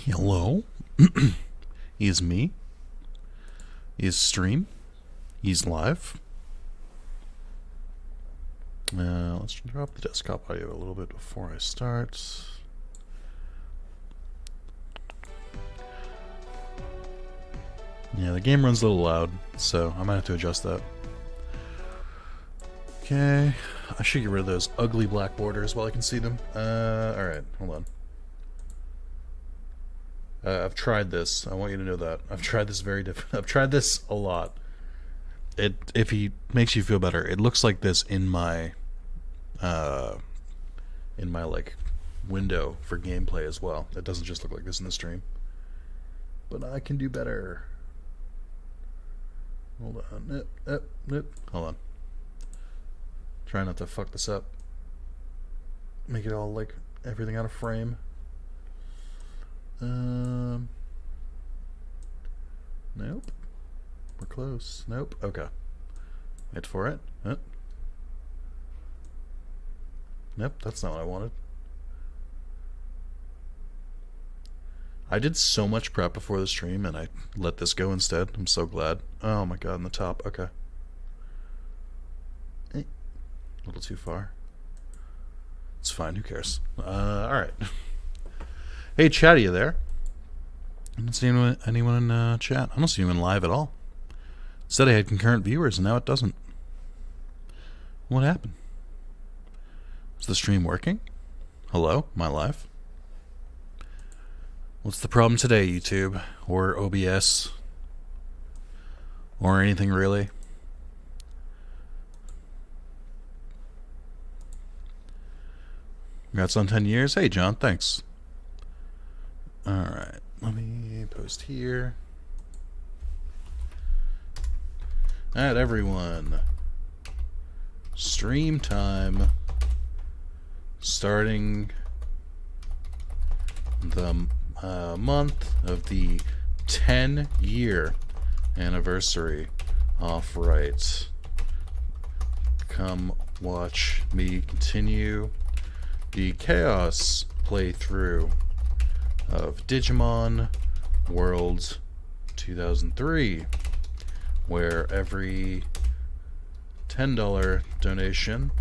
Hello. Is me. Is stream. He's live. Let's drop the desktop audio a little bit before I start. Yeah, the game runs a little loud, so I might have to adjust that. Okay, I should get rid of those ugly black borders while I can see them. Alright, hold on. I've tried this. I want you to know that. I've tried this I've tried this a lot. If he makes you feel better, it looks like this in my like window for gameplay as well. It doesn't just look like this in the stream. But I can do better. Hold on. Hold on. Try not to fuck this up. Make it all like everything out of frame. Nope. We're close. Nope. Okay. Wait for it. Nope, that's not what I wanted. I did so much prep before the stream and I let this go instead. I'm so glad. Oh my god, in the top. Okay. A little too far. It's fine, who cares? Alright. Hey, chat, are you there? I don't see anyone in chat. I don't see anyone live at all. It said I had concurrent viewers and now it doesn't. What happened? Is the stream working? Hello? Am I live? What's the problem today, YouTube? Or OBS? Or anything really? Congrats on 10 years. Hey, John, thanks. Alright, let me post here. Alright, everyone. Stream time. Starting the month of the 10-year anniversary off right. Come watch me continue the chaos playthrough of Digimon World 2003, where every $10 donation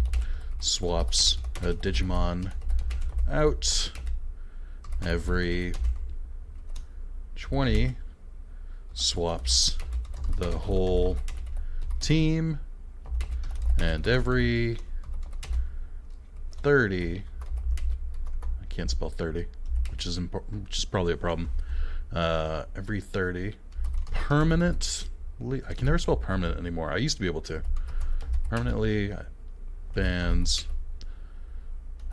swaps a Digimon out. Every 20 swaps the whole team, and every 30, I can't spell 30, which is probably a problem. Every 30 permanently, I can never spell permanent anymore. I used to be able to. Permanently bans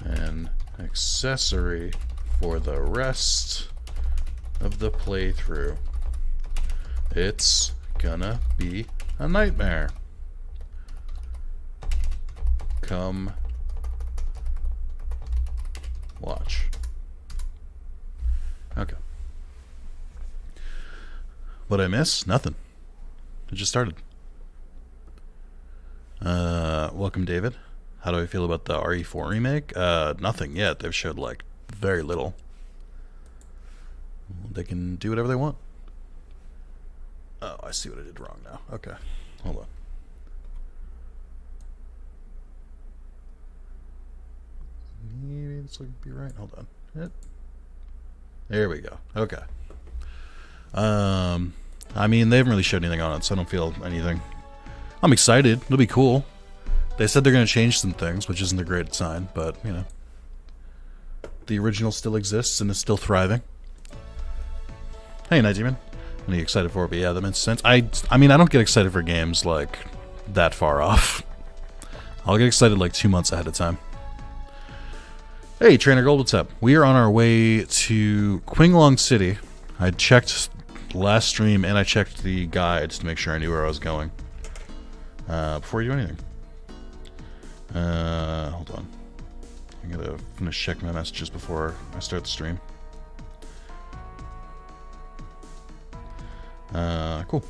an accessory for the rest of the playthrough. It's gonna be a nightmare. Come watch. Okay. What'd I miss? Nothing. It just started. Welcome, David. How do I feel about the RE4 remake? Nothing yet. They've showed, like, very little. They can do whatever they want. Oh, I see what I did wrong now. Okay. Hold on. Maybe this will be right. Hold on. There we go. Okay. I mean, they haven't really showed anything on it, so I don't feel anything. I'm excited. It'll be cool. They said they're going to change some things, which isn't a great sign, but, you know. The original still exists and is still thriving. Hey, Night Demon. What are you excited for? But yeah, that makes sense. I mean, I don't get excited for games, like, that far off. I'll get excited, like, 2 months ahead of time. Hey, Trainer Gold, what's up? We are on our way to Qinglong City. I checked last stream, and I checked the guides to make sure I knew where I was going. Before you do anything. Hold on. I'm gonna finish checking my messages before I start the stream. Cool.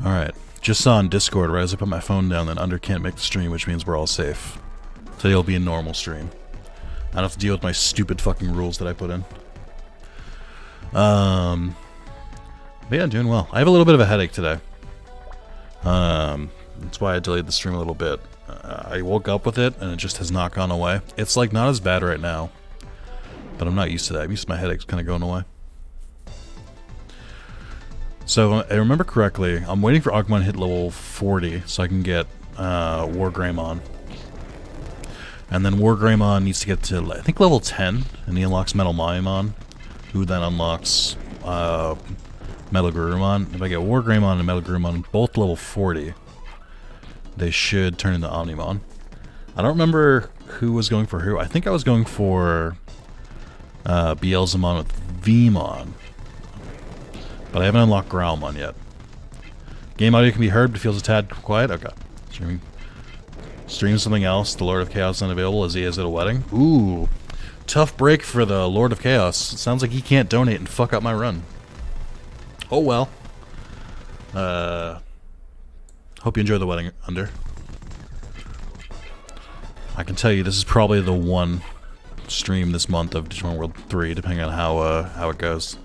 Alright. Just saw on Discord where as I put my phone down, then Under can't make the stream, which means we're all safe. Today will be a normal stream. don't have to deal with my stupid fucking rules that I put in. But yeah, doing well. I have a little bit of a headache today. That's why I delayed the stream a little bit. I woke up with it, and it just has not gone away. It's like not as bad right now, but I'm not used to that. I'm used to my headaches kind of going away. So, if I remember correctly, I'm waiting for Agumon to hit level 40 so I can get Greymon. And then Greymon needs to get to, I think, level 10, and he unlocks Metal Maimon, who then unlocks Metal Garurumon. If I get Greymon and Metal Garurumon both level 40, they should turn into Omnimon. I don't remember who was going for who. I think I was going for Beelzemon with Veemon. But I haven't unlocked Growlmon yet. Game audio can be heard, but feels a tad quiet. Okay. Stream something else. The Lord of Chaos unavailable as he is at a wedding. Ooh. Tough break for the Lord of Chaos. It sounds like he can't donate and fuck up my run. Oh well. Hope you enjoy the wedding, Under. I can tell you this is probably the one stream this month of Digimon World 3, depending on how it goes.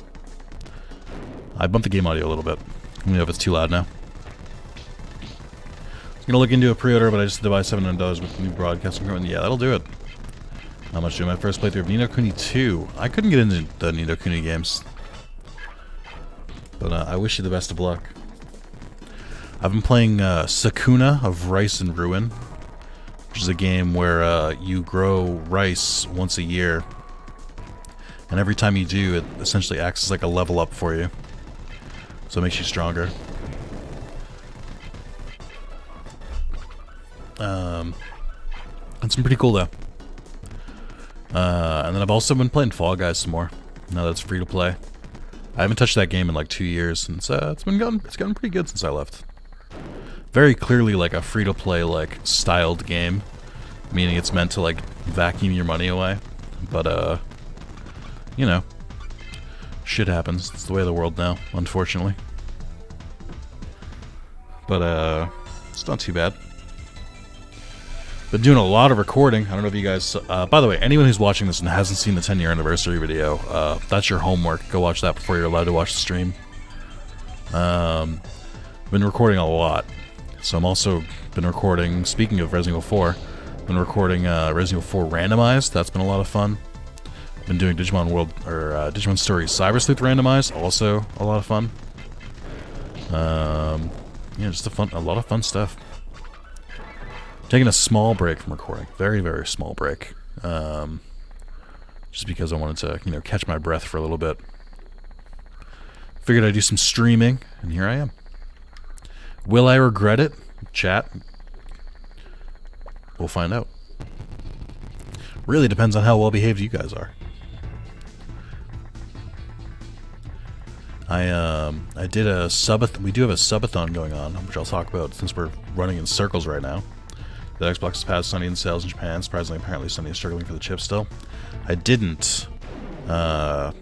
I bumped the game audio a little bit. Let me know if it's too loud now. I was gonna look into a pre-order, but I just devised $700 with the new broadcasting equipment. Yeah, that'll do it. How much do my first playthrough of Ni no Kuni 2? I couldn't get into the Ni no Kuni games. But I wish you the best of luck. I've been playing Sakuna of Rice and Ruin, which is a game where you grow rice once a year. And every time you do, it essentially acts as like a level up for you. So it makes you stronger. It's been pretty cool though. And then I've also been playing Fall Guys some more. Now that it's free to play. I haven't touched that game in like 2 years, and it's gotten pretty good since I left. Very clearly like a free to play like styled game, meaning it's meant to like vacuum your money away. But you know, shit happens. It's the way of the world now, unfortunately. But it's not too bad. Been doing a lot of recording. I don't know if you guys... by the way, anyone who's watching this and hasn't seen the 10-year anniversary video, that's your homework. Go watch that before you're allowed to watch the stream. Been recording a lot. So I'm also been recording, speaking of Resident Evil 4, been recording Resident Evil 4 Randomized. That's been a lot of fun. Been doing Digimon World, or Digimon Stories Cyber Sleuth Randomized. Also a lot of fun. Yeah, just a lot of fun stuff. Taking a small break from recording. Very, very small break. Just because I wanted to, you know, catch my breath for a little bit. Figured I'd do some streaming, and here I am. Will I regret it? Chat. We'll find out. Really depends on how well behaved you guys are. I did a subathon. We do have a subathon going on, which I'll talk about since we're running in circles right now. The Xbox has passed Sunny in sales in Japan. Surprisingly, apparently Sunny is struggling for the chip still. I didn't. But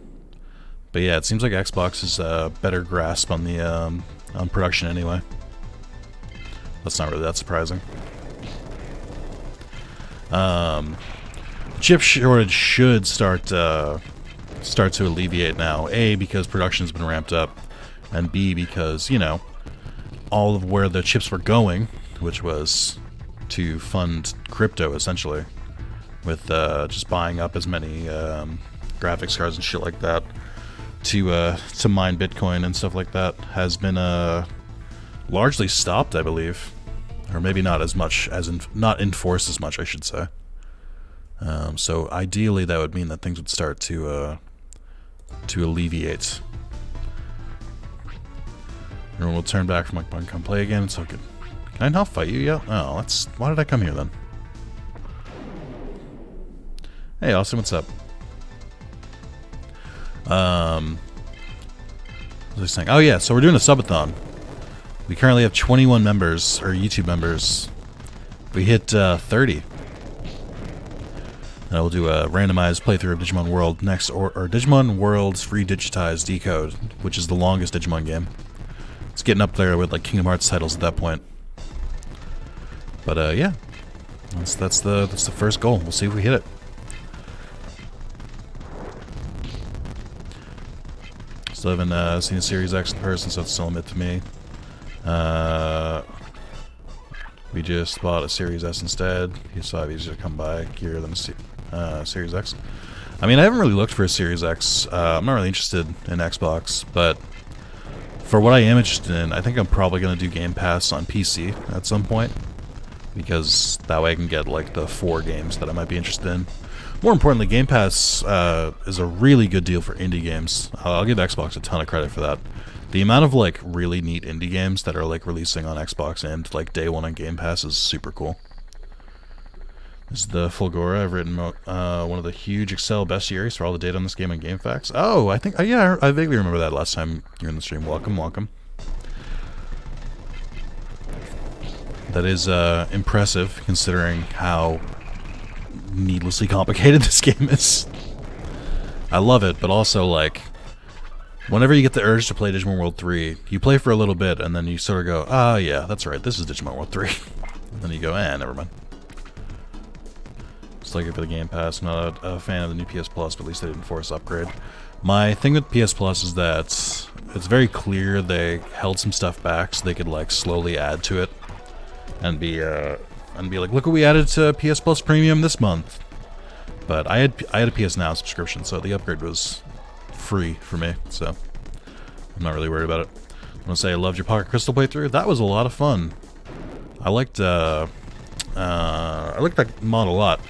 yeah, it seems like Xbox is a better grasp on the on production anyway. That's not really that surprising. Chip shortage should start to alleviate now. A, because production's been ramped up, and B, because, you know, all of where the chips were going, which was to fund crypto essentially, with just buying up as many graphics cards and shit like that to mine Bitcoin and stuff like that, has been largely stopped, I believe, or maybe not as much as not enforced as much, I should say. So ideally, that would mean that things would start to alleviate. Everyone will turn back from like, come play again. It's so good. Can I not fight you yet? Oh, that's... Why did I come here then? Hey, Austin, what's up? What was I saying? Oh yeah, so we're doing a subathon. We currently have 21 members, or YouTube members. We hit 30. And we'll do a randomized playthrough of Digimon World next, or Digimon World's Redigitized Decode, which is the longest Digimon game. It's getting up there with like Kingdom Hearts titles at that point. But yeah, that's the first goal. We'll see if we hit it. Still haven't seen a Series X in person, so it's still a myth to me. We just bought a Series S instead. PS5 easier to come by, gear than a Series X. I mean, I haven't really looked for a Series X. I'm not really interested in Xbox, but for what I am interested in, I think I'm probably going to do Game Pass on PC at some point, because that way I can get like the 4 games that I might be interested in. More importantly, Game Pass is a really good deal for indie games. I'll give Xbox a ton of credit for that. The amount of like really neat indie games that are like releasing on Xbox and like day one on Game Pass is super cool. This is the Fulgora. I've written one of the huge Excel bestiaries for all the data on this game on GameFAQs. Oh, I think yeah, I vaguely remember that last time you were in the stream. Welcome, welcome. That is impressive considering how needlessly complicated this game is. I love it, but also like whenever you get the urge to play Digimon World 3, you play for a little bit and then you sort of go, ah, yeah, that's right, this is Digimon World 3. And then you go, never mind. Just like it for the Game Pass. I'm not a fan of the new PS Plus, but at least they didn't force upgrade. My thing with PS Plus is that it's very clear they held some stuff back so they could like slowly add to it and be like, look what we added to PS Plus Premium this month. But I had a PS Now subscription, so the upgrade was free for me, so I'm not really worried about it. I want to say I loved your Pocket Crystal playthrough. That was a lot of fun. I liked that mod a lot.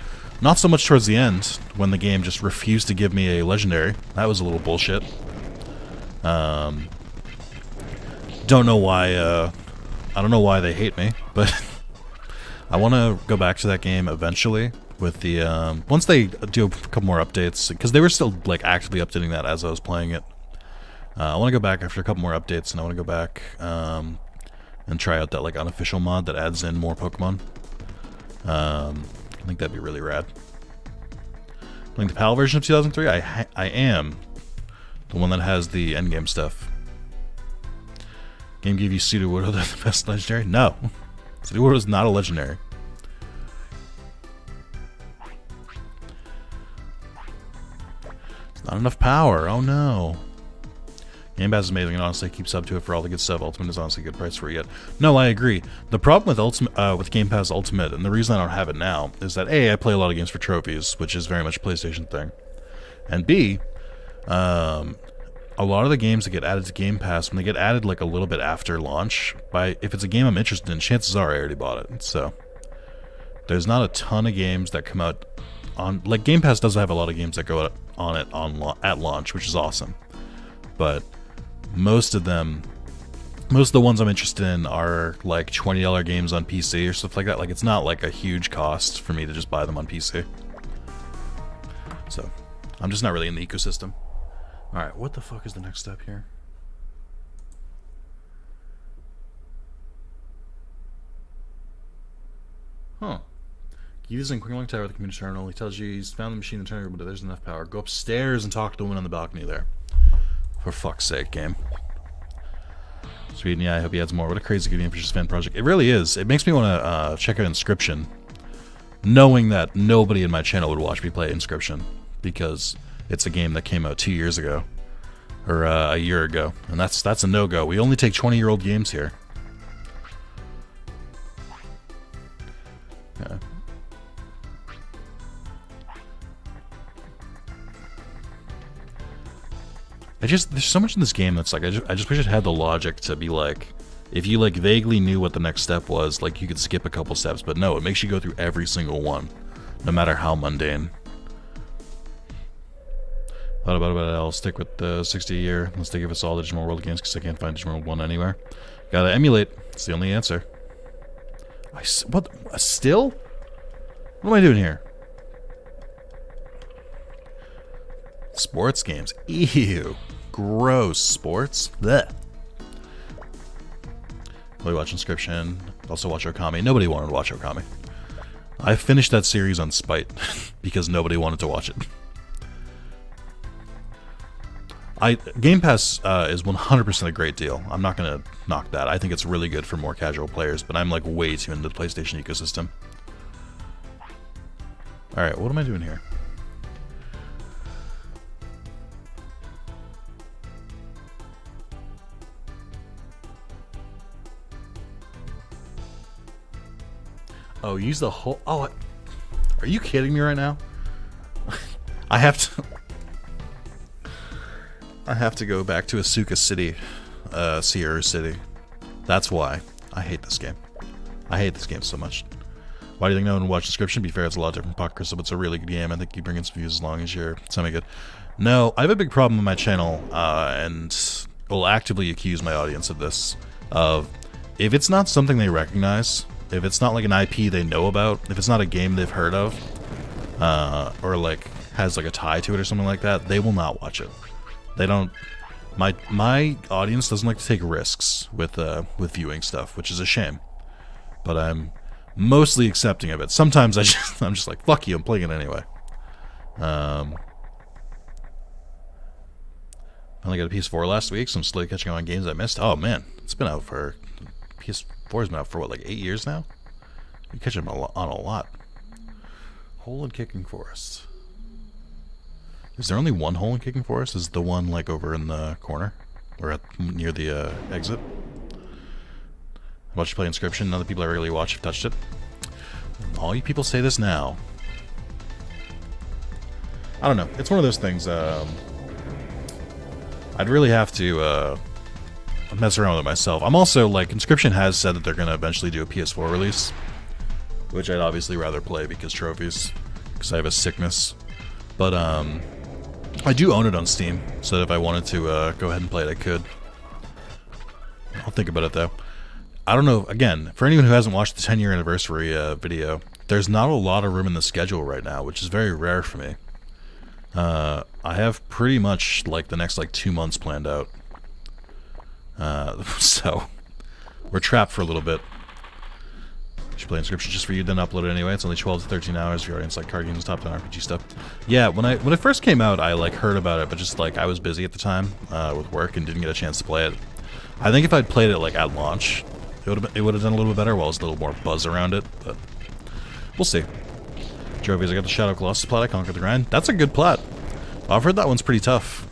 Not so much towards the end, when the game just refused to give me a legendary. That was a little bullshit. Don't know why. I don't know why they hate me, but I want to go back to that game eventually. With the once they do a couple more updates, because they were still like actively updating that as I was playing it. I want to go back after a couple more updates, and I want to go back and try out that like unofficial mod that adds in more Pokemon. I think that'd be really rad. Playing the PAL version of 2003, I am the one that has the endgame stuff. Game gave you Sudowoodo the best legendary? No, Sudowoodo is not a legendary. Not enough power. Oh no. Game Pass is amazing and honestly keeps up to it for all the good stuff. Ultimate is honestly a good price for it yet. No, I agree. The problem with with Game Pass Ultimate, and the reason I don't have it now, is that A, I play a lot of games for trophies, which is very much a PlayStation thing. And B, a lot of the games that get added to Game Pass, when they get added like a little bit after launch, if it's a game I'm interested in, chances are I already bought it. So there's not a ton of games that come out on, like, Game Pass does have a lot of games that go out on it at launch, which is awesome. But most of the ones I'm interested in are like $20 games on PC or stuff like that. Like, it's not like a huge cost for me to just buy them on PC. So I'm just not really in the ecosystem. Alright, what the fuck is the next step here? Huh. Using Quick Link Tower with the community terminal, he tells you he's found the machine in the turn room, but there's enough power. Go upstairs and talk to the woman on the balcony there. For fuck's sake, game. Sweet, and yeah, I hope he adds more. What a crazy good game for just a fan project. It really is. It makes me want to check out Inscription, knowing that nobody in my channel would watch me play Inscription, because it's a game that came out 2 years ago, or a year ago, and that's a no-go. We only take 20-year-old games here. Yeah. There's so much in this game that's like, I just wish it had the logic to be like, if you like vaguely knew what the next step was, like you could skip a couple steps, but no, it makes you go through every single one, no matter how mundane. Thought about it, but I'll stick with the 60 a year. Let's give us all the Digimon World games, because I can't find Digimon World 1 anywhere. Gotta emulate, it's the only answer. What? Still? What am I doing here? Sports games. Ew. Gross. Sports? Blech. Really watch Inscription. Also watch Okami. Nobody wanted to watch Okami. I finished that series on spite because nobody wanted to watch it. Game Pass is 100% a great deal. I'm not going to knock that. I think it's really good for more casual players, but I'm like way too into the PlayStation ecosystem. Alright, what am I doing here? Oh, use the whole... Oh, are you kidding me right now? I have to go back to Asuka City, Sierra City. That's why I hate this game. I hate this game so much. Why do you think no one watched description? Be fair, it's a lot different from Crystal, but it's a really good game. I think you bring in some views as long as you're semi-good. No, I have a big problem with my channel, and will actively accuse my audience of this. If it's not something they recognize, if it's not like an IP they know about, if it's not a game they've heard of, or like has like a tie to it or something like that, they will not watch it. They don't. My audience doesn't like to take risks with viewing stuff, which is a shame. But I'm mostly accepting of it. Sometimes I'm just like, fuck you, I'm playing it anyway. I only got a PS4 last week, so I'm slowly catching up on games I missed. Oh man, it's been out for... PS4's been out for what, like 8 years now? You catch them on a lot. Hole in Kicking Forest. Is there only one hole in Kicking Forest? Is the one like over in the corner? Or near the exit? I watched you play Inscription. None of the people I really watch have touched it. All you people say this now. I don't know. It's one of those things. I'd really have to mess around with it myself. I'm also, like, Inscription has said that they're going to eventually do a PS4 release, which I'd obviously rather play because trophies, because I have a sickness. But, I do own it on Steam, so that if I wanted to go ahead and play it, I could. I'll think about it, though. I don't know, again, for anyone who hasn't watched the 10-year anniversary video, there's not a lot of room in the schedule right now, which is very rare for me. I have pretty much, like, the next, like, 2 months planned out. So, we're trapped for a little bit. Should play Inscription just for you, then upload it anyway. It's only 12 to 13 hours. If your audience like card games, top 10 RPG stuff. Yeah, when it first came out, I like heard about it, but just like I was busy at the time with work and didn't get a chance to play it. I think if I'd played it like at launch, it would have done a little bit better. While there's a little more buzz around it, but we'll see. Trophies, I got the Shadow Colossus plat. I conquered the grind. That's a good plat. I've heard that one's pretty tough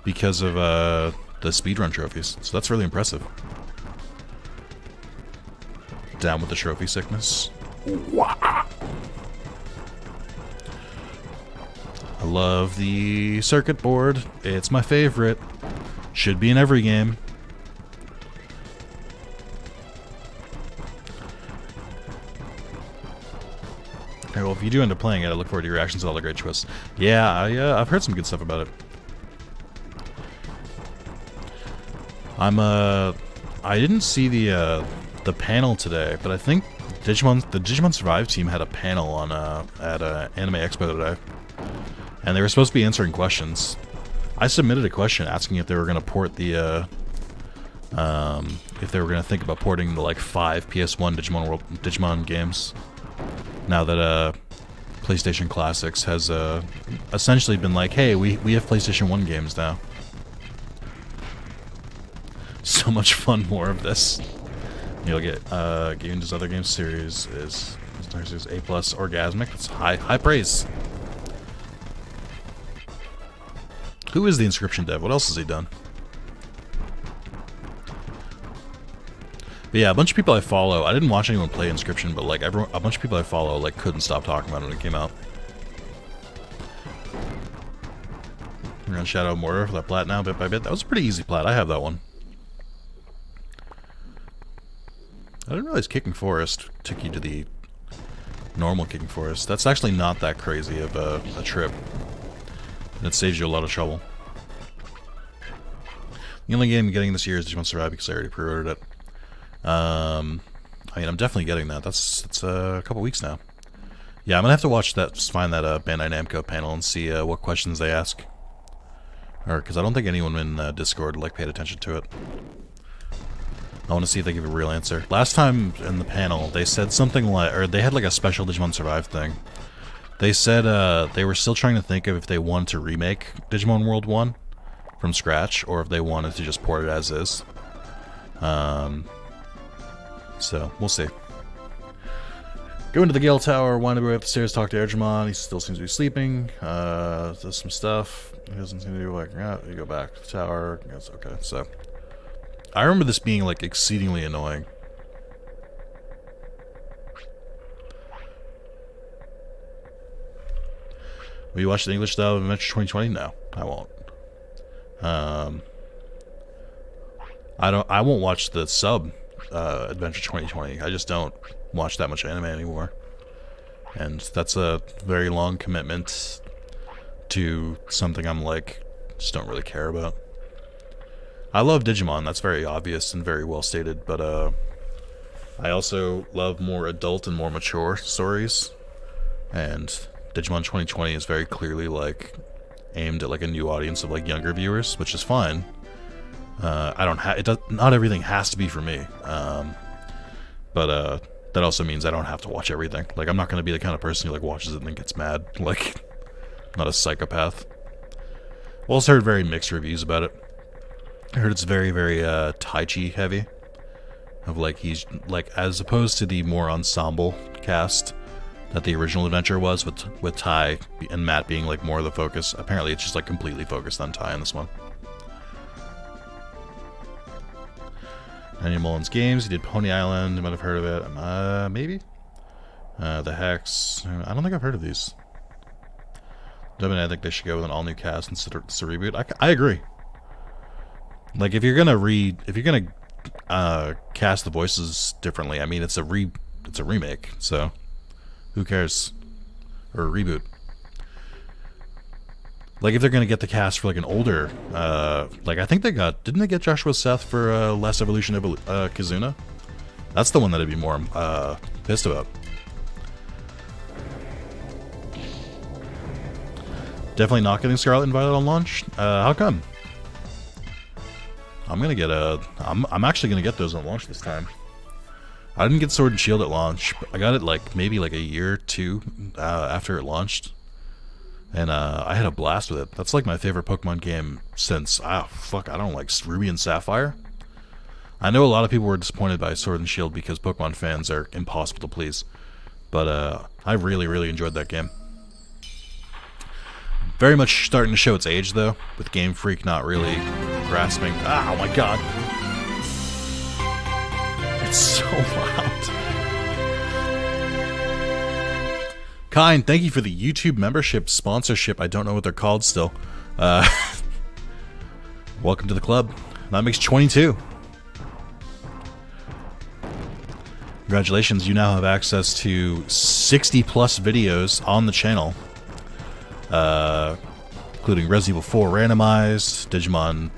because of the speedrun trophies, so that's really impressive. Down with the trophy sickness. I love the circuit board. It's my favorite. Should be in every game. Okay, well, if you do end up playing it, I look forward to your reactions to all the great twists. Yeah, I've heard some good stuff about it. I didn't see the panel today, but I think the Digimon Survive team had a panel on at Anime Expo today, and they were supposed to be answering questions. I submitted a question asking if they were going to port the if they were going to think about porting the like 5 PS1 Digimon games. Now that PlayStation Classics has essentially been like, hey, we have PlayStation 1 games now. So much fun, more of this. You'll get Games' other game series is A+ Orgasmic. It's high praise. Who is the Inscription dev? What else has he done? But yeah, a bunch of people I follow. I didn't watch anyone play Inscription, but like a bunch of people I follow like couldn't stop talking about it when it came out. We're on Shadow Mortar for that plat now, bit by bit. That was a pretty easy plat. I have that one. I didn't realize Kicking Forest took you to the normal Kicking Forest. That's actually not that crazy of a trip. And it saves you a lot of trouble. The only game I'm getting this year is Digimon Survive because I already pre-ordered it. I mean, I'm definitely getting that. It's a couple weeks now. Yeah, I'm gonna have to watch that, find that Bandai Namco panel and see what questions they ask. Or because I don't think anyone in Discord like paid attention to it. I want to see if they give a real answer. Last time in the panel, they said something like, or they had like a special Digimon Survive thing. They said they were still trying to think of if they wanted to remake Digimon World 1 from scratch, or if they wanted to just port it as is. So, we'll see. Go into the Gale Tower, wind up up the stairs, talk to Agumon. He still seems to be sleeping. Does some stuff. He doesn't seem to be like, you go back to the tower. Yes, okay, so. I remember this being, like, exceedingly annoying. Will you watch the English dub of Adventure 2020? No, I won't. I won't watch the sub Adventure 2020. I just don't watch that much anime anymore, and that's a very long commitment to something I'm like just don't really care about. I love Digimon. That's very obvious and very well stated, but I also love more adult and more mature stories, and Digimon 2020 is very clearly like aimed at like a new audience of like younger viewers, which is fine. I don't have it. Not everything has to be for me, but that also means I don't have to watch everything. Like, I'm not going to be the kind of person who like watches it and then gets mad. Like, I'm not a psychopath. I also heard very mixed reviews about it. I heard it's very, very Tai Chi heavy. Of like, he's like, as opposed to the more ensemble cast that the original adventure was, with Tai and Matt being like more of the focus. Apparently, it's just like completely focused on Tai in this one. Renamon games. He did Pony Island. You might have heard of it. Maybe. The Hex. I don't think I've heard of these. I think they should go with an all-new cast instead of a reboot. I agree. Like, if you're gonna cast the voices differently, I mean, it's a remake, so who cares? Or a reboot. Like, if they're gonna get the cast for like an older, like I think didn't they get Joshua Seth for Last Evolution of Kizuna? That's the one that I'd be more pissed about. Definitely not getting Scarlet and Violet on launch. How come? I'm actually gonna get those on launch this time. I didn't get Sword and Shield at launch. But I got it like maybe like a year or two after it launched, and I had a blast with it. That's like my favorite Pokemon game since I don't like Ruby and Sapphire. I know a lot of people were disappointed by Sword and Shield because Pokemon fans are impossible to please, but I really, really enjoyed that game. Very much starting to show its age, though, with Game Freak not really grasping. Oh my god. It's so loud. Kind, thank you for the YouTube membership sponsorship. I don't know what they're called still. Welcome to the club. That makes 22. Congratulations, you now have access to 60 plus videos on the channel. Including Resident Evil 4 randomized, Digimon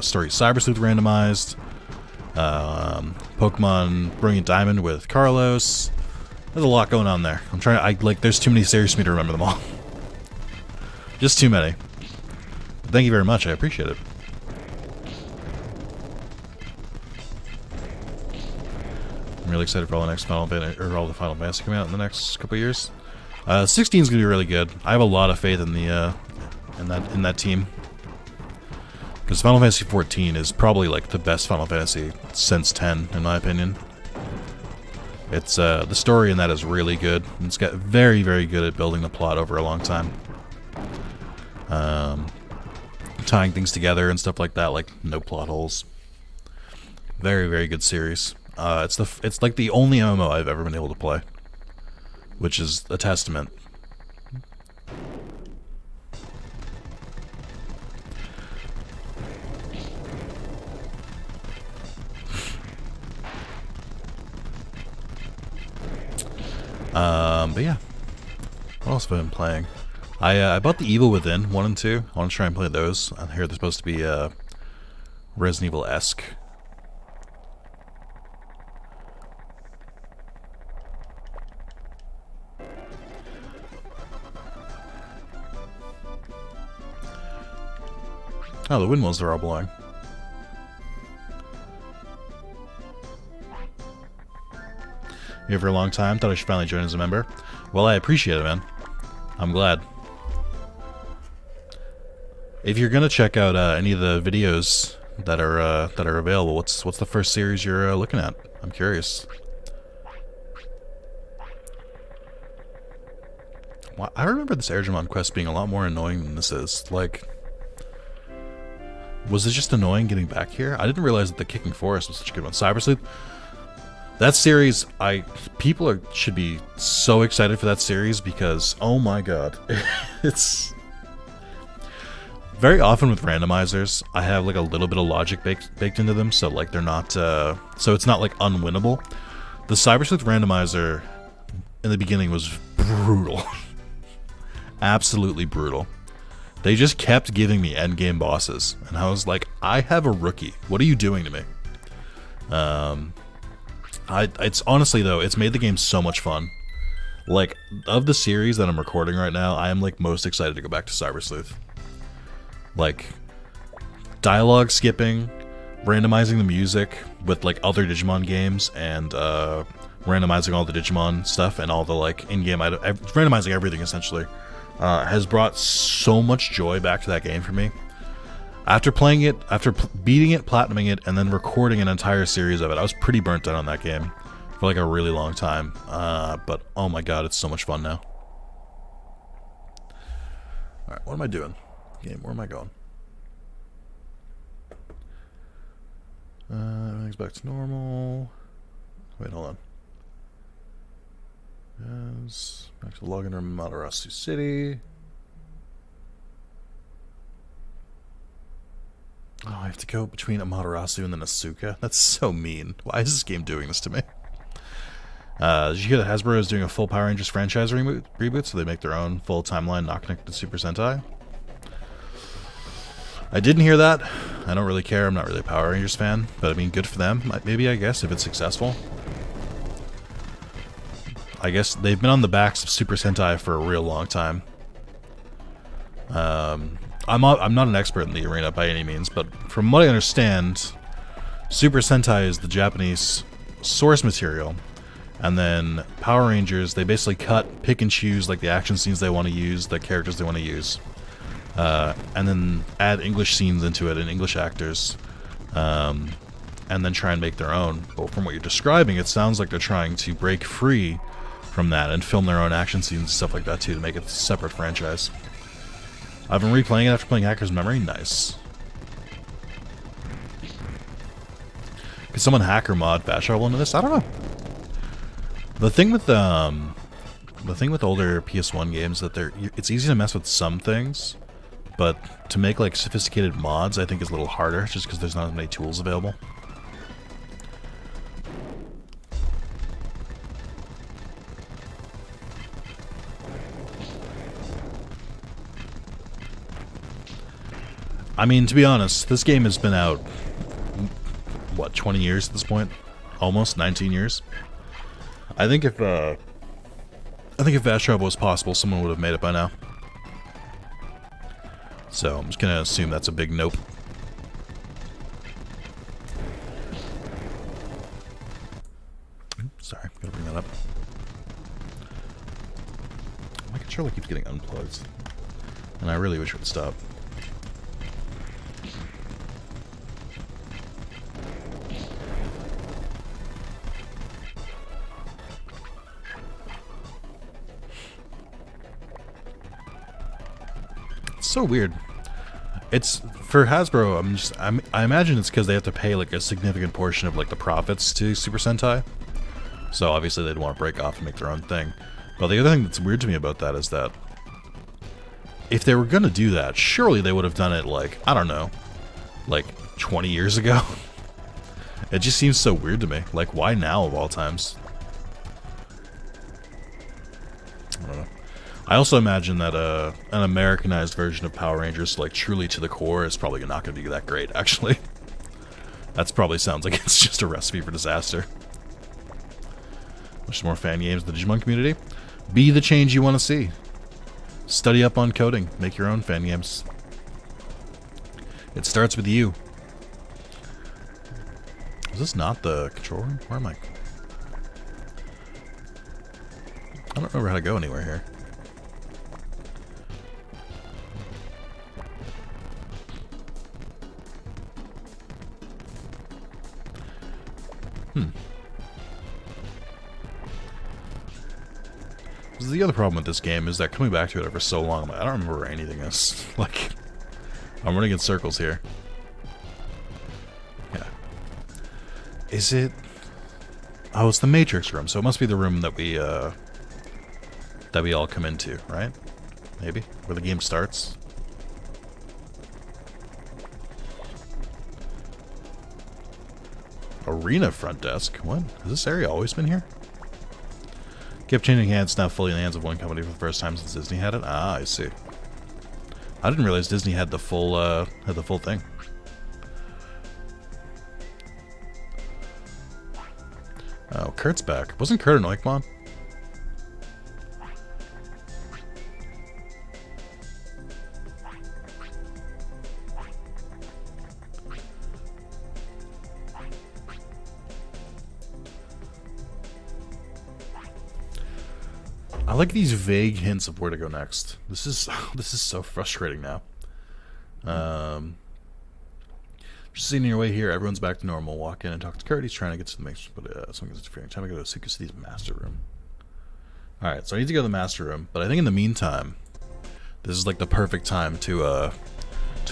Story Cyber Sleuth randomized, Pokemon Brilliant Diamond with Carlos. There's a lot going on there. There's too many series for me to remember them all. Just too many. But thank you very much, I appreciate it. I'm really excited for all the next all the Final Fantasy coming out in the next couple of years. 16 is gonna be really good. I have a lot of faith in the in that team, because Final Fantasy 14 is probably like the best Final Fantasy since 10, in my opinion. It's the story in that is really good. It's got very, very good at building the plot over a long time, tying things together and stuff like that. Like no plot holes. Very, very good series. It's like the only MMO I've ever been able to play, which is a testament. But yeah, what else have I been playing? I bought the Evil Within 1 and 2. I want to try and play those. I hear they're supposed to be Resident Evil-esque. Oh, the windmills are all blowing. Here for a long time. Thought I should finally join as a member. Well, I appreciate it, man. I'm glad. If you're gonna check out any of the videos that are available, what's the first series you're looking at? I'm curious. Well, I remember this Agumon quest being a lot more annoying than this is. Like, was it just annoying getting back here? I didn't realize that the Kicking Forest was such a good one. Cyber Sleuth? That series, people should be so excited for that series because, oh my god, it's very often with randomizers. I have like a little bit of logic baked into them, so like they're not, so it's not like unwinnable. The Cyber Sleuth randomizer in the beginning was brutal, absolutely brutal. They just kept giving me endgame bosses, and I was like, I have a rookie. What are you doing to me? It's honestly though, it's made the game so much fun. Like, of the series that I'm recording right now, I am like most excited to go back to Cyber Sleuth. Like, dialogue skipping, randomizing the music with like other Digimon games, and randomizing all the Digimon stuff and all the like in-game randomizing everything essentially, has brought so much joy back to that game for me. After playing it, after beating it, platinuming it, and then recording an entire series of it, I was pretty burnt out on that game for like a really long time. But oh my god, it's so much fun now. Alright, what am I doing? Game, where am I going? Everything's back to normal. Wait, hold on. Yes, back to the login room in Amaterasu City. Oh, I have to go between Amaterasu and then Asuka? That's so mean. Why is this game doing this to me? Did you hear that Hasbro is doing a full Power Rangers franchise reboot, so they make their own full timeline not connected to Super Sentai? I didn't hear that. I don't really care. I'm not really a Power Rangers fan, but I mean, good for them. Maybe, I guess, if it's successful. I guess they've been on the backs of Super Sentai for a real long time. I'm not an expert in the arena by any means, but from what I understand, Super Sentai is the Japanese source material, and then Power Rangers, they basically pick and choose like the action scenes they want to use, the characters they want to use, and then add English scenes into it and English actors, and then try and make their own. But from what you're describing, it sounds like they're trying to break free from that and film their own action scenes and stuff like that too, to make it a separate franchise. I've been replaying it after playing Hacker's Memory. Nice. Could someone hacker mod Fast Travel into this? I don't know. The thing with older PS1 games that it's easy to mess with some things, but to make like sophisticated mods, I think is a little harder, just because there's not as many tools available. I mean, to be honest, this game has been out, what, 20 years at this point? Almost 19 years. I think if Fast Travel was possible, someone would have made it by now. So I'm just gonna assume that's a big nope. Oops, sorry, gotta bring that up. My controller keeps getting unplugged, and I really wish it would stop. So weird. It's for Hasbro. I imagine it's because they have to pay like a significant portion of like the profits to Super Sentai, so obviously they'd want to break off and make their own thing. But the other thing that's weird to me about that is that if they were gonna do that, surely they would have done it like, I don't know, like 20 years ago. It just seems so weird to me. Like, why now of all times? I don't know. I also imagine that an Americanized version of Power Rangers, like truly to the core, is probably not going to be that great, actually. That probably sounds like it's just a recipe for disaster. Wish more fan games in the Digimon community. Be the change you want to see. Study up on coding. Make your own fan games. It starts with you. Is this not the control room? Where am I? I don't remember how to go anywhere here. The other problem with this game is that coming back to it over so long, I don't remember where anything is. Like, I'm running in circles here. Yeah. Is it... Oh, it's the Matrix room, so it must be the room that we all come into, right? Maybe? Where the game starts. Arena front desk? What? Has this area always been here? Kept changing hands, now fully in the hands of one company for the first time since Disney had it? Ah, I see. I didn't realize Disney had the full thing. Oh, Kurt's back. Wasn't Kurt an Oikmon? I like these vague hints of where to go next. This is so frustrating now. Just seeing your way here, everyone's back to normal. Walk in and talk to Kurt. He's trying to get to the master, but someone gets interfering. Time to go to Suka City's master room. Alright, so I need to go to the master room, but I think in the meantime, this is like the perfect time to go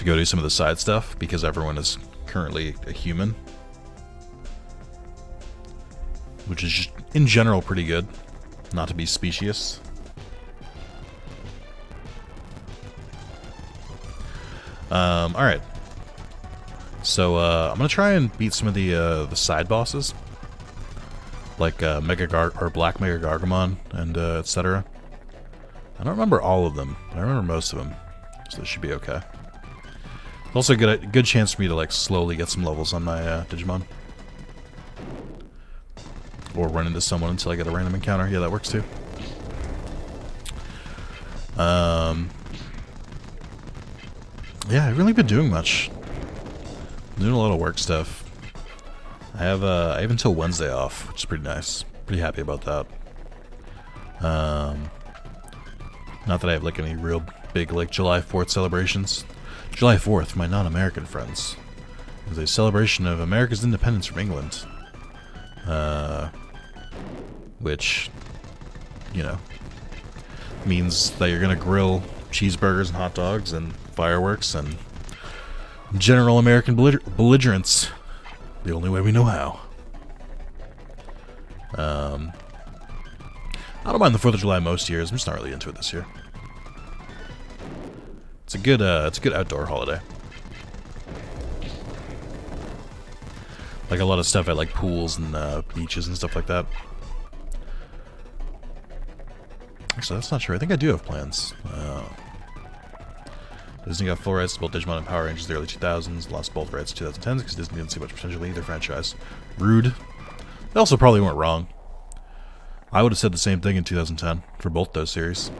do some of the side stuff, because everyone is currently a human. Which is just, in general, pretty good. Not to be specious. Alright. So, I'm gonna try and beat some of the side bosses. Like, Black Mega Agumon, and, etc. I don't remember all of them, but I remember most of them. So this should be okay. Also a good chance for me to, like, slowly get some levels on my, Digimon. Or run into someone until I get a random encounter. Yeah, that works too. Yeah, I haven't really been doing much. I'm doing a lot of work stuff. I have until Wednesday off, which is pretty nice. Pretty happy about that. Not that I have like any real big like July 4th celebrations. July 4th for my non-American friends is a celebration of America's independence from England. Which, you know, means that you're gonna grill cheeseburgers and hot dogs and fireworks and general American belligerence the only way we know how. I don't mind the 4th of July most years. I'm just not really into it this year. It's a good outdoor holiday. Like a lot of stuff, I like pools and beaches and stuff like that. Actually, that's not true. I think I do have plans. Disney got full rights to both Digimon and Power Rangers in the early 2000s, lost both rights in 2010s because Disney didn't see much potential in either franchise. Rude. They also probably weren't wrong. I would have said the same thing in 2010 for both those series.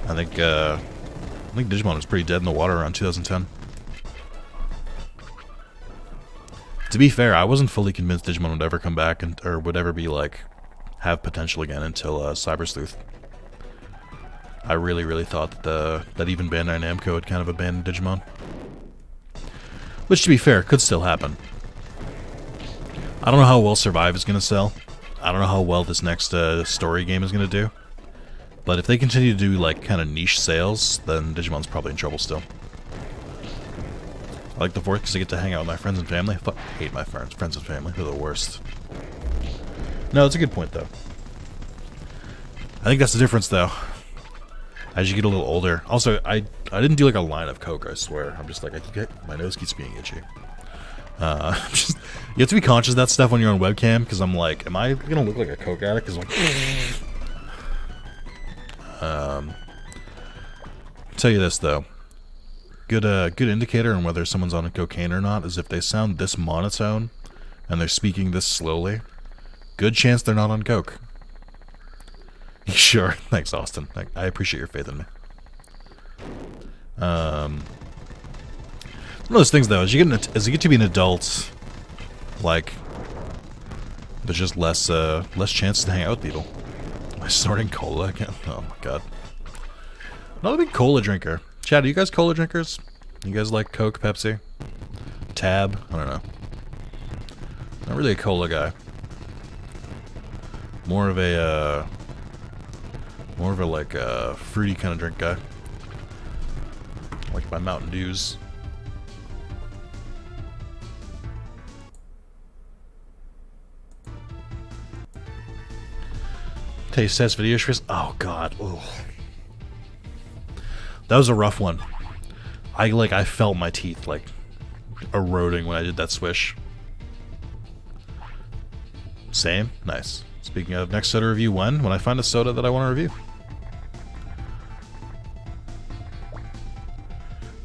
I think Digimon was pretty dead in the water around 2010. To be fair, I wasn't fully convinced Digimon would ever come back or would ever be like have potential again until Cyber Sleuth. I really thought that even Bandai Namco had kind of abandoned Digimon. Which, to be fair, could still happen. I don't know how well Survive is going to sell. I don't know how well this next story game is going to do. But if they continue to do like kind of niche sales, then Digimon's probably in trouble still. I like the 4th because I get to hang out with my friends and family. I hate my friends and family. They're the worst. No, it's a good point, though. I think that's the difference, though. As you get a little older. Also, I didn't do like a line of coke, I swear. I'm just like, my nose keeps being itchy. You have to be conscious of that stuff when you're on webcam, because I'm like, am I going to look like a coke addict? Because I'm tell you this, though. Good indicator on whether someone's on cocaine or not is if they sound this monotone and they're speaking this slowly. Good chance they're not on coke. Sure. Thanks, Austin. I appreciate your faith in me. One of those things, though, as you get to be an adult, like, there's just less chances to hang out with people. Am I snorting cola again? Oh my god. Not a big cola drinker. Chad, are you guys cola drinkers? You guys like Coke, Pepsi? Tab? I don't know. Not really a cola guy. More of a like fruity kind of drink guy. Like my Mountain Dews. Taste test video streams. Oh god. Ugh. That was a rough one. I felt my teeth like eroding when I did that swish. Same? Nice. Speaking of, next soda review when I find a soda that I want to review.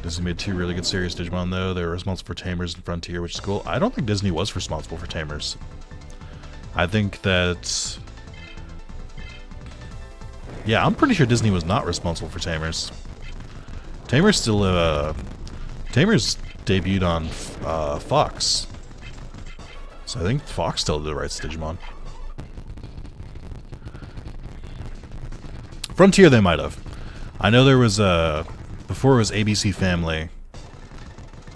Disney made 2 really good series Digimon though. They were responsible for Tamers and Frontier, which is cool. I don't think Disney was responsible for Tamers. I think that... Yeah, I'm pretty sure Disney was not responsible for Tamers. Tamers still... Tamers debuted on Fox. So I think Fox still did the rights to Digimon. Frontier they might have. I know there was before it was ABC Family.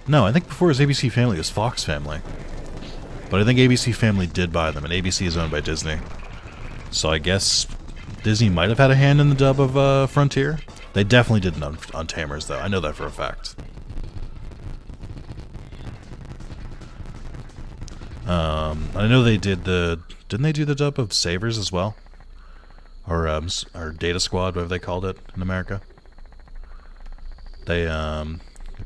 No, I think before it was ABC Family it was Fox Family. But I think ABC Family did buy them, and ABC is owned by Disney. So I guess Disney might have had a hand in the dub of Frontier. They definitely didn't on Tamers though. I know that for a fact. I know they did the... Didn't they do the dub of Savers as well? Or Data Squad, whatever they called it in America. They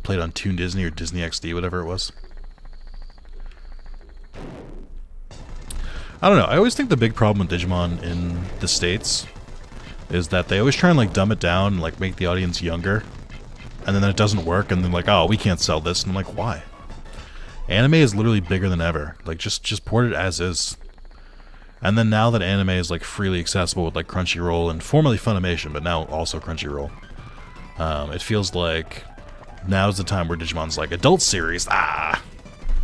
played on Toon Disney or Disney XD, whatever it was. I don't know. I always think the big problem with Digimon in the States is that they always try and like dumb it down and like make the audience younger. And then it doesn't work and then like, oh, we can't sell this. And I'm like, why? Anime is literally bigger than ever. Like, just port it as is. And then now that anime is, like, freely accessible with, like, Crunchyroll and formerly Funimation, but now also Crunchyroll, it feels like now's the time where Digimon's like, adult series,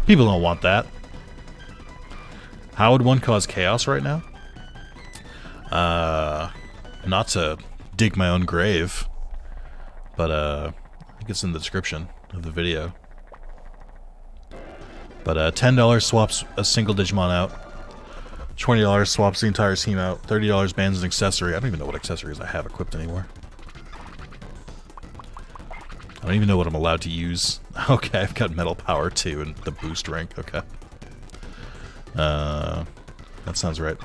people don't want that. How would one cause chaos right now? Not to dig my own grave, but, I think it's in the description of the video. But $10 swaps a single Digimon out. $20 swaps the entire team out. $30 bans an accessory. I don't even know what accessories I have equipped anymore. I don't even know what I'm allowed to use. Okay, I've got Metal Power too and the boost rank. Okay. That sounds right.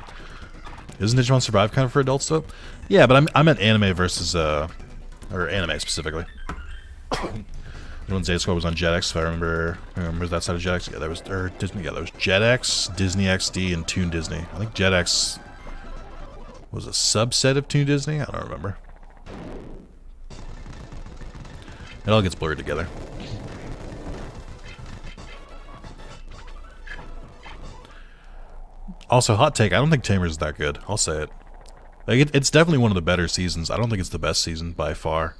Isn't Digimon Survive kind of for adults though? Yeah, but I'm at anime versus or anime specifically. When Zeta Squad was on Jetix, if I remember that side of Jetix. Yeah, that was Disney. Yeah, that was Jetix, Disney XD, and Toon Disney. I think Jetix was a subset of Toon Disney. I don't remember. It all gets blurred together. Also, hot take. I don't think Tamers is that good. I'll say it. Like it's definitely one of the better seasons. I don't think it's the best season by far.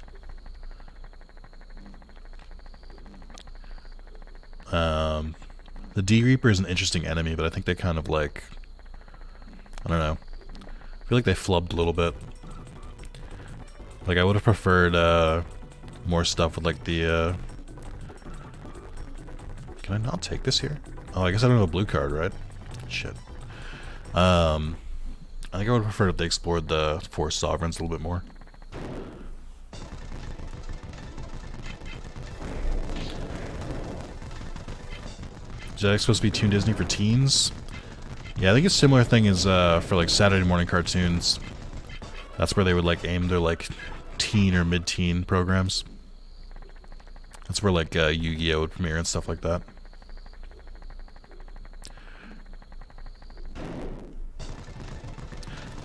The D-Reaper is an interesting enemy, but I think they kind of like... I don't know. I feel like they flubbed a little bit. Like, I would have preferred, more stuff with, like, the, Can I not take this here? Oh, I guess I don't have a blue card, right? Shit. I think I would have preferred if they explored the 4 Sovereigns a little bit more. Jetix supposed to be Toon Disney for teens? Yeah, I think a similar thing is for like Saturday morning cartoons. That's where they would like aim their like teen or mid-teen programs. That's where like Yu-Gi-Oh! Would premiere and stuff like that.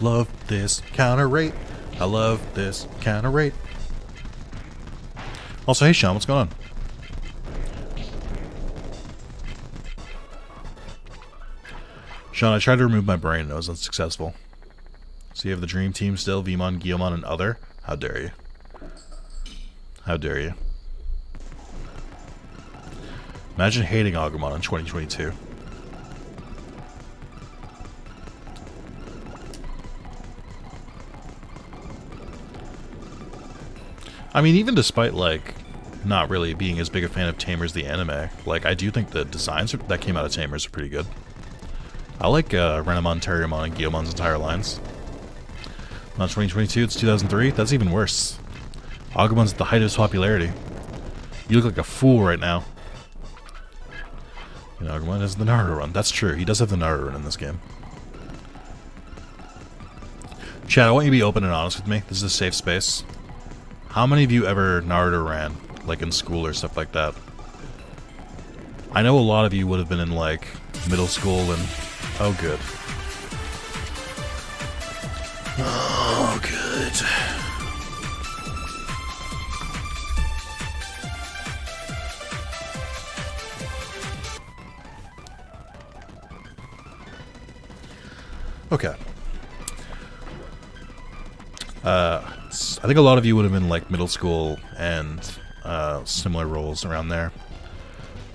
Love this counter rate. I love this counter rate. Also, hey Sean, what's going on? Sean, I tried to remove my brain and it was unsuccessful. So you have the Dream Team still, Veemon, Guilmon, and other? How dare you? How dare you? Imagine hating Agumon in 2022. I mean, even despite, like, not really being as big a fan of Tamers the anime, like, I do think the designs that came out of Tamers are pretty good. I like Renamon, Tyrannomon, and Guilmon's entire lines. Not 2022, it's 2003. That's even worse. Agumon's at the height of his popularity. You look like a fool right now. You know, Agumon has the Naruto run. That's true. He does have the Naruto run in this game. Chad, I want you to be open and honest with me. This is a safe space. How many of you ever Naruto ran, like in school or stuff like that? I know a lot of you would have been in, like, middle school and... Oh, good. Oh, good. Okay. I think a lot of you would have been like middle school and similar roles around there.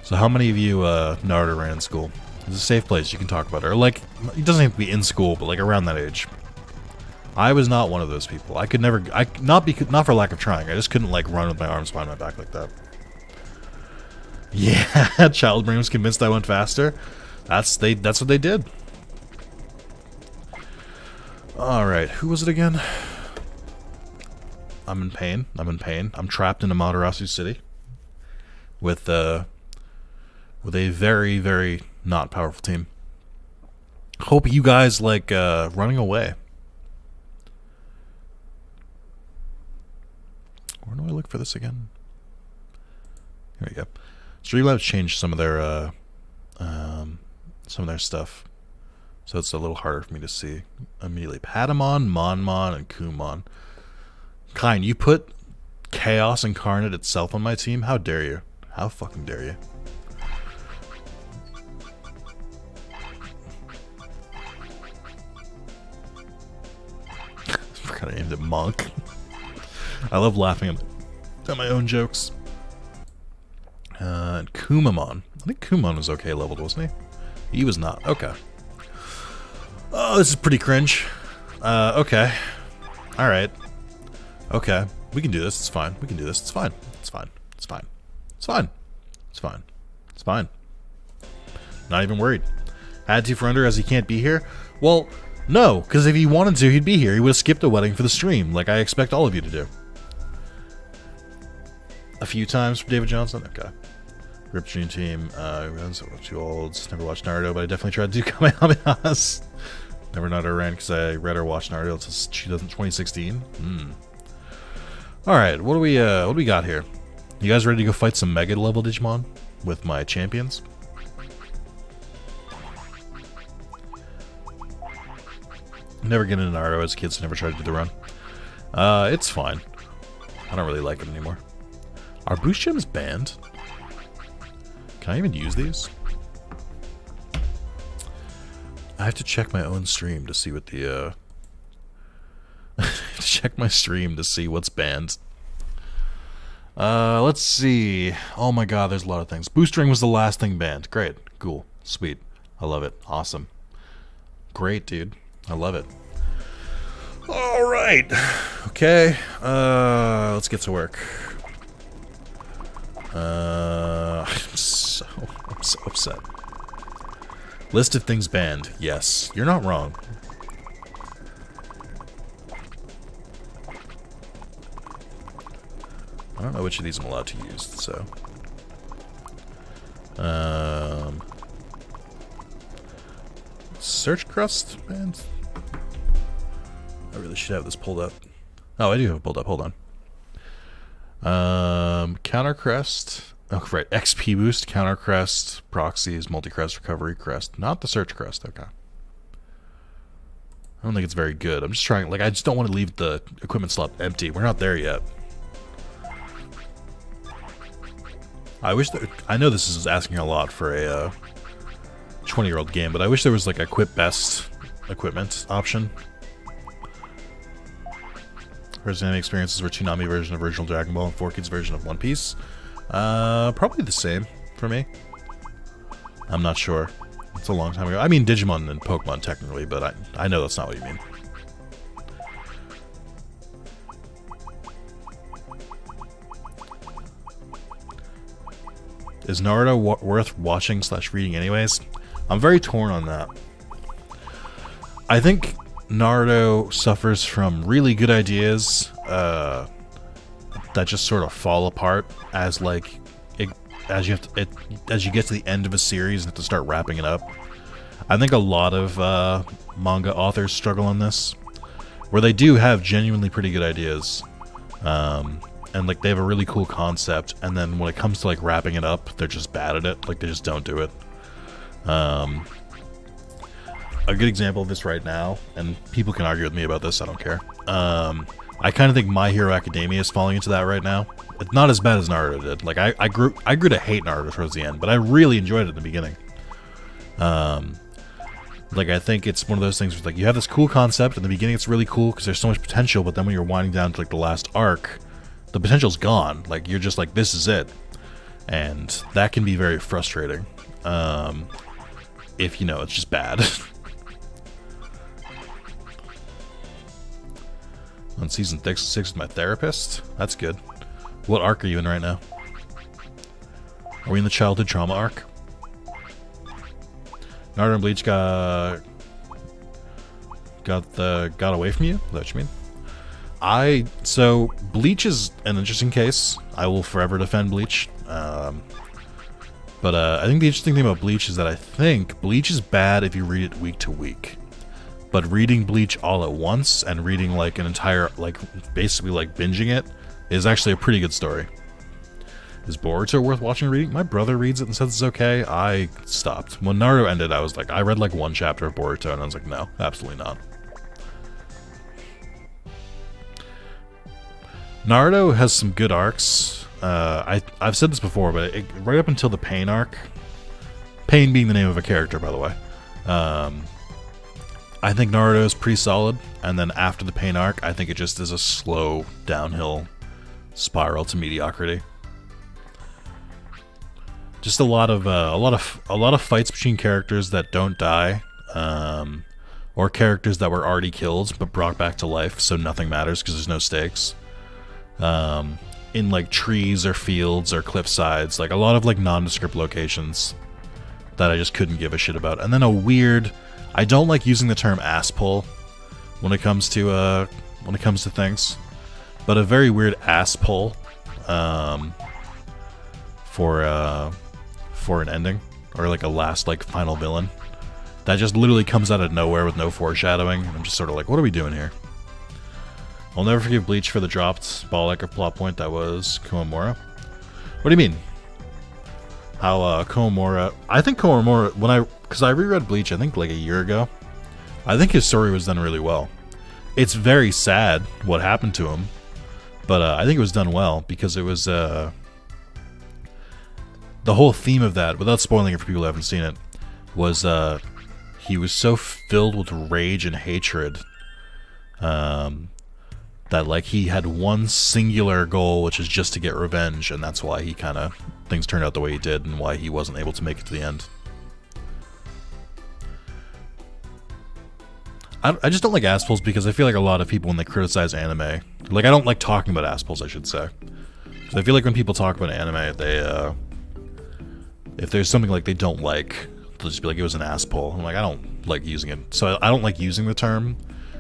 So how many of you Naruto ran in school? It's a safe place, you can talk about it. Or like, it doesn't have to be in school, but like around that age. I was not one of those people. I could never, not for lack of trying, I just couldn't like run with my arms behind my back like that. Yeah, Child Brain was convinced I went faster. That's what they did. Alright, who was it again? I'm in pain. I'm in pain. I'm trapped in Amaterasu City. With a very, very not powerful team. Hope you guys like running away. Where do I look for this again? Here we go. Streamlabs changed some of their stuff. So it's a little harder for me to see immediately. Patamon, Monmon, and Kumamon. Kine, you put Chaos Incarnate itself on my team? How dare you? How fucking dare you? I forgot I named it Monk. I love laughing at my own jokes. And Kumamon. I think Kumamon was okay leveled, wasn't he? He was not. Okay. Oh, this is pretty cringe. Okay. Alright. Okay. We can do this. It's fine. We can do this. It's fine. It's fine. It's fine. It's fine. It's fine. It's fine. Not even worried. Had to for Under as he can't be here? Well, no, because if he wanted to, he'd be here. He would have skipped a wedding for the stream, like I expect all of you to do. A few times for David Johnson? Okay. Rip Dream Team, too old, never watched Naruto, but I definitely tried to do Kamehamehas. Never Naruto ran because I read or watched Naruto until 2016. Alright, what do we got here? You guys ready to go fight some Mega level Digimon with my champions? Never get into Naruto as a kid, so never tried to do the run. It's fine. I don't really like it anymore. Are boost gems banned? Can I even use these? I have to check my own stream to see what the I have to check my stream to see what's banned. Let's see. Oh my god, there's a lot of things. Boostering was the last thing banned. Great. Cool. Sweet. I love it. Awesome. Great, dude. I love it. Alright. Okay. Let's get to work. I'm so upset. List of things banned. Yes. You're not wrong. I don't know which of these I'm allowed to use, so. Search Crest banned? I really should have this pulled up. Oh, I do have it pulled up. Hold on. Counter Crest. Oh, right. XP Boost, Counter Crest, Proxies, Multi-Crest, Recovery Crest. Not the Search Crest. Okay. I don't think it's very good. I'm just trying, like, I just don't want to leave the equipment slot empty. We're not there yet. I wish that, I know this is asking a lot for a 20-year-old game, but I wish there was, like, a equip best equipment option. First anime experiences were Toonami version of original Dragon Ball and 4Kids version of One Piece. Probably the same for me. I'm not sure. It's a long time ago. I mean Digimon and Pokemon technically, but I know that's not what you mean. Is Naruto worth watching / reading anyways? I'm very torn on that. I think Naruto suffers from really good ideas that just sort of fall apart as like as you get to the end of a series and have to start wrapping it up. I think a lot of manga authors struggle on this, where they do have genuinely pretty good ideas, and like they have a really cool concept, and then when it comes to like wrapping it up, they're just bad at it. Like they just don't do it. A good example of this right now, and people can argue with me about this, I don't care. I kind of think My Hero Academia is falling into that right now. It's not as bad as Naruto did. Like I grew to hate Naruto towards the end, but I really enjoyed it in the beginning. Like, I think it's one of those things where, like, you have this cool concept. In the beginning, it's really cool because there's so much potential, but then when you're winding down to, like, the last arc, the potential's gone. Like, you're just like, this is it. And that can be very frustrating. If, you know, it's just bad. On season 6 with my therapist? That's good. What arc are you in right now? Are we in the childhood trauma arc? Naruto and Bleach got away from you? Is that what you mean? So Bleach is an interesting case. I will forever defend Bleach. But I think the interesting thing about Bleach is that I think Bleach is bad if you read it week to week. But reading Bleach all at once and reading like an entire, like basically like binging it is actually a pretty good story. Is Boruto worth watching and reading? My brother reads it and says it's okay. I stopped. When Naruto ended, I was like, I read like one chapter of Boruto and I was like, no, absolutely not. Naruto has some good arcs. I've said this before, but right up until the Pain arc, Pain being the name of a character, by the way, I think Naruto is pretty solid. And then after the Pain arc, I think it just is a slow downhill spiral to mediocrity. Just a lot of fights between characters that don't die, or characters that were already killed but brought back to life, so nothing matters because there's no stakes. In like trees or fields or cliff sides, like a lot of like nondescript locations that I just couldn't give a shit about. And then a weird, I don't like using the term ass pull when it comes to things, but a very weird ass pull for an ending, or like a last like final villain that just literally comes out of nowhere with no foreshadowing, and I'm just sort of like, what are we doing here? I'll never forgive Bleach for the dropped ball-like plot point that was Kumamon. What do you mean? How Kumamon? I think Kumamon, because I reread Bleach I think like a year ago, I think his story was done really well. It's very sad what happened to him, but I think it was done well because it was the whole theme of that, without spoiling it for people who haven't seen it, was he was so filled with rage and hatred that like he had one singular goal, which is just to get revenge, and that's why things turned out the way he did and why he wasn't able to make it to the end. I just don't like asspulls because I feel like a lot of people, when they criticize anime, like, I don't like talking about asspulls, I should say. So I feel like when people talk about anime, they if there's something like they don't like, they'll just be like, it was an asspull. I'm like, I don't like using it. So I don't like using the term,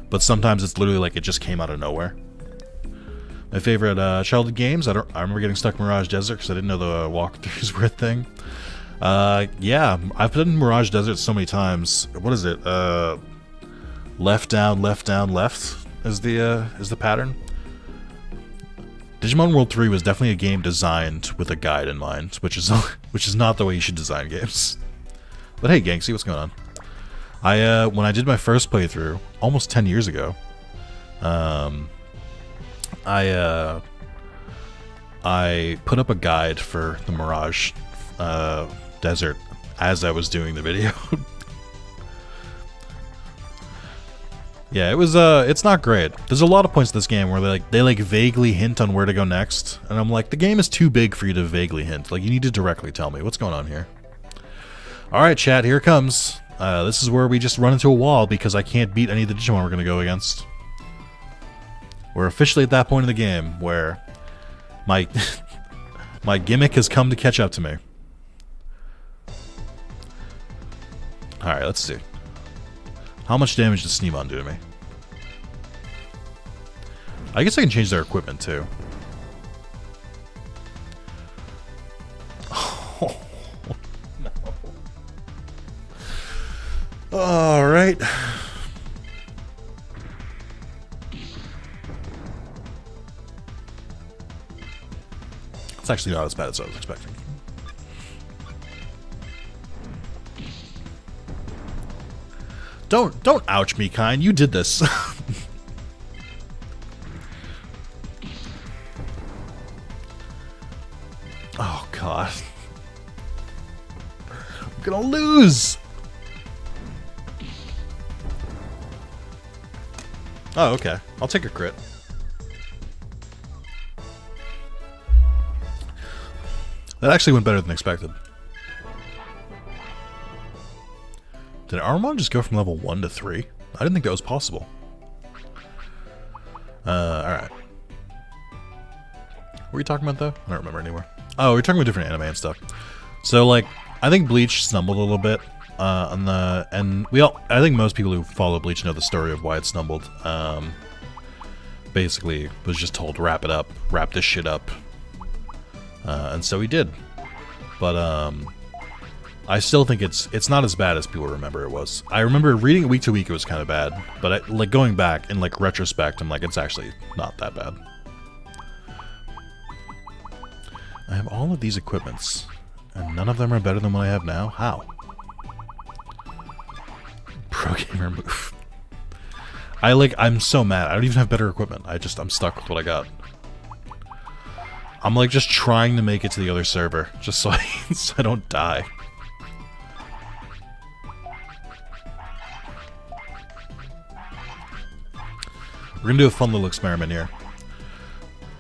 but sometimes it's literally like it just came out of nowhere. My favorite childhood games, I remember getting stuck in Mirage Desert because I didn't know the walkthroughs were a thing. Yeah, I've put in Mirage Desert so many times. What is it? Left, down, left, down, left is the pattern. Digimon World 3 was definitely a game designed with a guide in mind, which is not the way you should design games. But hey, Ganksy, what's going on? When I did my first playthrough, almost 10 years ago, I put up a guide for the Mirage Desert as I was doing the video. Yeah, it was it's not great. There's a lot of points in this game where they vaguely hint on where to go next, and I'm like, the game is too big for you to vaguely hint. Like, you need to directly tell me what's going on here. All right, chat, here it comes. This is where we just run into a wall because I can't beat any of the Digimon we're gonna go against. We're officially at that point in the game where my my gimmick has come to catch up to me. All right, let's see. How much damage does Sneemon do to me? I guess I can change their equipment too. Oh, no. Alright. It's actually not as bad as I was expecting. Don't ouch me, kind. You did this. Oh god. I'm gonna lose. Oh, okay. I'll take a crit. That actually went better than expected. Did Agumon just go from level 1 to 3? I didn't think that was possible. Alright. What were we talking about, though? I don't remember anymore. Oh, we were talking about different anime and stuff. So, like, I think Bleach stumbled a little bit. I think most people who follow Bleach know the story of why it stumbled. Basically, was just told, wrap it up. Wrap this shit up. And so he did. But, I still think it's not as bad as people remember it was. I remember reading it week to week, it was kind of bad. But, like, going back in, like, retrospect, I'm like, it's actually not that bad. I have all of these equipments, and none of them are better than what I have now? How? Pro gamer move. I'm so mad. I don't even have better equipment. I'm stuck with what I got. I'm, like, just trying to make it to the other server, just so I don't die. We're gonna do a fun little experiment here.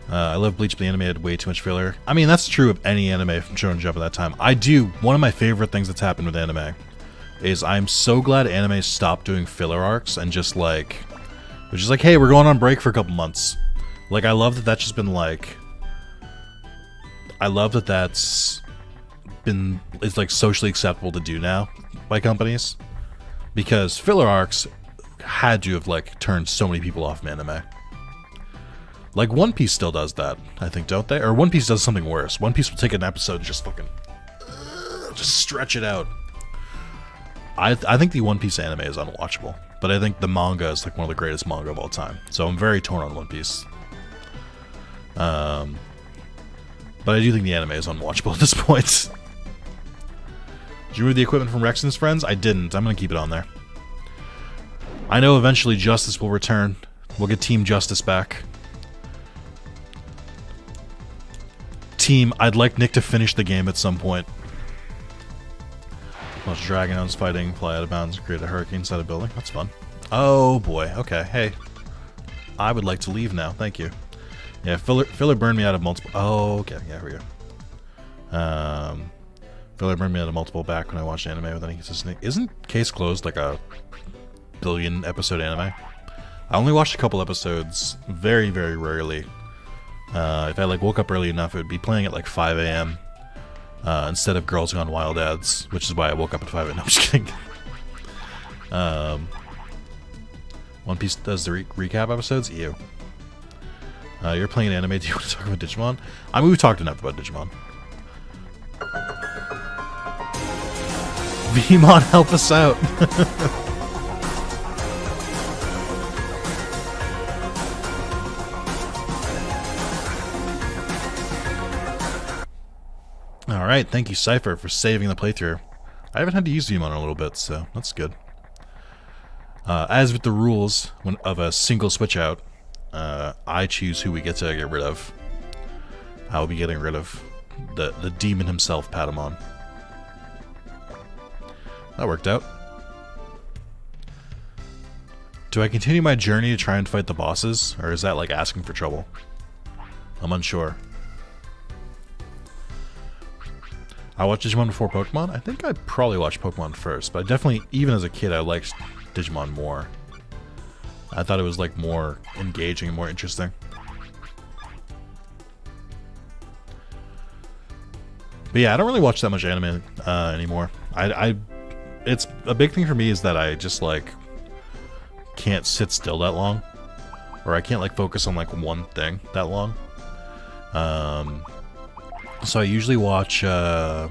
I love Bleach, but the anime had way too much filler. I mean, that's true of any anime from Shonen Jump at that time. One of my favorite things that's happened with anime is I'm so glad anime stopped doing filler arcs and just like, which is like, hey, we're going on break for a couple months. Like, I love that that's just been like, I love that it's like socially acceptable to do now by companies, because filler arcs had to have like turned so many people off from anime. Like, One Piece still does that, I think, don't they? Or One Piece does something worse. One Piece will take an episode and just fucking just stretch it out. I think the One Piece anime is unwatchable, but I think the manga is like one of the greatest manga of all time. So I'm very torn on One Piece. But I do think the anime is unwatchable at this point. Did you remove the equipment from Rex and his friends? I didn't. I'm going to keep it on there. I know eventually Justice will return. We'll get Team Justice back. Team, I'd like Nick to finish the game at some point. Watch Dragonons fighting, fly out of bounds, and create a hurricane inside a building. That's fun. Oh boy. Okay. Hey. I would like to leave now. Thank you. Yeah, filler burned me out of multiple... Oh, okay. Yeah, here we go. Filler burned me out of multiple back when I watched anime with any consistency. Isn't Case Closed like a billion episode anime? I only watched a couple episodes very, very rarely. If I like woke up early enough, it would be playing at like 5 a.m. Instead of Girls Gone Wild ads, which is why I woke up at 5 a.m. No, I'm just kidding. One Piece does the recap episodes? Ew. You're playing an anime, do you want to talk about Digimon? I mean, we've talked enough about Digimon. Veemon, help us out! Alright, thank you, Cypher, for saving the playthrough. I haven't had to use Veemon in a little bit, so that's good. As with the rules of a single switch out, I choose who we get to get rid of. I will be getting rid of the demon himself, Patamon. That worked out. Do I continue my journey to try and fight the bosses, or is that like asking for trouble? I'm unsure. I watched Digimon before Pokemon? I think I probably watched Pokemon first, but I definitely, even as a kid, I liked Digimon more. I thought it was like more engaging and more interesting. But yeah, I don't really watch that much anime anymore. It's a big thing for me is that I just like can't sit still that long, or I can't like focus on like one thing that long. So I usually watch, I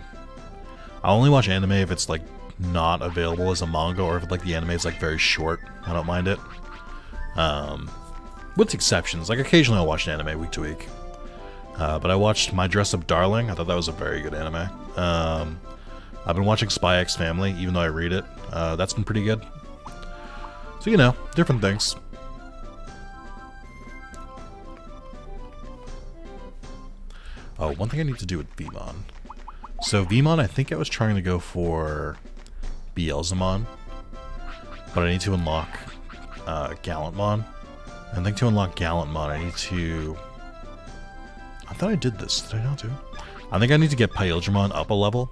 only watch anime if it's like not available as a manga, or if like the anime is like very short. I don't mind it. With exceptions, like occasionally I'll watch an anime week to week. But I watched My Dress Up Darling. I thought that was a very good anime. I've been watching Spy X Family, even though I read it. That's been pretty good. So, you know, different things. Oh, one thing I need to do with Veemon. So Veemon, I think I was trying to go for Beelzemon, but I need to unlock Gallantmon. I think to unlock Gallantmon, I need to... I thought I did this. Did I not do it? I think I need to get Pailgemon up a level.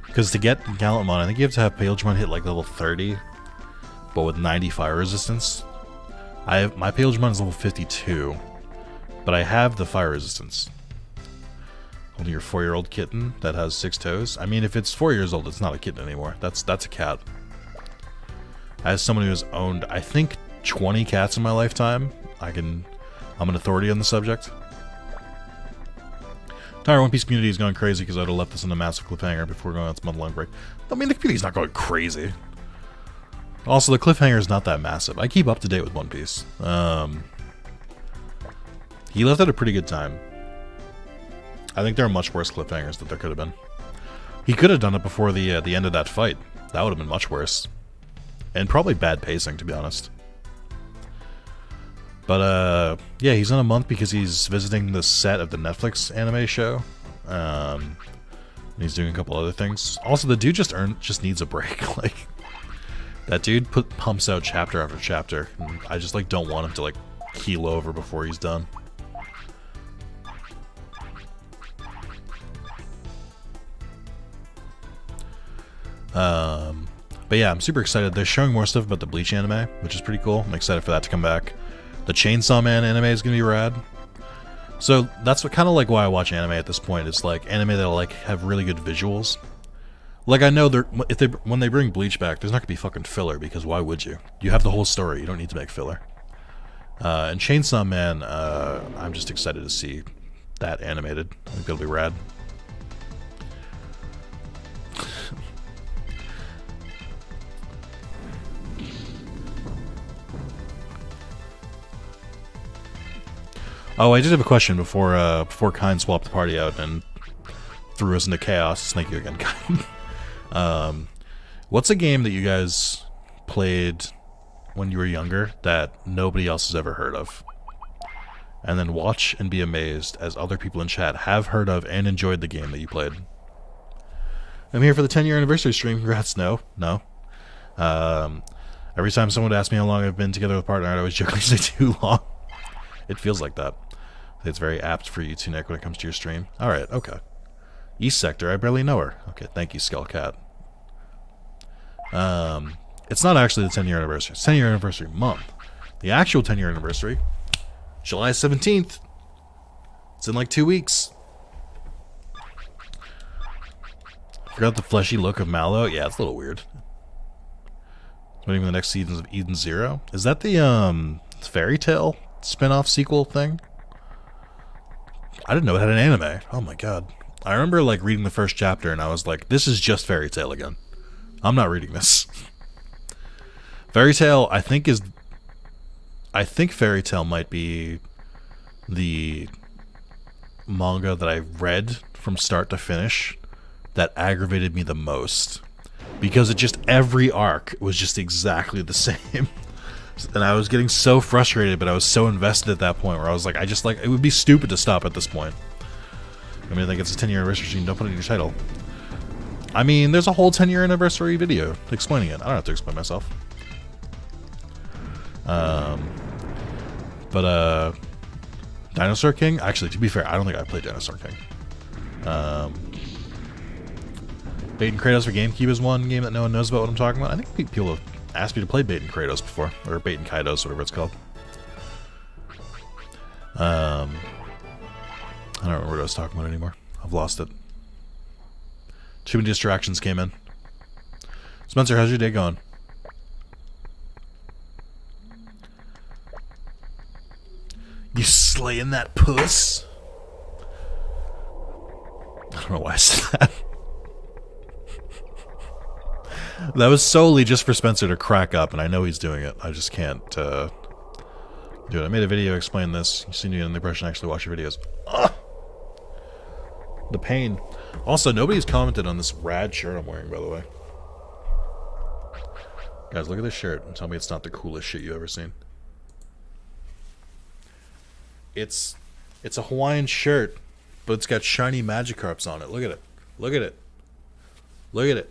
Because to get Gallantmon, I think you have to have Pailgemon hit like level 30, but with 90 fire resistance. My Pailgemon is level 52, but I have the fire resistance. Only your 4-year-old kitten that has 6 toes. I mean, if it's 4 years old, it's not a kitten anymore. That's a cat. As someone who has owned, I think, 20 cats in my lifetime, I'm an authority on the subject. Entire One Piece community is going crazy because I would have left this in a massive cliffhanger before going on its month-long break. I mean, the community's not going crazy. Also, the cliffhanger is not that massive. I keep up to date with One Piece. He left at a pretty good time. I think there are much worse cliffhangers that there could have been. He could have done it before the end of that fight. That would have been much worse. And probably bad pacing, to be honest. But, yeah, he's on a month because he's visiting the set of the Netflix anime show. And he's doing a couple other things. Also, the dude just needs a break. Like, that dude pumps out chapter after chapter. And I just, like, don't want him to, like, keel over before he's done. But yeah, I'm super excited. They're showing more stuff about the Bleach anime, which is pretty cool. I'm excited for that to come back. The Chainsaw Man anime is gonna be rad. So that's what kind of like why I watch anime at this point. It's like anime that like have really good visuals. Like I know when they bring Bleach back, there's not gonna be fucking filler because why would you? You have the whole story. You don't need to make filler. And Chainsaw Man, I'm just excited to see that animated. I think it'll be rad. Oh, I did have a question before Kind swapped the party out and threw us into chaos. Thank you again, Kind. What's a game that you guys played when you were younger that nobody else has ever heard of? And then watch and be amazed as other people in chat have heard of and enjoyed the game that you played. I'm here for the 10-year anniversary stream. Congrats. No. Every time someone would ask me how long I've been together with a partner, I'd always jokingly say too long. It feels like that. It's very apt for you two, Nick, when it comes to your stream. Alright, okay. East Sector, I barely know her. Okay, thank you, Skullcat. It's not actually the 10-year anniversary. It's 10-year anniversary month. The actual 10-year anniversary, July 17th. It's in like 2 weeks. Forgot the fleshy look of Mallow? Yeah, it's a little weird. Waiting for the next seasons of Eden Zero. Is that the, Fairy Tale spin-off sequel thing? I didn't know it had an anime. Oh my god. I remember like reading the first chapter and I was like, this is just Fairy Tale again. I'm not reading this. Fairy Tale, I think Fairy Tale might be the manga that I read from start to finish that aggravated me the most. Because it just, every arc was just exactly the same. And I was getting so frustrated, but I was so invested at that point where I was like, it would be stupid to stop at this point. I mean, I think it's a 10-year anniversary, don't put it in your title. I mean, there's a whole 10-year anniversary video explaining it. I don't have to explain myself. But Dinosaur King? Actually, to be fair, I don't think I played Dinosaur King. Bait and Kratos for GameCube is one game that no one knows about what I'm talking about. I think people have asked me to play Bait and Kratos before, or Bait and Kaidos, whatever it's called. I don't remember what I was talking about anymore. I've lost it. Too many distractions came in. Spencer, how's your day going? You slaying that puss? I don't know why I said that. That was solely just for Spencer to crack up, and I know he's doing it. I just can't do it. I made a video explain this. You seem to be under the impression I actually watch your videos. Ugh. The pain. Also, nobody's commented on this rad shirt I'm wearing, by the way. Guys, look at this shirt and tell me it's not the coolest shit you've ever seen. It's a Hawaiian shirt, but it's got shiny Magikarps on it. Look at it. Look at it. Look at it.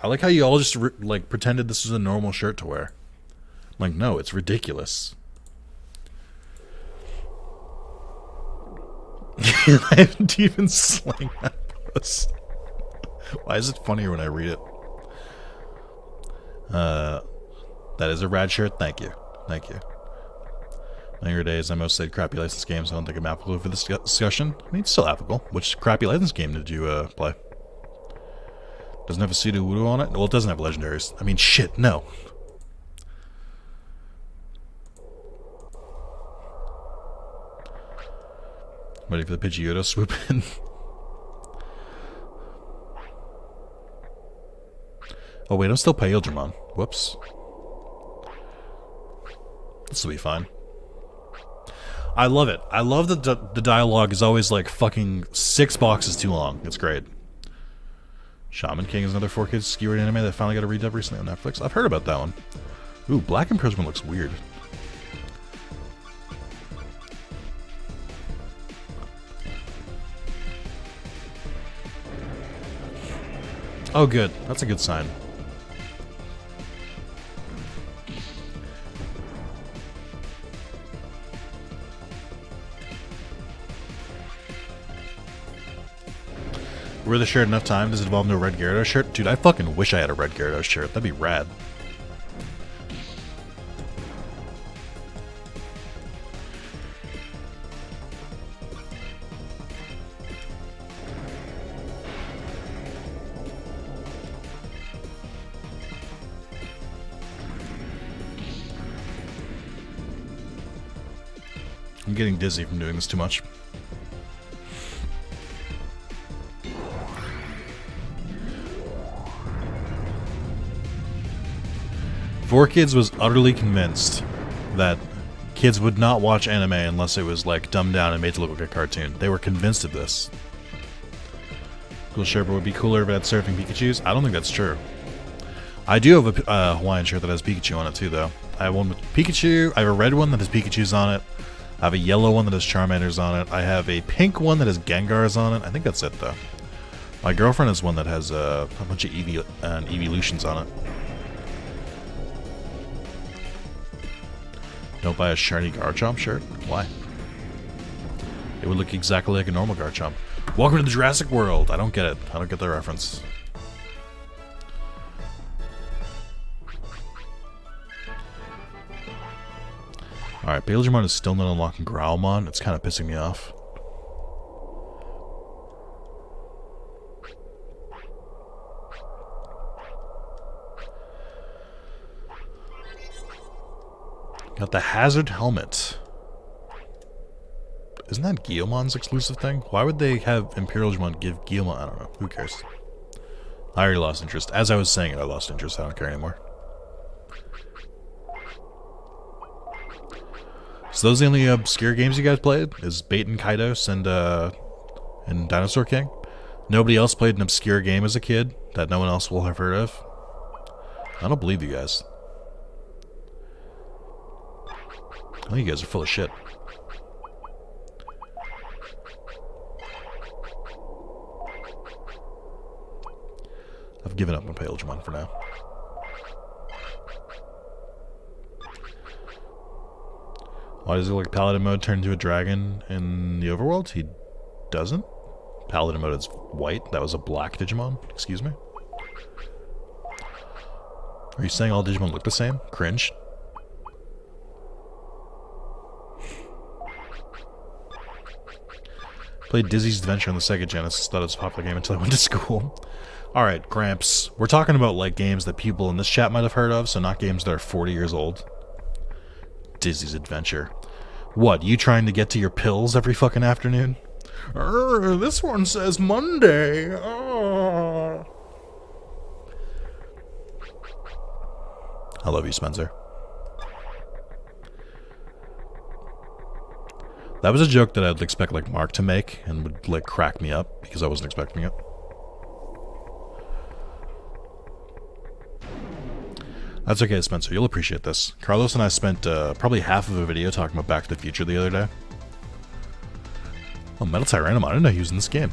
I like how you all just like pretended this was a normal shirt to wear. I'm like, no, it's ridiculous. I haven't even slang that post. Why is it funnier when I read it? That is a rad shirt. Thank you. Thank you. Younger days, I mostly played crappy license games, so I don't think I'm applicable for this discussion. I mean, it's still applicable. Which crappy license game did you play? Doesn't have a Sudowoodo on it? Well, it doesn't have legendaries. I mean, shit, no. Ready for the Pidgeotto swoop in? Oh wait, I'm still Agumon. Whoops. This will be fine. I love it. I love that the dialogue is always like fucking 6 boxes too long. It's great. Shaman King is another 4K skewered anime that finally got a redub recently on Netflix. I've heard about that one. Ooh, Black Imprisonment looks weird. Oh good. That's a good sign. Wear the shirt enough time? Does it evolve into a red Gyarados shirt? Dude, I fucking wish I had a red Gyarados shirt. That'd be rad. I'm getting dizzy from doing this too much. Four Kids was utterly convinced that kids would not watch anime unless it was like dumbed down and made to look like a cartoon. They were convinced of this. Cool shirt, but would be cooler if it had surfing Pikachus. I don't think that's true. I do have a Hawaiian shirt that has Pikachu on it too, though. I have one with Pikachu. I have a red one that has Pikachu's on it. I have a yellow one that has Charmanders on it. I have a pink one that has Gengars on it. I think that's it, though. My girlfriend has one that has a bunch of Evolutions on it. Don't buy a shiny Garchomp shirt? Why? It would look exactly like a normal Garchomp. Welcome to the Jurassic World! I don't get it. I don't get the reference. Alright, Digimon is still not unlocking Growlmon. It's kind of pissing me off. Got the Hazard Helmet. Isn't that Guilmon's exclusive thing? Why would they have Imperial Digimon give Guilmon? I don't know. Who cares? I already lost interest. As I was saying it, I lost interest. I don't care anymore. So those are the only obscure games you guys played? Is Bait and Kaidos and Dinosaur King? Nobody else played an obscure game as a kid that no one else will have heard of? I don't believe you guys. Oh, you guys are full of shit. I've given up on Digimon for now. Why does it look like Paladin mode turn into a dragon in the overworld? He doesn't. Paladin mode is white. That was a black Digimon. Excuse me. Are you saying all Digimon look the same? Cringe. Played Dizzy's Adventure on the Sega Genesis. Thought it was a popular game until I went to school. Alright, Gramps. We're talking about like games that people in this chat might have heard of, so not games that are 40 years old. Dizzy's Adventure. What, you trying to get to your pills every fucking afternoon? This one says Monday. I love you, Spencer. That was a joke that I'd expect like Mark to make and would like crack me up because I wasn't expecting it. That's okay, Spencer. You'll appreciate this. Carlos and I spent probably half of a video talking about Back to the Future the other day. Oh, Metal Tyrannomon. I didn't know he was in this game.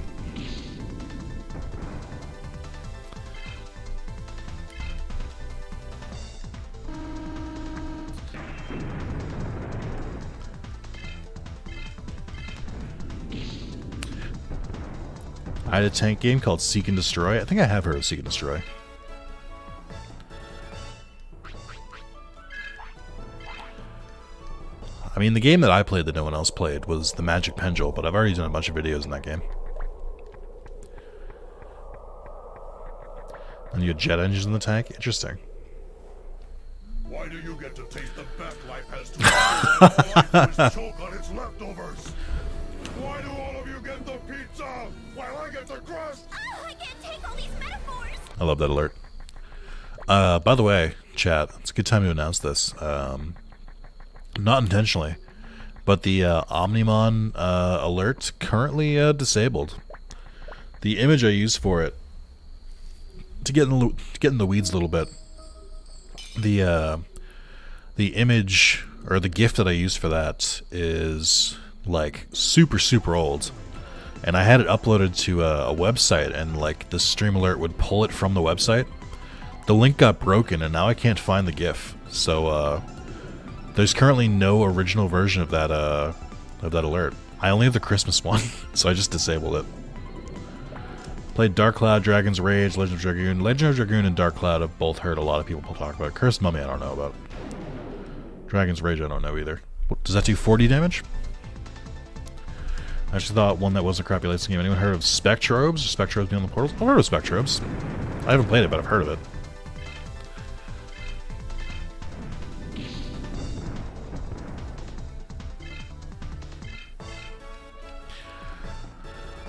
I had a tank game called Seek and Destroy. I think I have heard of Seek and Destroy. I mean, the game that I played that no one else played was the Magic Pendule, but I've already done a bunch of videos in that game. And you had jet engines in the tank? Interesting. Why do you get to taste the best life has to offer? Choke on its leftovers. Why do all of you get the pizza while I get the crust? Oh, I can't take all these metaphors. I love that alert. By the way, chat, it's a good time to announce this. Not intentionally, but the Omnimon alert currently disabled. The image I used for it, to get in the weeds a little bit, the image or the GIF that I used for that is like super old, and I had it uploaded to a website, and like the stream alert would pull it from the website. The link got broken, and now I can't find the GIF. So there's currently no original version of that alert. I only have the Christmas one, so I just disabled it. Played Dark Cloud, Dragon's Rage, Legend of Dragoon. Legend of Dragoon and Dark Cloud have both heard a lot of people talk about. Cursed Mummy I don't know about. Dragon's Rage I don't know either. What, does that do 40 damage? I actually thought one that was a crappy late game. Anyone heard of Spectrobes? Spectrobes Beyond the Portals? I've heard of Spectrobes. I haven't played it, but I've heard of it.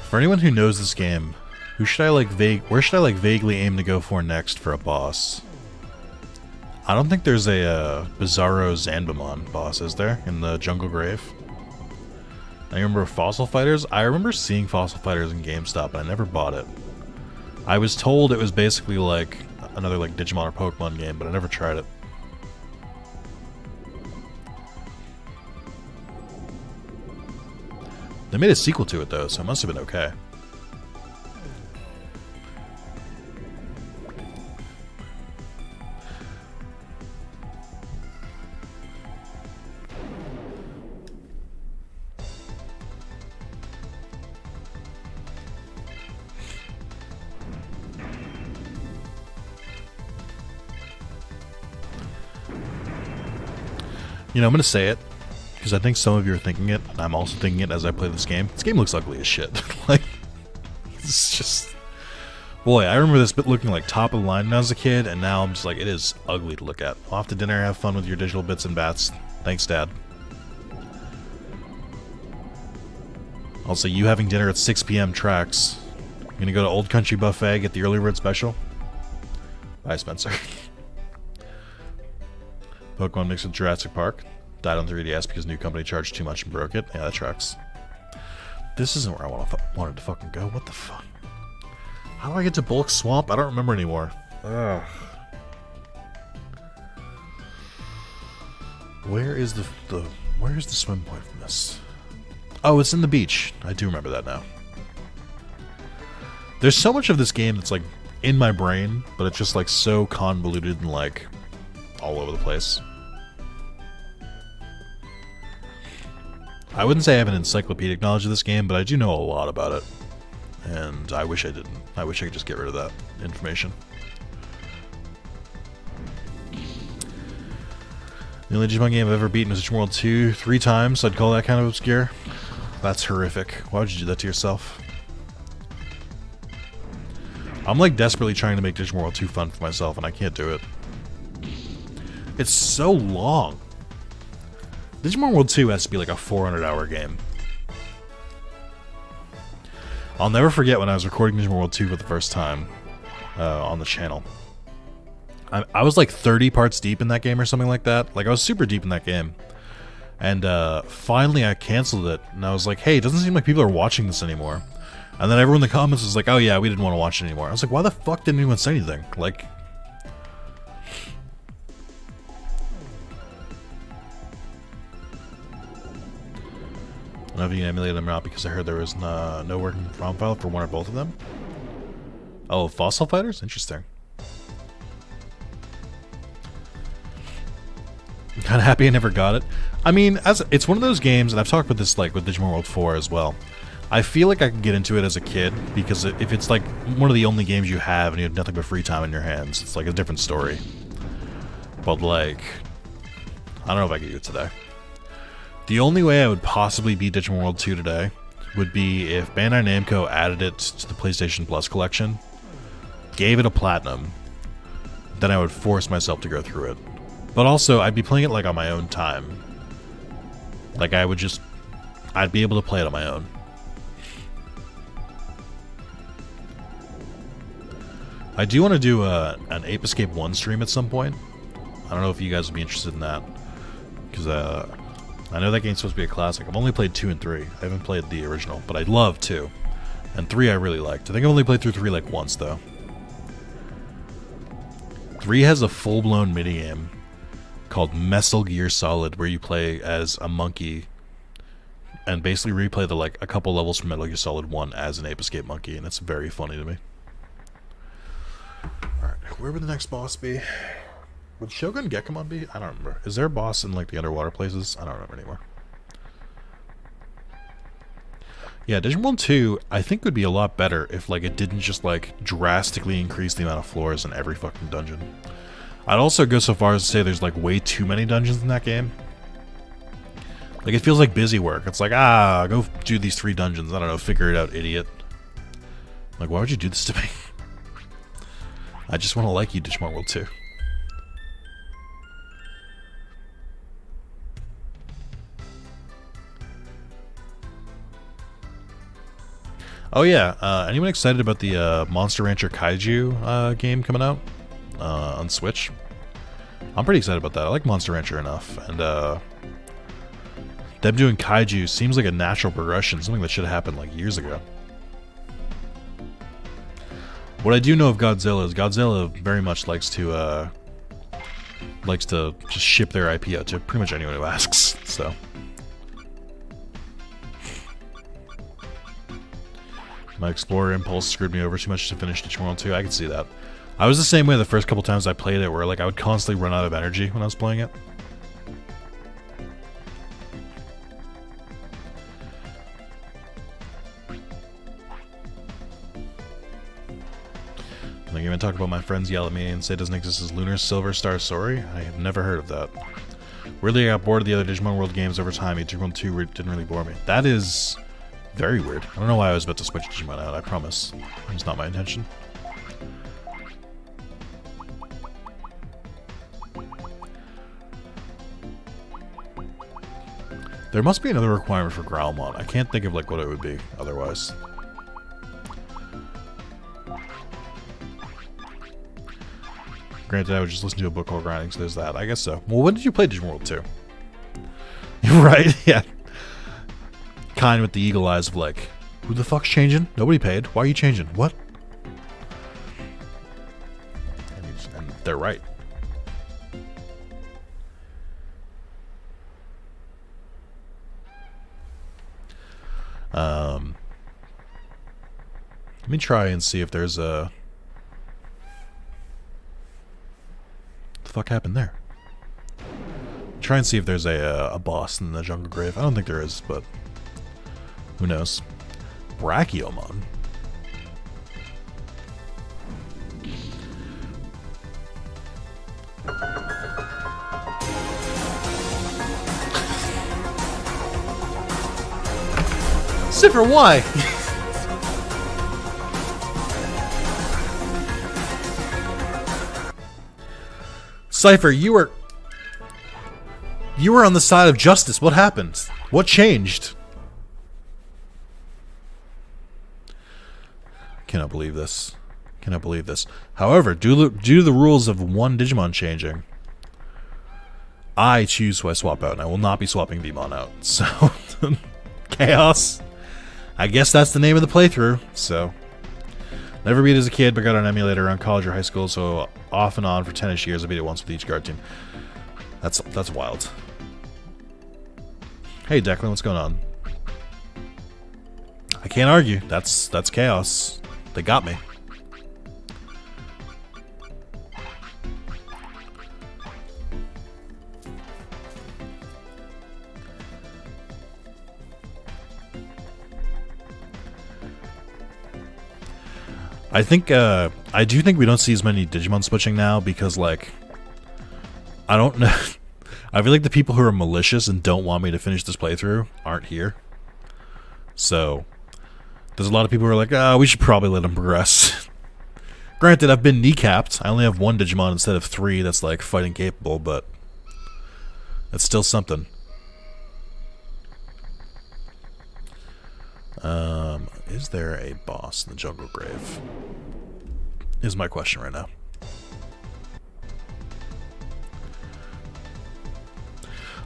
For anyone who knows this game, where should I like vaguely aim to go for next for a boss? I don't think there's a Bizarro Zanbamon boss, is there, in the Jungle Grave? I remember Fossil Fighters. I remember seeing Fossil Fighters in GameStop, but I never bought it. I was told it was basically like another like Digimon or Pokemon game, but I never tried it. They made a sequel to it though, so it must have been okay. You know, I'm gonna say it, because I think some of you are thinking it, and I'm also thinking it as I play this game. This game looks ugly as shit. Like, it's just... Boy, I remember this bit looking like top of the line when I was a kid, and now I'm just like, it is ugly to look at. Off to dinner, have fun with your digital bits and bats. Thanks, Dad. Also, you having dinner at 6 p.m. tracks. You gonna go to Old Country Buffet, get the early bird special? Bye, Spencer. Pokemon mixed with Jurassic Park. Died on 3DS because new company charged too much and broke it. Yeah, that tracks. This isn't where I wanted to fucking go. What the fuck? How do I get to Bulk Swamp? I don't remember anymore. Ugh. Where is the swim point from this? Oh, it's in the beach. I do remember that now. There's so much of this game that's like in my brain, but it's just like so convoluted and like all over the place. I wouldn't say I have an encyclopedic knowledge of this game, but I do know a lot about it. And I wish I didn't. I wish I could just get rid of that information. The only Digimon game I've ever beaten was Digimon World 2 3 times, so I'd call that kind of obscure. That's horrific. Why would you do that to yourself? I'm like desperately trying to make Digimon World 2 fun for myself, and I can't do it. It's so long. Digimon World 2 has to be like a 400-hour game. I'll never forget when I was recording Digimon World 2 for the first time on the channel. I was like 30 parts deep in that game or something like that. Like, I was super deep in that game. And finally I canceled it, and I was like, hey, it doesn't seem like people are watching this anymore. And then everyone in the comments was like, oh yeah, we didn't want to watch it anymore. I was like, why the fuck didn't anyone say anything? Like... I don't know if you can emulate them or not, because I heard there was no working ROM file for one or both of them. Oh, Fossil Fighters? Interesting. I'm kind of happy I never got it. I mean, it's one of those games, and I've talked about this like with Digimon World 4 as well. I feel like I can get into it as a kid, because if it's like one of the only games you have and you have nothing but free time in your hands, it's like a different story. But like, I don't know if I could do it today. The only way I would possibly beat Digimon World 2 today would be if Bandai Namco added it to the PlayStation Plus collection, gave it a platinum, then I would force myself to go through it. But also, I'd be playing it like on my own time. Like I'd be able to play it on my own. I do want to do an Ape Escape 1 stream at some point. I don't know if you guys would be interested in that, because I know that game's supposed to be a classic. I've only played 2 and 3. I haven't played the original, but I love 2. And 3 I really liked. I think I've only played through 3 like once, though. 3 has a full-blown minigame called Metal Gear Solid, where you play as a monkey and basically replay the like a couple levels from Metal Gear Solid 1 as an Ape Escape monkey, and it's very funny to me. Alright, where would the next boss be? Would Shogun Gekomon be? I don't remember. Is there a boss in like the underwater places? I don't remember anymore. Yeah, Digimon 2 I think would be a lot better if like it didn't just like drastically increase the amount of floors in every fucking dungeon. I'd also go so far as to say there's like way too many dungeons in that game. Like it feels like busy work. It's like, go do these 3 dungeons. I don't know, figure it out, idiot. Like, why would you do this to me? I just want to like you, Digimon World 2. Oh yeah, anyone excited about the Monster Rancher Kaiju game coming out on Switch? I'm pretty excited about that. I like Monster Rancher enough, and them doing Kaiju seems like a natural progression, something that should have happened like years ago. What I do know of Godzilla is Godzilla very much likes to just ship their IP out to pretty much anyone who asks, so... My Explorer impulse screwed me over too much to finish Digimon World 2. I can see that. I was the same way the first couple times I played it, where like I would constantly run out of energy when I was playing it. And I'm going to talk about my friends yell at me and say it doesn't exist as Lunar Silver Star Story. I have never heard of that. Weirdly, I got bored of the other Digimon World games over time. Digimon 2 didn't really bore me. That is... very weird. I don't know why I was about to switch Digimon out, I promise. It's not my intention. There must be another requirement for Guilmon. I can't think of like what it would be otherwise. Granted, I would just listen to a book while grinding, so there's that. I guess so. Well, when did you play Digimon World 2? Right, yeah. Kind with the eagle eyes of like, who the fuck's changing? Nobody paid. Why are you changing? What? And they're right. Let me try and see if there's a... What the fuck happened there? Try and see if there's a boss in the Jungle Grave. I don't think there is, but... who knows? Brachiomon. Cypher, why? Cypher, you were on the side of justice. What happened? What changed? Cannot believe this. Cannot believe this. However, due to the rules of one Digimon changing, I choose who I swap out, and I will not be swapping Veemon out. So, chaos. I guess that's the name of the playthrough. So, never beat as a kid, but got an emulator around college or high school. So, off and on for 10ish years, I beat it once with each guard team. That's wild. Hey, Declan, what's going on? I can't argue. That's chaos. They got me. I think, I do think we don't see as many Digimon switching now because, like, I don't know. I feel like the people who are malicious and don't want me to finish this playthrough aren't here. So, there's a lot of people who are like, we should probably let him progress. Granted, I've been kneecapped. I only have one Digimon instead of 3 that's, like, fighting capable, but it's still something. Is there a boss in the Jungle Grave? Is my question right now.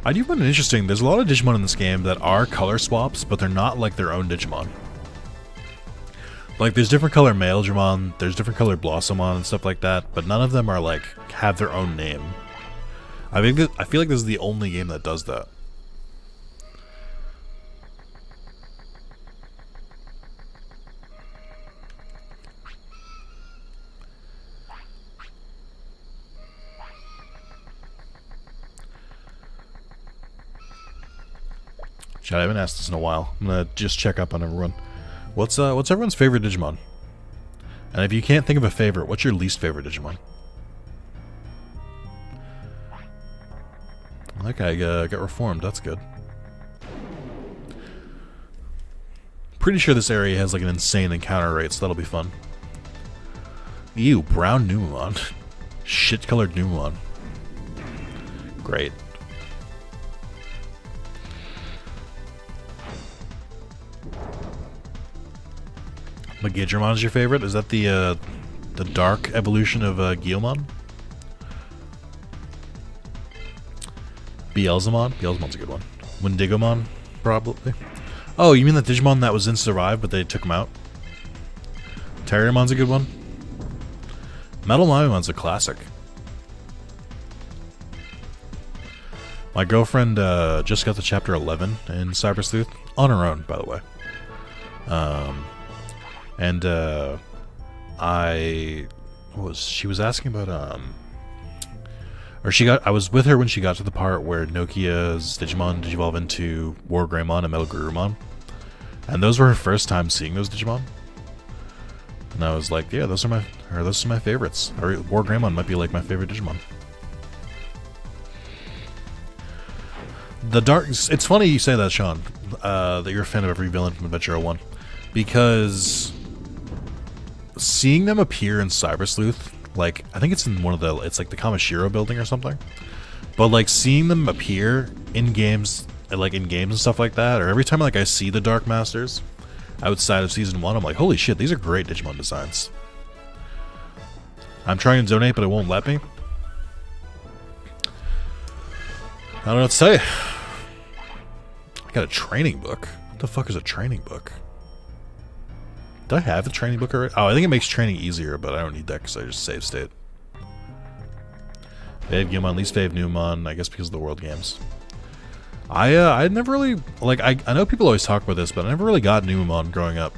I do find it interesting. There's a lot of Digimon in this game that are color swaps, but they're not like their own Digimon. Like, there's different color male Digimon, there's different color Blossomon and stuff like that, but none of them are like have their own name. I feel like this is the only game that does that. Chat, I haven't asked this in a while. I'm gonna just check up on everyone. What's everyone's favorite Digimon? And if you can't think of a favorite, what's your least favorite Digimon? That guy got reformed. That's good. Pretty sure this area has like an insane encounter rate, so that'll be fun. Ew, brown Numemon. Shit-colored Numemon. Great. Magidramon is your favorite? Is that the dark evolution of Guilmon? Beelzemon? Beelzemon's a good one. Wendigomon, probably. Oh, you mean the Digimon that was in Survive, but they took him out? Tyrannomon's a good one. Metal Mimon's a classic. My girlfriend just got to chapter 11 in Cyber Sleuth. On her own, by the way. She was asking about, I was with her when she got to the part where Nokia's Digimon digivolve into War Greymon and Metal Garurumon. And those were her first time seeing those Digimon. And I was like, yeah, those are my favorites. Or War Greymon might be like my favorite Digimon. It's funny you say that, Sean, that you're a fan of every villain from Adventure 01. Because seeing them appear in Cyber Sleuth, like, I think it's in it's like the Kamashiro building or something. But like seeing them appear in games, and stuff like that, or every time like I see the Dark Masters outside of Season 1, I'm like, holy shit, these are great Digimon designs. I'm trying to donate, but it won't let me. I don't know what to say. I got a training book. What the fuck is a training book? Do I have the training book already? Oh, I think it makes training easier, but I don't need that because I just save state. Fave Guilmon, least fave Numemon, I guess because of the World Games. I never really, like, I know people always talk about this, but I never really got Numemon growing up.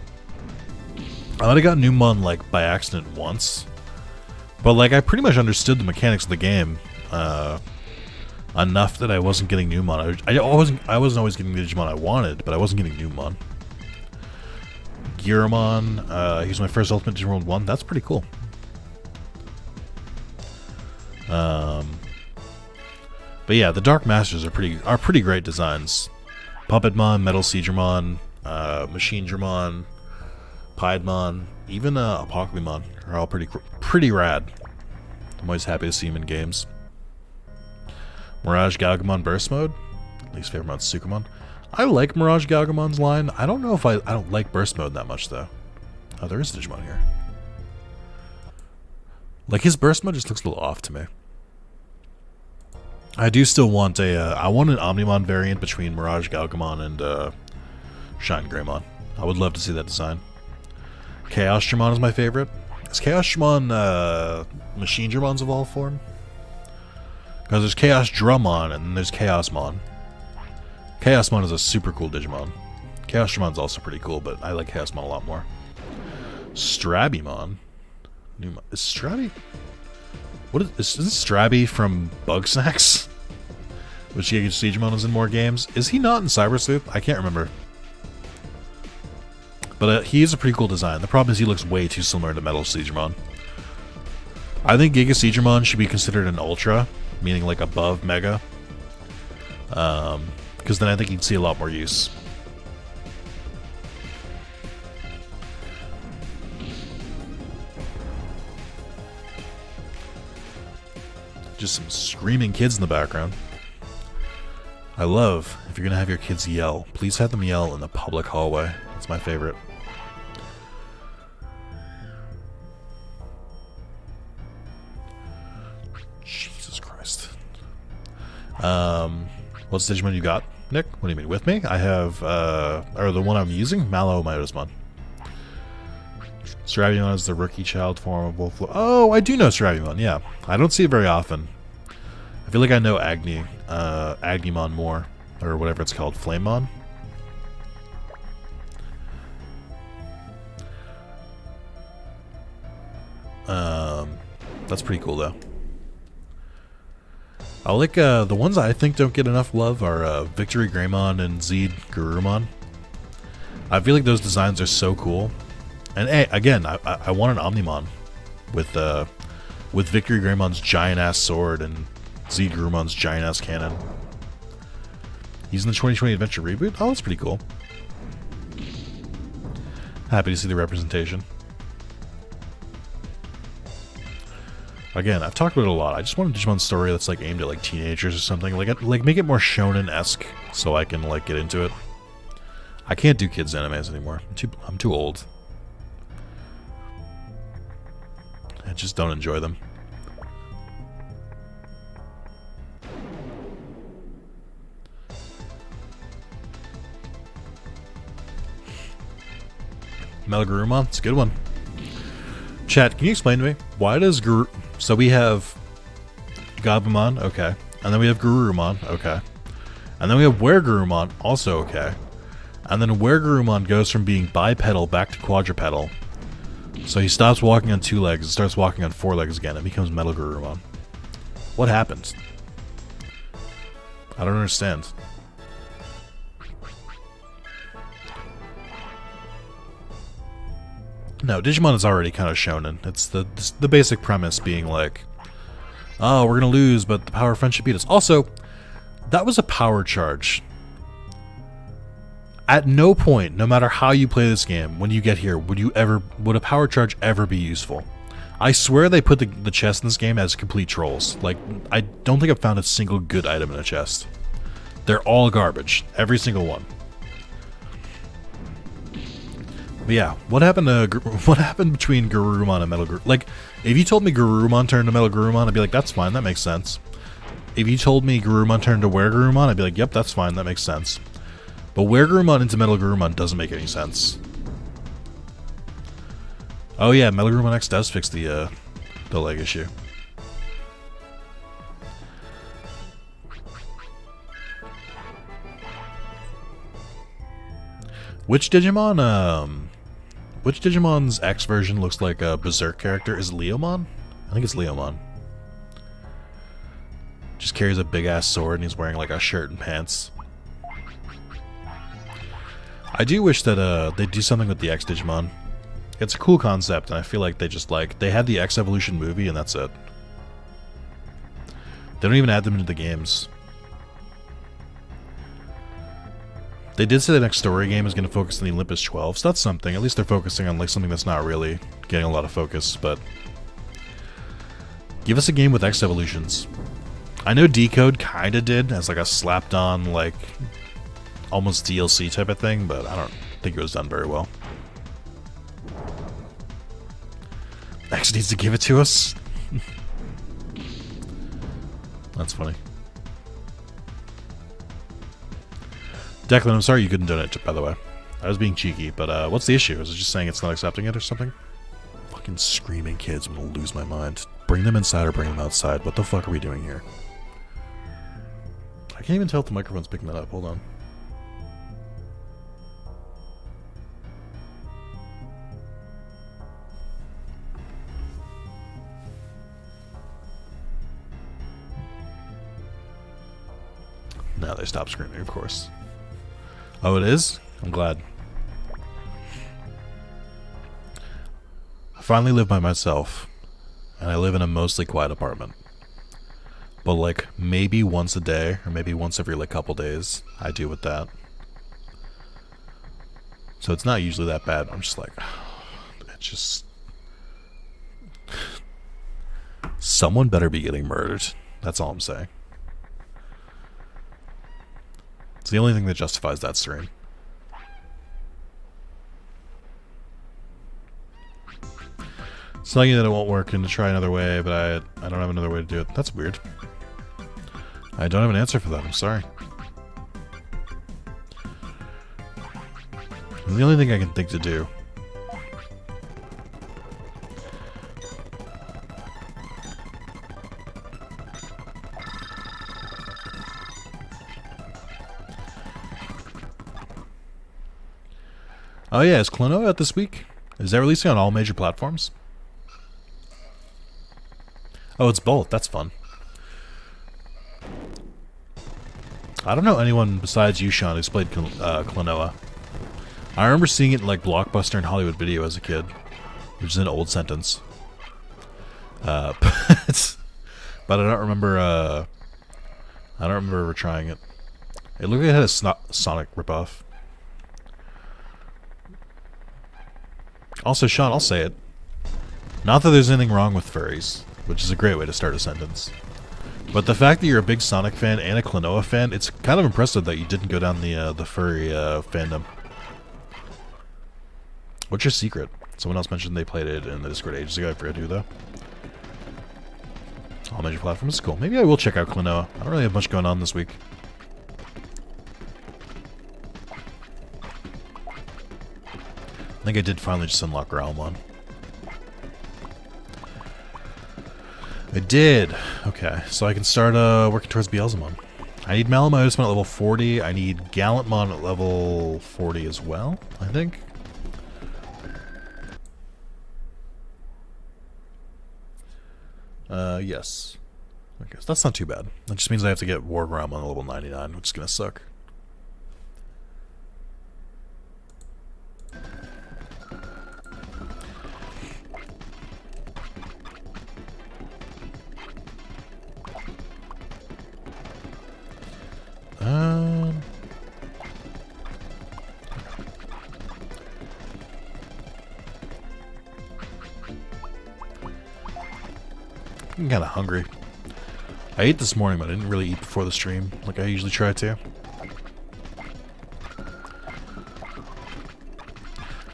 I might have got Numemon, like, by accident once. But, like, I pretty much understood the mechanics of the game enough that I wasn't getting Numemon. I wasn't always getting the Digimon I wanted, but I wasn't getting Numemon. Guilmon, he's my first Ultimate Digimon 1. That's pretty cool. But yeah, the Dark Masters are pretty great designs. Puppetmon, Metal Seedramon, Machine Dramon, Piedmon, even Apocalypmon are all pretty rad. I'm always happy to see them in games. Mirage Galgamon Burst Mode, least favorite mod Sukamon. I like Mirage Galgamon's line. I don't know if I don't like Burst Mode that much though. Oh, there is a Digimon here. Like his Burst Mode just looks a little off to me. I do still want I want an Omnimon variant between Mirage Galgamon and Shine Greymon. I would love to see that design. Chaos Dramon is my favorite. Is Chaos Dramon Machine Dramon's evolved form? Because there's Chaos Dramon and then there's Chaosmon. Chaosmon is a super cool Digimon. Chaos Dramon's also pretty cool, but I like Chaosmon a lot more. Strabimon? Is Strabi... What is this Strabby from Bugsnax? Which Giga Digimon is in more games. Is he not in Cyber Sleuth? I can't remember. But he is a pretty cool design. The problem is he looks way too similar to Metal Digimon. I think Giga Digimon should be considered an Ultra, meaning like above Mega. Because then I think you'd see a lot more use. Just some screaming kids in the background. I love, if you're going to have your kids yell, please have them yell in the public hallway. That's my favorite. Jesus Christ. What's Digimon you got, Nick? What do you mean, with me? I have, or the one I'm using? Malomyosmon. Strabimon is the rookie child form of Wolf. Oh, I do know Strabimon, yeah. I don't see it very often. I feel like I know Agumon more, or whatever it's called, Flamemon. That's pretty cool though. I like the ones I think don't get enough love are Victory Greymon and Zed Garurumon. I feel like those designs are so cool. And hey, again, I want an Omnimon with Victory Greymon's giant ass sword and Zed Garurumon's giant ass cannon. He's in the 2020 Adventure reboot. Oh, that's pretty cool. Happy to see the representation. Again, I've talked about it a lot. I just want a Digimon story that's like aimed at like teenagers or something. Like make it more shonen-esque so I can like get into it. I can't do kids animes anymore. I'm too old. I just don't enjoy them. Metal Garurumon, it's a good one. Chat, can you explain to me why does so we have Gabumon, okay, and then we have Garurumon, okay, and then we have Weregarurumon, also okay, and then Weregarurumon goes from being bipedal back to quadrupedal. So he stops walking on 2 legs and starts walking on 4 legs again and becomes Metal Garurumon. What happens? I don't understand. No, Digimon is already kind of shonen. It's the basic premise being like, oh, we're gonna lose, but the power of friendship beat us. Also, that was a power charge. At no point, no matter how you play this game, when you get here, would a power charge ever be useful? I swear they put the chest in this game as complete trolls. Like, I don't think I've found a single good item in a chest. They're all garbage. Every single one. But yeah, what happened between Garurumon and Metal Garurumon? Like, if you told me Garurumon turned to Metal Garurumon, I'd be like, that's fine, that makes sense. If you told me Garurumon turned to Weregarurumon, I'd be like, yep, that's fine, that makes sense. But Weregarurumon into Metal Garurumon doesn't make any sense. Oh yeah, Metal Garurumon X does fix the leg issue. Which Digimon's X version looks like a Berserk character? Is it Leomon? I think it's Leomon. Just carries a big ass sword and he's wearing like a shirt and pants. I do wish that they do something with the X Digimon. It's a cool concept, and I feel like they had the X Evolution movie, and that's it. They don't even add them into the games. They did say the next story game is going to focus on the Olympus 12, so that's something. At least they're focusing on like something that's not really getting a lot of focus, but give us a game with X Evolutions. I know Decode kind of did as like a slapped on like almost DLC type of thing, but I don't think it was done very well. X needs to give it to us. That's funny. Declan, I'm sorry you couldn't donate, by the way. I was being cheeky, but what's the issue? Is it just saying it's not accepting it or something? Fucking screaming kids, I'm gonna lose my mind. Bring them inside or bring them outside. What the fuck are we doing here? I can't even tell if the microphone's picking that up. Hold on. Now they stop screaming, of course. Oh, it is? I'm glad. I finally live by myself, and I live in a mostly quiet apartment. But like, maybe once a day, or maybe once every like couple days, I deal with that. So it's not usually that bad. I'm just like, it's just... Someone better be getting murdered. That's all I'm saying. It's the only thing that justifies that stream. It's telling you that it won't work and to try another way, but I don't have another way to do it. That's weird. I don't have an answer for that. I'm sorry. It's the only thing I can think to do. Oh yeah, is Klonoa out this week? Is that releasing on all major platforms? Oh, it's both. That's fun. I don't know anyone besides you, Sean, who's played Klonoa. I remember seeing it in like Blockbuster and Hollywood Video as a kid, which is an old sentence. But I don't remember. I don't remember ever trying it. It looked like it had a Sonic ripoff. Also, Sean, I'll say it. Not that there's anything wrong with furries, which is a great way to start a sentence. But the fact that you're a big Sonic fan and a Klonoa fan, it's kind of impressive that you didn't go down the furry fandom. What's your secret? Someone else mentioned they played it in the Discord ages ago. I forget who, though. All major platforms is cool. Maybe I will check out Klonoa. I don't really have much going on this week. I think I did finally just unlock Guilmon. I did. Okay, so I can start working towards Beelzemon. I need Malamotus at level 40. I need Gallantmon at level 40 as well, I think. Yes. Okay, so that's not too bad. That just means I have to get Warground on level 99, which is gonna suck. I'm kind of hungry. I ate this morning, but I didn't really eat before the stream like I usually try to.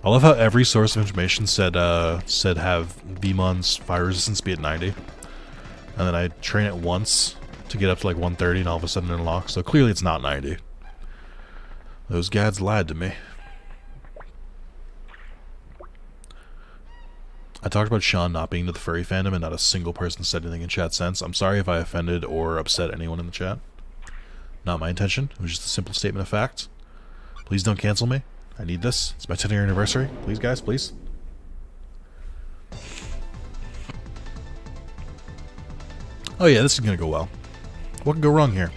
I love how every source of information said have Veemon's fire resistance be at 90. And then I train it once to get up to like 130 and all of a sudden it unlocks. So clearly it's not 90. Those gads lied to me. I talked about Sean not being into the furry fandom and not a single person said anything in chat since. I'm sorry if I offended or upset anyone in the chat. Not my intention. It was just a simple statement of fact. Please don't cancel me. I need this. It's my 10th year anniversary. Please, guys, please. Oh yeah, this is gonna go well. What can go wrong here?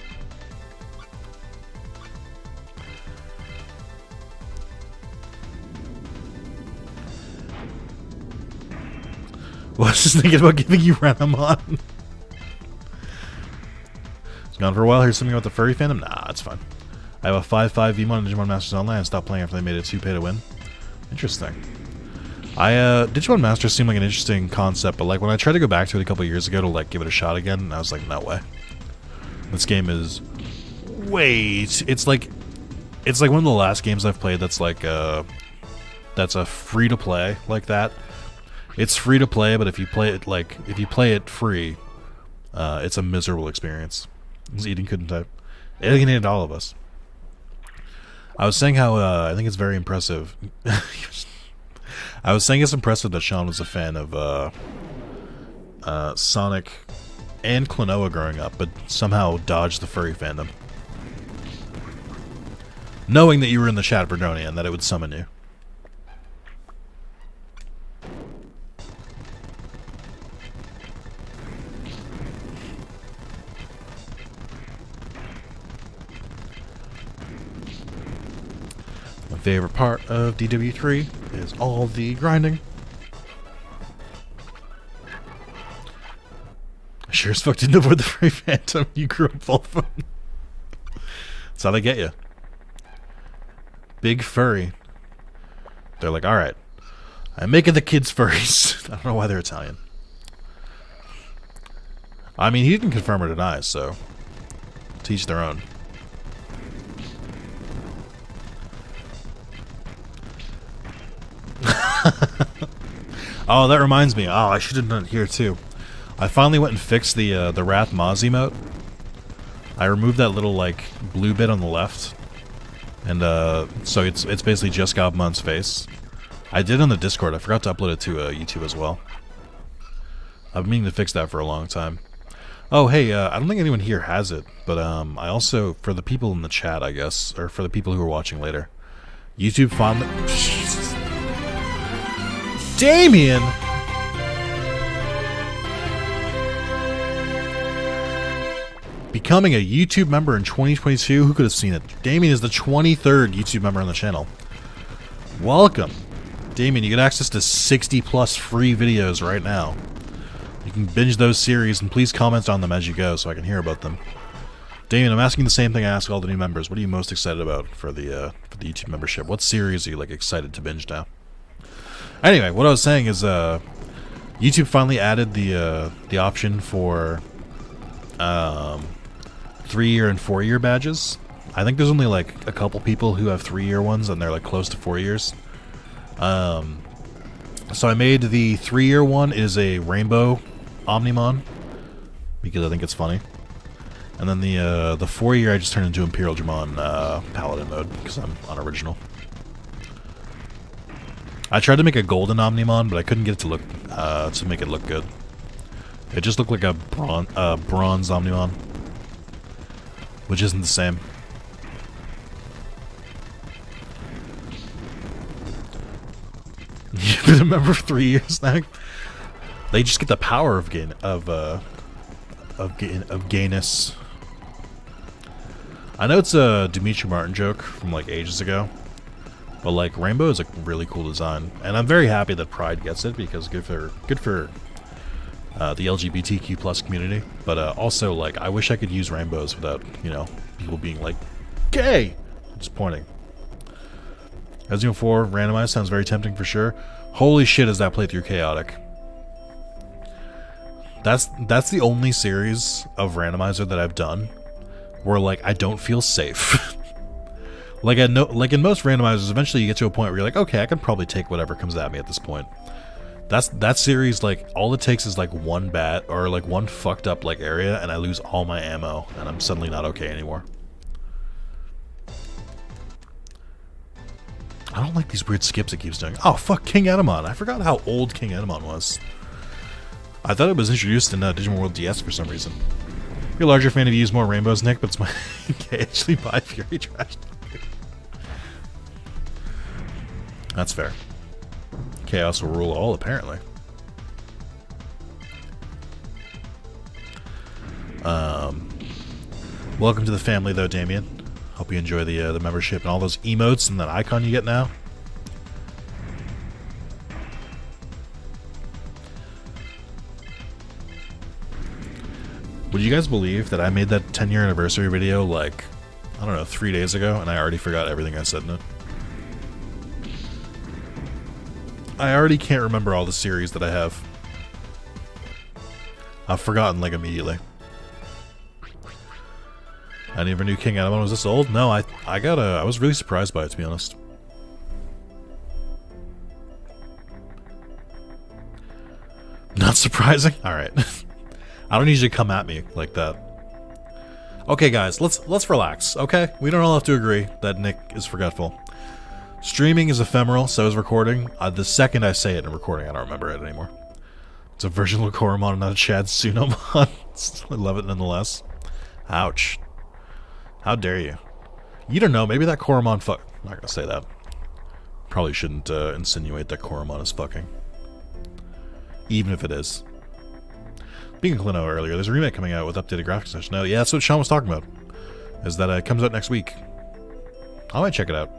Was just thinking about giving you Renamon. It's gone for a while. Here's something about the furry fandom. Nah, it's fine. I have a 5-5 Veemon and Digimon Masters Online and stopped playing after they made it too pay to win. Interesting. Digimon Masters seemed like an interesting concept, but like when I tried to go back to it a couple years ago to like give it a shot again, I was like, no way. This game is it's like one of the last games I've played that's like that's a free to play like that. It's free to play, but if you play it free, it's a miserable experience. Eden couldn't type. Alienated all of us. I was saying how I think it's very impressive. I was saying it's impressive that Sean was a fan of Sonic and Klonoa growing up, but somehow dodged the furry fandom. Knowing that you were in the chat, Verdonia, and that it would summon you. My favorite part of DW3 is all the grinding. I sure as fuck didn't avoid the furry phantom. You grew up full of them. That's how they get you. Big furry. They're like, alright, I'm making the kids furries. I don't know why they're Italian. I mean, he didn't confirm or deny, so teach their own. Oh, that reminds me. Oh, I should have done it here too. I finally went and fixed the Wrath Maz emote. I removed that little like blue bit on the left. And so it's basically just Agumon's face. I did on the Discord. I forgot to upload it to YouTube as well. I've been meaning to fix that for a long time. Oh, hey, I don't think anyone here has it, but I also, for the people in the chat, I guess, or for the people who are watching later, YouTube finally... Jesus. Damien! Becoming a YouTube member in 2022, who could have seen it? Damien is the 23rd YouTube member on the channel. Welcome. Damien, you get access to 60 plus free videos right now. You can binge those series, and please comment on them as you go so I can hear about them. Damien, I'm asking the same thing I ask all the new members. What are you most excited about for the YouTube membership? What series are you like excited to binge now? Anyway, what I was saying is YouTube finally added the option for 3-year and 4-year badges. I think there's only like a couple people who have 3-year ones, and they're like close to 4 years. So I made the 3-year one is a rainbow Omnimon because I think it's funny, and then the 4-year I just turned into Imperial Digimon Paladin mode because I'm unoriginal. I tried to make a golden Omnimon, but I couldn't get it to look to make it look good. It just looked like a bronze Omnimon, which isn't the same. You've been a member for 3 years now. They just get the power of gayness. I know it's a Dimitri Martin joke from like ages ago, but like Rainbow is a really cool design, and I'm very happy that Pride gets it because good for the LGBTQ plus community. But also like I wish I could use rainbows without people being like gay. Just pointing. Resident Evil 4 randomized sounds very tempting for sure. Holy shit, is that playthrough chaotic? That's the only series of randomizer that I've done where like I don't feel safe. like in most randomizers, eventually you get to a point where you're like, okay, I can probably take whatever comes at me at this point. That series, like all it takes is like one bat or like one fucked up like area, and I lose all my ammo, and I'm suddenly not okay anymore. I don't like these weird skips it keeps doing. Oh, fuck, King Agumon. I forgot how old King Agumon was. I thought it was introduced in Digimon World DS for some reason. You're a larger fan of use more rainbows, Nick, but it's my actually buy Fury Trash. That's fair. Chaos will rule all, apparently. Welcome to the family, though, Damien. Hope you enjoy the membership and all those emotes and that icon you get now. Would you guys believe that I made that 10-year anniversary video like, I don't know, 3 days ago, and I already forgot everything I said in it? I already can't remember all the series that I have. I've forgotten like immediately. I never knew King Agumon was this old. No, I was really surprised by it, to be honest. Not surprising? Alright. I don't usually come at me like that. Okay, guys, let's relax. Okay, we don't all have to agree that Nick is forgetful. Streaming is ephemeral, so is recording. The second I say it in recording, I don't remember it anymore. It's a version of Koromon, not a Chad Sunomon. I love it nonetheless. Ouch. How dare you? You don't know, maybe that Koromon fuck. I'm not gonna say that. Probably shouldn't insinuate that Koromon is fucking. Even if it is. Being a Clino earlier, there's a remake coming out with updated graphics. No, yeah, that's what Sean was talking about. Is that it comes out next week. I might check it out.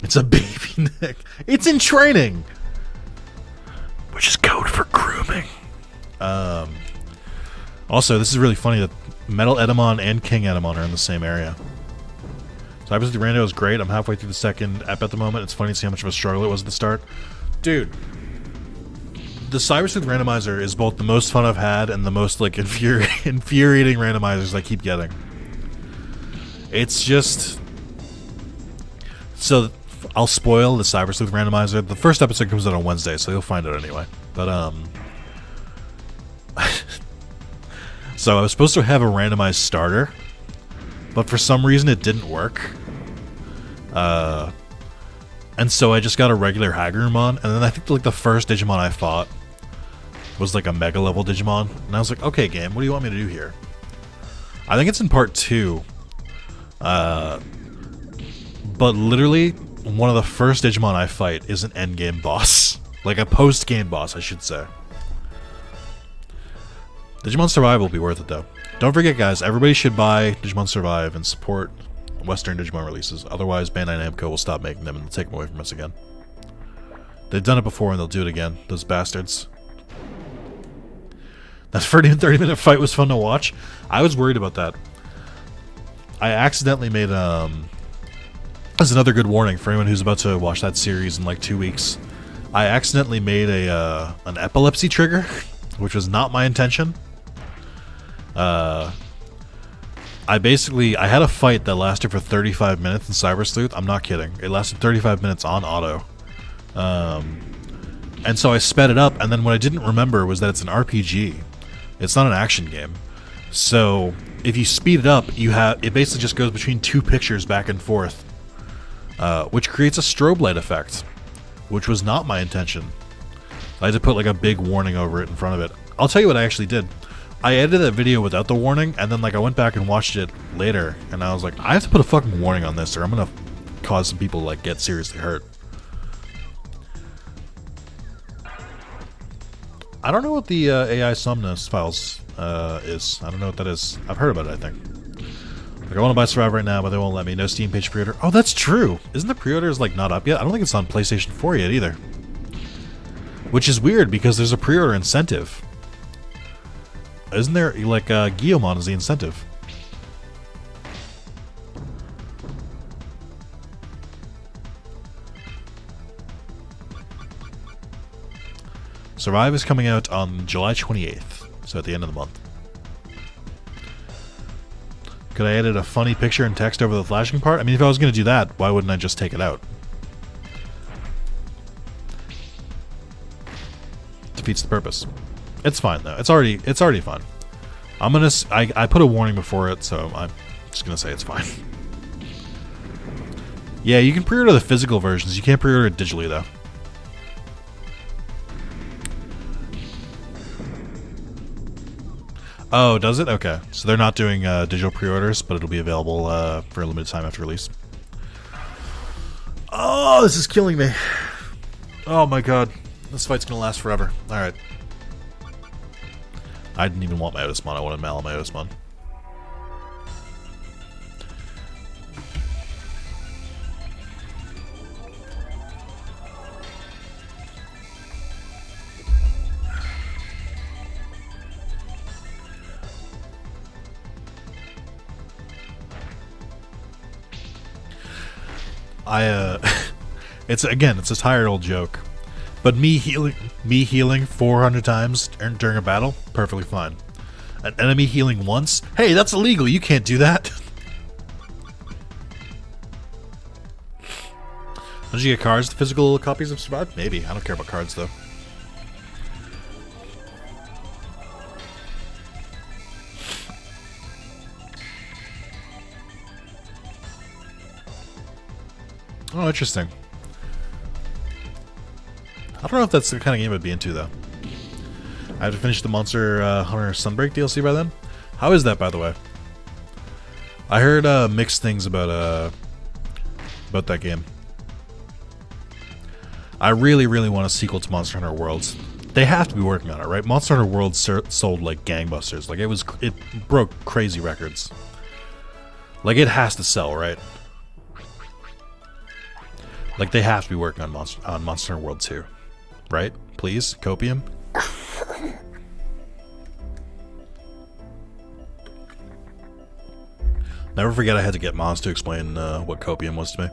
It's a baby Nick. It's in training! Which is code for grooming. Also, this is really funny that Metal Edamon and King Edamon are in the same area. So obviously Rando is great. I'm halfway through the second ep at the moment. It's funny to see how much of a struggle it was at the start. Dude. The Cybersleuth randomizer is both the most fun I've had and the most like infuriating randomizers I keep getting. It's just... So, I'll spoil the Cybersleuth randomizer. The first episode comes out on Wednesday, so you'll find it anyway. But, so I was supposed to have a randomized starter, but for some reason it didn't work. And so I just got a regular Agumon, and then I think like the first Digimon I fought was like a Mega level Digimon, and I was like, okay game, what do you want me to do here? I think it's in part 2. But literally, one of the first Digimon I fight is an endgame boss. Like a post-game boss, I should say. Digimon Survive will be worth it though. Don't forget guys, everybody should buy Digimon Survive and support Western Digimon releases. Otherwise, Bandai Namco will stop making them and they'll take them away from us again. They've done it before and they'll do it again. Those bastards. That 30-minute fight was fun to watch. I was worried about that. I accidentally made That's another good warning for anyone who's about to watch that series in like 2 weeks. I accidentally made an epilepsy trigger, which was not my intention. I had a fight that lasted for 35 minutes in Cybersleuth. I'm not kidding. It lasted 35 minutes on auto. And so I sped it up, and then what I didn't remember was that it's an RPG. It's not an action game. So if you speed it up, it basically just goes between two pictures back and forth, which creates a strobe light effect, which was not my intention. I had to put like a big warning over it in front of it. I'll tell you what I actually did. I edited that video without the warning, and then like I went back and watched it later, and I was like, I have to put a fucking warning on this, or I'm gonna cause some people to like get seriously hurt. I don't know what the AI Somnus files is. I don't know what that is. I've heard about it, I think. Like, I want to buy Survive right now, but they won't let me. No Steam page pre-order. Oh, that's true! Isn't the pre-orders like not up yet? I don't think it's on PlayStation 4 yet either. Which is weird, because there's a pre-order incentive. Isn't there, like, Guilmon is the incentive? Survive is coming out on July 28th, so at the end of the month. Could I edit a funny picture and text over the flashing part? I mean, if I was going to do that, why wouldn't I just take it out? Defeats the purpose. It's fine though. It's already fine. I put a warning before it, so I'm just gonna say it's fine. Yeah, you can pre-order the physical versions. You can't pre-order it digitally though. Oh, does it? Okay. So they're not doing digital pre-orders, but it'll be available for a limited time after release. Oh, this is killing me. Oh my god. This fight's gonna last forever. Alright. I didn't even want my Otismon, I wanted Mal on my Otismon. It's a tired old joke. But me healing 400 times during a battle, perfectly fine. An enemy healing once? Hey, that's illegal. You can't do that. Did you get cards? The physical copies of Survive? Maybe. I don't care about cards though. Oh, interesting. I don't know if that's the kind of game I'd be into, though. I have to finish the Monster Hunter Sunbreak DLC by then. How is that, by the way? I heard mixed things about that game. I really, really want a sequel to Monster Hunter Worlds. They have to be working on it, right? Monster Hunter Worlds sold like gangbusters. Like it broke crazy records. Like it has to sell, right? Like they have to be working on Monster Hunter World 2, right? Please, Copium. Never forget I had to get Mons to explain what Copium was to me.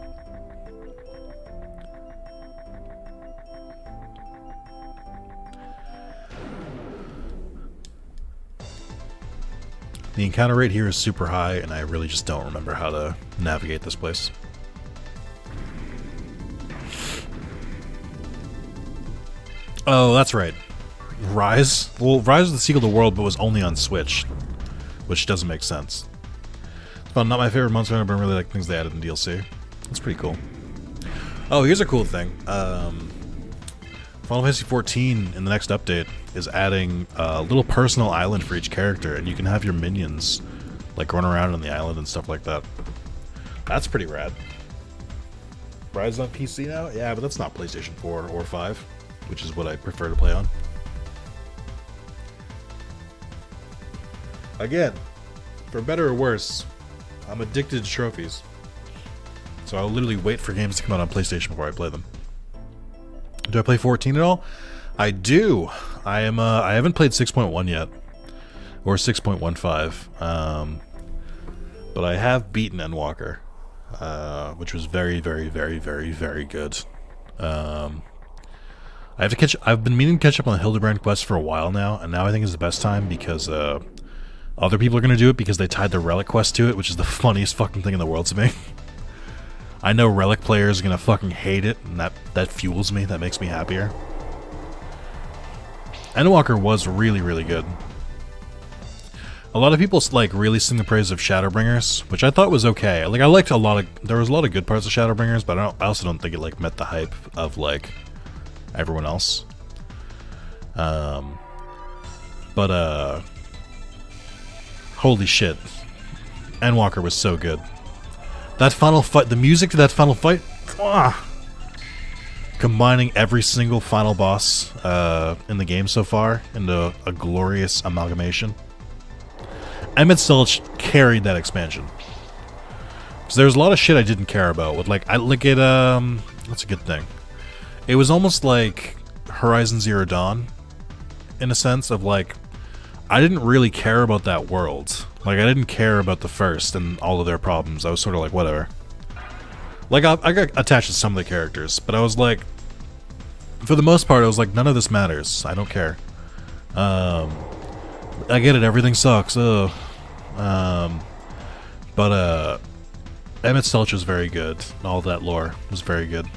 The encounter rate here is super high, and I really just don't remember how to navigate this place. Oh, that's right. Rise? Well, Rise was the sequel to World, but was only on Switch, which doesn't make sense. Well, not my favorite Monster Hunter, but I really like things they added in DLC. That's pretty cool. Oh, here's a cool thing. Final Fantasy XIV in the next update is adding a little personal island for each character, and you can have your minions like run around on the island and stuff like that. That's pretty rad. Rise on PC now? Yeah, but that's not PlayStation 4 or 5, which is what I prefer to play on. Again, for better or worse, I'm addicted to trophies. So I'll literally wait for games to come out on PlayStation before I play them. Do I play 14 at all? I do. I haven't played 6.1 yet. Or 6.15. But I have beaten Endwalker. Which was very, very, very, very, very good. I've been meaning to catch up on the Hildebrand quest for a while now, and now I think is the best time because other people are going to do it because they tied the Relic quest to it, which is the funniest fucking thing in the world to me. I know Relic players are going to fucking hate it, and that fuels me. That makes me happier. Endwalker was really, really good. A lot of people like really sing the praise of Shadowbringers, which I thought was okay. Like I liked there was a lot of good parts of Shadowbringers, but I also don't think it like met the hype of like everyone else. Holy shit. Endwalker was so good. That final fight, the music to that final fight, combining every single final boss in the game so far into a glorious amalgamation. Emmett Selch carried that expansion. Because there's a lot of shit I didn't care about. With like, that's a good thing. It was almost like Horizon Zero Dawn, in a sense of like, I didn't really care about that world. Like, I didn't care about the first and all of their problems. I was sort of like, whatever. Like, I got attached to some of the characters, but I was like, for the most part, I was like, none of this matters. I don't care. I get it, everything sucks. But Emmett Selch was very good. And all that lore was very good.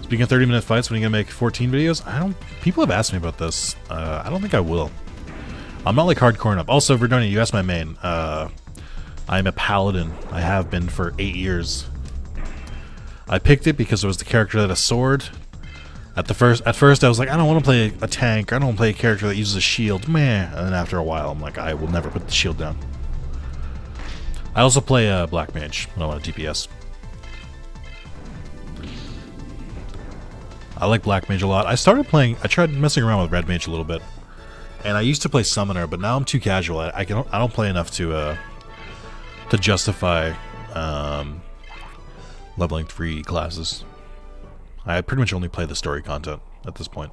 Speaking of 30-minute fights, when are you gonna make 14 videos? People have asked me about this. I don't think I will. I'm not like hardcore enough. Also, Verdonia, you asked my main. I'm a paladin. I have been for 8 years. I picked it because it was the character that had a sword. At first, I was like, I don't want to play a tank. I don't want to play a character that uses a shield. Meh. And then after a while, I'm like, I will never put the shield down. I also play Black Mage when I want a DPS. I like Black Mage a lot. I tried messing around with Red Mage a little bit. And I used to play Summoner, but now I'm too casual. I don't play enough to justify leveling 3 classes. I pretty much only play the story content at this point.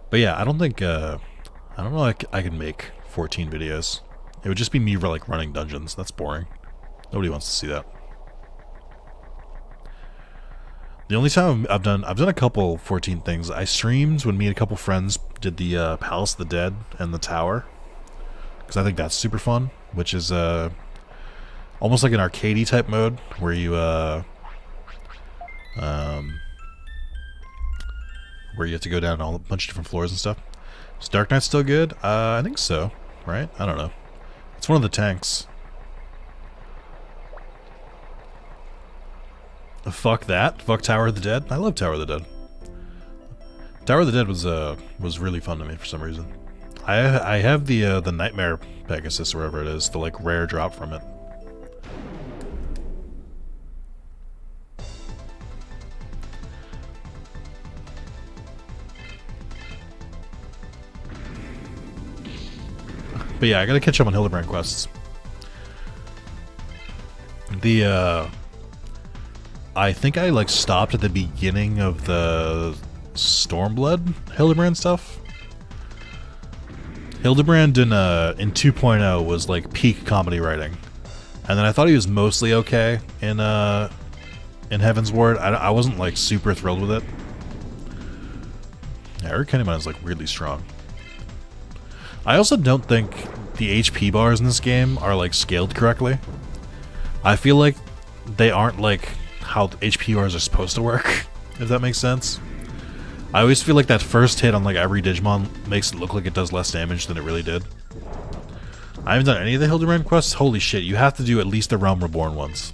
But yeah, I don't know I can make 14 videos. It would just be me like running dungeons. That's boring. Nobody wants to see that. The only time I've done a couple 14 things. I streamed when me and a couple friends did the Palace of the Dead and the Tower, because I think that's super fun. Which is almost like an arcadey type mode where you where you have to go down a bunch of different floors and stuff. Is Dark Knight still good? I think so. Right? I don't know. It's one of the tanks. Fuck that. Fuck Tower of the Dead. I love Tower of the Dead. Tower of the Dead was really fun to me for some reason. I have the Nightmare Pegasus or whatever it is, the like rare drop from it. But yeah, I gotta catch up on Hildebrand quests. I think I like stopped at the beginning of the Stormblood Hildebrand stuff. Hildebrand in 2.0 was like peak comedy writing, and then I thought he was mostly okay in Heaven's Ward. I wasn't like super thrilled with it. Yeah, Eric Kotemon is like weirdly strong. I also don't think the HP bars in this game are like scaled correctly. I feel like they aren't like how HP bars are supposed to work, if that makes sense. I always feel like that first hit on like every Digimon makes it look like it does less damage than it really did. I haven't done any of the Hildebrand quests. Holy shit, you have to do at least the Realm Reborn ones.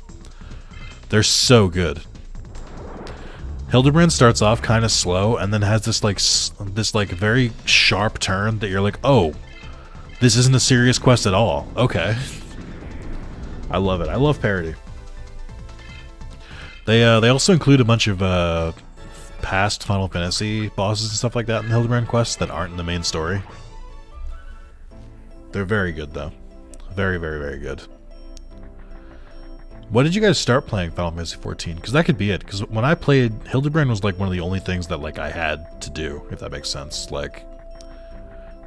They're so good. Hildebrand starts off kind of slow and then has this like very sharp turn that you're like, oh, this isn't a serious quest at all. Okay. I love it. I love parody. They also include a bunch of past Final Fantasy bosses and stuff like that in the Hildebrand quests that aren't in the main story. They're very good though. Very, very, very good. When did you guys start playing Final Fantasy 14? Because that could be it. Because when I played, Hildebrand was like one of the only things that like I had to do, if that makes sense. Like,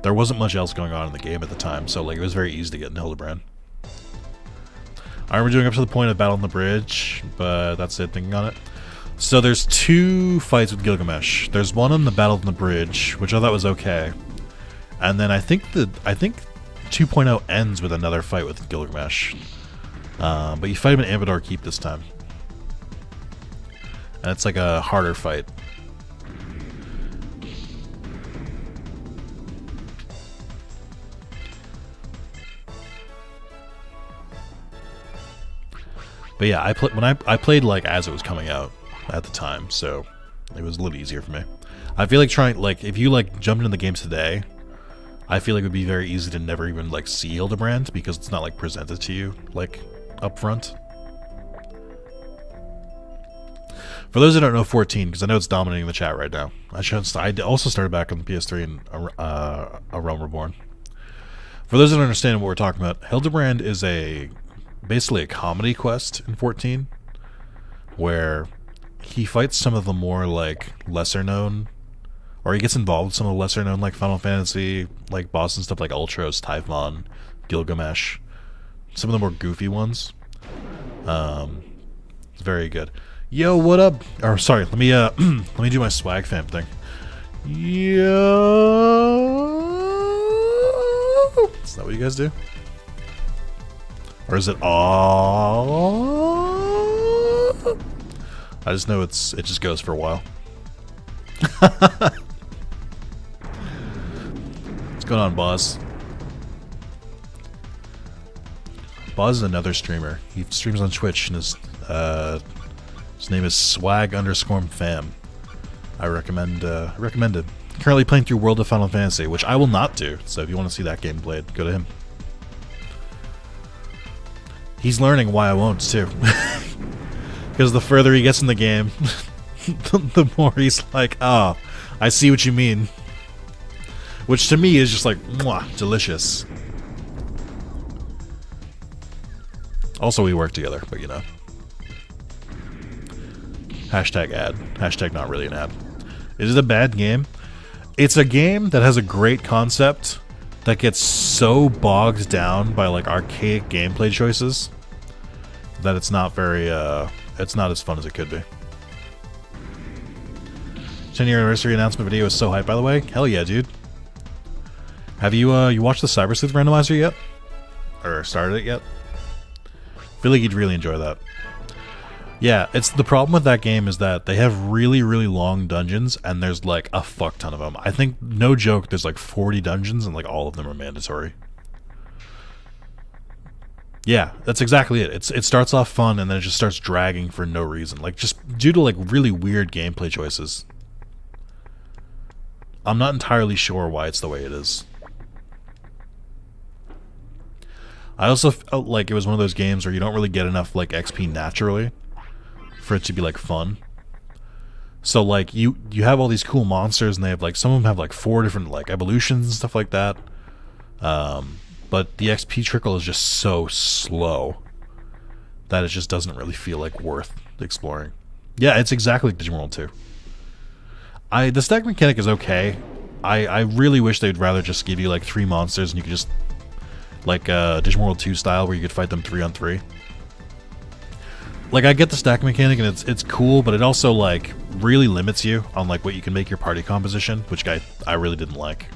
there wasn't much else going on in the game at the time, so like it was very easy to get in Hildebrand. I remember doing up to the point of Battle on the Bridge, but that's it, thinking on it. So there's two fights with Gilgamesh. There's one on the Battle on the Bridge, which I thought was okay. And then I think 2.0 ends with another fight with Gilgamesh. But you fight him in Ambador Keep this time. And it's like a harder fight. But yeah, I played like as it was coming out at the time, so it was a little easier for me. I feel like if you like jumped into the game today, I feel like it would be very easy to never even like see Hildebrand because it's not like presented to you like up front. For those who don't know 14, because I know it's dominating the chat right now, I also started back on the PS3 and A Realm Reborn. For those who don't understand what we're talking about, Hildebrand is basically a comedy quest in 14, where he fights some of the more like lesser known, or he gets involved with some of the lesser known like Final Fantasy like bosses and stuff like Ultros, Typhon, Gilgamesh, some of the more goofy ones. It's very good. Yo, what up? Or sorry, let me do my swag fam thing. Yo, is that what you guys do? Or is it all? I just know it just goes for a while. What's going on, Boz? Boz is another streamer. He streams on Twitch, and his name is swag_fam. I recommend it. Currently playing through World of Final Fantasy, which I will not do. So if you want to see that game played, go to him. He's learning why I won't too, because the further he gets in the game, the more he's like, "Ah, oh, I see what you mean." Which to me is just like, mwah, delicious. Also, we work together, but you know. Hashtag ad. Hashtag not really an ad. Is it a bad game? It's a game that has a great concept that gets so bogged down by like archaic gameplay choices that it's not very it's not as fun as it could be. 10-year anniversary announcement video is so hype, by the way. Hell yeah, dude. Have you you watched the Cyber Sleuth randomizer yet? Or started it yet? I feel like you'd really enjoy that. Yeah, it's the problem with that game is that they have really, really long dungeons, and there's like a fuck ton of them. I think, no joke, there's like 40 dungeons, and like all of them are mandatory. Yeah, that's exactly it. It starts off fun and then it just starts dragging for no reason. Like, just due to, like, really weird gameplay choices. I'm not entirely sure why it's the way it is. I also felt like it was one of those games where you don't really get enough, like, XP naturally for it to be, like, fun. So, like, you have all these cool monsters and they have, like, some of them have, like, 4 different, like, evolutions and stuff like that. But the XP trickle is just so slow that it just doesn't really feel like worth exploring. Yeah, it's exactly like Digimon World 2. The stack mechanic is okay. I really wish they'd rather just give you like 3 monsters and you could just, like Digimon World 2 style, where you could fight them 3 on 3. Like, I get the stack mechanic and it's cool, but it also like really limits you on like what you can make your party composition, which I really didn't like.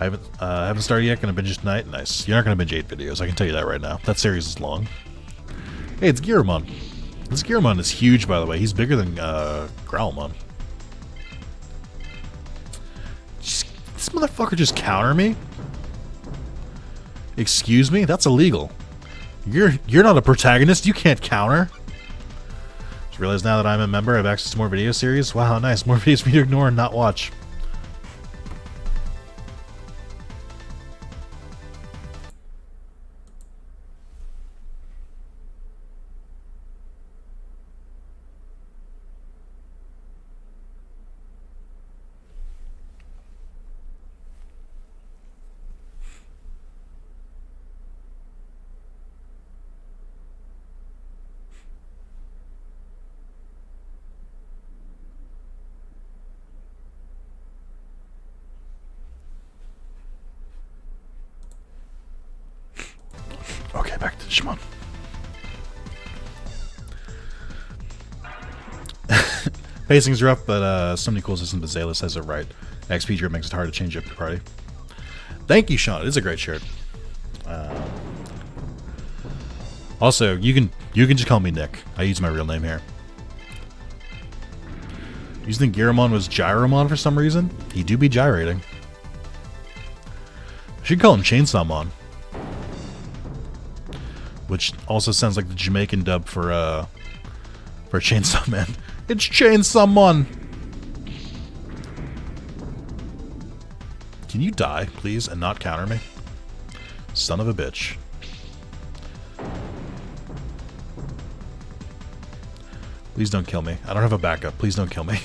I haven't started yet. Gonna binge it tonight. Nice. You're not gonna binge 8 videos. I can tell you that right now. That series is long. Hey, it's Guilmon. This Guilmon is huge, by the way. He's bigger than Growlmon. This motherfucker just counter me? Excuse me? That's illegal. You're not a protagonist. You can't counter. Just realized now that I'm a member, I have access to more video series. Wow, nice. More videos for me to ignore and not watch. Okay, back to Digimon. Pacing's rough, but so many cool systems, but Zalis has it right. XP drip makes it hard to change up your party. Thank you, Sean. It is a great shirt. Also, you can just call me Nick. I use my real name here. You think Guilmon was Gyromon for some reason? He do be gyrating. I should call him Chainsawmon. Which also sounds like the Jamaican dub for Chainsaw Man. It's Chainsawmon! Can you die, please, and not counter me? Son of a bitch. Please don't kill me. I don't have a backup. Please don't kill me.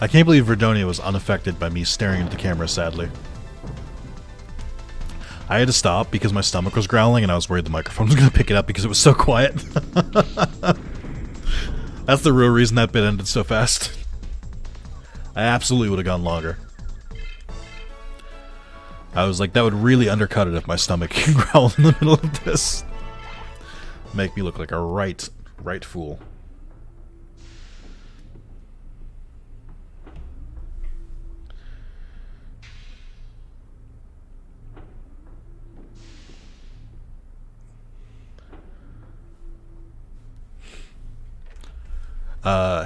I can't believe Verdonia was unaffected by me staring into the camera, sadly. I had to stop because my stomach was growling and I was worried the microphone was going to pick it up because it was so quiet. That's the real reason that bit ended so fast. I absolutely would have gone longer. I was like, that would really undercut it if my stomach growled in the middle of this. Make me look like a right fool.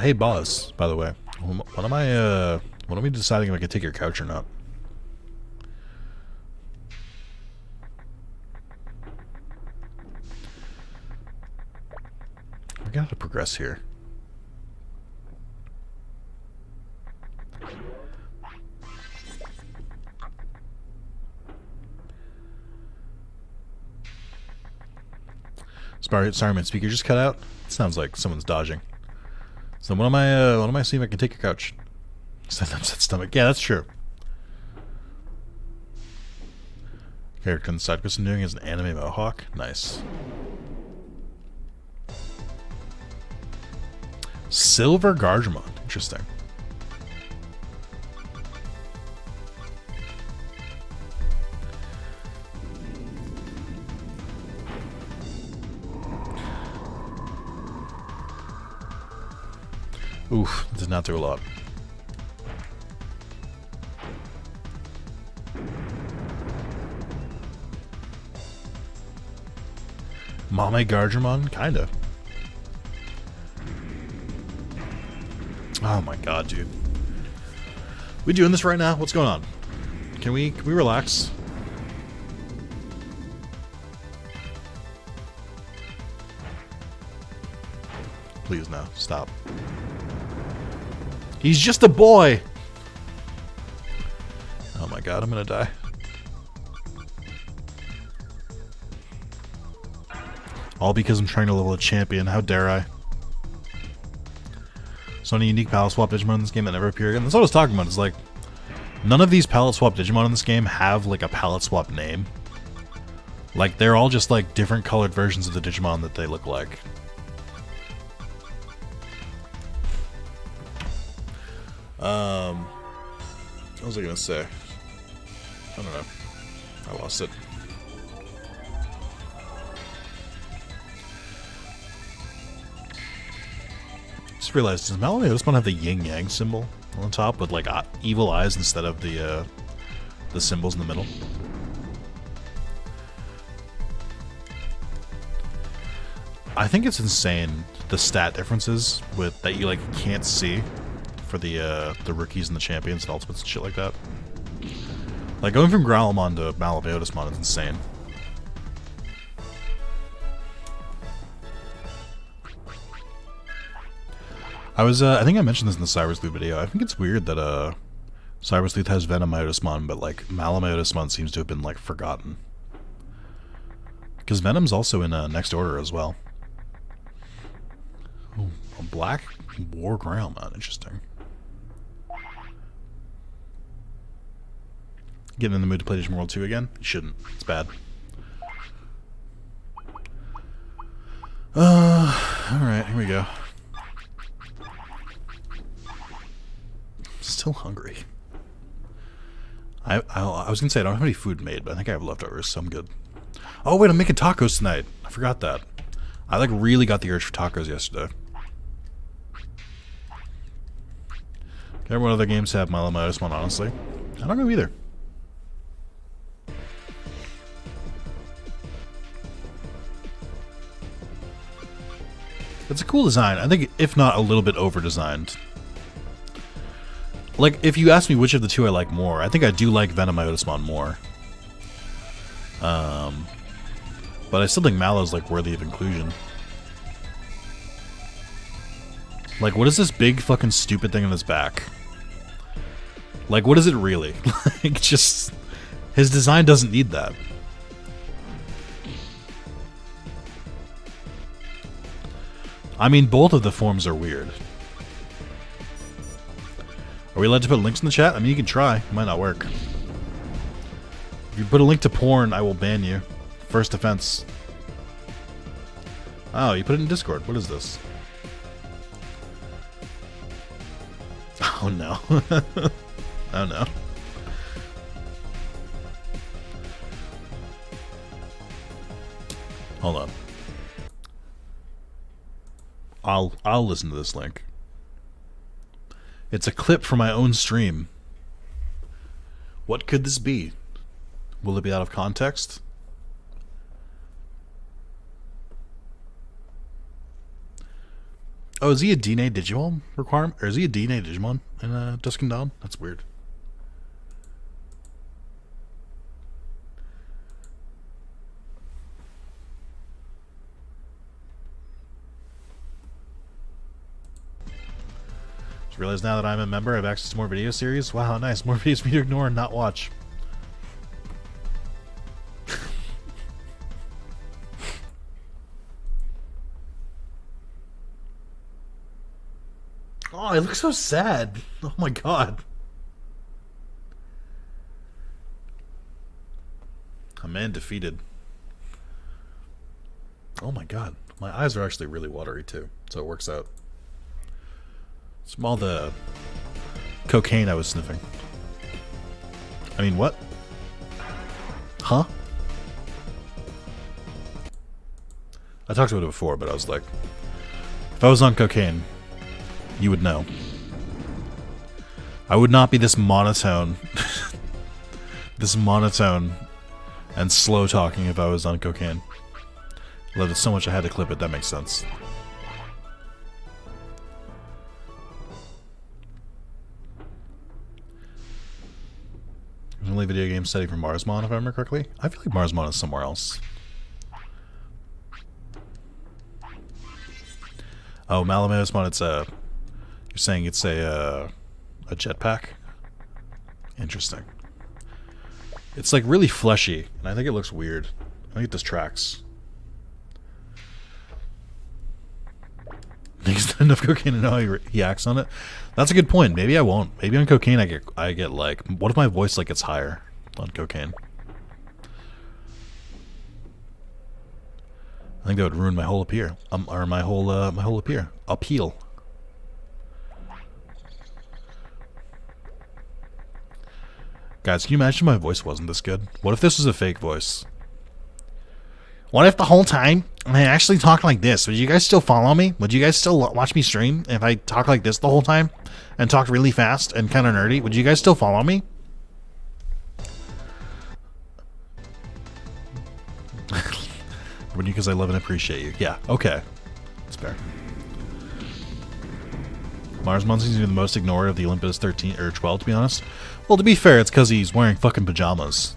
Hey boss, by the way, when am I deciding if I can take your couch or not? We gotta progress here. Sorry man, speaker just cut out? It sounds like someone's dodging. So what am I seeing if I can take your couch? Send upset stomach. Yeah, that's true. Character on the side quest I'm doing is an anime mohawk. Nice. Silver Gargemon. Interesting. Oof, did not do a lot. Mame Gargemon? Kinda. Oh my god, dude. We doing this right now? What's going on? Can we relax? Please no, stop. He's just a boy! Oh my god, I'm gonna die. All because I'm trying to level a champion, how dare I? So many unique palette swap Digimon in this game that never appear again. That's what I was talking about, it's like, none of these palette swap Digimon in this game have like a palette swap name. Like, they're all just like different colored versions of the Digimon that they look like. What was I gonna say? I don't know. I lost it. Just realized, does This one have the yin-yang symbol on the top with like evil eyes instead of the symbols in the middle? I think it's insane the stat differences with that you like can't see for the rookies and the champions and ultimates and shit like that. Like going from Growlmon to Malabayotismon is insane. I think I mentioned this in the Cyrus Sleuth video. I think it's weird that Cyrus Sleuth has Venomyotismon, but like Malabayotismon seems to have been like forgotten. Because Venom's also in Next Order as well. Ooh, a black War Growlmon, interesting. Getting in the mood to play Digimon World 2 again? You shouldn't. It's bad. Alright, here we go. Still hungry. I was gonna say I don't have any food made, but I think I have leftovers, so I'm good. Oh wait, I'm making tacos tonight. I forgot that. I like really got the urge for tacos yesterday. Care what other games have Malabayotismon, honestly? I don't know either. It's a cool design. I think, if not a little bit over-designed. Like, if you ask me which of the two I like more, I think I do like Venomyotismon more. But I still think Mallow's, like, worthy of inclusion. Like, what is this big fucking stupid thing on his back? Like, what is it really? Like, just... His design doesn't need that. I mean, both of the forms are weird. Are we allowed to put links in the chat? I mean, you can try. It might not work. If you put a link to porn, I will ban you. First offense. Oh, you put it in Discord. What is this? Oh, no. Oh, no. Hold on. I'll listen to this link. It's a clip from my own stream. What could this be? Will it be out of context? Oh, is he a DNA Digimon requirement? Or is he a DNA Digimon in Dusk and Dawn? That's weird. Just realized now that I'm a member, I have access to more video series. Wow, nice. More videos for me to ignore and not watch. Oh, I look so sad. Oh my god. A man defeated. Oh my god. My eyes are actually really watery too, so it works out. It's from all the cocaine I was sniffing. I mean, what? Huh? I talked about it before, but I was like, if I was on cocaine, you would know. I would not be this monotone. This monotone and slow talking if I was on cocaine. I loved it so much I had to clip it, that makes sense. definitely video game setting for Marsmon, if I remember correctly. I feel like Marsmon is somewhere else. Oh, Malamasmon, it's a... You're saying it's a jetpack? Interesting. It's like really fleshy, and I think it looks weird. I think it distracts. He's done enough cocaine to know how he acts on it. That's a good point. Maybe I won't. Maybe on cocaine I get like... What if my voice like gets higher on cocaine? I think that would ruin my whole appeal. Or my whole appeal. Guys, can you imagine my voice wasn't this good? What if this was a fake voice? What if the whole time I actually talked like this? Would you guys still follow me? Would you guys still watch me stream if I talk like this the whole time? And talk really fast and kind of nerdy? Would you guys still follow me? Because I love and appreciate you. Yeah, okay. That's fair. Marsmon seems to be the most ignored of the Olympus 13 or 12, to be honest. Well, to be fair, it's because he's wearing fucking pajamas.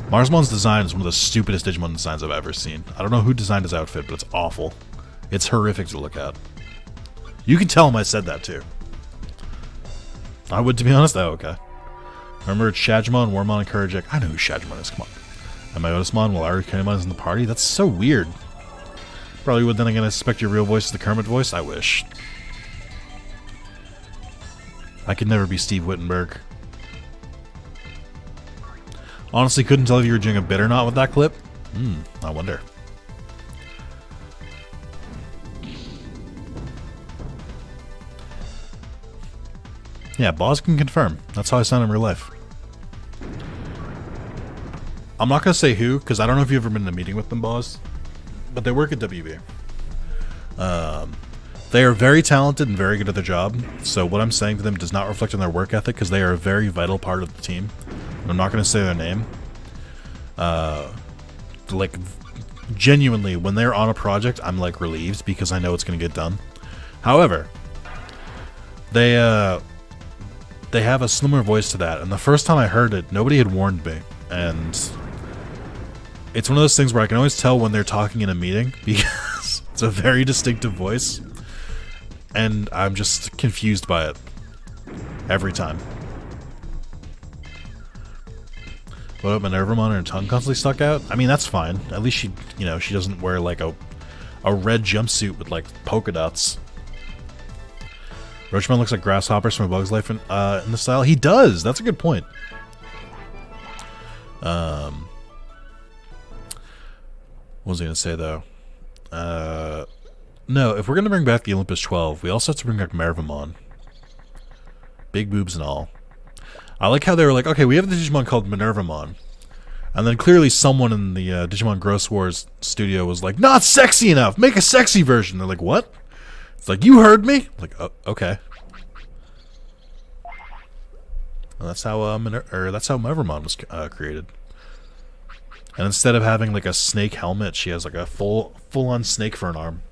Marsmon's design is one of the stupidest Digimon designs I've ever seen. I don't know who designed his outfit, but it's awful. It's horrific to look at. You can tell him I said that, too. I would, to be honest? Oh, okay. Remember, it's Shadjamon, Warmon, and Kurajek. I know who Shadjamon is, come on. And my Otismon while Arukenimon is in the party? That's so weird. Probably would then again I suspect your real voice is the Kermit voice? I wish. I could never be Steve Wittenberg. Honestly, couldn't tell if you were doing a bit or not with that clip. I wonder. Yeah, Boz can confirm. That's how I sound in real life. I'm not going to say who, because I don't know if you've ever been in a meeting with them, Boz. But they work at WB. They are very talented and very good at their job. So what I'm saying to them does not reflect on their work ethic, because they are a very vital part of the team. I'm not going to say their name. Like, genuinely, when they're on a project, I'm, like, relieved, because I know it's going to get done. However, they have a similar voice to that, and the first time I heard it, nobody had warned me. And it's one of those things where I can always tell when they're talking in a meeting, because it's a very distinctive voice. And I'm just confused by it. Every time. What up, Minervamon and her tongue constantly stuck out? I mean, that's fine. At least she, you know, she doesn't wear like a red jumpsuit with like polka dots. Roachmon looks like grasshoppers from A Bug's Life in the style. He does! That's a good point. What was I going to say, though? No, if we're going to bring back the Olympus 12, we also have to bring back Minervamon. Big boobs and all. I like how they were like, okay, we have the Digimon called Minervamon. And then clearly someone in the Digimon Gross Wars studio was like, not sexy enough! Make a sexy version! They're like, what? It's like, you heard me? I'm like, oh, okay. And that's how Minervamon was created. And instead of having like a snake helmet, she has like a full-on snake for an arm.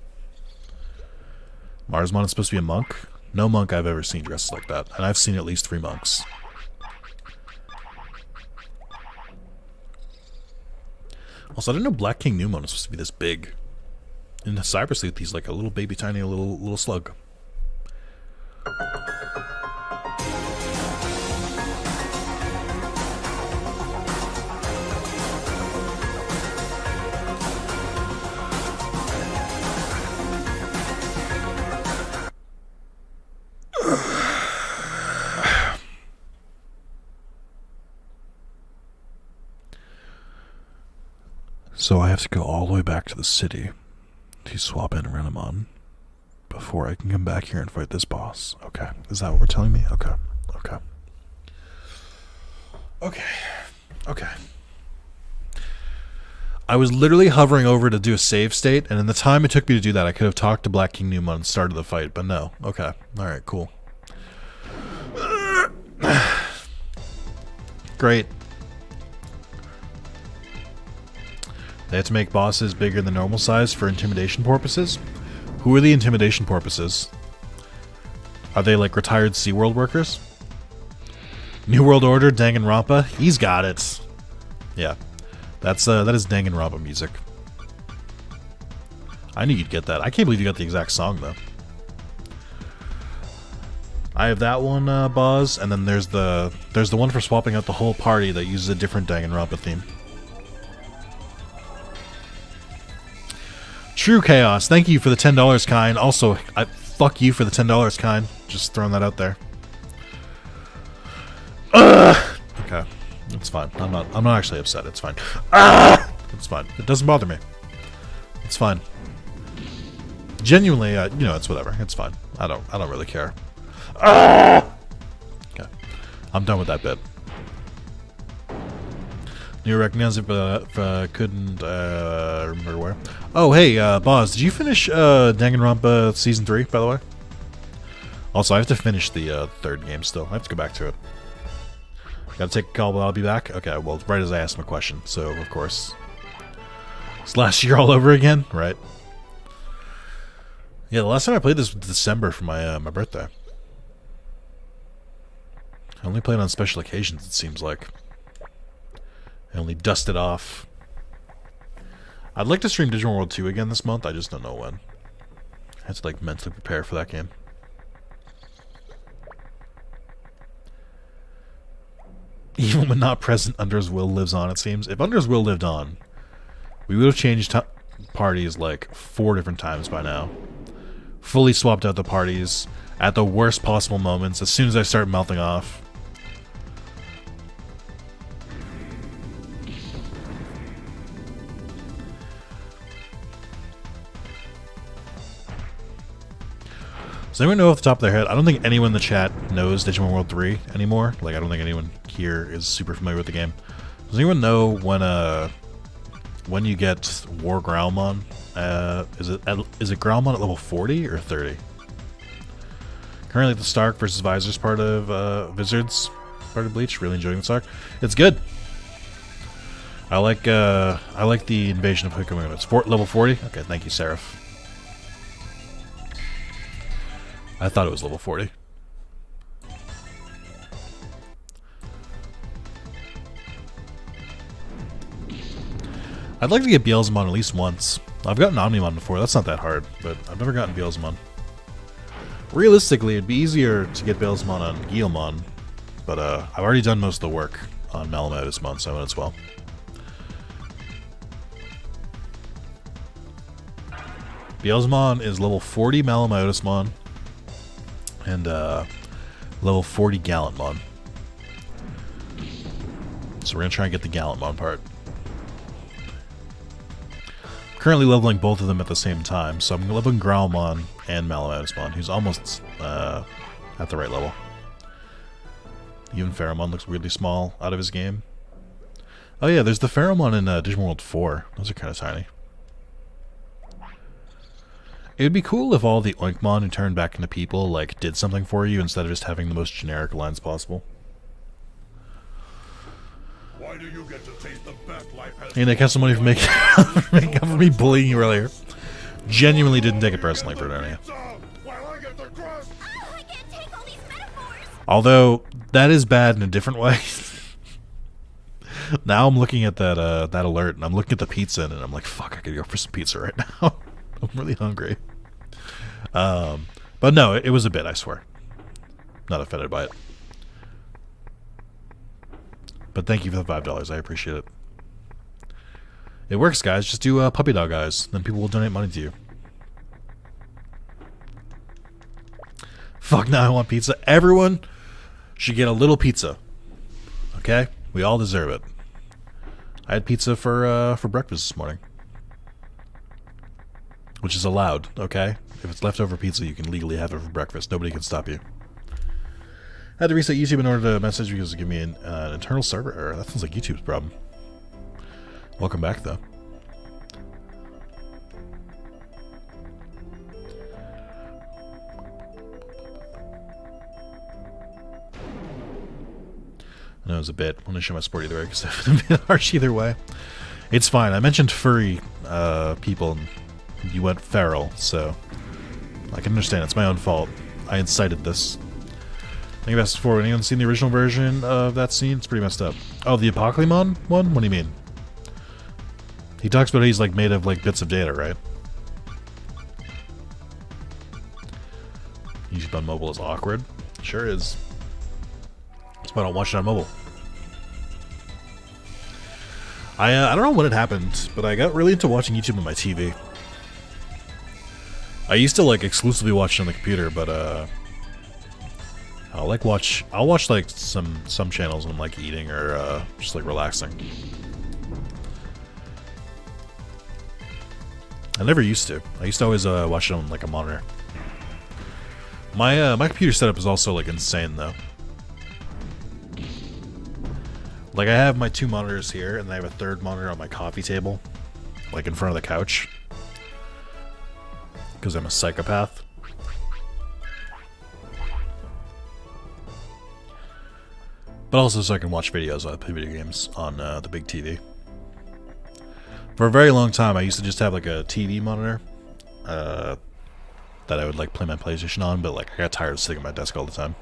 Marsmon is supposed to be a monk. No monk I've ever seen dressed like that, and I've seen at least 3 monks. Also, I didn't know Black King Numon was supposed to be this big. In the cyber sleuth, he's like a little baby tiny little slug. So I have to go all the way back to the city to swap in Renamon before I can come back here and fight this boss. Okay. Is that what we're telling me? Okay. Okay. Okay. Okay. I was literally hovering over to do a save state, and in the time it took me to do that, I could have talked to Black King Numon and started the fight, but no. Okay. Alright, cool. Great. They have to make bosses bigger than normal size for intimidation purposes? Who are the intimidation purposes? Are they like retired SeaWorld workers? New World Order, Danganronpa. He's got it. Yeah, that is Danganronpa music. I knew you'd get that. I can't believe you got the exact song though. I have that one, Boz, and then there's the one for swapping out the whole party that uses a different Danganronpa theme. True Chaos, thank you for the $10, Kind. Also, fuck you for the $10, Kind. Just throwing that out there. Okay, it's fine. I'm not actually upset. It's fine. It's fine. It doesn't bother me. It's fine. Genuinely, you know, it's whatever. It's fine. I don't really care. Okay, I'm done with that bit. You recognize it, but couldn't remember where. Oh, hey, Boz, did you finish Danganronpa Season 3, by the way? Also, I have to finish the third game still. I have to go back to it. Gotta take a call, but I'll be back? Okay, well, right as I asked my question, so, of course. It's last year all over again, right? Yeah, the last time I played this was December for my my birthday. I only played on special occasions, it seems like. I only dust it off. I'd like to stream Digimon World 2 again this month, I just don't know when. I have to, like, mentally prepare for that game. Even when not present, Under's will lives on, it seems. If Under's will lived on, we would have changed parties, like, 4 different times by now. Fully swapped out the parties at the worst possible moments as soon as I start melting off. Does anyone know off the top of their head? I don't think anyone in the chat knows Digimon World 3 anymore. Like, I don't think anyone here is super familiar with the game. Does anyone know when you get War Guilmon? Is it Guilmon at level 40 or 30? Currently the Stark versus Visors part of Wizards, part of Bleach. Really enjoying this arc. It's good. I like the invasion of Kumamon. It's level 40. Okay, thank you, Seraph. I thought it was level 40. I'd like to get Beelzemon at least once. I've gotten Omnimon before, that's not that hard, but I've never gotten Beelzemon. Realistically, it'd be easier to get Beelzemon on Guilmon, but I've already done most of the work on Malamodusmon, so I might as well. Beelzemon is level 40 Malamodusmon, and level 40 Gallantmon. So we're going to try and get the Gallantmon part. Currently leveling both of them at the same time, so I'm leveling Growlmon and Malamodusmon, who's almost at the right level. Even Pheromon looks weirdly small out of his game. Oh yeah, there's the Pheromon in Digimon World 4. Those are kind of tiny. It would be cool if all the Oinkmon who turned back into people, like, did something for you instead of just having the most generic lines possible. Why do you get to taste the best life has And I got some money for making up for me bullying you earlier. Genuinely didn't take it personally for any. while I get the crust? I can't take all these metaphors. Although, that is bad in a different way. Now I'm looking at that alert, and I'm looking at the pizza, and I'm like, fuck, I could go for some pizza right now. I'm really hungry. But no, it was a bit, I swear. Not offended by it. But thank you for the $5, I appreciate it. It works, guys. Just do puppy dog eyes, then people will donate money to you. Fuck, now I want pizza. Everyone should get a little pizza. Okay? We all deserve it. I had pizza for breakfast this morning. Which is allowed, okay? If it's leftover pizza, you can legally have it for breakfast. Nobody can stop you. I had to reset YouTube in order to message because it gave me an internal server error. That sounds like YouTube's problem. Welcome back, though. I know it was a bit. I want to show my sport either way because it's a bit harsh either way. It's fine. I mentioned furry people and you went feral, so I can understand. It's my own fault. I incited this. think that's before. Anyone seen the original version of that scene? It's pretty messed up. Oh, the Apoclymon one? What do you mean? He talks about he's like made of like bits of data, right? YouTube on mobile is awkward. Sure is. That's why I don't watch it on mobile. I don't know when it happened, but I got really into watching YouTube on my TV. I used to like exclusively watch it on the computer, but I'll watch like some channels when I'm like eating or just like relaxing. I never used to. I used to always watch it on like a monitor. My computer setup is also like insane though. Like I have my 2 monitors here, and I have a 3rd monitor on my coffee table, like in front of the couch, because I'm a psychopath. But also so I can watch videos while I play video games on the big TV. For a very long time, I used to just have like a TV monitor that I would like play my PlayStation on, but like I got tired of sitting at my desk all the time.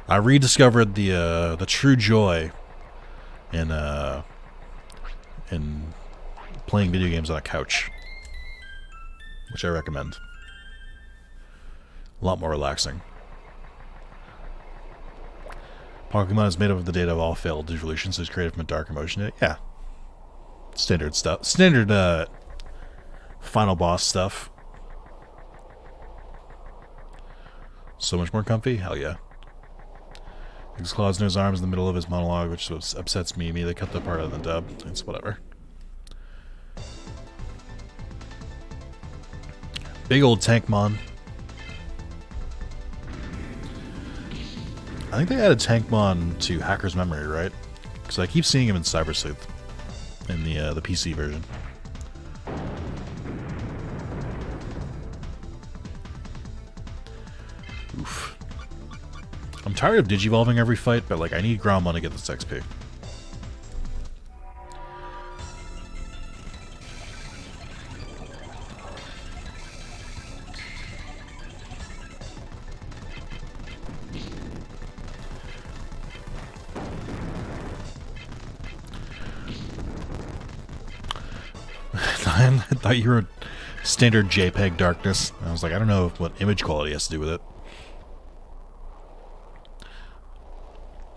I rediscovered the true joy in playing video games on a couch, which I recommend. A lot more relaxing. Pokemon is made up of the data of all failed evolutions, so it's created from a dark emotion. Yeah. Standard stuff. Standard final boss stuff. So much more comfy? Hell yeah. His claws in his arms in the middle of his monologue, which upsets me. They cut that part out of the dub. It's whatever. Big old Tankmon. I think they added Tankmon to Hacker's Memory, right? Because I keep seeing him in Cyber Sleuth in the PC version. Oof. I'm tired of digivolving every fight, but like I need Guilmon to get this XP. I thought you were standard JPEG darkness. I was like, I don't know what image quality has to do with it.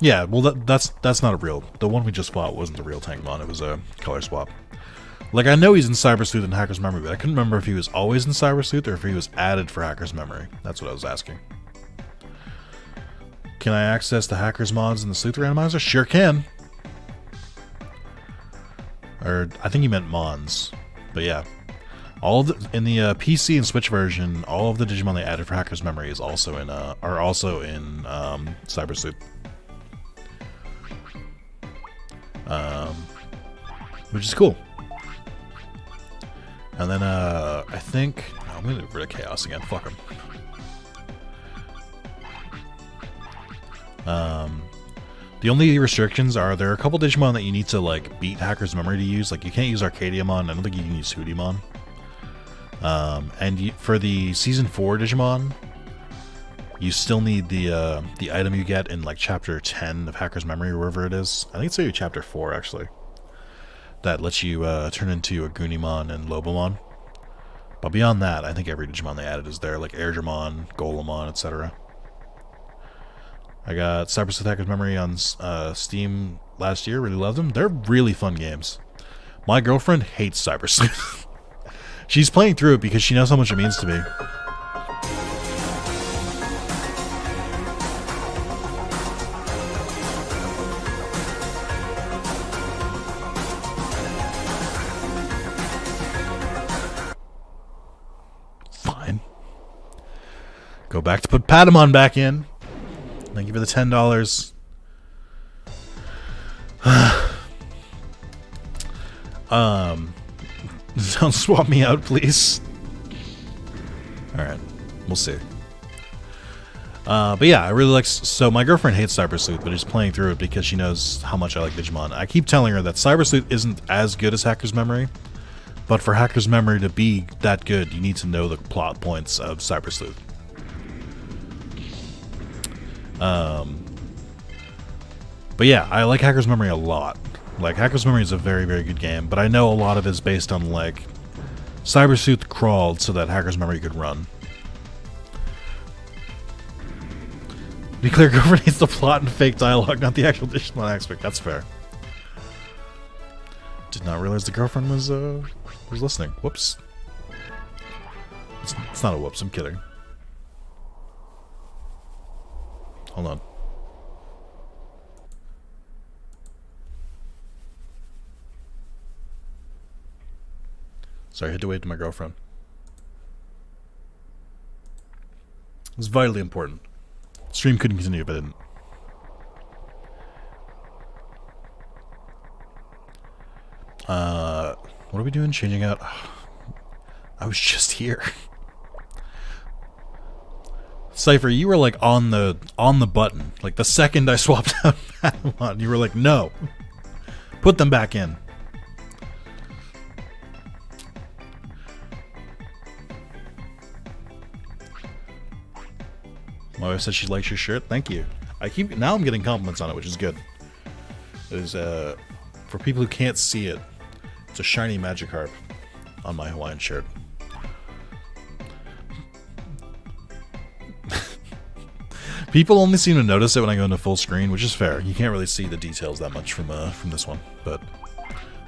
Yeah, well, that's not a real... The one we just fought wasn't the real Tankmon. It was a color swap. Like, I know he's in Cyber Sleuth and Hacker's Memory, but I couldn't remember if he was always in Cyber Sleuth or if he was added for Hacker's Memory. That's what I was asking. Can I access the Hacker's mods in the Sleuth randomizer? Sure can. Or, I think he meant Mons. But yeah. All of the, in the PC and Switch version, all of the Digimon they added for Hacker's Memory is also in, are also in Cyber Sleuth. Which is cool. And then, I think... Oh, I'm gonna get rid of Chaos again. Fuck him. The only restrictions are there are a couple Digimon that you need to, like, beat Hacker's Memory to use. Like, you can't use Arcadiamon. I don't think you can use Hoodimon. And for the Season 4 Digimon, you still need the item you get in, like, Chapter 10 of Hacker's Memory, or wherever it is. I think it's maybe Chapter 4, actually. That lets you turn into a Agumon and Lobomon. But beyond that, I think every Digimon they added is there, like Airdramon, Golemon, etc. I got Cyber Sleuth Hacker's Memory on Steam last year. Really loved them. They're really fun games. My girlfriend hates Cyber Sleuth. She's playing through it because she knows how much it means to me. Fine. Go back to put Patamon back in. Thank you for the $10. Don't swap me out, please. Alright, we'll see. But yeah, I really like... So my girlfriend hates Cyber Sleuth, but she's playing through it because she knows how much I like Digimon. I keep telling her that Cyber Sleuth isn't as good as Hacker's Memory, but for Hacker's Memory to be that good, you need to know the plot points of Cyber Sleuth. But yeah, I like Hacker's Memory a lot. Like, Hacker's Memory is a very, very good game, but I know a lot of it is based on, like, Cyber Sleuth crawled so that Hacker's Memory could run. To be clear, Gopher needs the plot and fake dialogue, not the actual Digimon aspect. That's fair. Did not realize the girlfriend was listening. Whoops. It's not a whoops, I'm kidding. Hold on. Sorry, I had to wait to my girlfriend. It was vitally important. Stream couldn't continue if I didn't. What are we doing? Changing out? I was just here. Cypher, you were like on the button. Like the second I swapped out Patamon, you were like, no. Put them back in. My wife said she likes your shirt. Thank you. Now I'm getting compliments on it, which is good. It is for people who can't see it, it's a shiny Magikarp on my Hawaiian shirt. People only seem to notice it when I go into full screen, which is fair. You can't really see the details that much from this one, but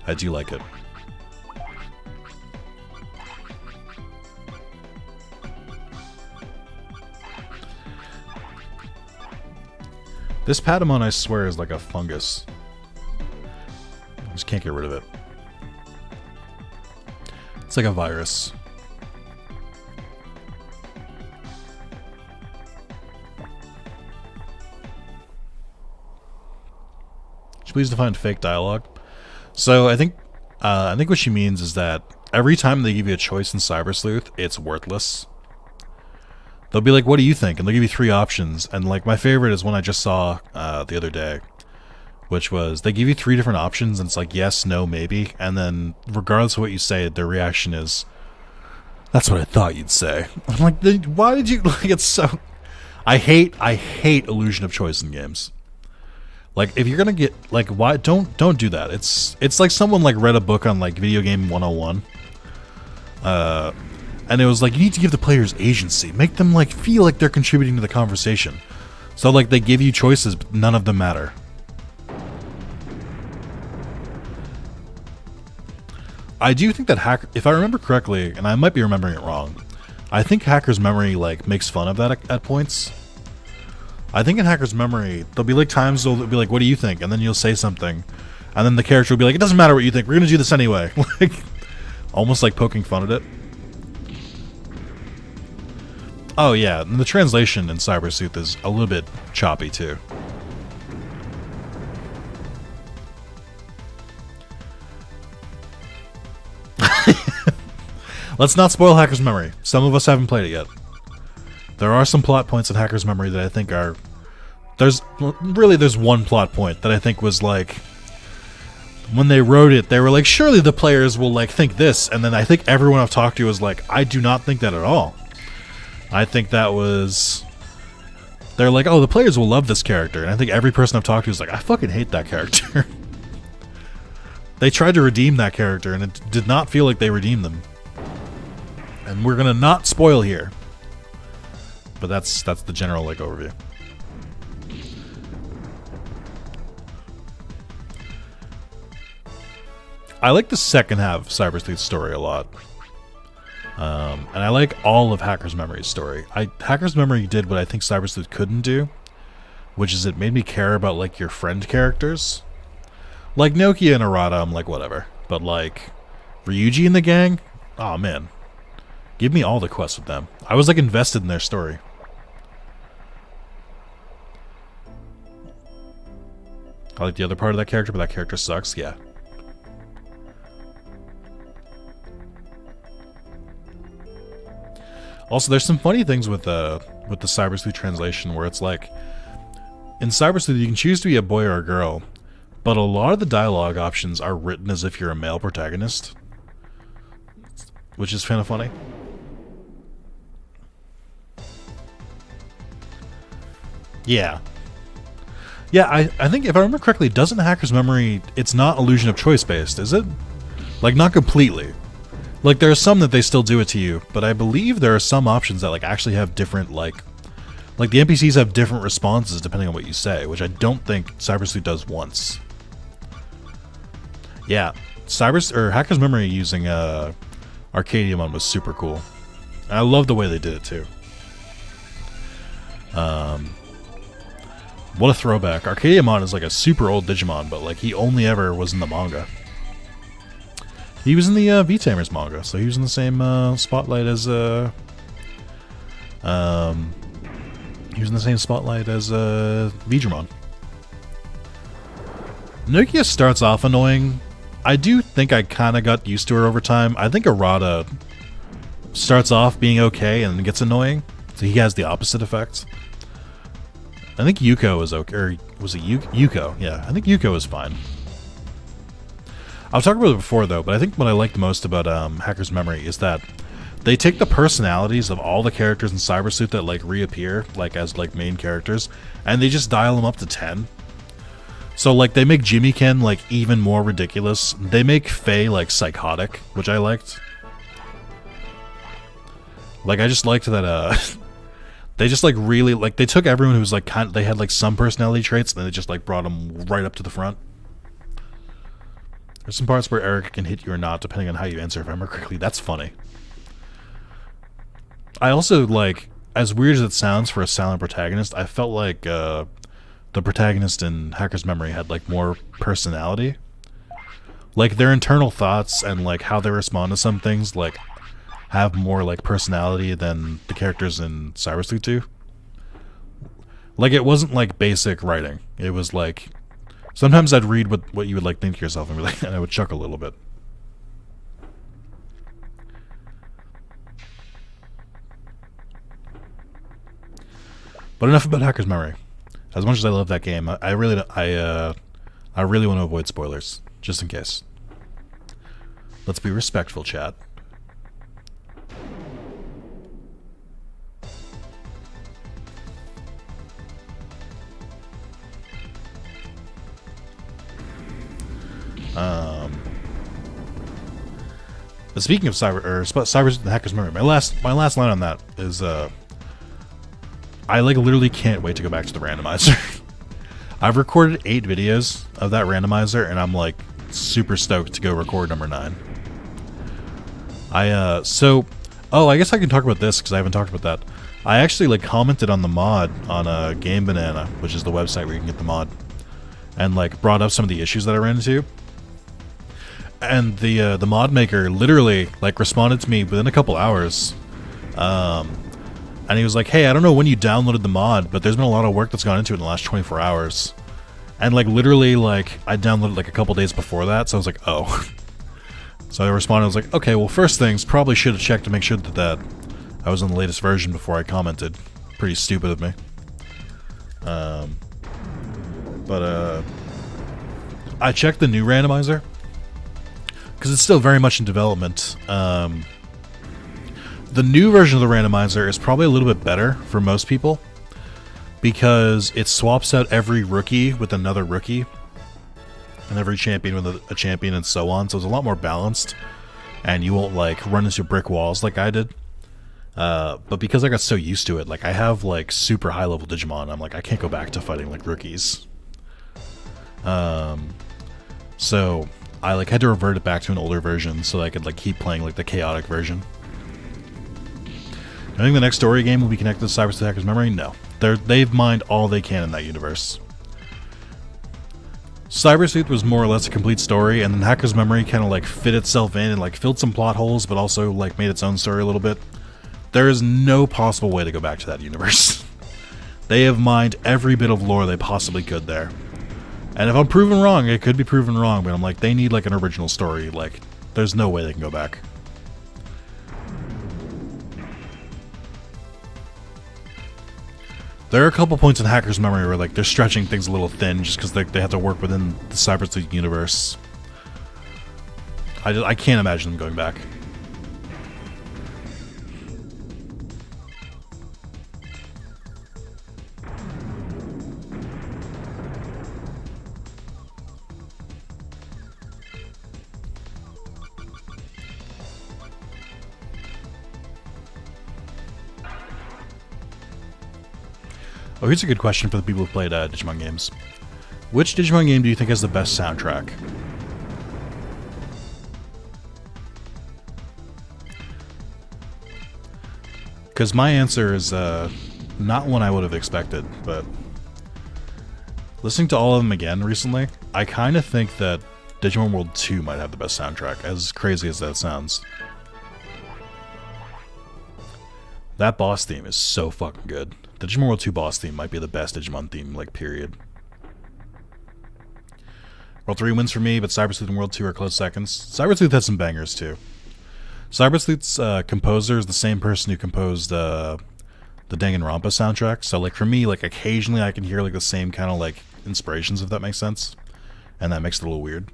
I do like it. This Patamon, I swear, is like a fungus. I just can't get rid of it. It's like a virus. Please define fake dialogue. So I think what she means is that every time they give you a choice in Cyber Sleuth, it's worthless. They'll be like, "What do you think?" And they'll give you 3 options. And like my favorite is one I just saw the other day, which was they give you 3 different options, and it's like yes, no, maybe. And then regardless of what you say, their reaction is, "That's what I thought you'd say." I'm like, why did you like? It's so. I hate illusion of choice in games. Like if you're gonna get like why don't do that. It's like someone like read a book on like video game 101. And it was like, you need to give the players agency. Make them like feel like they're contributing to the conversation. So like they give you choices, but none of them matter. I do think that if I remember correctly, and I might be remembering it wrong, I think Hacker's Memory like makes fun of that at points. I think in Hacker's Memory, there'll be like times they'll be like, "What do you think?" And then you'll say something, and then the character will be like, "It doesn't matter what you think. We're gonna do this anyway." Like, almost like poking fun at it. Oh yeah, and the translation in Cyber Sleuth is a little bit choppy too. Let's not spoil Hacker's Memory. Some of us haven't played it yet. There are some plot points in Hacker's Memory that I think are... There's one plot point that I think was like... When they wrote it, they were like, surely the players will like think this. And then I think everyone I've talked to was like, I do not think that at all. I think that was... They're like, oh, the players will love this character. And I think every person I've talked to is like, I fucking hate that character. They tried to redeem that character, and it did not feel like they redeemed them. And we're gonna not spoil here. But that's the general like overview. I like the second half of Cyber Sleuth's story a lot. And I like all of Hacker's Memory's story. Hacker's Memory did what I think Cyber Sleuth couldn't do, which is it made me care about like your friend characters. Like Nokia and Arata, I'm like, whatever. But like Ryuji and the gang, oh man. Give me all the quests with them. I was like invested in their story. I like the other part of that character, but that character sucks, yeah. Also, there's some funny things with the Cyber Sleuth translation where it's like, in Cyber Sleuth you can choose to be a boy or a girl, but a lot of the dialogue options are written as if you're a male protagonist, which is kind of funny. Yeah. Yeah, I think if I remember correctly, doesn't Hacker's Memory, it's not illusion of choice based, is it? Like, not completely. Like, there are some that they still do it to you, but I believe there are some options that, like, actually have different, like the NPCs have different responses depending on what you say, which I don't think Cybersleuth does once. Yeah, Hacker's Memory using Arcadiamon was super cool. And I love the way they did it too. What a throwback. Arcadiamon is like a super old Digimon, but like he only ever was in the manga. He was in the V-Tamers manga, so he was in the same spotlight as Veemon. Nokia starts off annoying. I do think I kind of got used to her over time. I think Arata starts off being okay and then gets annoying. So he has the opposite effect. I think Yuko is okay. Or was it Yuko? Yeah, I think Yuko is fine. I was talking about it before, though, but I think what I like the most about Hacker's Memory is that they take the personalities of all the characters in Cybersleuth that, like, reappear, like, as, like, main characters, and they just dial them up to 10. So, like, they make Jimmy Ken, like, even more ridiculous. They make Faye, like, psychotic, which I liked. Like, I just liked that, they just, like, really, like, they took everyone who was, like, they had, like, some personality traits, and then they just, like, brought them right up to the front. There's some parts where Eric can hit you or not, depending on how you answer, if I remember correctly. That's funny. I also, like, as weird as it sounds for a silent protagonist, I felt like, the protagonist in Hacker's Memory had, like, more personality. Like, their internal thoughts and, like, how they respond to some things, like, have more, like, personality than the characters in Cybersleuth do. Like, it wasn't, like, basic writing. It was, like, sometimes I'd read what you would, like, think to yourself and be like, and I would chuckle a little bit. But enough about Hacker's Memory. As much as I love that game, I really want to avoid spoilers, just in case. Let's be respectful, chat. But speaking of Cyber Hacker's Memory, my last line on that is I, like, literally can't wait to go back to the randomizer. I've recorded 8 videos of that randomizer, and I'm, like, super stoked to go record number 9. I guess I can talk about this, because I haven't talked about that. I actually, like, commented on the mod on Game Banana, which is the website where you can get the mod, and, like, brought up some of the issues that I ran into. And the mod maker literally, like, responded to me within a couple hours. And he was like, hey, I don't know when you downloaded the mod, but there's been a lot of work that's gone into it in the last 24 hours. And, like, literally, like, I downloaded, like, a couple days before that, so I was like, oh. So I responded, I was like, okay, well, first things, probably should have checked to make sure that I was on the latest version before I commented. Pretty stupid of me. I checked the new randomizer, because it's still very much in development. The new version of the randomizer is probably a little bit better for most people, because it swaps out every rookie with another rookie, and every champion with a champion, and so on. So it's a lot more balanced, and you won't, like, run into brick walls like I did. But because I got so used to it, like, I have, like, super high level Digimon, I'm like, I can't go back to fighting, like, rookies. So I, like, had to revert it back to an older version so that I could, like, keep playing, like, the chaotic version. I think the next story game will be connected to Cybersleuth Hacker's Memory? No. They've mined all they can in that universe. Cybersleuth was more or less a complete story, and then Hacker's Memory kind of, like, fit itself in and, like, filled some plot holes, but also, like, made its own story a little bit. There is no possible way to go back to that universe. They have mined every bit of lore they possibly could there. And if I'm proven wrong, it could be proven wrong, but I'm like, they need, like, an original story. Like, there's no way they can go back. There are a couple points in Hacker's Memory where, like, they're stretching things a little thin just because they have to work within the Cybersleuth universe. I can't imagine them going back. Oh, here's a good question for the people who played Digimon games. Which Digimon game do you think has the best soundtrack? Because my answer is not one I would have expected, but listening to all of them again recently, I kind of think that Digimon World 2 might have the best soundtrack, as crazy as that sounds. That boss theme is so fucking good. The Digimon World 2 boss theme might be the best Digimon theme, like, period. World 3 wins for me, but Cyber Sleuth and World 2 are close seconds. Cyber Sleuth had some bangers, too. Cyber Sleuth's composer is the same person who composed the Danganronpa soundtrack. So, like, for me, like, occasionally I can hear, like, the same kind of, like, inspirations, if that makes sense. And that makes it a little weird.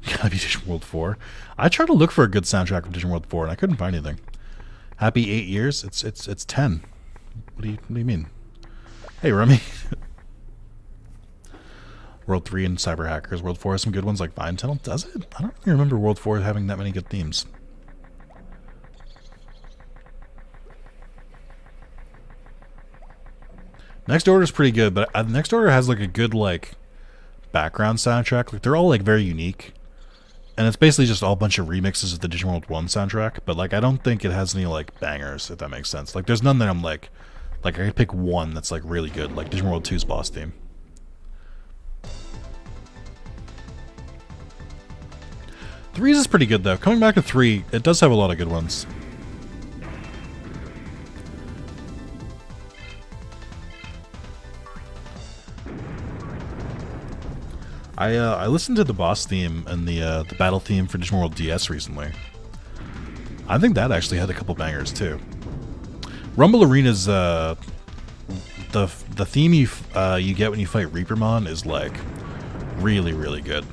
Gotta be Digimon World 4. I tried to look for a good soundtrack for Digimon World 4, and I couldn't find anything. Happy 8 years? It's 10. What do you mean? Hey, Remy. World 3 and Cyber Hackers. World 4 has some good ones like Vine Tunnel. Does it? I don't really remember World 4 having that many good themes. Next Order is pretty good, but Next Order has like a good like background soundtrack. Like they're all like very unique, and it's basically just all a bunch of remixes of the Digimon World 1 soundtrack. But like I don't think it has any like bangers, if that makes sense. Like there's none that I'm like I could pick one that's like really good, like Digimon World 2's boss theme. 3's is pretty good though. Coming back to 3, it does have a lot of good ones. I listened to the boss theme and the battle theme for Digimon World DS recently. I think that actually had a couple bangers too. Rumble Arena's the theme you get when you fight Reapermon is like really, really good.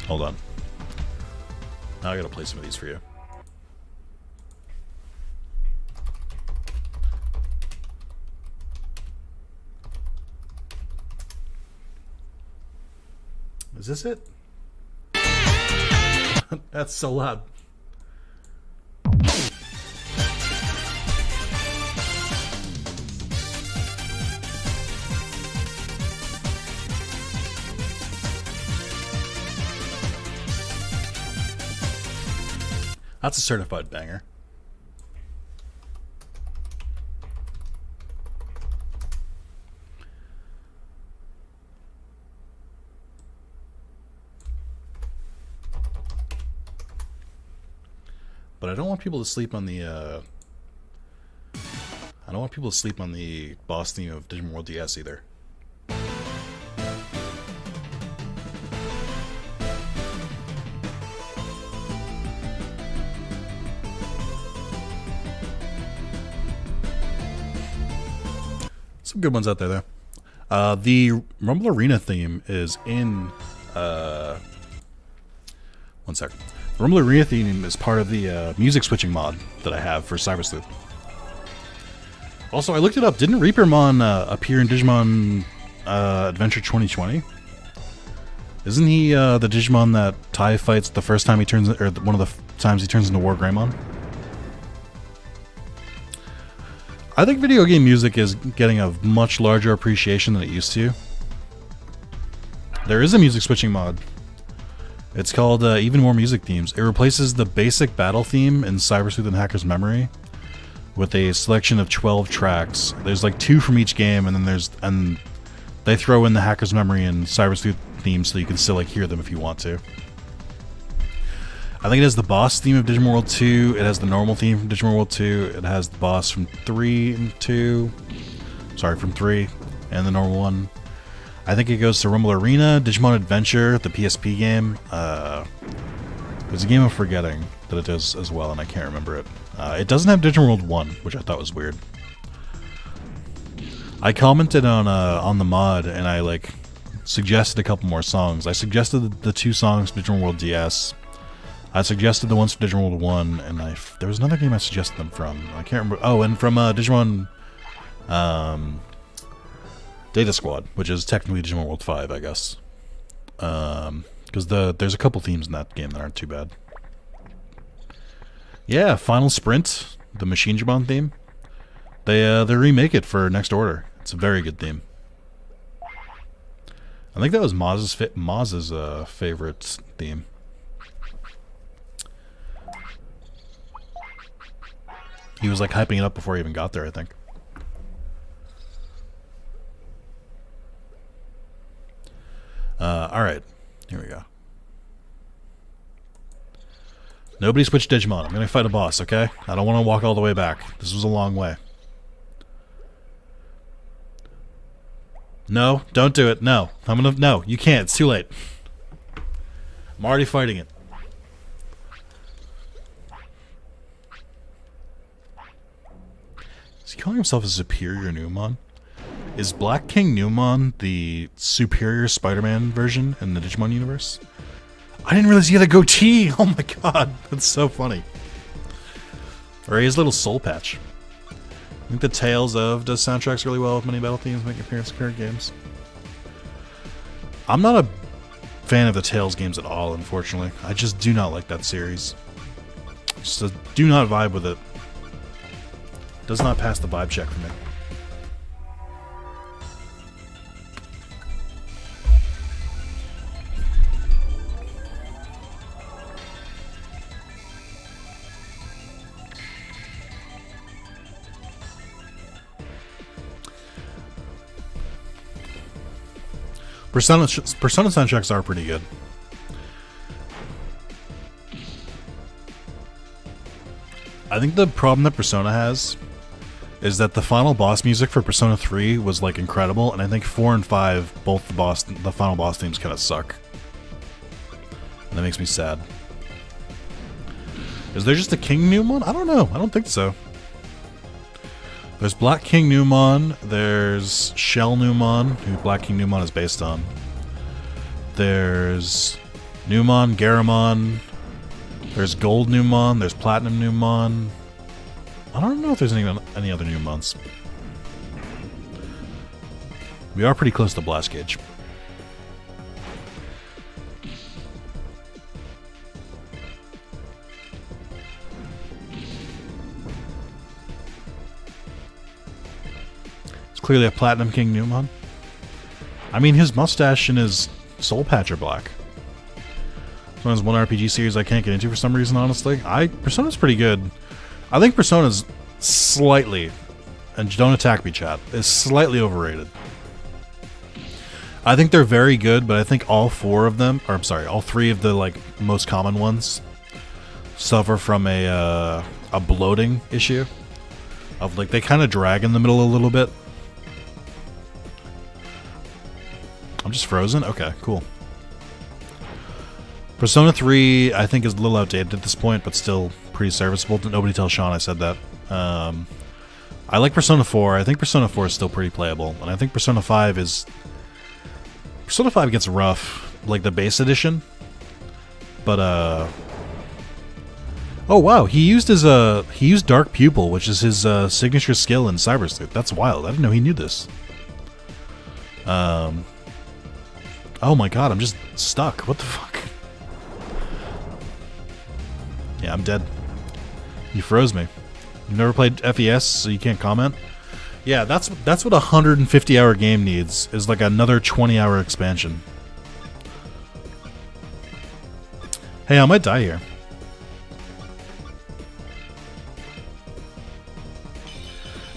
Hold on. Now I gotta play some of these for you. Is this it? That's so loud. That's a certified banger. But I don't want people to sleep on the I don't want people to sleep on the boss theme of Digimon World DS either. Some good ones out there, though. The Rumble Arena theme is in... one sec. The Rumble Arena theme is part of the music switching mod that I have for Cyber Sleuth. Also, I looked it up. Didn't Reapermon appear in Digimon Adventure 2020? Isn't he the Digimon that Tai fights the first time he turns... or one of the times he turns into War Greymon? I think video game music is getting a much larger appreciation than it used to. There is a music switching mod. It's called Even More Music Themes. It replaces the basic battle theme in Cyber Sleuth and Hacker's Memory with a selection of 12 tracks. There's like 2 from each game, and then they throw in the Hacker's Memory and Cyber Sleuth themes so you can still like hear them if you want to. I think it has the boss theme of Digimon World 2. It has the normal theme from Digimon World 2. It has the boss from 3 and 2. Sorry, from 3 and the normal one. I think it goes to Rumble Arena, Digimon Adventure, the PSP game. There's a game I'm forgetting that it does as well, and I can't remember it. It doesn't have Digimon World 1, which I thought was weird. I commented on the mod, and I like suggested a couple more songs. I suggested the 2 songs for Digimon World DS. I suggested the ones for Digimon World 1, and there was another game I suggested them from. I can't remember. Oh, and from Digimon Data Squad, which is technically Digimon World 5, I guess. Because there's a couple themes in that game that aren't too bad. Yeah, Final Sprint, the Machine Digimon theme. They remake it for Next Order. It's a very good theme. I think that was Maz's favorite theme. He was like hyping it up before he even got there, I think. Alright. Here we go. Nobody switch Digimon. I'm gonna fight a boss, okay? I don't want to walk all the way back. This was a long way. No, don't do it. No. No, you can't. It's too late. I'm already fighting it. Is he calling himself a superior Numon? Is Black King Numon the superior Spider-Man version in the Digimon universe? I didn't realize he had a goatee! Oh my god, that's so funny. Or his little soul patch. I think the Tales of does soundtracks really well with many battle themes making appearances in current games. I'm not a fan of the Tales games at all, unfortunately. I just do not like that series. Just do not vibe with it. Does not pass the vibe check for me. Persona soundtracks are pretty good. I think the problem that Persona has is that the final boss music for Persona 3 was like incredible, and I think 4 and 5, both the final boss themes kind of suck. And that makes me sad. Is there just a King Numon? I don't know. I don't think so. There's Black King Numon, there's Shell Numon, who Black King Numon is based on. There's Numon, Garamon, there's Gold Numon, there's Platinum Numon. I don't know if there's any other Numons. We are pretty close to Blast Gauge. Clearly a Platinum King Numon. I mean, his mustache and his soul patch are black. So there's one RPG series I can't get into for some reason, honestly. Persona's pretty good. I think Persona's slightly, and don't attack me, chat, is slightly overrated. I think they're very good, but I think all three of the like most common ones suffer from a bloating issue. Of like they kind of drag in the middle a little bit. I'm just frozen? Okay, cool. Persona 3, I think, is a little outdated at this point, but still pretty serviceable. Nobody tell Sean I said that. I like Persona 4. I think Persona 4 is still pretty playable. And I think Persona 5 is... Persona 5 gets rough, like the base edition. But, oh, wow. He used Dark Pupil, which is his signature skill in Cyber Sleuth. That's wild. I didn't know he knew this. Oh my god, I'm just stuck. What the fuck? Yeah, I'm dead. You froze me. You've never played FES, so you can't comment? Yeah, that's what a 150-hour game needs, is like another 20-hour expansion. Hey, I might die here.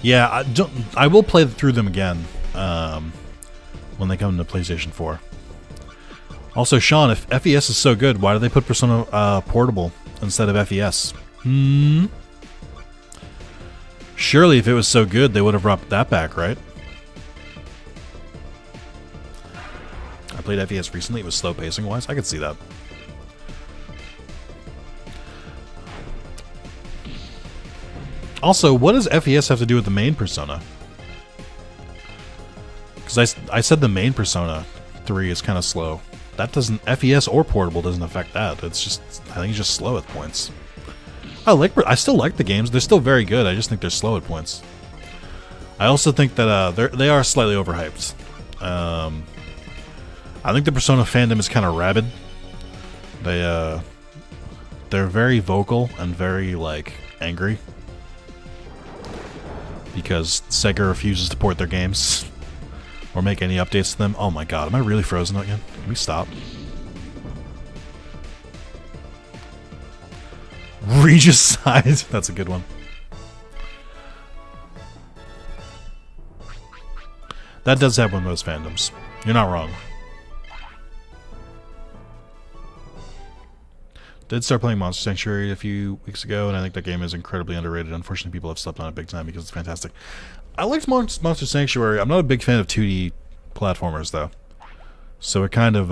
Yeah, I will play through them again when they come to PlayStation 4. Also, Sean, if FES is so good, why do they put Persona Portable instead of FES? Surely if it was so good, they would have brought that back, right? I played FES recently. It was slow pacing-wise. I could see that. Also, what does FES have to do with the main Persona? Because I said the main Persona 3 is kind of slow. That doesn't... FES or Portable doesn't affect that. It's just... I think it's just slow at points. I still like the games. They're still very good. I just think they're slow at points. I also think that they are slightly overhyped. I think the Persona fandom is kind of rabid. They're very vocal and very, like, angry. Because Sega refuses to port their games. Or make any updates to them. Oh my god, am I really frozen again? Can we stop? Regis size. That's a good one. That does happen with most fandoms. You're not wrong. Did start playing Monster Sanctuary a few weeks ago, and I think that game is incredibly underrated. Unfortunately, people have slept on it big time because it's fantastic. I liked Monster Sanctuary. I'm not a big fan of 2D platformers, though. So it kind of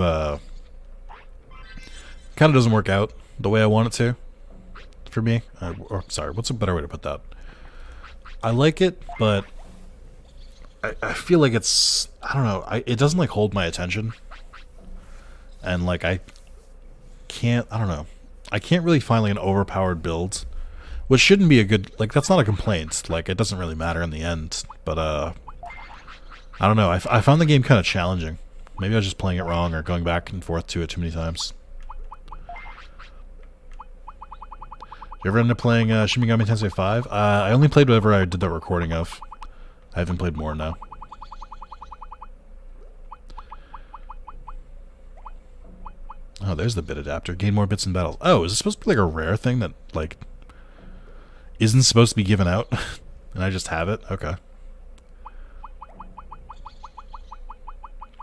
doesn't work out the way I want it to. For me. Or, sorry, what's a better way to put that? I like it, but I feel like it's... I don't know. It doesn't, like, hold my attention. And, like, I don't know. I can't really find, like, an overpowered build. Which shouldn't be a good... Like, that's not a complaint. Like, it doesn't really matter in the end. But, I don't know. I found the game kind of challenging. Maybe I was just playing it wrong or going back and forth to it too many times. You ever end up playing Shin Megami Tensei 5? I only played whatever I did that recording of. I haven't played more now. Oh, there's the bit adapter. Gain more bits in battles. Oh, is this supposed to be like a rare thing that, like, isn't supposed to be given out? And I just have it? Okay.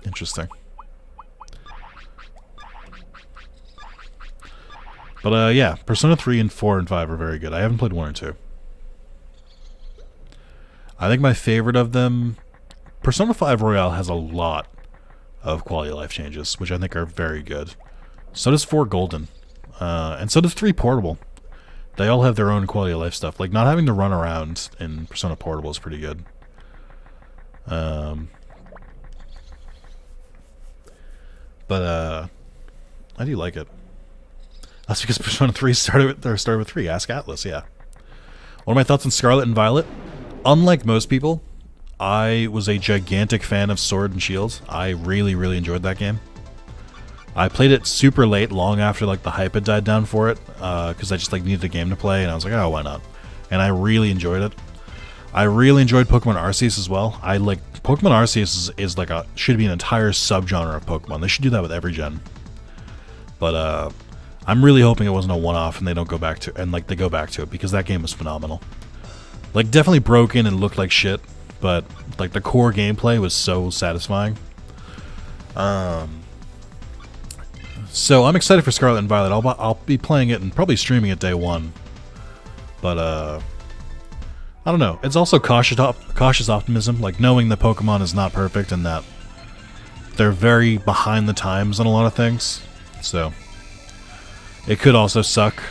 Interesting. But, yeah, Persona 3 and 4 and 5 are very good. I haven't played 1 or 2. I think my favorite of them... Persona 5 Royale has a lot of quality of life changes, which I think are very good. So does 4 Golden. And so does 3 Portable. They all have their own quality of life stuff. Like, not having to run around in Persona Portable is pretty good. But, I do like it. That's because Persona 3 started with 3. Ask Atlas, yeah. One of my thoughts on Scarlet and Violet. Unlike most people, I was a gigantic fan of Sword and Shield. I really, really enjoyed that game. I played it super late, long after like the hype had died down for it, because I just like needed a game to play, and I was like, oh, why not? And I really enjoyed it. I really enjoyed Pokemon Arceus as well. Pokemon Arceus is like should be an entire subgenre of Pokemon. They should do that with every gen. But I'm really hoping it wasn't a one-off and they don't go back to they go back to it, because that game was phenomenal. Like, definitely broken and looked like shit, but like the core gameplay was so satisfying. So I'm excited for Scarlet and Violet. I'll be playing it and probably streaming it day one. But I don't know. It's also cautious optimism, like knowing that Pokemon is not perfect and that they're very behind the times on a lot of things. So it could also suck.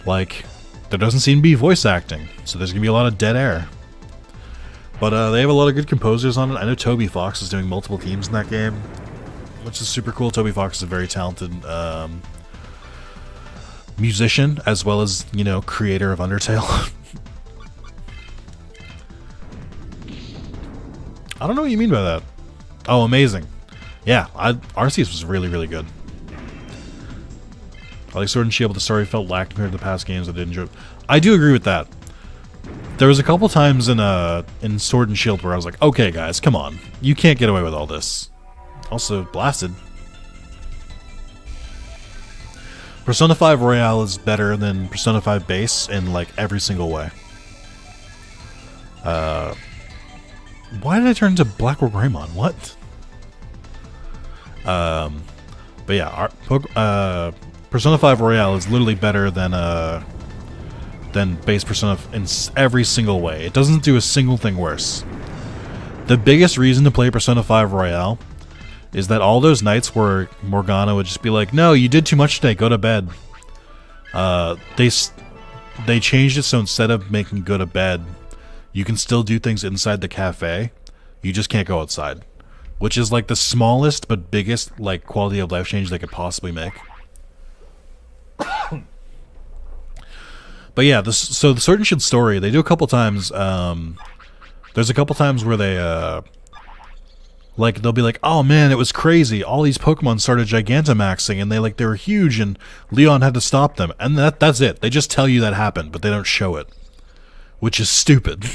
Like, there doesn't seem to be voice acting, so there's gonna be a lot of dead air. But they have a lot of good composers on it. I know Toby Fox is doing multiple themes in that game, which is super cool. Toby Fox is a very talented musician, as well as, you know, creator of Undertale. I don't know what you mean by that. Oh, amazing. Yeah, Arceus was really, really good. I like Sword and Shield, but the story felt lacked compared to the past games I did enjoy. I do agree with that. There was a couple times in Sword and Shield where I was like, okay guys, come on. You can't get away with all this. Also, Blasted. Persona 5 Royale is better than Persona 5 Base in, like, every single way. Why did I turn into Blackrock Greymon? What? But yeah, Persona 5 Royale is literally better than base Persona in every single way. It doesn't do a single thing worse. The biggest reason to play Persona 5 Royale is that all those nights where Morgana would just be like, no, you did too much today, go to bed. They changed it so instead of making go to bed, you can still do things inside the cafe. You just can't go outside. Which is like the smallest but biggest like quality of life change they could possibly make. But yeah, so the Sword and Shield story, they do a couple times. There's a couple times where they Like, they'll be like, oh man, it was crazy. All these Pokemon started Gigantamaxing, and they were huge, and Leon had to stop them. And that's it. They just tell you that happened, but they don't show it. Which is stupid.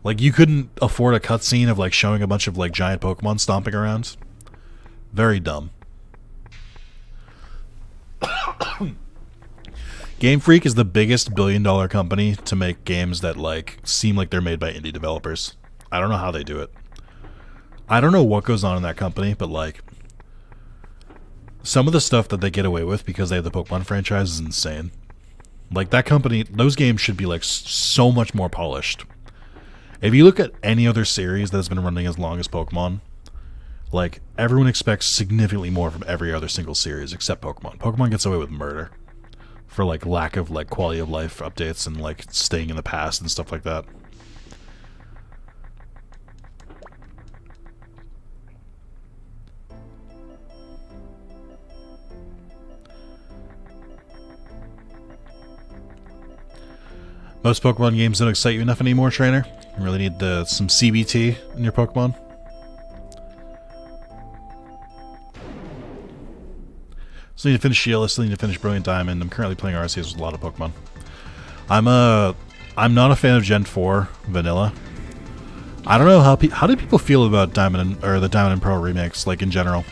Like, you couldn't afford a cutscene of, like, showing a bunch of, like, giant Pokemon stomping around. Very dumb. Game Freak is the biggest billion-dollar company to make games that, like, seem like they're made by indie developers. I don't know how they do it. I don't know what goes on in that company, but, like, some of the stuff that they get away with because they have the Pokemon franchise is insane. Like, that company, those games should be, like, so much more polished. If you look at any other series that has been running as long as Pokemon, like, everyone expects significantly more from every other single series except Pokemon. Pokemon gets away with murder for, like, lack of, like, quality of life updates and, like, staying in the past and stuff like that. Most Pokemon games don't excite you enough anymore, trainer. You really need some CBT in your Pokemon. Still need to finish Shield, still need to finish Brilliant Diamond. I'm currently playing Arceus with a lot of Pokemon. I'm not a fan of Gen 4 Vanilla. I don't know how do people feel about the Diamond and Pearl remakes, like, in general.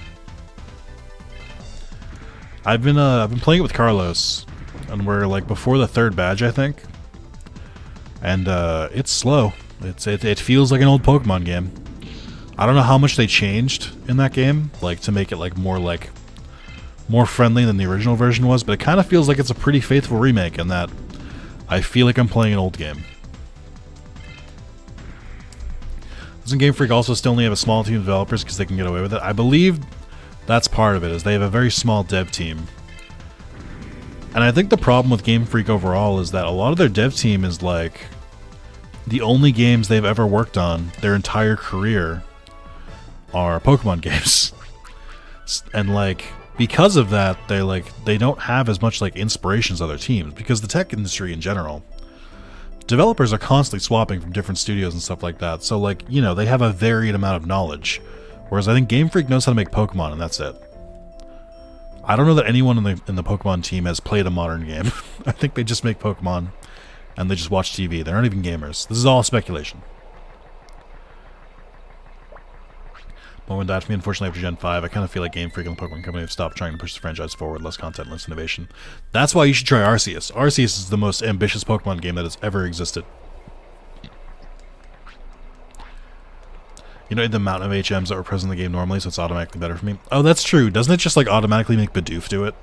I've been playing it with Carlos, and we're, like, before the 3rd badge, I think. And it's slow. It feels like an old Pokemon game. I don't know how much they changed in that game, like, to make it more friendly than the original version was, but it kind of feels like it's a pretty faithful remake in that I feel like I'm playing an old game. Doesn't Game Freak also still only have a small team of developers because they can get away with it? I believe that's part of it, is they have a very small dev team. And I think the problem with Game Freak overall is that a lot of their dev team is, like, the only games they've ever worked on their entire career are Pokemon games. And, like, because of that, they don't have as much, like, inspiration as other teams, because the tech industry in general, developers are constantly swapping from different studios and stuff like that. So, like, you know, they have a varied amount of knowledge, whereas I think Game Freak knows how to make Pokemon, and that's it. I don't know that anyone in the Pokemon team has played a modern game. I think they just make Pokemon, and they just watch TV. They're not even gamers. This is all speculation. Monmon died for me, unfortunately, after Gen 5. I kind of feel like Game Freak and the Pokemon Company have stopped trying to push the franchise forward. Less content, less innovation. That's why you should try Arceus. Arceus is the most ambitious Pokemon game that has ever existed. You know the amount of HMs that were present in the game normally, so it's automatically better for me. Oh, that's true. Doesn't it just, like, automatically make Bidoof do it?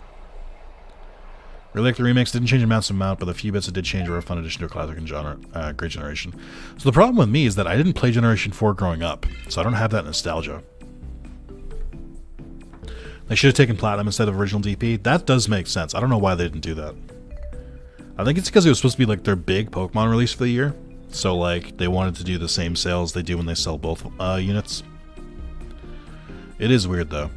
Really like the remakes. Didn't change amounts of amount, but the few bits it did change were a fun addition to a classic and genre. Great generation. So the problem with me is that I didn't play Generation 4 growing up, so I don't have that nostalgia. They should have taken Platinum instead of original DP. That does make sense. I don't know why they didn't do that. I think it's because it was supposed to be, like, their big Pokemon release for the year. So, like, they wanted to do the same sales they do when they sell both units. It is weird, though.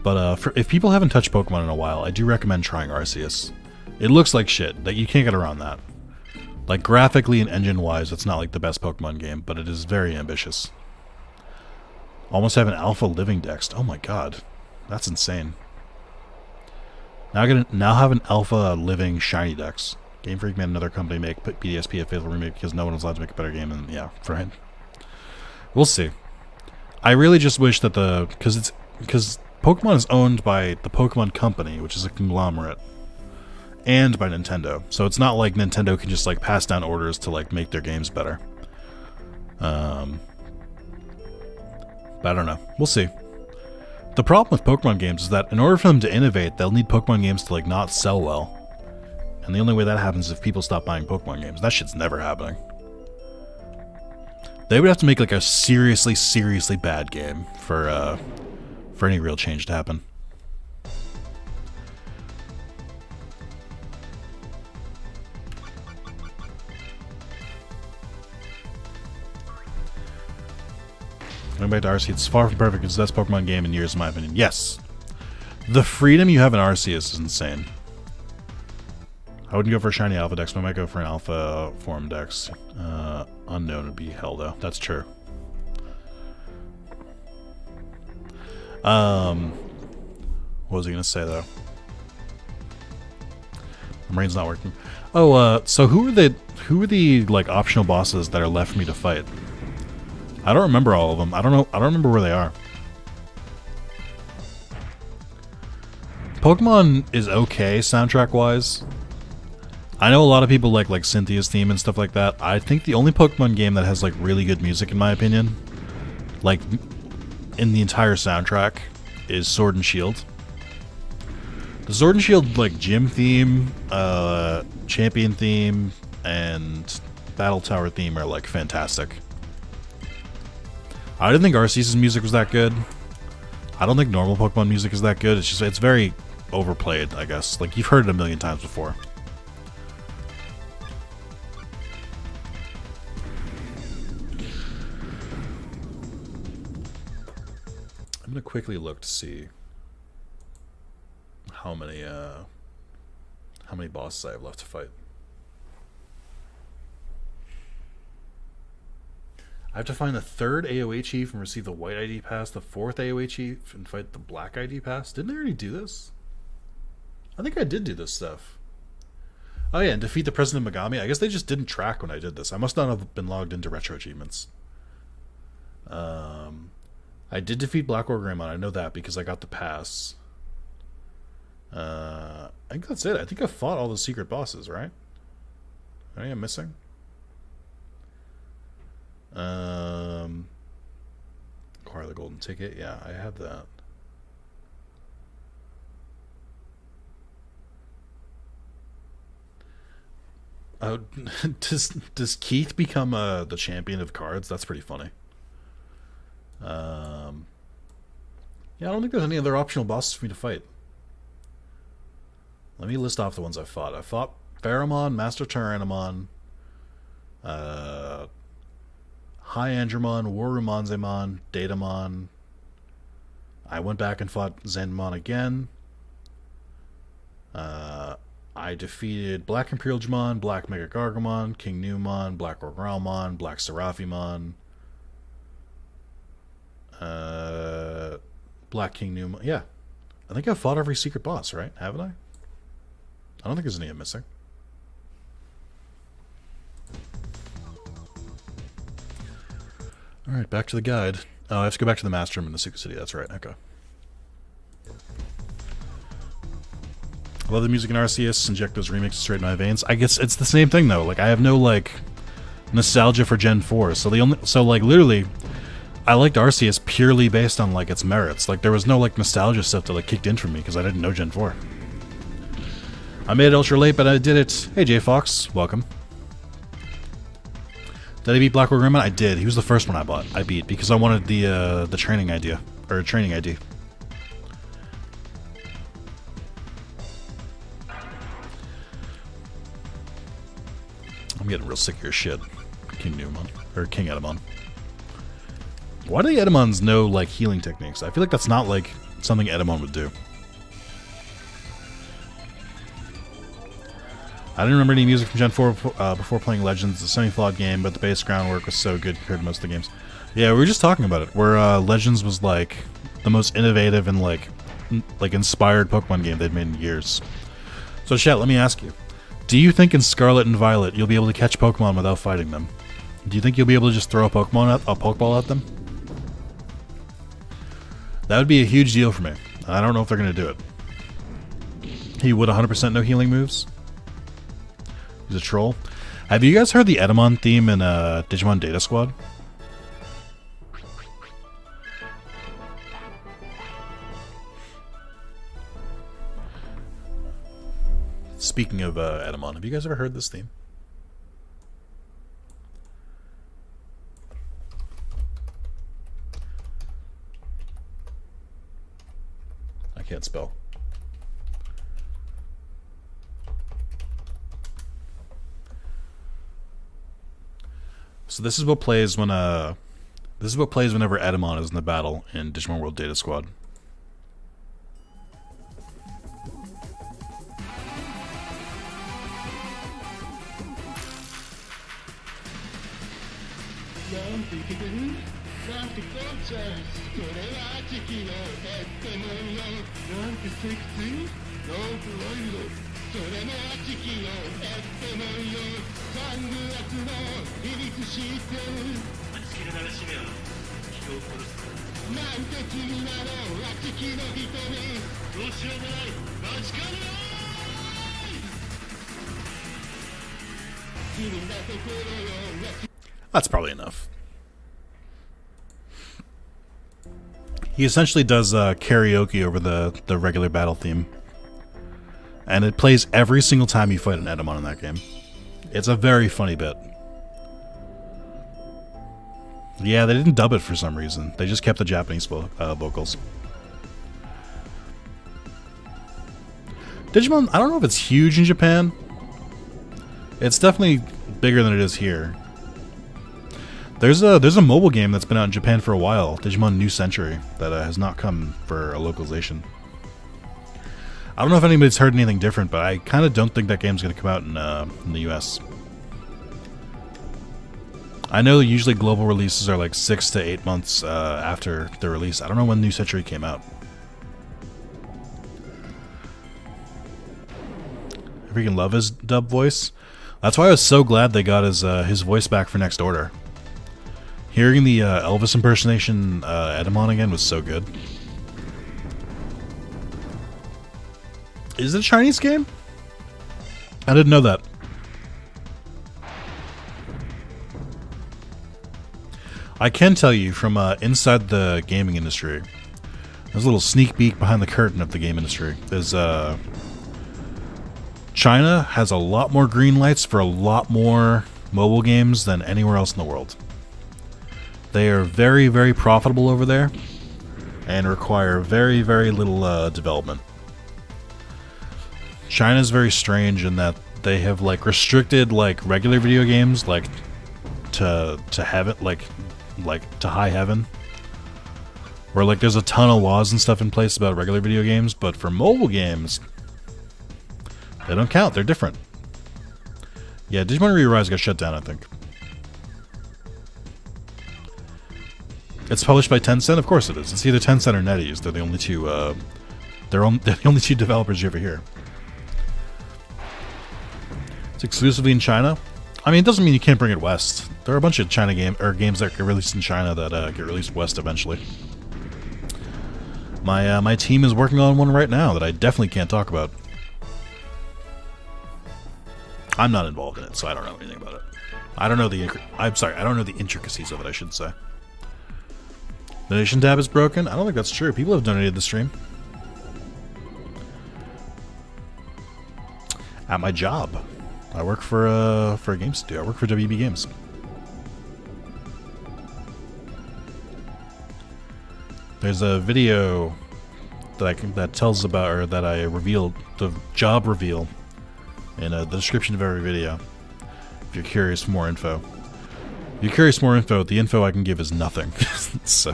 But if people haven't touched Pokemon in a while, I do recommend trying Arceus. It looks like shit. Like, you can't get around that. Like, graphically and engine-wise, it's not like the best Pokemon game, but it is very ambitious. Almost have an alpha living dex. Oh my god. That's insane. Now have an alpha living shiny dex. Game Freak made another company make BDSP a faithful remake because no one was allowed to make a better game, and yeah, right. We'll see. I really just wish that because Pokemon is owned by the Pokemon Company, which is a conglomerate, and by Nintendo. So it's not like Nintendo can just, like, pass down orders to, like, make their games better. But I don't know. We'll see. The problem with Pokemon games is that in order for them to innovate, they'll need Pokemon games to, like, not sell well. And the only way that happens is if people stop buying Pokemon games. That shit's never happening. They would have to make, like, a seriously, seriously bad game for any real change to happen. Going back to Arceus, it's far from perfect. It's the best Pokemon game in years, in my opinion. Yes. The freedom you have in Arceus is insane. I wouldn't go for a shiny alpha dex, but I might go for an alpha form dex. Unknown would be hell, though. That's true. What was I gonna say though? My brain's not working. Oh, so who are the like optional bosses that are left for me to fight? I don't remember all of them. I don't know. I don't remember where they are. Pokemon is okay soundtrack wise. I know a lot of people like Cynthia's theme and stuff like that. I think the only Pokemon game that has like really good music, in my opinion, like in the entire soundtrack, is Sword and Shield. The Sword and Shield like gym theme, champion theme, and battle tower theme are like fantastic. I didn't think Arceus' music was that good. I don't think normal Pokemon music is that good. It's very overplayed, I guess. Like, you've heard it a million times before. I'm gonna quickly look to see how many bosses I have left to fight. I have to find the third AoE chief and receive the white ID pass, the fourth AoE chief and fight the black ID pass. Didn't I already do this? I think I did do this stuff. Oh yeah, and defeat the President Megami. I guess they just didn't track when I did this. I must not have been logged into retro achievements. I did defeat Black Or Greymon. I know that because I got the pass. I think that's it. I think I fought all the secret bosses, right? Anything I'm missing? Acquire the golden ticket. Yeah, I have that. Oh, does Keith become the champion of cards? That's pretty funny. Yeah, I don't think there's any other optional bosses for me to fight. Let me list off the ones I fought. I fought Pheromon, Master Tyrannomon, High Andromon, Warumanzemon, Datamon. I went back and fought Zenmon again. I defeated Black Imperial Digimon, Black Mega Gargomon, King Newmon, Black Orgralmon, Black Seraphimon, Black King Newmon. Yeah. I think I've fought every secret boss, right? Haven't I? I don't think there's any I'm missing. Alright, back to the guide. Oh, I have to go back to the Master Room in the Secret City. That's right. Okay. I love the music in Arceus. Inject those remixes straight in my veins. I guess it's the same thing though. Like, I have no like nostalgia for Gen 4. So like literally, I liked Arceus purely based on like its merits. Like, there was no like nostalgia stuff that like kicked in for me because I didn't know Gen 4. I made it ultra late, but I did it. Hey, J Fox, welcome. Did I beat Black War Greymon? I did. He was the first one I beat because I wanted the training idea or training ID. I'm getting real sick of your shit, King Newmon or King Edamon. Why do the Edamons know like healing techniques? I feel like that's not like something Edamon would do. I didn't remember any music from Gen 4 before playing Legends. It's a semi-flawed game, but the base groundwork was so good compared to most of the games. Yeah, we were just talking about it, where Legends was like the most innovative and like inspired Pokemon game they'd made in years. So chat, let me ask you. Do you think in Scarlet and Violet you'll be able to catch Pokemon without fighting them? Do you think you'll be able to just throw a Pokeball at them? That would be a huge deal for me. I don't know if they're going to do it. He would 100% know healing moves. He's a troll. Have you guys heard the Edamon theme in Digimon Data Squad? Speaking of Edamon, have you guys ever heard this theme? I can't spell. So this is what plays when whenever Edamon is in the battle in Digimon World Data Squad. That's probably enough. He essentially does karaoke over the regular battle theme. And it plays every single time you fight an Edamon in that game. It's a very funny bit. Yeah, they didn't dub it for some reason. They just kept the Japanese vocals. Digimon, I don't know if it's huge in Japan. It's definitely bigger than it is here. There's a mobile game that's been out in Japan for a while, Digimon New Century, that has not come for a localization. I don't know if anybody's heard anything different, but I kind of don't think that game's going to come out in the US. I know usually global releases are like 6 to 8 months after the release. I don't know when New Century came out. I freaking love his dub voice. That's why I was so glad they got his voice back for Next Order. Hearing the Elvis impersonation Edamon again was so good. Is it a Chinese game? I didn't know that. I can tell you from inside the gaming industry, there's a little sneak peek behind the curtain of the game industry. Is China has a lot more green lights for a lot more mobile games than anywhere else in the world. They are very, very profitable over there and require very, very little development. China's very strange in that they have like restricted like regular video games like to heaven, like to high heaven, where like there's a ton of laws and stuff in place about regular video games, but for mobile games they don't count. They're different. Yeah, Digimon Re-Rise got shut down, I think. It's published by Tencent? Of course it is. It's either Tencent or NetEase. They're the only two they're the only two developers you ever hear. It's exclusively in China. I mean, it doesn't mean you can't bring it west. There are a bunch of China games that get released in China that get released west eventually. My team is working on one right now that I definitely can't talk about. I'm not involved in it, so I don't know anything about it. I don't know I don't know the intricacies of it, I should say. Donation tab is broken? I don't think that's true. People have donated the stream. At my job. I work for a game studio. I work for WB Games. There's a video that tells about, or that I revealed, the job reveal in the description of every video. If you're curious for more info. If you're curious for more info, the info I can give is nothing. So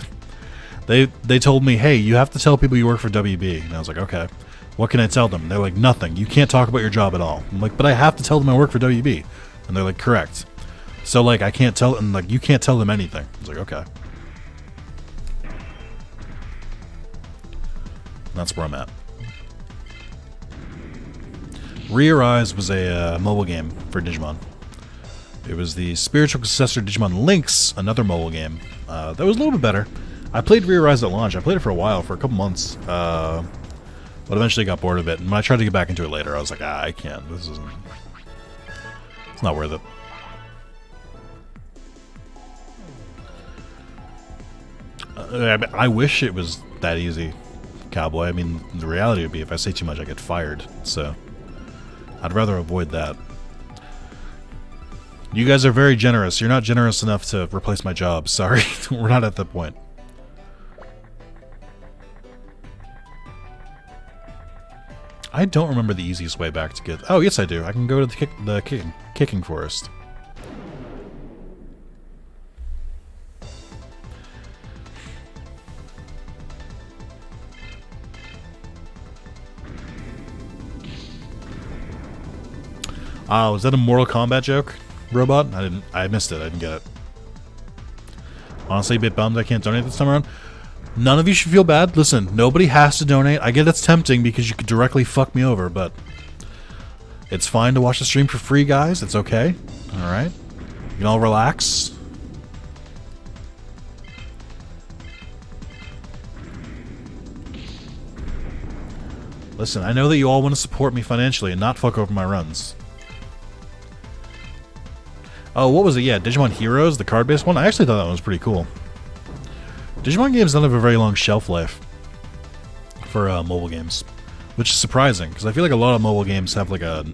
they told me, hey, you have to tell people you work for WB. And I was like, okay. What can I tell them? They're like, nothing. You can't talk about your job at all. I'm like, but I have to tell them I work for WB. And they're like, correct. So, like, I can't tell, and, like, you can't tell them anything. I was like, okay. And that's where I'm at. Re-Arise was a mobile game for Digimon. It was the spiritual successor to Digimon Lynx, another mobile game. That was a little bit better. I played Re-Arise at launch. I played it for a while, for a couple months. But eventually got bored of it, and when I tried to get back into it later, I was like, I can't. This isn't... It's not worth it. I wish it was that easy, Cowboy. I mean, the reality would be if I say too much, I get fired. So, I'd rather avoid that. You guys are very generous. You're not generous enough to replace my job. Sorry, we're not at that point. I don't remember the easiest way back to get... Oh, yes, I do. I can go to the kicking forest. Was that a Mortal Kombat joke, Robot? I missed it. I didn't get it. Honestly, a bit bummed I can't donate this time around. None of you should feel bad. Listen, nobody has to donate. I get it's tempting because you could directly fuck me over, but it's fine to watch the stream for free, guys. It's okay. Alright? You can all relax. Listen, I know that you all want to support me financially and not fuck over my runs. Oh, what was it? Yeah, Digimon Heroes, the card-based one. I actually thought that one was pretty cool. Digimon games don't have a very long shelf life for mobile games, which is surprising, because I feel like a lot of mobile games have like a...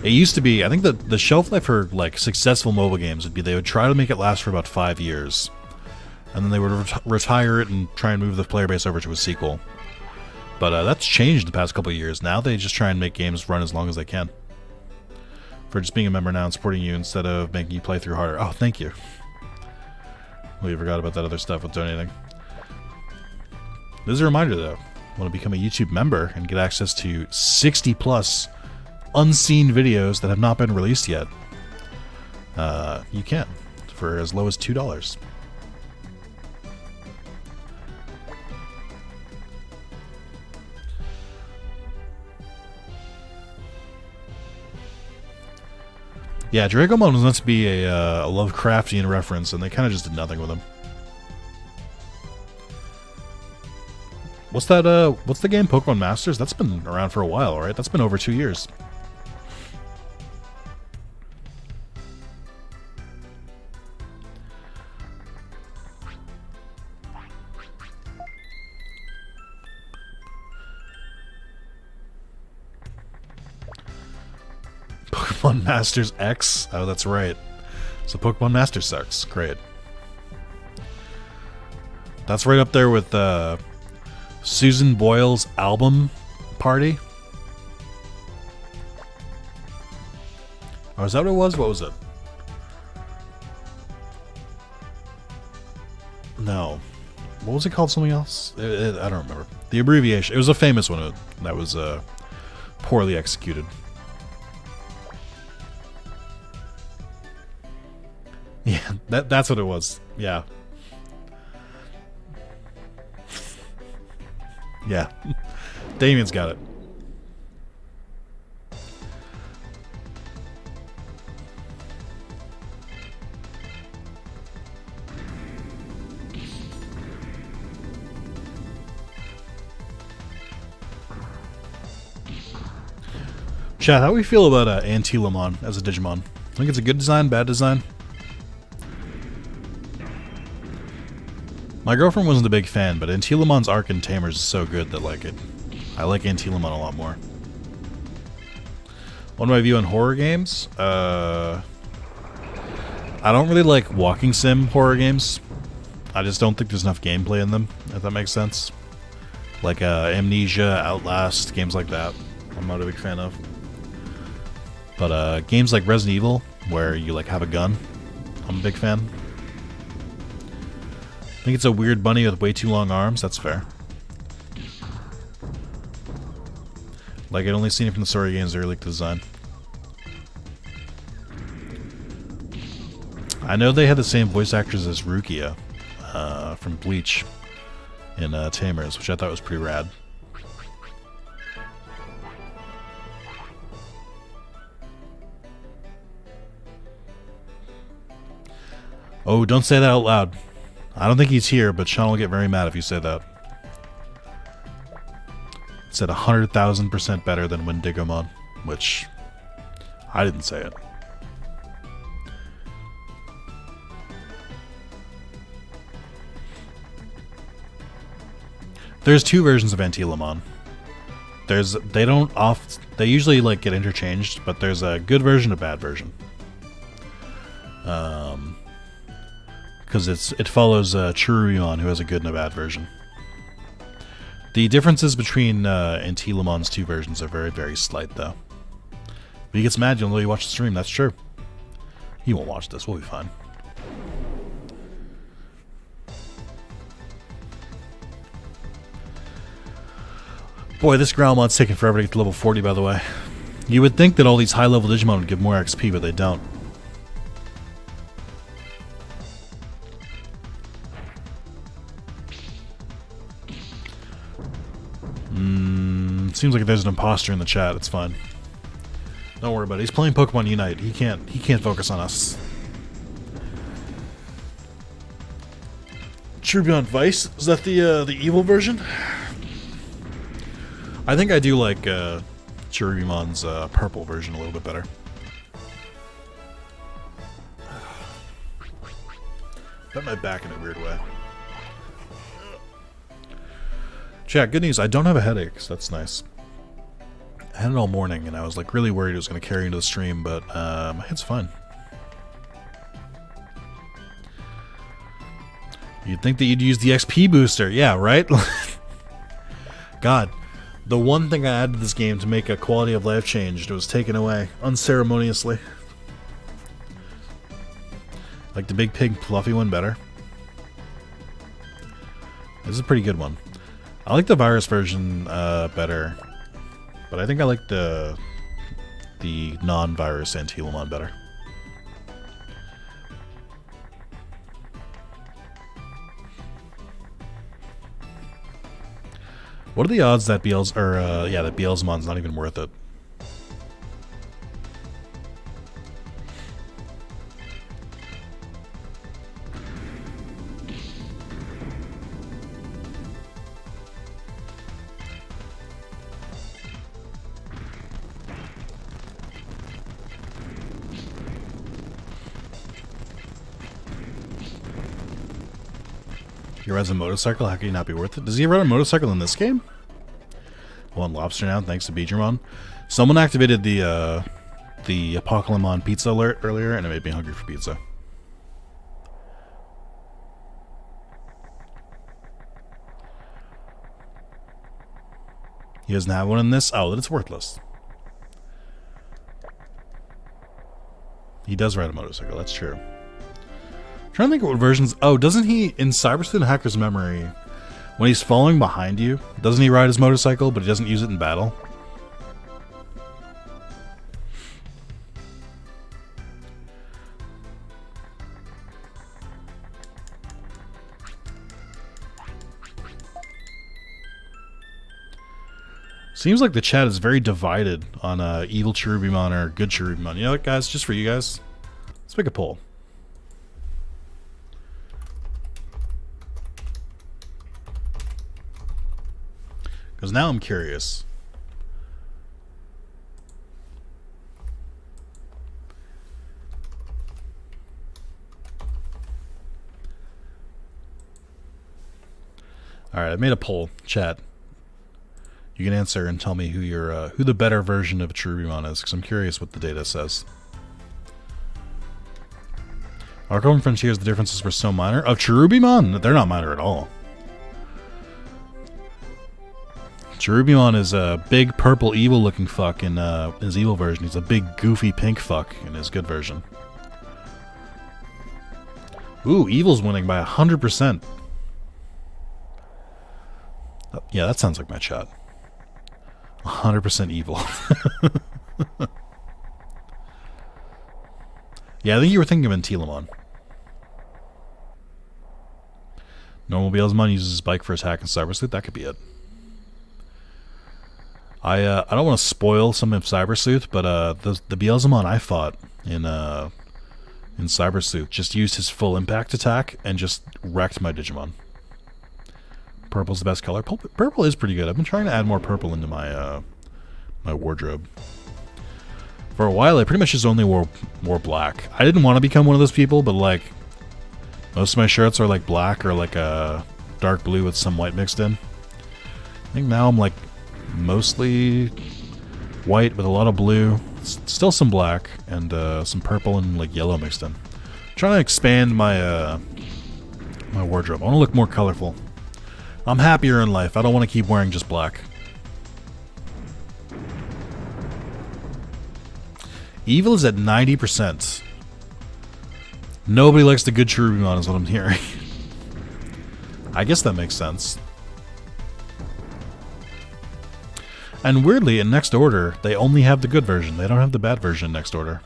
It used to be, I think that the shelf life for like successful mobile games would be they would try to make it last for about 5 years, and then they would retire it and try and move the player base over to a sequel. But that's changed the past couple of years. Now they just try and make games run as long as they can. For just being a member now and supporting you instead of making you play through harder. Oh, thank you. We forgot about that other stuff with donating. This is a reminder, though. Want to become a YouTube member and get access to 60 plus unseen videos that have not been released yet. You can for as low as $2. Yeah, Dragomon was meant to be a Lovecraftian reference, and they kind of just did nothing with him. What's that, what's the game, Pokemon Masters? That's been around for a while, right? That's been over 2 years. Pokemon Masters X? Oh, that's right. So Pokemon Masters X. Great. That's right up there with Susan Boyle's album party. Oh, is that what it was? What was it? No. What was it called? Something else? I don't remember. The abbreviation. It was a famous one that was poorly executed. Yeah, that's what it was. Yeah. Yeah. Damien's got it. Chat, how do we feel about Antilamon as a Digimon? I think it's a good design, bad design. My girlfriend wasn't a big fan, but Antilamon's arc in Tamers is so good that I like Antilamon a lot more. What do I view on horror games? I don't really like walking sim horror games. I just don't think there's enough gameplay in them, if that makes sense. Like Amnesia, Outlast, games like that. I'm not a big fan of. But games like Resident Evil, where you have a gun, I'm a big fan. I think it's a weird bunny with way too long arms. That's fair. I'd only seen it from the story games early design. I know they had the same voice actors as Rukia from Bleach in Tamers, which I thought was pretty rad. Oh, don't say that out loud. I don't think he's here, but Sean will get very mad if you say that. It said 100,000% better than Wendigomon, which I didn't say it. There's two versions of Antilamon. They usually get interchanged, but there's a good version, a bad version. Because it follows Chirurumon, who has a good and a bad version. The differences between Antilamon's two versions are very, very slight, though. But he gets mad, you'll know you watch the stream, that's true. He won't watch this, we'll be fine. Boy, this Guilmon's taking forever to get to level 40, by the way. You would think that all these high-level Digimon would give more XP, but they don't. Seems like there's an imposter in the chat. It's fine. Don't worry about it. He's playing Pokemon Unite. He can't focus on us. Cherubion Vice? Is that the evil version? I think I do like Cherubimon's purple version a little bit better. Bent my back in a weird way. Chat, good news. I don't have a headache, so that's nice. I had it all morning, and I was like really worried it was going to carry into the stream, but my head's fine. You'd think that you'd use the EXP booster. Yeah, right? God, the one thing I added to this game to make a quality of life change was taken away unceremoniously. Like the big pig fluffy one better. This is a pretty good one. I like the virus version better, but I think I like the non-virus Antilamon better. What are the odds that that Beelzemon's not even worth it? He rides a motorcycle? How can he not be worth it? Does he ride a motorcycle in this game? One lobster now, thanks to Digimon. Someone activated the Apocalypse pizza alert earlier, and it made me hungry for pizza. He doesn't have one in this? Oh, then it's worthless. He does ride a motorcycle, that's true. I'm trying to think of what versions... Oh, doesn't he, in Cybersleuth Hacker's Memory, when he's following behind you, doesn't he ride his motorcycle, but he doesn't use it in battle? Seems like the chat is very divided on evil Cherubimon or good Cherubimon. You know what, guys? Just for you guys, let's make a poll. Because now I'm curious. Alright, I made a poll. Chat. You can answer and tell me who your who the better version of Cherubimon is, because I'm curious what the data says. Arco and Frontiers, the differences were so minor. Of Cherubimon? They're not minor at all. Cherubimon is a big purple evil looking fuck in his evil version. He's a big goofy pink fuck in his good version. Ooh, evil's winning by 100%. Yeah, that sounds like my chat. 100% evil. Yeah, I think you were thinking of Antilamon. Normal Beelzemon uses his bike for his hack and Cybersleuth. That could be it. I don't want to spoil some of Cybersleuth, but the Beelzemon I fought in Cybersleuth just used his full impact attack and just wrecked my Digimon. Purple's the best color. Purple is pretty good. I've been trying to add more purple into my my wardrobe. For a while, I pretty much just only wore black. I didn't want to become one of those people, but like most of my shirts are like black or like a dark blue with some white mixed in. I think now I'm like mostly white with a lot of blue, still some black, and some purple and like yellow mixed in. I'm trying to expand my my wardrobe. I want to look more colorful. I'm happier in life. I don't want to keep wearing just black. Evil is at 90%. Nobody likes the good Cherubimon is what I'm hearing. I guess that makes sense. And weirdly, in Next Order, they only have the good version. They don't have the bad version in Next Order.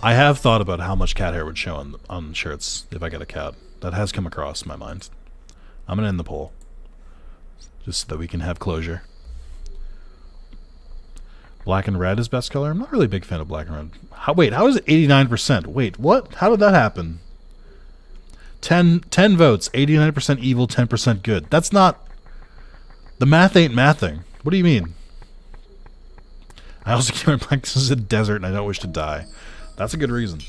I have thought about how much cat hair would show on shirts if I get a cat. That has come across my mind. I'm going to end the poll. just so that we can have closure. Black and red is best color. I'm not really a big fan of black and red. Wait, how is it 89%? Wait, what? How did that happen? 10 votes, 89% evil, 10% good. That's not... The math ain't mathing. What do you mean? I also keep my black because it's a desert and I don't wish to die. That's a good reason.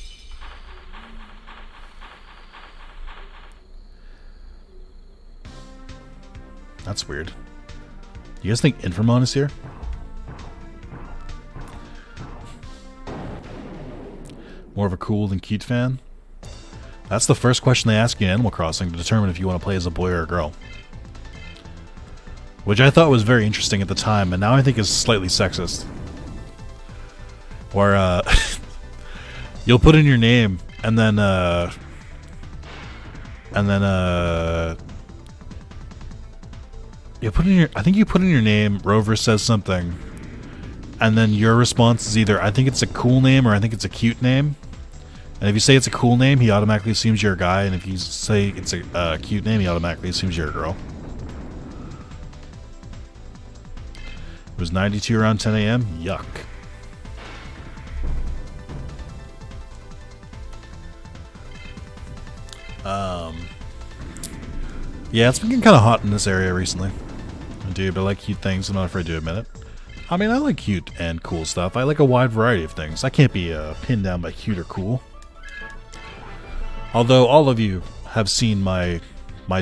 That's weird. You guys think Infamon is here? More of a cool than cute fan? That's the first question they ask you in Animal Crossing to determine if you want to play as a boy or a girl. Which I thought was very interesting at the time, and now I think is slightly sexist. Where, you'll put in your name, and then, you put in your, I think you put in your name, Rover says something, and then your response is either, I think it's a cool name, or I think it's a cute name. And if you say it's a cool name, he automatically assumes you're a guy, and if you say it's a cute name, he automatically assumes you're a girl. It was 92 around 10 a.m. Yuck. Yeah, it's been getting kind of hot in this area recently. I do, but I like cute things. I'm not afraid to admit it. I mean, I like cute and cool stuff. I like a wide variety of things. I can't be pinned down by cute or cool. Although all of you have seen my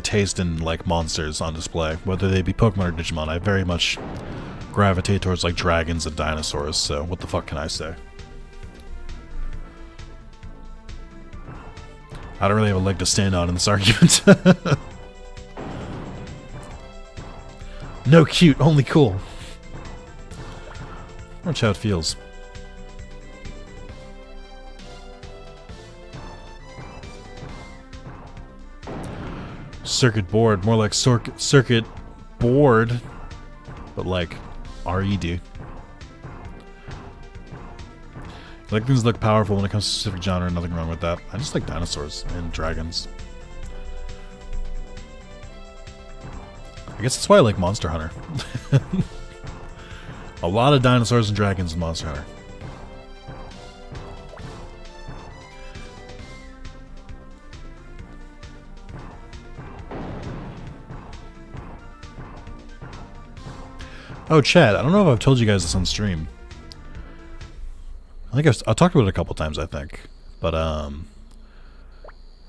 taste in like monsters on display, whether they be Pokemon or Digimon. I very much gravitate towards like dragons and dinosaurs. So what the fuck can I say? I don't really have a leg to stand on in this argument. No cute, only cool. Watch how it feels. Circuit board, more like circuit board, but like R-E-D. Like things look powerful when it comes to specific genre, nothing wrong with that. I just like dinosaurs and dragons. I guess that's why I like Monster Hunter. A lot of dinosaurs and dragons in Monster Hunter. Oh, Chad, I don't know if I've told you guys this on stream. I think I've talked about it a couple times, I think. But, a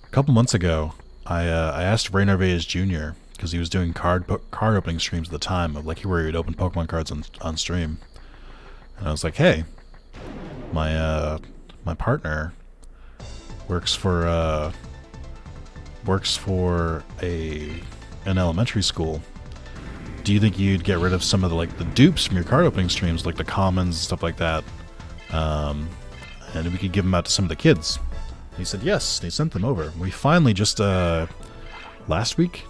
couple months ago, I asked Renamon Jr., because he was doing card opening streams at the time, of like where he would open Pokemon cards on stream. And I was like, hey, my partner works for an elementary school. Do you think you'd get rid of some of the dupes from your card opening streams, like the commons and stuff like that, and we could give them out to some of the kids? And he said yes, and he sent them over. We finally just last week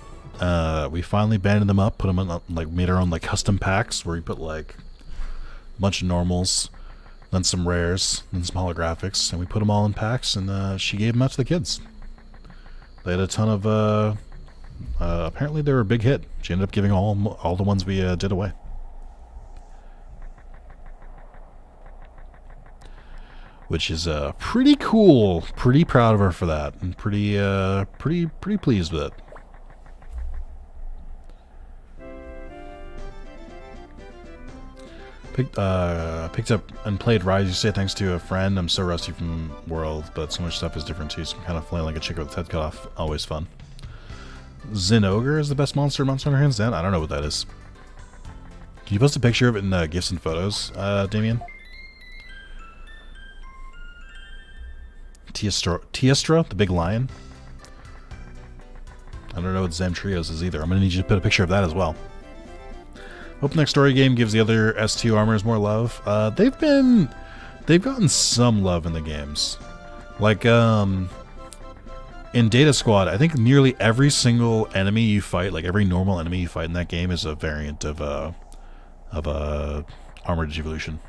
we finally banded them up, put them in made our own custom packs where we put a bunch of normals, then some rares, then some holographics, and we put them all in packs, and she gave them out to the kids. They had a ton of apparently they were a big hit. She ended up giving all the ones we did away. Which is pretty cool. Pretty proud of her for that, and pretty pleased with it. Picked up and played Rise. You say thanks to a friend. I'm so rusty from World, but so much stuff is different too. So I'm kind of flailing like a chick with its head cut off. Always fun. Zinogre is the best monster in Monster Hunter hands down. I don't know what that is. Can you post a picture of it in gifs and photos, Damien? Tiestra, the big lion. I don't know what Zamtrios is either. I'm gonna need you to put a picture of that as well. Hope next story game gives the other S2 armors more love. They've gotten some love in the games. Like, in Data Squad, I think nearly every single enemy you fight, like every normal enemy you fight in that game, is a variant of Armored Evolution.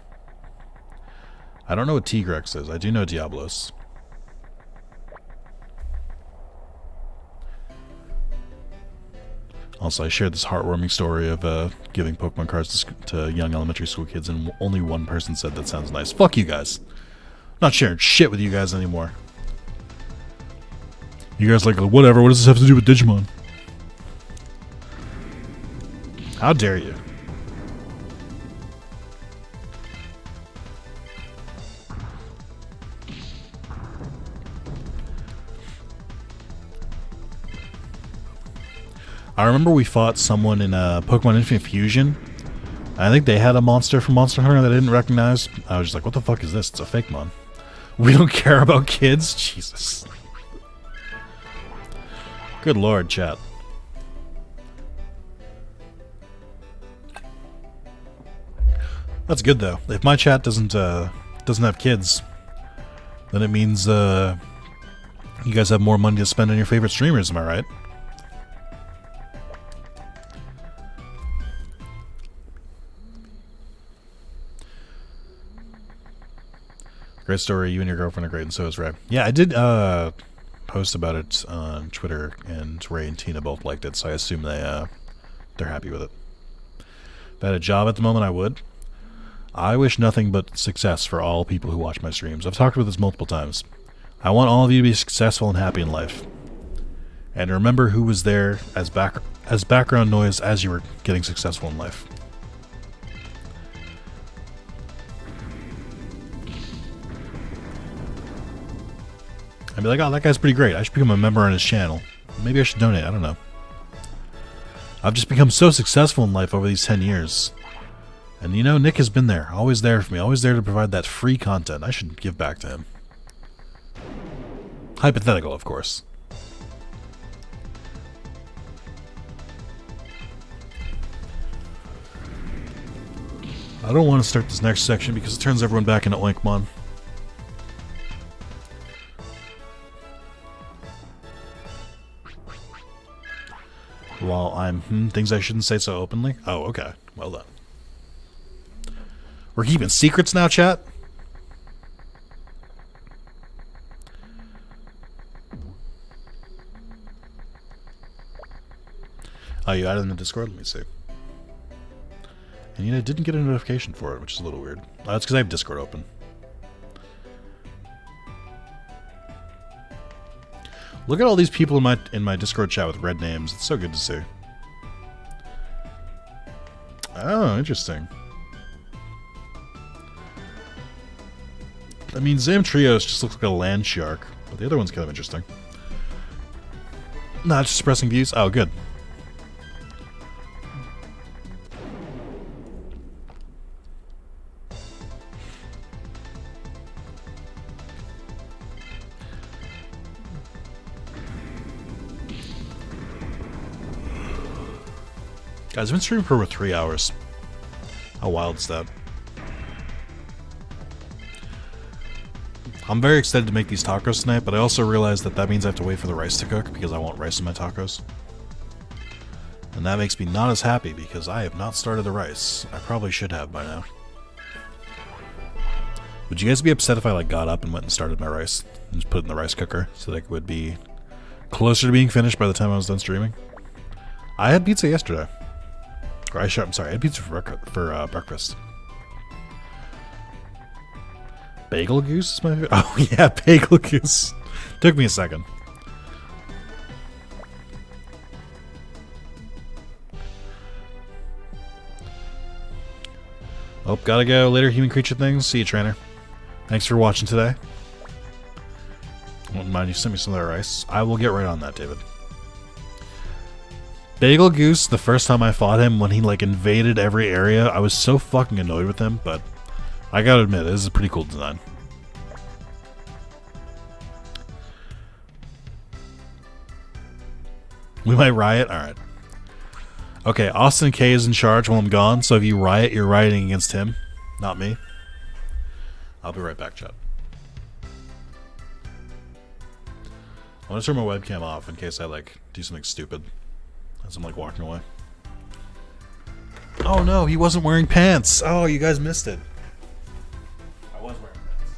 I don't know what Tigrex is. I do know Diablos. Also, I shared this heartwarming story of giving Pokemon cards to young elementary school kids, and only one person said that sounds nice. Fuck you guys. Not sharing shit with you guys anymore. You guys like, whatever, what does this have to do with Digimon? How dare you? I remember we fought someone in Pokemon Infinite Fusion. I think they had a monster from Monster Hunter that I didn't recognize. I was just like, what the fuck is this? It's a fake mon. We don't care about kids? Jesus. Good lord, chat. That's good though. If my chat doesn't have kids, then it means you guys have more money to spend on your favorite streamers, am I right? Great story. You and your girlfriend are great, and so is Ray. Yeah, I did post about it on Twitter, and Ray and Tina both liked it, so I assume they're happy with it. If I had a job at the moment, I would. I wish nothing but success for all people who watch my streams. I've talked about this multiple times. I want all of you to be successful and happy in life. And remember who was there as background noise as you were getting successful in life. I'd be like, oh, that guy's pretty great. I should become a member on his channel. Maybe I should donate. I don't know. I've just become so successful in life over these 10 years. And you know, Nick has been there. Always there for me. Always there to provide that free content. I should give back to him. Hypothetical, of course. I don't want to start this next section because it turns everyone back into Oinkmon. While I'm things I shouldn't say so openly. Oh, okay. Well done. We're keeping secrets now, chat? Oh, you added in the Discord? Let me see. And you know, I didn't get a notification for it, which is a little weird. Oh, that's because I have Discord open. Look at all these people in my Discord chat with red names. It's so good to see. Oh, interesting. I mean, Zamtrios just looks like a land shark, but the other one's kind of interesting. Not just expressing views. Oh, good. Guys, I've been streaming for over 3 hours. How wild is that? I'm very excited to make these tacos tonight, but I also realize that means I have to wait for the rice to cook because I want rice in my tacos. And that makes me not as happy because I have not started the rice. I probably should have by now. Would you guys be upset if I got up and went and started my rice and just put it in the rice cooker so that it would be closer to being finished by the time I was done streaming? I had pizza yesterday. Or I'm sorry, I had pizza for breakfast. Bagel Goose is my favorite. Oh yeah, Bagel Goose. Took me a second. Oh, gotta go. Later, human creature things. See you, trainer. Thanks for watching today. Wouldn't mind you send me some of that rice. I will get right on that, David. Bagel Goose, the first time I fought him, when he invaded every area, I was so fucking annoyed with him, but I gotta admit, this is a pretty cool design. We might riot? Alright. Okay, Austin K is in charge while I'm gone, so if you riot, you're rioting against him, not me. I'll be right back, chat. I want to turn my webcam off in case I, do something stupid as I'm, walking away. Oh no, he wasn't wearing pants! Oh, you guys missed it. I was wearing pants.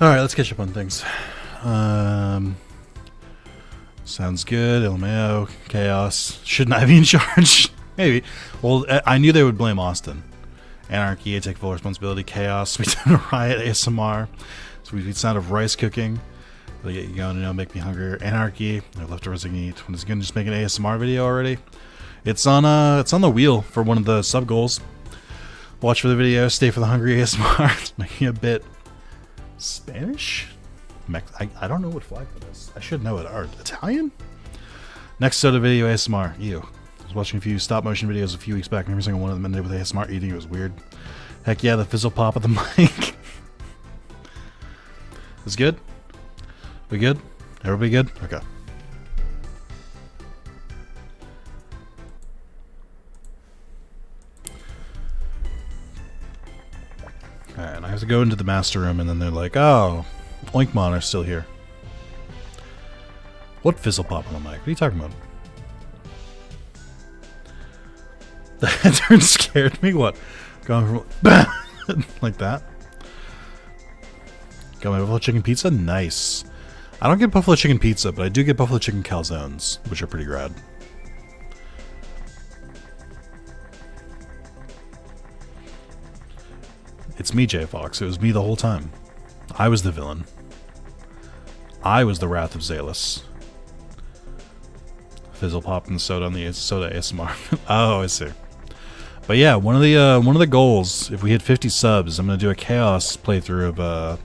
Alright, let's catch up on things. Sounds good. LMAO, Chaos. Shouldn't I be in charge? Maybe. Well, I knew they would blame Austin. Anarchy, I take full responsibility. Chaos, we done a riot. ASMR. Sweet sound of rice cooking. Really get you going, make me hungrier. Anarchy, I leftovers I can eat. When is it gonna just make an ASMR video already? It's on the wheel for one of the sub goals. Watch for the video, stay for the hungry ASMR. It's making a bit Spanish? I don't know what flag that is. I should know it. Italian? Next soda video ASMR. Ew. I was watching a few stop motion videos a few weeks back and every single one of them ended with ASMR eating. It was weird. Heck yeah, the fizzle pop of the mic. Is good? We good? Everybody good? Okay. Alright, and I have to go into the master room and then they're like, oh, Oinkmon are still here. What fizzle pop on the mic? What are you talking about? That turn scared me? What? Going from like that? Got my buffalo chicken pizza? Nice. I don't get buffalo chicken pizza, but I do get buffalo chicken calzones, which are pretty rad. It's me, J Fox. It was me the whole time. I was the villain. I was the wrath of Zalis. Fizzle pop and soda on the soda ASMR. Oh, I see. But yeah, one of the goals, if we hit 50 subs, I'm gonna do a chaos playthrough of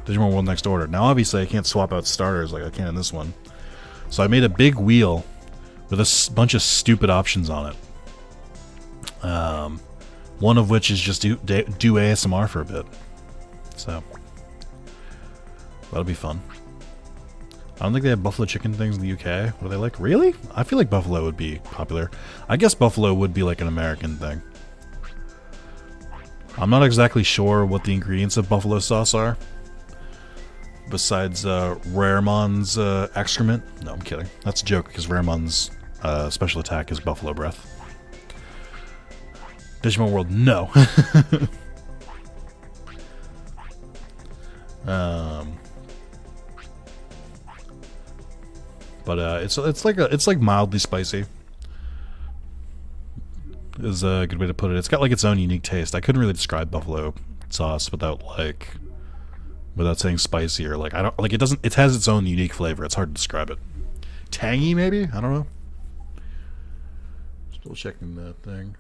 Digimon World Next Order. Now, obviously, I can't swap out starters like I can in this one, so I made a big wheel with a bunch of stupid options on it. One of which is just do ASMR for a bit. So that'll be fun. I don't think they have buffalo chicken things in the UK. What are they like? Really? I feel like buffalo would be popular. I guess buffalo would be like an American thing. I'm not exactly sure what the ingredients of buffalo sauce are. Besides Renamon's excrement. No, I'm kidding. That's a joke because Renamon's special attack is buffalo breath. Digimon World, no. But it's like mildly spicy. Is a good way to put it. It's got like its own unique taste. I couldn't really describe buffalo sauce without saying spicy or like I don't like it doesn't. It has its own unique flavor. It's hard to describe it. Tangy, maybe? I don't know. Still checking that thing.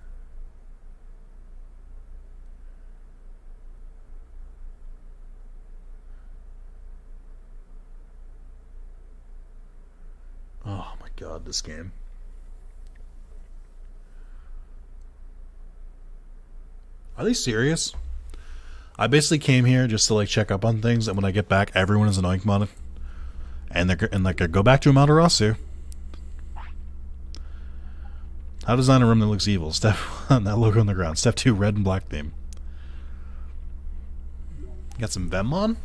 Oh my god, this game. Are they serious? I basically came here just to like check up on things, and when I get back, everyone is an Oinkmon, and I go back to Amaterasu. How to design a room that looks evil? Step 1, that logo on the ground. Step 2, red and black theme. Got some Veemon?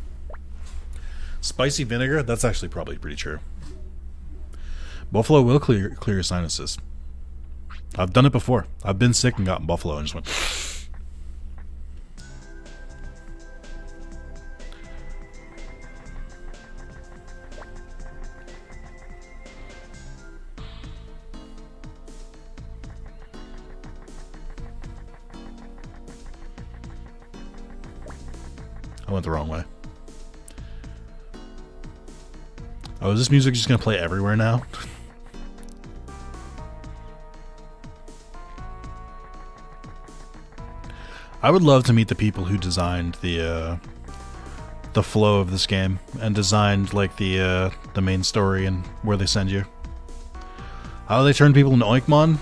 Spicy vinegar? That's actually probably pretty true. Buffalo will clear your sinuses. I've done it before. I've been sick and gotten buffalo and just went. I went the wrong way. Oh, is this music just gonna play everywhere now? I would love to meet the people who designed the flow of this game and designed like the main story and where they send you. How do they turn people into Oinkmon?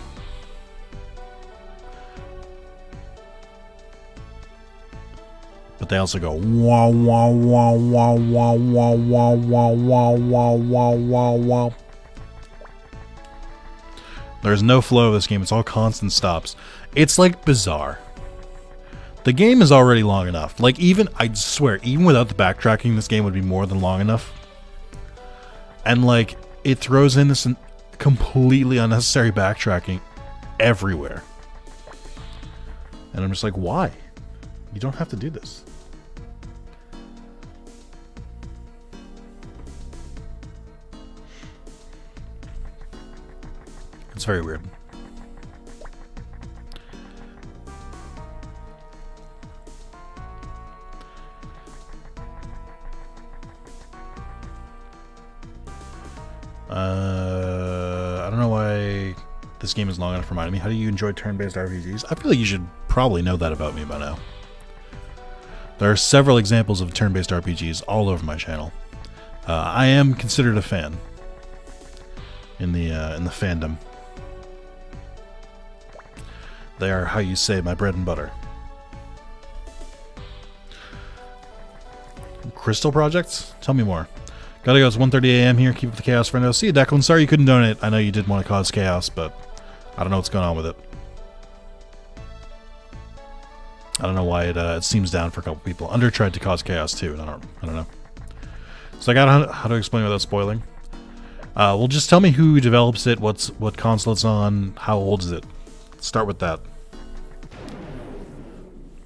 But they also go wah wah wah wah wah wah wah wah wah wah wah wah wah. There's no flow of this game. It's all constant stops. It's like bizarre. The game is already long enough. Like even, I swear, even without the backtracking, this game would be more than long enough. And like, it throws in this completely unnecessary backtracking everywhere. And I'm just like, why? You don't have to do this. It's very weird. I don't know why this game is long enough to remind me. How do you enjoy turn-based RPGs? I feel like you should probably know that about me by now. There are several examples of turn-based RPGs all over my channel. I am considered a fan in the fandom. They are, how you say, my bread and butter. Crystal Projects? Tell me more. Gotta go, it's 1:30 a.m. here. Keep up the chaos, friendo. See you, Declan. Sorry you couldn't donate. I know you did want to cause chaos, but I don't know what's going on with it. I don't know why it seems down for a couple people. Under tried to cause chaos too, and I don't know. So I got how to explain without spoiling. Well, just tell me who develops it, what console it's on, how old is it. Start with that.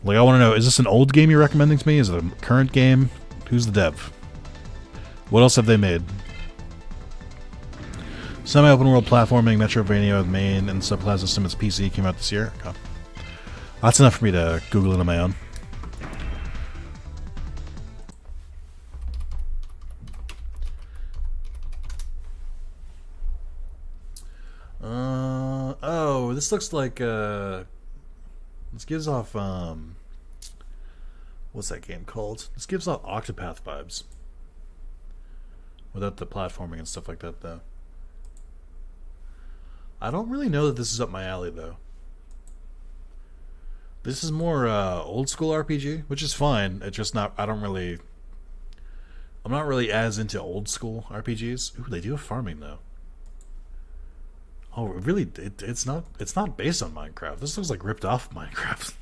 Like, I want to know, is this an old game you're recommending to me? Is it a current game? Who's the dev? What else have they made? Semi-open world platforming, Metrovania with main and subclass system. Its PC came out this year. Okay. That's enough for me to Google it on my own. Oh, this looks like this gives off what's that game called? This gives off Octopath vibes. Without the platforming and stuff like that, though. I don't really know that this is up my alley, though. This is more old school RPG, which is fine. It's just not. I'm not really as into old school RPGs. Ooh, they do have farming though. Oh, really? It's not. It's not based on Minecraft. This looks like ripped off Minecraft.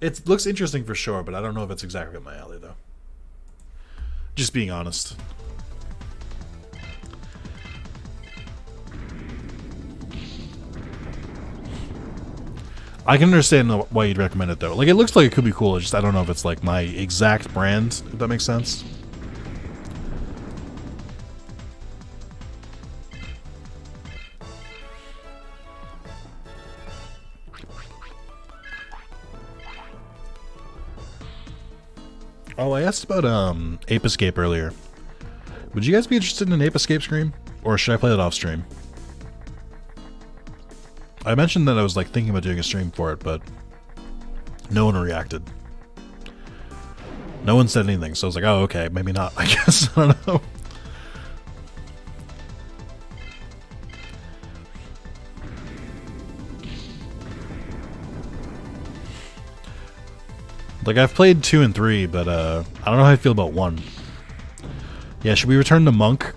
It looks interesting for sure, but I don't know if it's exactly up my alley though. Just being honest. I can understand why you'd recommend it though. Like, it looks like it could be cool. It's just I don't know if it's like my exact brand, if that makes sense. Oh, I asked about Ape Escape earlier. Would you guys be interested in an Ape Escape stream? Or should I play it off stream? I mentioned that I was like thinking about doing a stream for it, but no one reacted. No one said anything, so I was like, oh, okay, maybe not, I guess. I don't know. Like, I've played 2 and 3, but I don't know how I feel about 1. Yeah, should we return to Monk?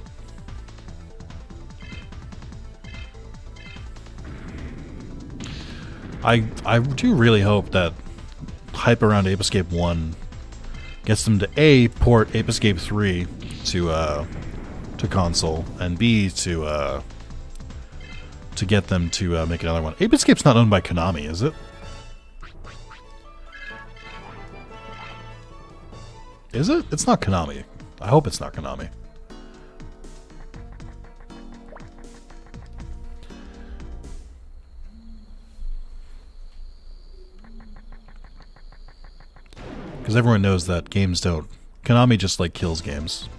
I do really hope that hype around Ape Escape 1 gets them to A, port Ape Escape 3 to console, and B, to get them to make another one. Ape Escape's not owned by Konami, is it? Is it? It's not Konami. I hope it's not Konami. Because everyone knows that games don't... Konami just, like, kills games.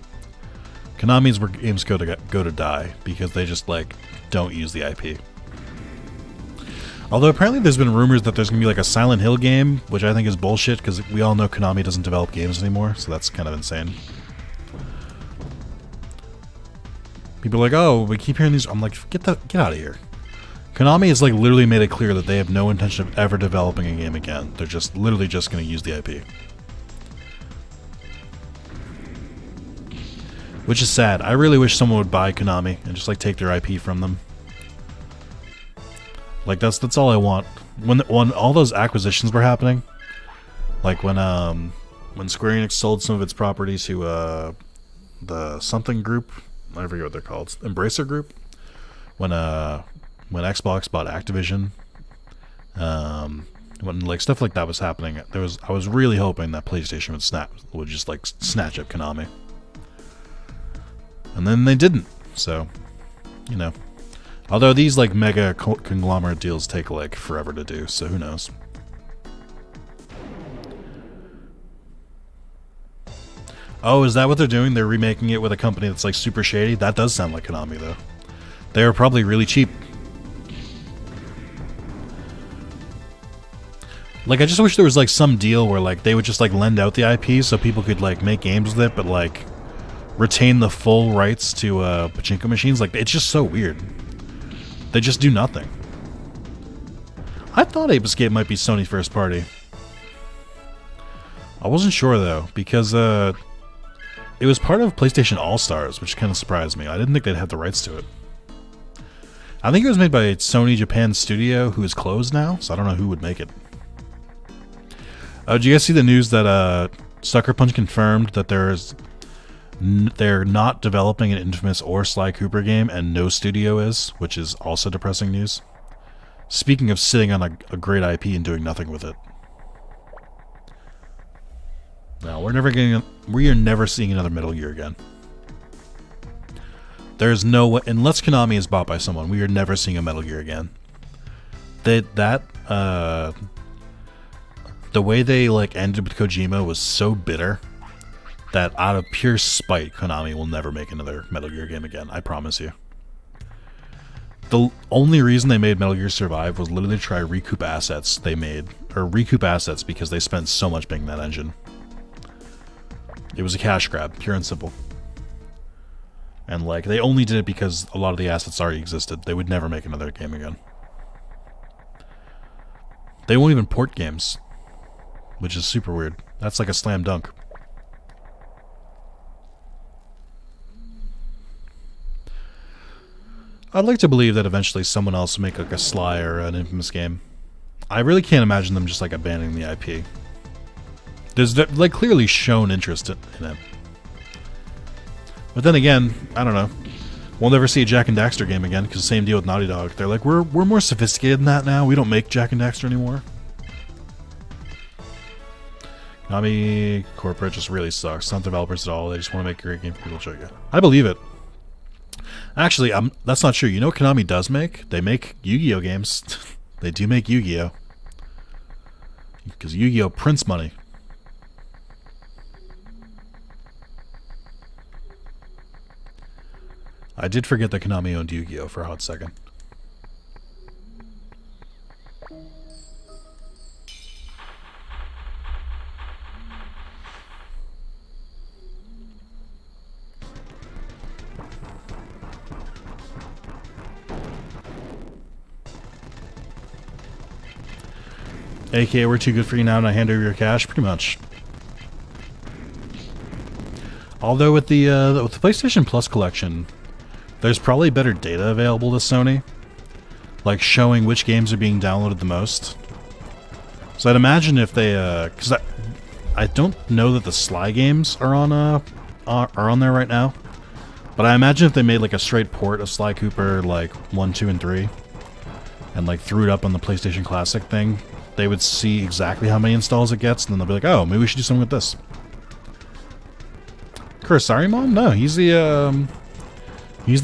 Konami's where games go to die, because they just, like, don't use the IP. Although apparently there's been rumors that there's going to be, like, a Silent Hill game, which I think is bullshit, because we all know Konami doesn't develop games anymore, so that's kind of insane. People are like, oh, we keep hearing these... I'm like, get out of here. Konami has, like, literally made it clear that they have no intention of ever developing a game again. They're just literally just going to use the IP. Which is sad. I really wish someone would buy Konami and just, like, take their IP from them. Like, that's all I want. When all those acquisitions were happening, like when Square Enix sold some of its properties to the something group, I forget what they're called, Embracer Group. When Xbox bought Activision, when like stuff like that was happening, I was really hoping that PlayStation would just like snatch up Konami. And then they didn't. So, you know, Although these like mega conglomerate deals take like forever to do, so who knows. Oh, is that what they're doing? They're remaking it with a company that's like super shady? That does sound like Konami though. They were probably really cheap. Like, I just wish there was like some deal where like they would just like lend out the IP so people could like make games with it, but like retain the full rights to pachinko machines. Like, it's just so weird. They just do nothing. I thought Ape Escape might be Sony first party. I wasn't sure though, because it was part of PlayStation All-Stars, which kind of surprised me. I didn't think they'd have the rights to it. I think it was made by Sony Japan Studio, who is closed now, so I don't know who would make it. Did you guys see the news that Sucker Punch confirmed that they're not developing an Infamous or Sly Cooper game, and no studio is, which is also depressing news. Speaking of sitting on a great IP and doing nothing with it. No, we are never seeing another Metal Gear again. There's no way, unless Konami is bought by someone, we are never seeing a Metal Gear again. The way they like ended with Kojima was so bitter that out of pure spite, Konami will never make another Metal Gear game again. I promise you. The only reason they made Metal Gear Survive was literally to try recoup assets they made, or recoup assets because they spent so much making that engine. It was a cash grab, pure and simple. And like, they only did it because a lot of the assets already existed. They would never make another game again. They won't even port games, which is super weird. That's like a slam dunk. I'd like to believe that eventually someone else will make like a Sly or an Infamous game. I really can't imagine them just like abandoning the IP. There's like clearly shown interest in it. But then again, I don't know. We'll never see a Jak and Daxter game again because same deal with Naughty Dog. They're like, we're more sophisticated than that now. We don't make Jak and Daxter anymore. Konami corporate just really sucks. Not developers at all. They just want to make a great game for people to check out. I believe it. Actually, that's not true. You know what Konami does make? They make Yu-Gi-Oh games. They do make Yu-Gi-Oh. Because Yu-Gi-Oh prints money. I did forget that Konami owned Yu-Gi-Oh for a hot second. AKA, we're too good for you now and I hand over your cash? Pretty much. Although with the PlayStation Plus collection, there's probably better data available to Sony. Like showing which games are being downloaded the most. So I'd imagine if they... because I don't know that the Sly games are on there right now. But I imagine if they made like a straight port of Sly Cooper, like 1, 2, and 3, and like threw it up on the PlayStation Classic thing, they would see exactly how many installs it gets, and then they'll be like, oh, maybe we should do something with this. Kurisarimon? No, he's the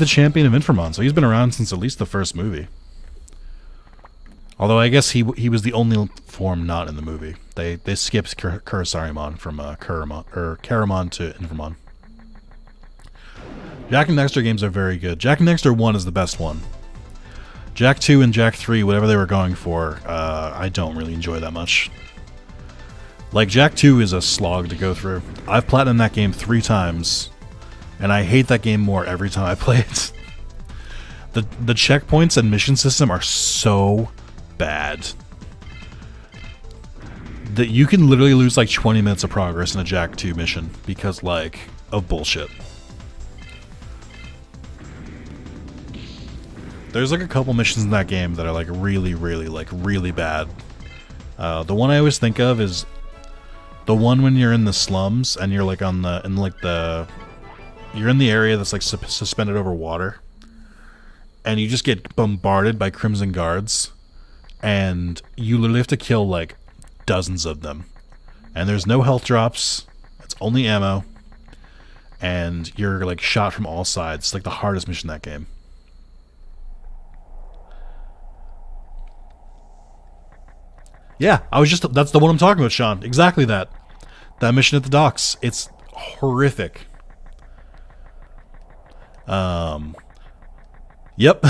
champion of Infamon, so he's been around since at least the first movie. Although I guess he was the only form not in the movie. They skipped Kurisarimon from Caramon to Infamon. Jak and Daxter games are very good. Jak and Daxter 1 is the best one. Jak 2 and Jak 3, whatever they were going for, I don't really enjoy that much. Like, Jak 2 is a slog to go through. I've platinumed that game 3 times, and I hate that game more every time I play it. The checkpoints and mission system are so bad that you can literally lose like 20 minutes of progress in a Jak 2 mission because, like, of bullshit. There's like a couple missions in that game that are like really bad. The one I always think of is the one when you're in the slums and you're like you're in the area that's like suspended over water, and you just get bombarded by Crimson Guards, and you literally have to kill like dozens of them, and there's no health drops. It's only ammo, and you're like shot from all sides. It's like the hardest mission in that game. Yeah, that's the one I'm talking about, Sean. Exactly that. That mission at the docks. It's horrific. Yep.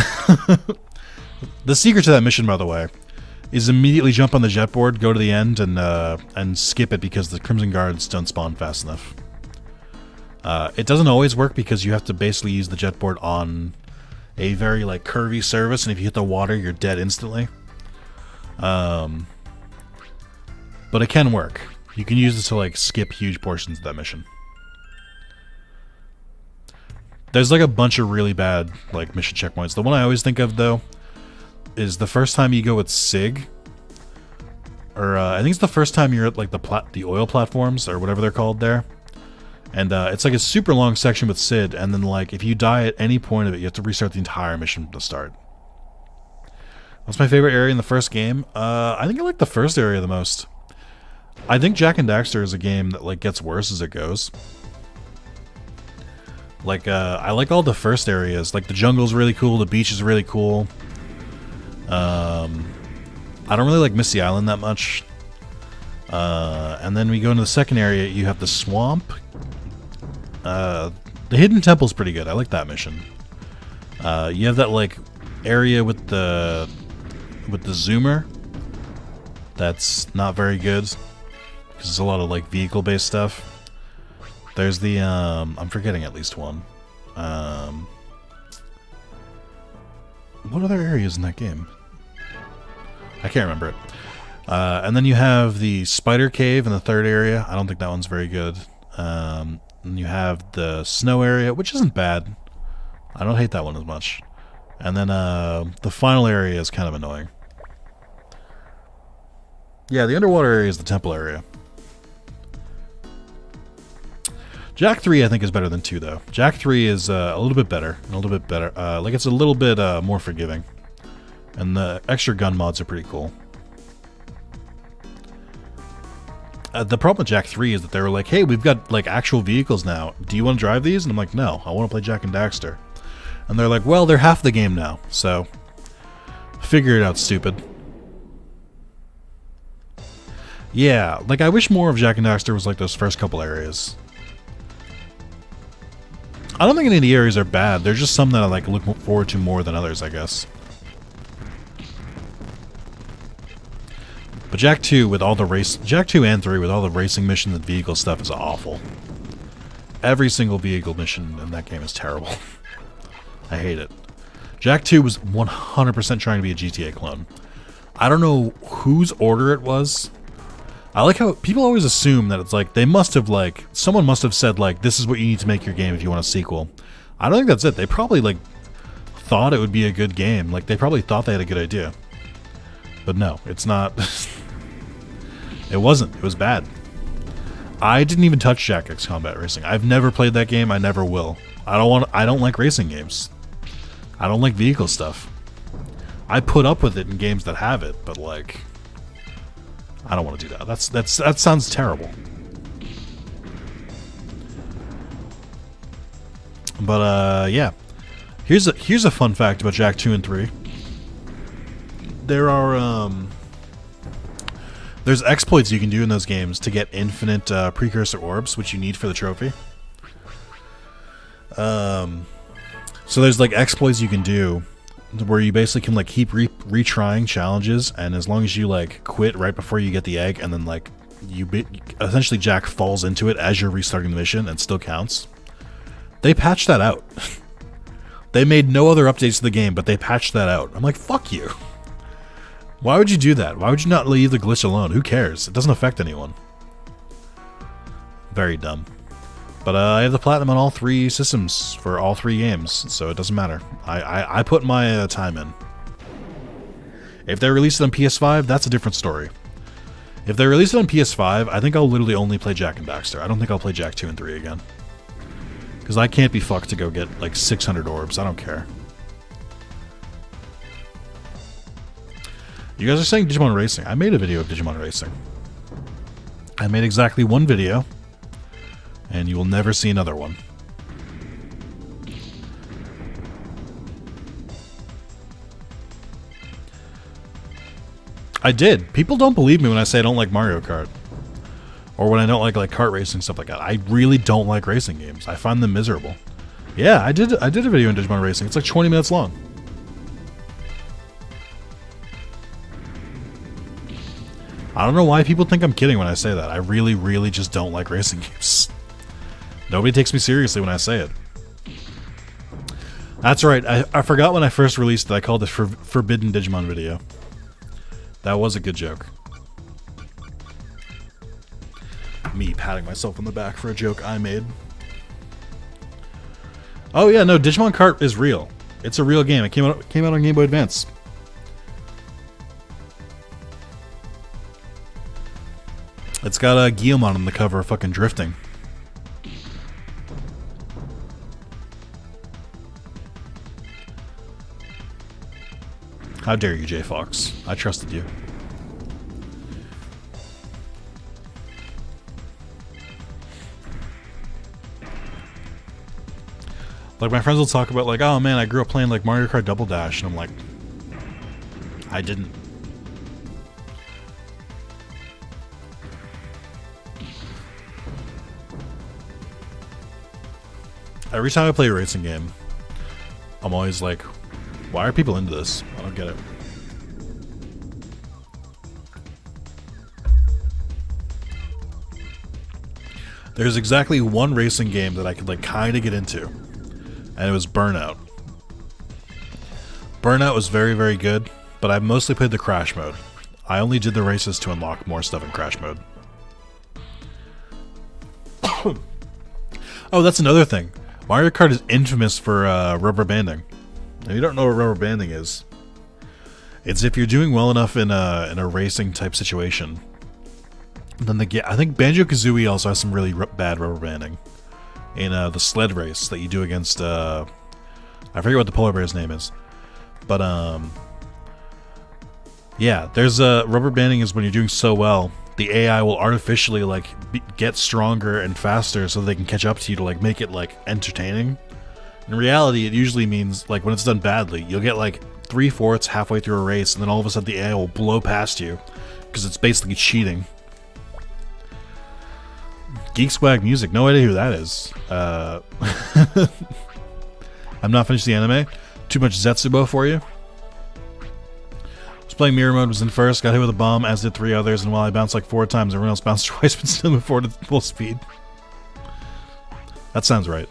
The secret to that mission, by the way, is immediately jump on the jet board, go to the end, and skip it because the Crimson Guards don't spawn fast enough. It doesn't always work because you have to basically use the jet board on a very like curvy surface, and if you hit the water, you're dead instantly. But it can work. You can use it to like skip huge portions of that mission. There's like a bunch of really bad like mission checkpoints. The one I always think of though is the first time you go with Sig, or I think it's the first time you're at like the oil platforms or whatever they're called there, and it's like a super long section with Sid, and then like if you die at any point of it, you have to restart the entire mission from the start. What's my favorite area in the first game? I think I like the first area the most. I think Jak and Daxter is a game that like gets worse as it goes. Like, I like all the first areas. Like, the jungle's really cool, the beach is really cool. I don't really like Misty Island that much. And then we go into the second area, you have the swamp. The Hidden Temple's pretty good, I like that mission. You have that, like, area with the zoomer. That's not very good. Because it's a lot of, like, vehicle-based stuff. There's the, I'm forgetting at least one. What other areas in that game? I can't remember it. And then you have the Spider Cave in the third area. I don't think that one's very good. And you have the snow area, which isn't bad. I don't hate that one as much. And then the final area is kind of annoying. Yeah, the underwater area is the temple area. Jak 3, I think, is better than 2, though. Jak 3 is a little bit better. Like, it's a little bit more forgiving. And the extra gun mods are pretty cool. The problem with Jak 3 is that they were like, hey, we've got, like, actual vehicles now. Do you want to drive these? And I'm like, no, I want to play Jak and Daxter. And they're like, well, they're half the game now, so figure it out, stupid. Yeah, like, I wish more of Jak and Daxter was like those first couple areas. I don't think any of the areas are bad. There's just some that I like look forward to more than others, I guess. But Jak 2 with all the Jak 2 and 3 with all the racing missions and vehicle stuff is awful. Every single vehicle mission in that game is terrible. I hate it. Jak 2 was 100% trying to be a GTA clone. I don't know whose order it was. I like how people always assume that it's like, they must have like, someone must have said like, this is what you need to make your game if you want a sequel. I don't think that's it. They probably like, thought it would be a good game. Like, they probably thought they had a good idea. But no, it's not. It wasn't. It was bad. I didn't even touch Jak X Combat Racing. I've never played that game. I never will. I don't like racing games. I don't like vehicle stuff. I put up with it in games that have it, but like, I don't want to do that. That sounds terrible. But yeah. Here's a fun fact about Jak 2 and 3. There are there's exploits you can do in those games to get infinite precursor orbs, which you need for the trophy. So there's like exploits you can do where you basically can like keep retrying challenges, and as long as you like quit right before you get the egg, and then like essentially Jak falls into it as you're restarting the mission and still counts. They patched that out. They made no other updates to the game, but they patched that out. I'm like, fuck you. Why would you do that? Why would you not leave the glitch alone? Who cares? It doesn't affect anyone. Very dumb. But I have the platinum on all 3 systems for all 3 games, so it doesn't matter. I put my time in. If they release it on PS5, that's a different story. If they release it on PS5, I think I'll literally only play Jak and Daxter. I don't think I'll play Jak 2 and 3 again. Because I can't be fucked to go get like 600 orbs. I don't care. You guys are saying Digimon Racing. I made a video of Digimon Racing. I made exactly 1 video. And you will never see another one. I did. People don't believe me when I say I don't like Mario Kart. Or when I don't like kart racing, stuff like that. I really don't like racing games. I find them miserable. Yeah, I did a video on Digimon Racing. It's like 20 minutes long. I don't know why people think I'm kidding when I say that. I really, really just don't like racing games. Nobody takes me seriously when I say it. That's right. I forgot when I first released it, I called it Forbidden Digimon video. That was a good joke. Me patting myself on the back for a joke I made. Oh yeah, no, Digimon Kart is real. It's a real game. It came out on Game Boy Advance. It's got a Guilmon on the cover, fucking drifting. How dare you, J Fox? I trusted you. Like, my friends will talk about, like, oh man, I grew up playing, like, Mario Kart Double Dash, and I'm like, I didn't. Every time I play a racing game, I'm always like, why are people into this? I don't get it. There's exactly one racing game that I could, like, kind of get into. And it was Burnout. Burnout was very, very good, but I mostly played the Crash mode. I only did the races to unlock more stuff in Crash mode. Oh, that's another thing. Mario Kart is infamous for rubber banding. If you don't know what rubber banding is, it's if you're doing well enough in a racing type situation, then I think Banjo-Kazooie also has some really bad rubber banding. In the sled race that you do against, I forget what the polar bear's name is, but yeah, there's rubber banding is when you're doing so well, the AI will artificially get stronger and faster so they can catch up to you to make it entertaining. In reality, it usually means when it's done badly, you'll get 3/4 halfway through a race, and then all of a sudden the AI will blow past you because it's basically cheating. Geek Swag Music, no idea who that is. I'm not finished the anime. Too much Zetsubo for you. Was playing Mirror Mode, was in first, got hit with a bomb, as did 3 others, and while I bounced 4 times, everyone else bounced twice, but still moved forward at full speed. That sounds right.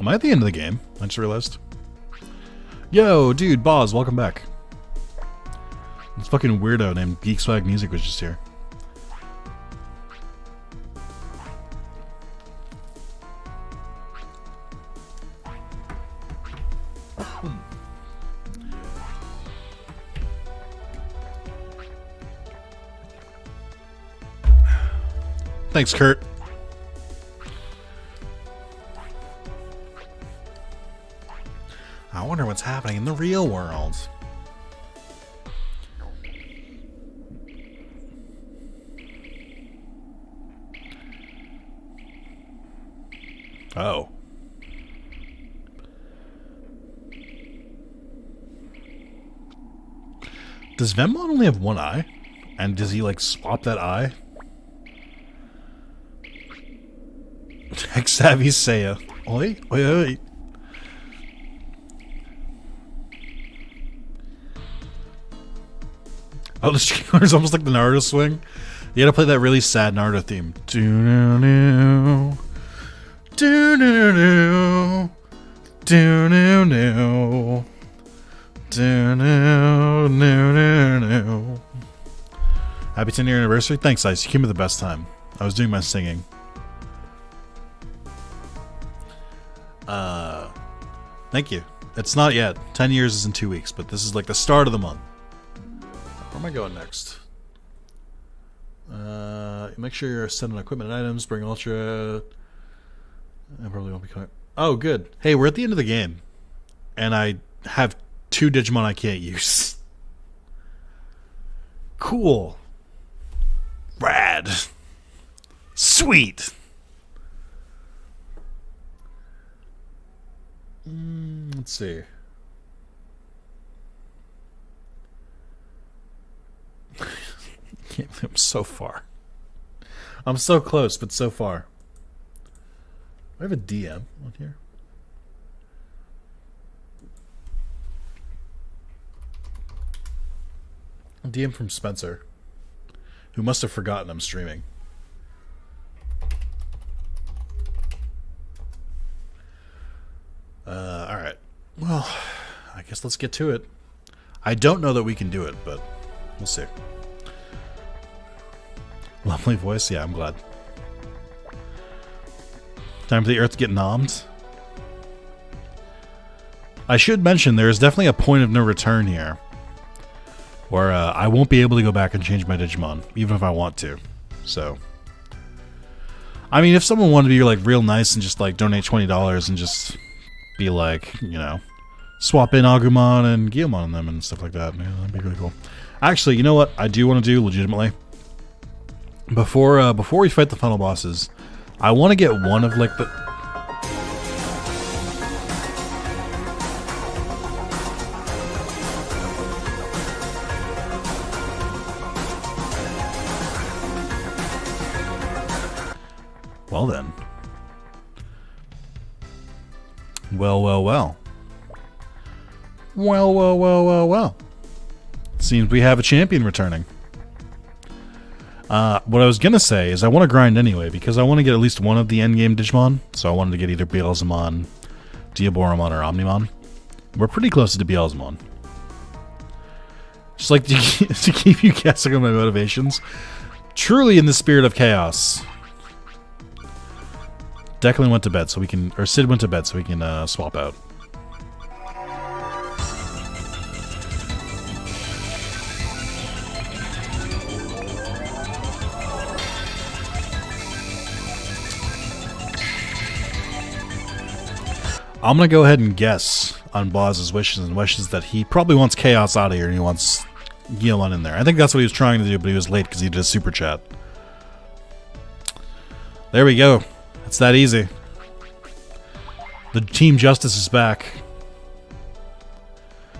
Am I at the end of the game? I just realized. Yo, dude, Boz, welcome back. This fucking weirdo named Geek Swag Music was just here. Thanks, Kurt. I wonder what's happening in the real world. Oh. Does Veemon only have one eye? And does he swap that eye? Tech-savvy Seiya. Oi, oi, oi. Oh, the stream is almost like the Naruto swing. You gotta play that really sad Naruto theme. Do-no-no. Do-no-no. Do-no-no. Do-no-no-no-no. Happy 10-year anniversary. Thanks, Ice. You came at the best time. I was doing my singing. Thank you. It's not yet. 10 years is in 2 weeks, but this is the start of the month. Where am I going next? Make sure you're setting equipment and items. Bring Ultra. I probably won't be coming. Oh, good. Hey, we're at the end of the game. And I have 2 Digimon I can't use. Cool. Rad. Sweet! Let's see. Can't believe I'm so far. I'm so close, but so far. I have a DM on here. A DM from Spencer, who must have forgotten I'm streaming. Alright. Well, I guess let's get to it. I don't know that we can do it, but we'll see. Lovely voice? Yeah, I'm glad. Time for the Earth to get nommed. I should mention there is definitely a point of no return here. Where I won't be able to go back and change my Digimon, even if I want to. So, I mean, if someone wanted to be like real nice and just like donate $20 and just be like, you know, swap in Agumon and Guilmon on them and stuff like that, yeah, that'd be really cool. Actually, you know what I do want to do legitimately? Before we fight the final bosses, I want to get one of like the. Well then. Well. Seems we have a champion returning. What I was gonna say is I want to grind anyway, because I want to get at least one of the endgame Digimon. So I wanted to get either Beelzemon, Diaboromon, or Omnimon. We're pretty close to Beelzemon. Just like to keep you guessing on my motivations. Truly in the spirit of chaos. Declan went to bed so we can, or Sid went to bed so we can swap out. I'm going to go ahead and guess on Boz's wishes and wishes that he probably wants Chaos out of here and he wants Guilmon in there. I think that's what he was trying to do, but he was late because he did a super chat. There we go. It's that easy. The Team Justice is back.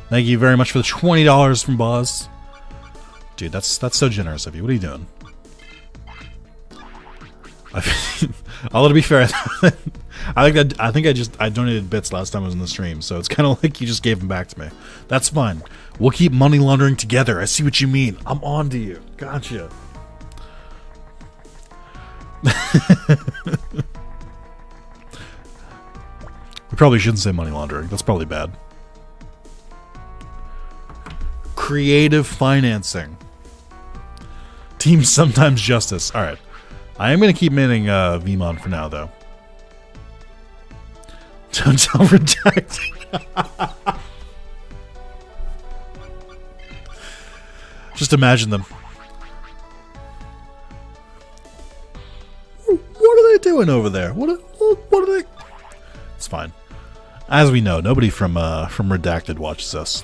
Thank you very much for the $20 from Boz. Dude, that's so generous of you. What are you doing? Although to be fair, I think I donated bits last time I was in the stream, so it's kind of like you just gave them back to me. That's fine. We'll keep money laundering together. I see what you mean. I'm on to you. Gotcha. We probably shouldn't say money laundering. That's probably bad. Creative financing. Team Sometimes Justice. Alright. I am going to keep minting Veemon for now, though. Don't tell Redacted. Just imagine them. What are they doing over there? What are they... It's fine. As we know, nobody from Redacted watches us.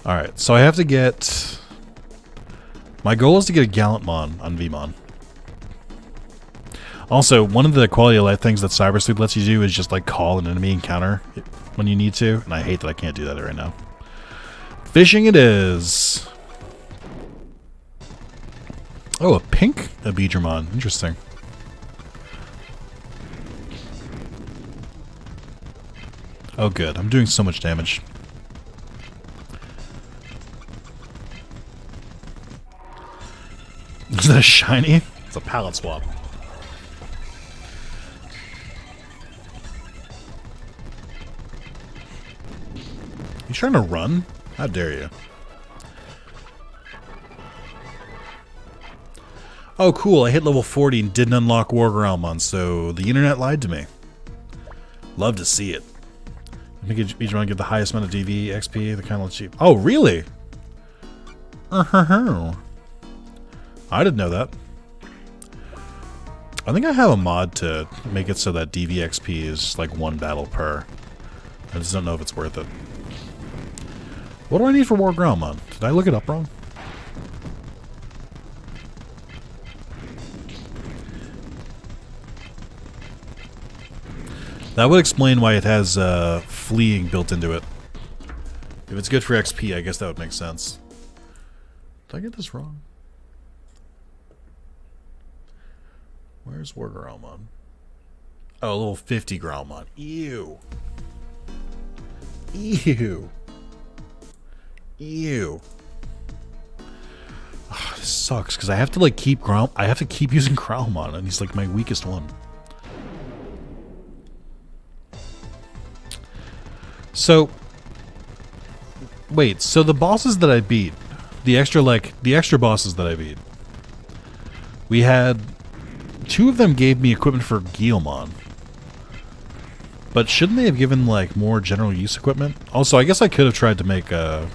Alright, so I have to get... My goal is to get a Guilmon on Veemon. Also, one of the quality of life things that Cyber Sleuth lets you do is just like call an enemy encounter when you need to, and I hate that I can't do that right now. Fishing it is. Oh, a pink Abidramon. Interesting. Oh, good. I'm doing so much damage. Is that a shiny? It's a palette swap. You trying to run? How dare you? Oh, cool. I hit level 40 and didn't unlock Wargreymon, so the internet lied to me. Love to see it. I think each one get the highest amount of DV XP, the kind of cheap. Oh, really? I didn't know that. I think I have a mod to make it so that DV XP is like one battle per. I just don't know if it's worth it. What do I need for more Guilmon? Did I look it up wrong? That would explain why it has fleeing built into it. If it's good for XP, I guess that would make sense. Did I get this wrong? Where's Guilmon? Oh, a little 50 Guilmon. Ew. Ew. Ew. Oh, this sucks because I have to like keep using Guilmon, and he's like my weakest one. So, wait. So the bosses that I beat, the extra bosses that I beat, we had 2 of them gave me equipment for Guilmon. But shouldn't they have given like more general use equipment? Also, I guess I could have tried to make the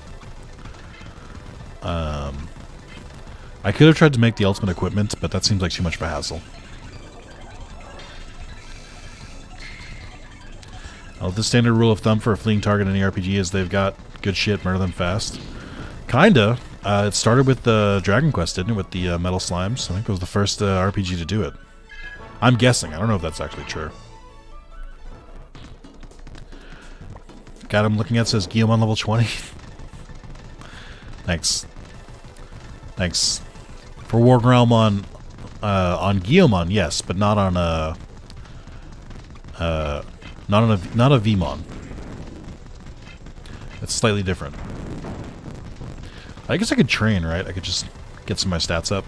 ultimate equipment, but that seems like too much of a hassle. The standard rule of thumb for a fleeing target in any RPG is they've got good shit, murder them fast. Kinda. It started with the Dragon Quest, didn't it? With the metal slimes. I think it was the first RPG to do it. I'm guessing. I don't know if that's actually true. God, I'm looking at says Guilmon level 20. Thanks. Thanks. For Guilmon on Guilmon, yes, but not on not a Veemon. It's slightly different. I guess I could train, right? I could just get some of my stats up.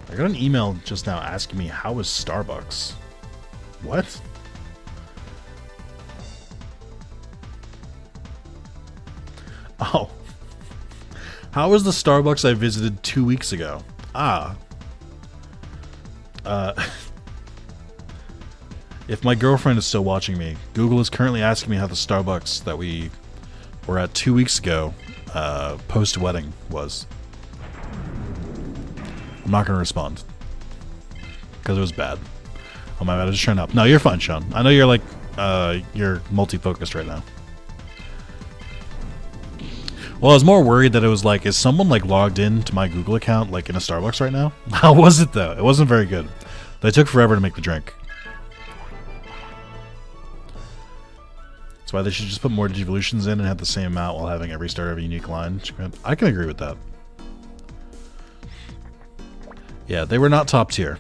I got an email just now asking me how is Starbucks? What? Oh. How is the Starbucks I visited 2 weeks ago? Ah. If my girlfriend is still watching me, Google is currently asking me how the Starbucks that we were at 2 weeks ago, post-wedding, was. I'm not going to respond. Because it was bad. Oh my god, I just turned up. No, you're fine, Sean. I know you're like, you're multi-focused right now. Well, I was more worried that it was like, is someone like logged in to my Google account like in a Starbucks right now? How was it though? It wasn't very good. They took forever to make the drink. That's why they should just put more Digivolutions in and have the same amount while having every starter have a unique line. I can agree with that. Yeah, they were not top tier.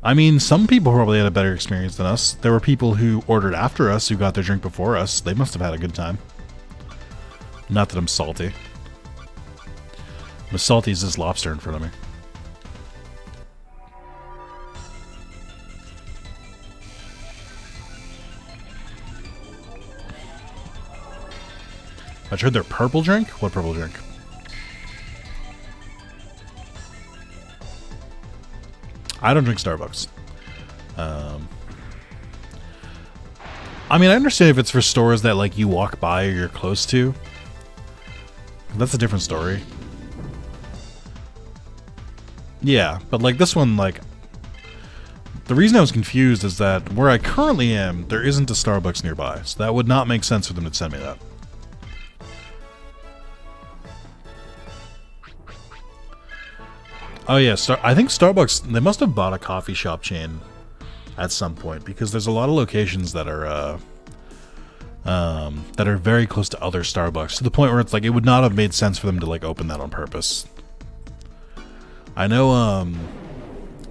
I mean, some people probably had a better experience than us. There were people who ordered after us who got their drink before us. They must have had a good time. Not that I'm salty. I'm as salty as this lobster in front of me. I tried their purple drink? What purple drink? I don't drink Starbucks. I mean, I understand if it's for stores that like you walk by or you're close to. That's a different story. Yeah, but like this one, like the reason I was confused is that where I currently am, there isn't a Starbucks nearby, so that would not make sense for them to send me that. Oh yeah, I think Starbucks, they must have bought a coffee shop chain at some point, because there's a lot of locations that are very close to other Starbucks, to the point where it's like it would not have made sense for them to like open that on purpose. I know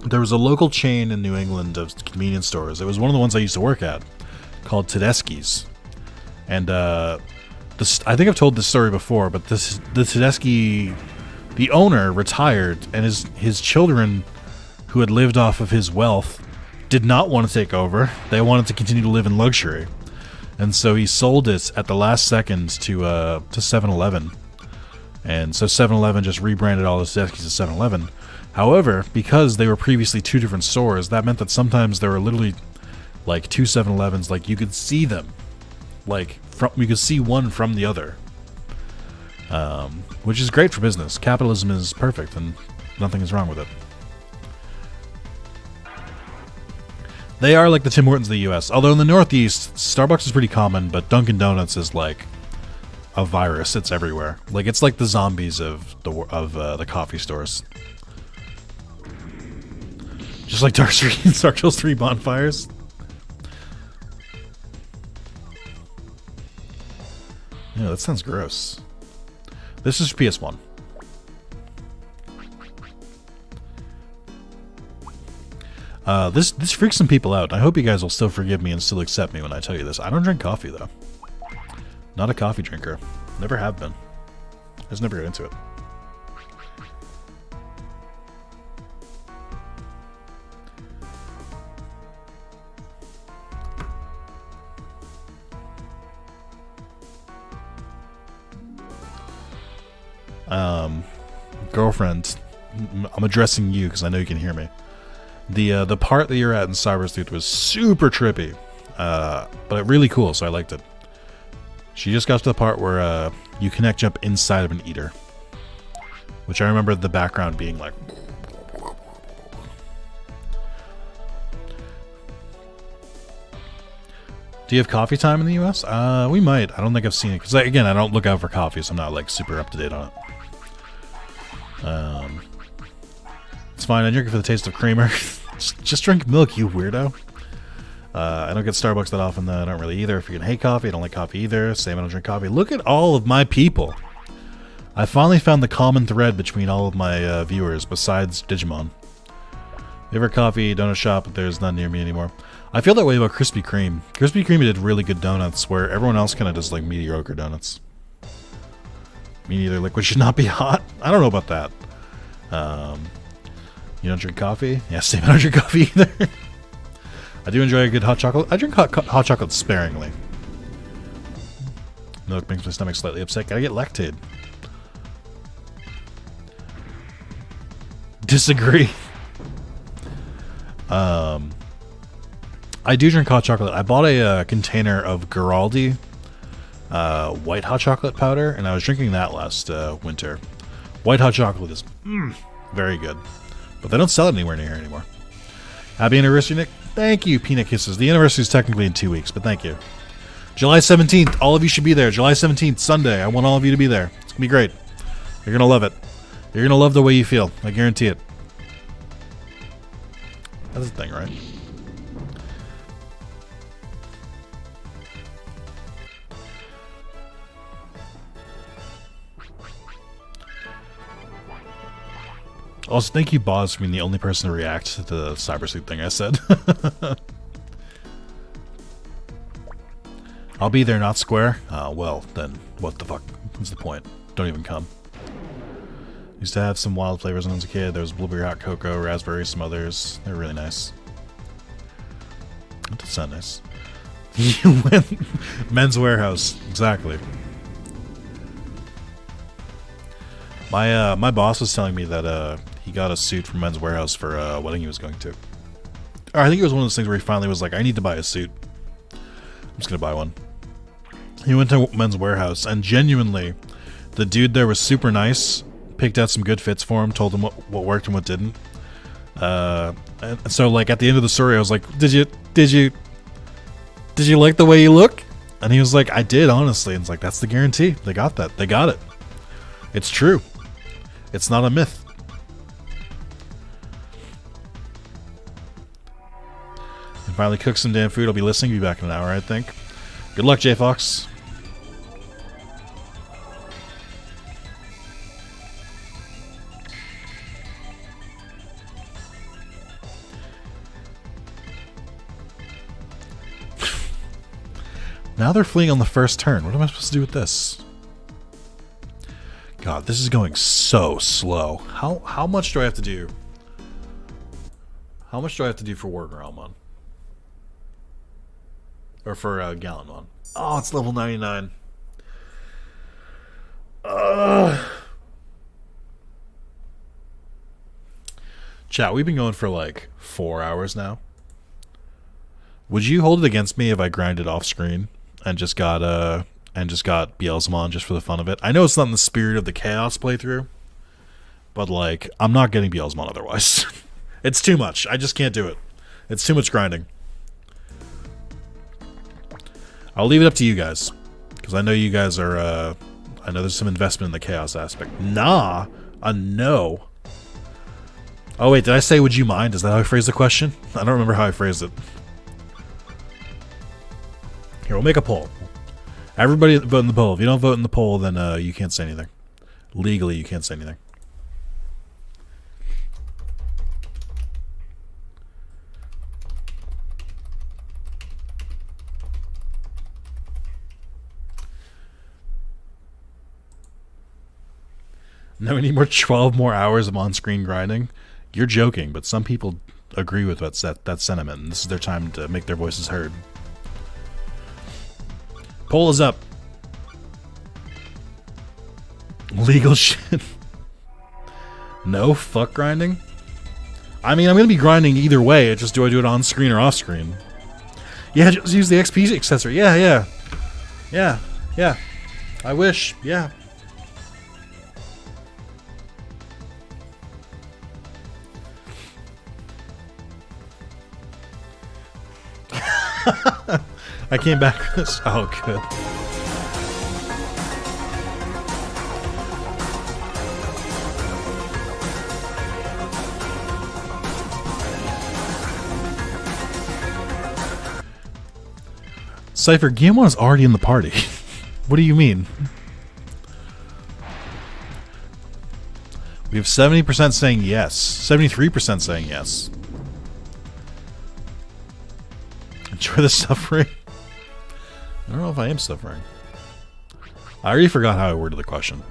there was a local chain in New England of convenience stores. It was one of the ones I used to work at, called Tedeschi's. And I think I've told this story before, but the Tedeschi, the owner retired, and his children, who had lived off of his wealth, did not want to take over. They wanted to continue to live in luxury. And so he sold it at the last second to 7-Eleven. And so 7-Eleven just rebranded all the Tedeschi's to 7-Eleven. However, because they were previously two different stores, that meant that sometimes there were literally like 2 7-Elevens, like you could see them, like you could see one from the other, which is great for business. Capitalism is perfect, and nothing is wrong with it. They are like the Tim Hortons of the U.S. Although in the Northeast, Starbucks is pretty common, but Dunkin' Donuts is like a virus. It's everywhere. Like it's like the zombies of the coffee stores. Just like Dark Souls 3 bonfires. Yeah, that sounds gross. This is PS1. This freaks some people out. I hope you guys will still forgive me and still accept me when I tell you this. I don't drink coffee, though. Not a coffee drinker. Never have been. I just never got into it. Girlfriend, I'm addressing you because I know you can hear me. The part that you're at in Cybersleuth was super trippy, but really cool, so I liked it. She just got to the part where you connect jump inside of an eater, which I remember the background being like. Do you have coffee time in the US? We might. I don't think I've seen it because, again, I don't look out for coffee, so I'm not like super up to date on it. It's fine. I drink it for the taste of creamer. just drink milk, you weirdo. I don't get Starbucks that often, though. I don't really either. If you can hate coffee, I don't like coffee either. Same, I don't drink coffee. Look at all of my people. I finally found the common thread between all of my viewers, besides Digimon. Favorite coffee, donut shop, but there's none near me anymore. I feel that way about Krispy Kreme. Krispy Kreme did really good donuts, where everyone else kind of does like mediocre donuts. Me neither. Liquid should not be hot. I don't know about that. You don't drink coffee? Yeah, same. I don't drink coffee either. I do enjoy a good hot chocolate. I drink hot chocolate sparingly. Milk makes my stomach slightly upset. Gotta get Lactaid. Disagree. I do drink hot chocolate. I bought a container of Giraldi white hot chocolate powder, and I was drinking that last winter. White hot chocolate is very good, but they don't sell it anywhere near here anymore. Happy anniversary, Nick. Thank you, Peanut Kisses. The anniversary is technically in 2 weeks, but thank you. July 17th. All of you should be there. July 17th, Sunday. I want all of you to be there. It's going to be great. You're going to love it. You're going to love the way you feel. I guarantee it. That's the thing, right? Also, thank you, Boz, for being the only person to react to the cybersuit thing I said. I'll be there, not square. Well, then, what the fuck? What's the point? Don't even come. Used to have some wild flavors when I was a kid. There was blueberry hot cocoa, raspberry, some others. They're really nice. That does sound nice. You went Men's Warehouse. Exactly. My boss was telling me that he got a suit from Men's Warehouse for a wedding he was going to. Or I think it was one of those things where he finally was like, I need to buy a suit. I'm just going to buy one. He went to Men's Warehouse, and genuinely, the dude there was super nice, picked out some good fits for him, told him what worked and what didn't. And so, like, at the end of the story, I was like, did you like the way you look? And he was like, I did, honestly. And it's like, that's the guarantee. They got that. They got it. It's true. It's not a myth. And finally cook some damn food. I'll be listening. Be back in an hour, I think. Good luck, J Fox. Now they're fleeing on the first turn. What am I supposed to do with this? God, this is going so slow. How much do I have to do? How much do I have to do for Renamon? Or for Guilmon? Oh, it's level 99. Chat, we've been going for like 4 hours now. Would you hold it against me if I grinded off screen and just got Beelzemon just for the fun of it? I know it's not in the spirit of the Chaos playthrough, but like I'm not getting Beelzemon otherwise. It's too much. I just can't do it. It's too much grinding. I'll leave it up to you guys, because I know you guys are. I know there's some investment in the Chaos aspect. Nah, a no. Oh wait, did I say would you mind? Is that how I phrased the question? I don't remember how I phrased it. Here, we'll make a poll. Everybody vote in the poll. If you don't vote in the poll, then you can't say anything. Legally, you can't say anything. No, we need 12 more hours of on-screen grinding. You're joking, but some people agree with that sentiment, and this is their time to make their voices heard. Poll is up. Legal shit. No, fuck grinding. I mean, I'm gonna be grinding either way. It's just, do I do it on screen or off screen? Yeah, just use the XP accessory. Yeah. I wish. Yeah. I came back for this. Oh, good. Cypher, Guilmon is already in the party. What do you mean? We have 70% saying yes. 73% saying yes. Enjoy the suffering. I don't know if I am suffering. I already forgot how I worded the question.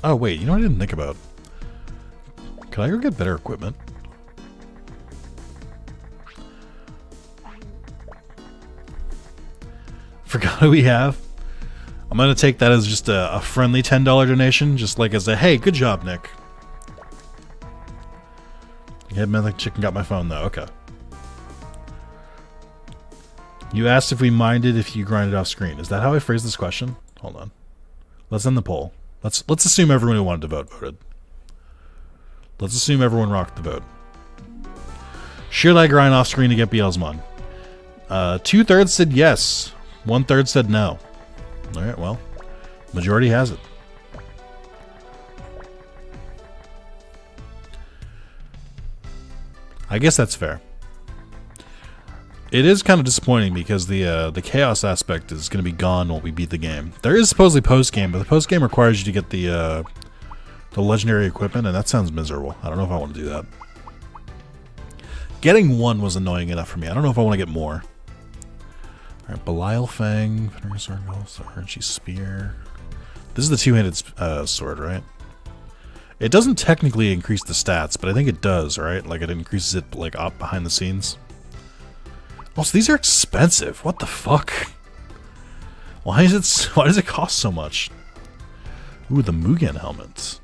Oh wait, you know what I didn't think about? Can I go get better equipment? Forgot who we have. I'm gonna take that as just a friendly $10 donation, just like as a hey, good job, Nick. Yeah, Mythic Chicken got my phone though. Okay. You asked if we minded if you grinded off screen. Is that how I phrased this question? Hold on. Let's end the poll. Let's assume everyone who wanted to vote voted. Let's assume everyone rocked the vote. Should I grind off screen to get Beelzemon? 2/3 said yes. 1/3 said no. All right. Well, majority has it. I guess that's fair. It is kind of disappointing because the chaos aspect is going to be gone when we beat the game. There is supposedly post game, but the post game requires you to get the legendary equipment, and that sounds miserable. I don't know if I want to do that. Getting one was annoying enough for me. I don't know if I want to get more. All right, Belial Fang, Veteran Circle, Archie Spear. This is the two-handed sword, right? It doesn't technically increase the stats, but I think it does, right? Like it increases it like up behind the scenes. Also, these are expensive. What the fuck? Why does it cost so much? Ooh, the Mugen helmets.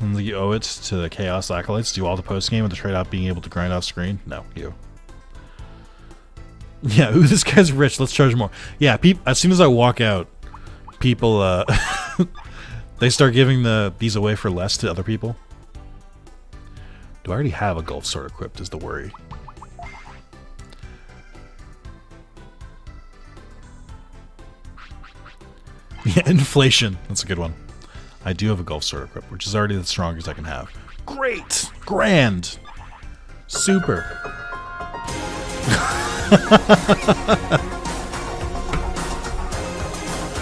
And you owe it to the Chaos Acolytes. Do all the post game with the trade off being able to grind off screen? No, you. Yeah, ooh, this guy's rich. Let's charge more. Yeah, as soon as I walk out, people they start giving these away for less to other people. Do I already have a Gulf Sword equipped? Is the worry. Yeah, inflation. That's a good one. I do have a Gulf Sword equipped, which is already the strongest I can have. Great! Grand! Super!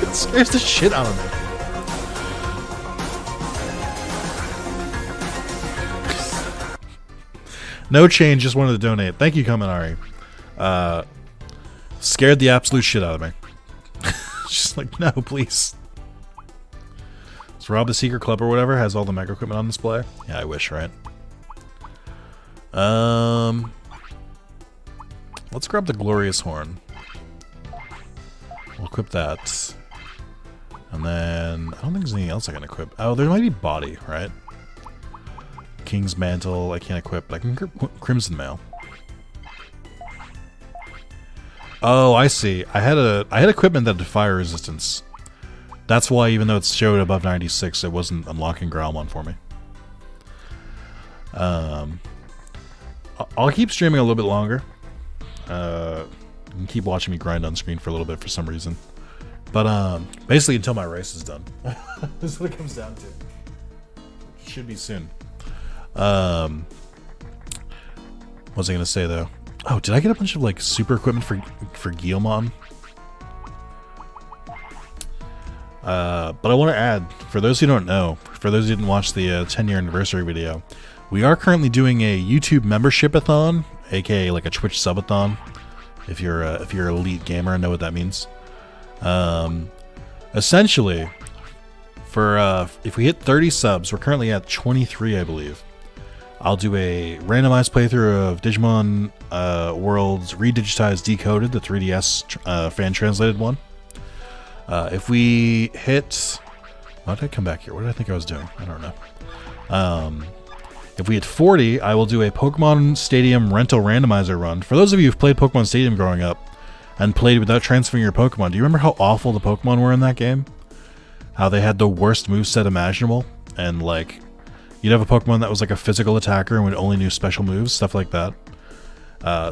It scares the shit out of me. No change, just wanted to donate. Thank you, Kaminari. Scared the absolute shit out of me. She's like, no, please. So rob the secret club or whatever has all the mega equipment on display. Yeah, I wish, right? Let's grab the glorious horn. We'll equip that. And then I don't think there's anything else I can equip. Oh, there might be body, right? King's mantle, I can't equip, but I can equip crimson mail. Oh, I see. I had equipment that had fire resistance. That's why, even though it showed above 96, it wasn't unlocking Guilmon for me. I'll keep streaming a little bit longer. You can keep watching me grind on screen for a little bit for some reason. But basically until my race is done. This is what it comes down to. Should be soon. What was I gonna say though? Oh, did I get a bunch of like super equipment for Guilmon? But I want to add, for those who don't know, for those who didn't watch the 10-year anniversary video, we are currently doing a YouTube membership-a-thon, aka like a Twitch subathon. If you're an elite gamer and know what that means. Essentially, for if we hit 30 subs, we're currently at 23, I believe. I'll do a randomized playthrough of Digimon Worlds Redigitized Decoded, the 3DS fan-translated one. If we hit... Why did I come back here? What did I think I was doing? I don't know. If we hit 40, I will do a Pokemon Stadium rental randomizer run. For those of you who've played Pokemon Stadium growing up and played without transferring your Pokemon, do you remember how awful the Pokemon were in that game? How they had the worst moveset imaginable? And, like, you'd have a Pokemon that was like a physical attacker and would only knew special moves, stuff like that.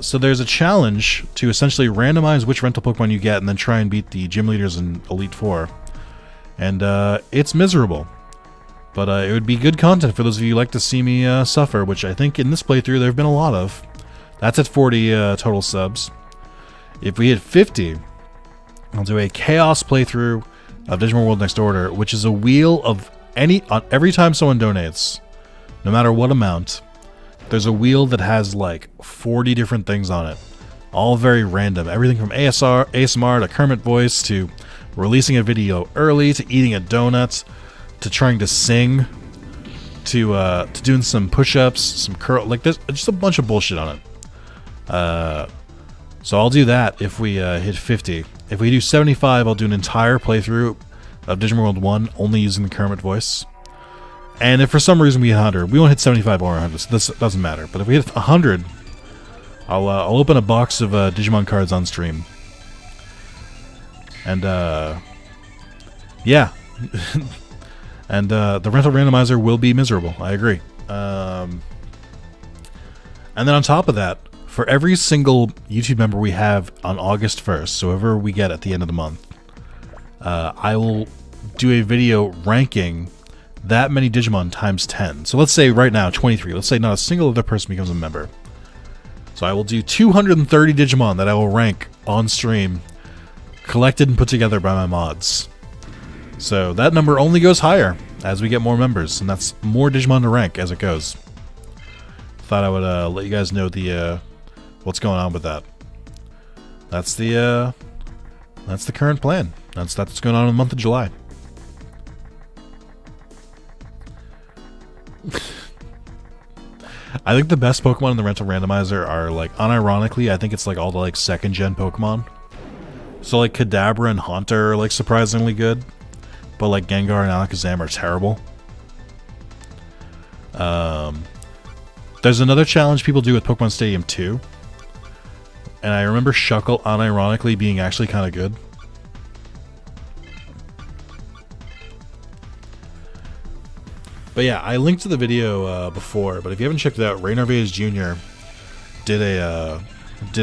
So there's a challenge to essentially randomize which rental Pokemon you get and then try and beat the gym leaders in Elite Four. And it's miserable. But it would be good content for those of you who like to see me suffer, which I think in this playthrough there have been a lot of. That's at 40 total subs. If we hit 50, I'll do a Chaos playthrough of Digimon World Next Order, which is a wheel of every time someone donates, no matter what amount, there's a wheel that has like 40 different things on it. All very random. Everything from ASMR to Kermit voice to releasing a video early to eating a donut to trying to sing to doing some push-ups, some curl, like there's just a bunch of bullshit on it. So I'll do that if we hit 50. If we do 75, I'll do an entire playthrough of Digimon World 1 only using the Kermit voice. And if for some reason we hit 100, we won't hit 75 or 100, so this doesn't matter. But if we hit 100, I'll open a box of Digimon cards on stream. And yeah. And the rental randomizer will be miserable. I agree. And then on top of that, for every single YouTube member we have on August 1st, so whoever we get at the end of the month, I will do a video ranking that many Digimon times 10. So let's say right now 23. Let's say not a single other person becomes a member. So I will do 230 Digimon that I will rank on stream, collected and put together by my mods. So that number only goes higher as we get more members, and that's more Digimon to rank as it goes. Thought I would let you guys know the what's going on with that. That's the current plan. That's what's going on in the month of July. I think the best Pokemon in the rental randomizer are, like, unironically, I think it's like all the like second gen Pokemon. So like Kadabra and Haunter are like surprisingly good, but like Gengar and Alakazam are terrible. There's another challenge people do with Pokemon Stadium 2, and I remember Shuckle unironically being actually kind of good. But yeah, I linked to the video before, but if you haven't checked it out, Ray Narvaez Jr. did a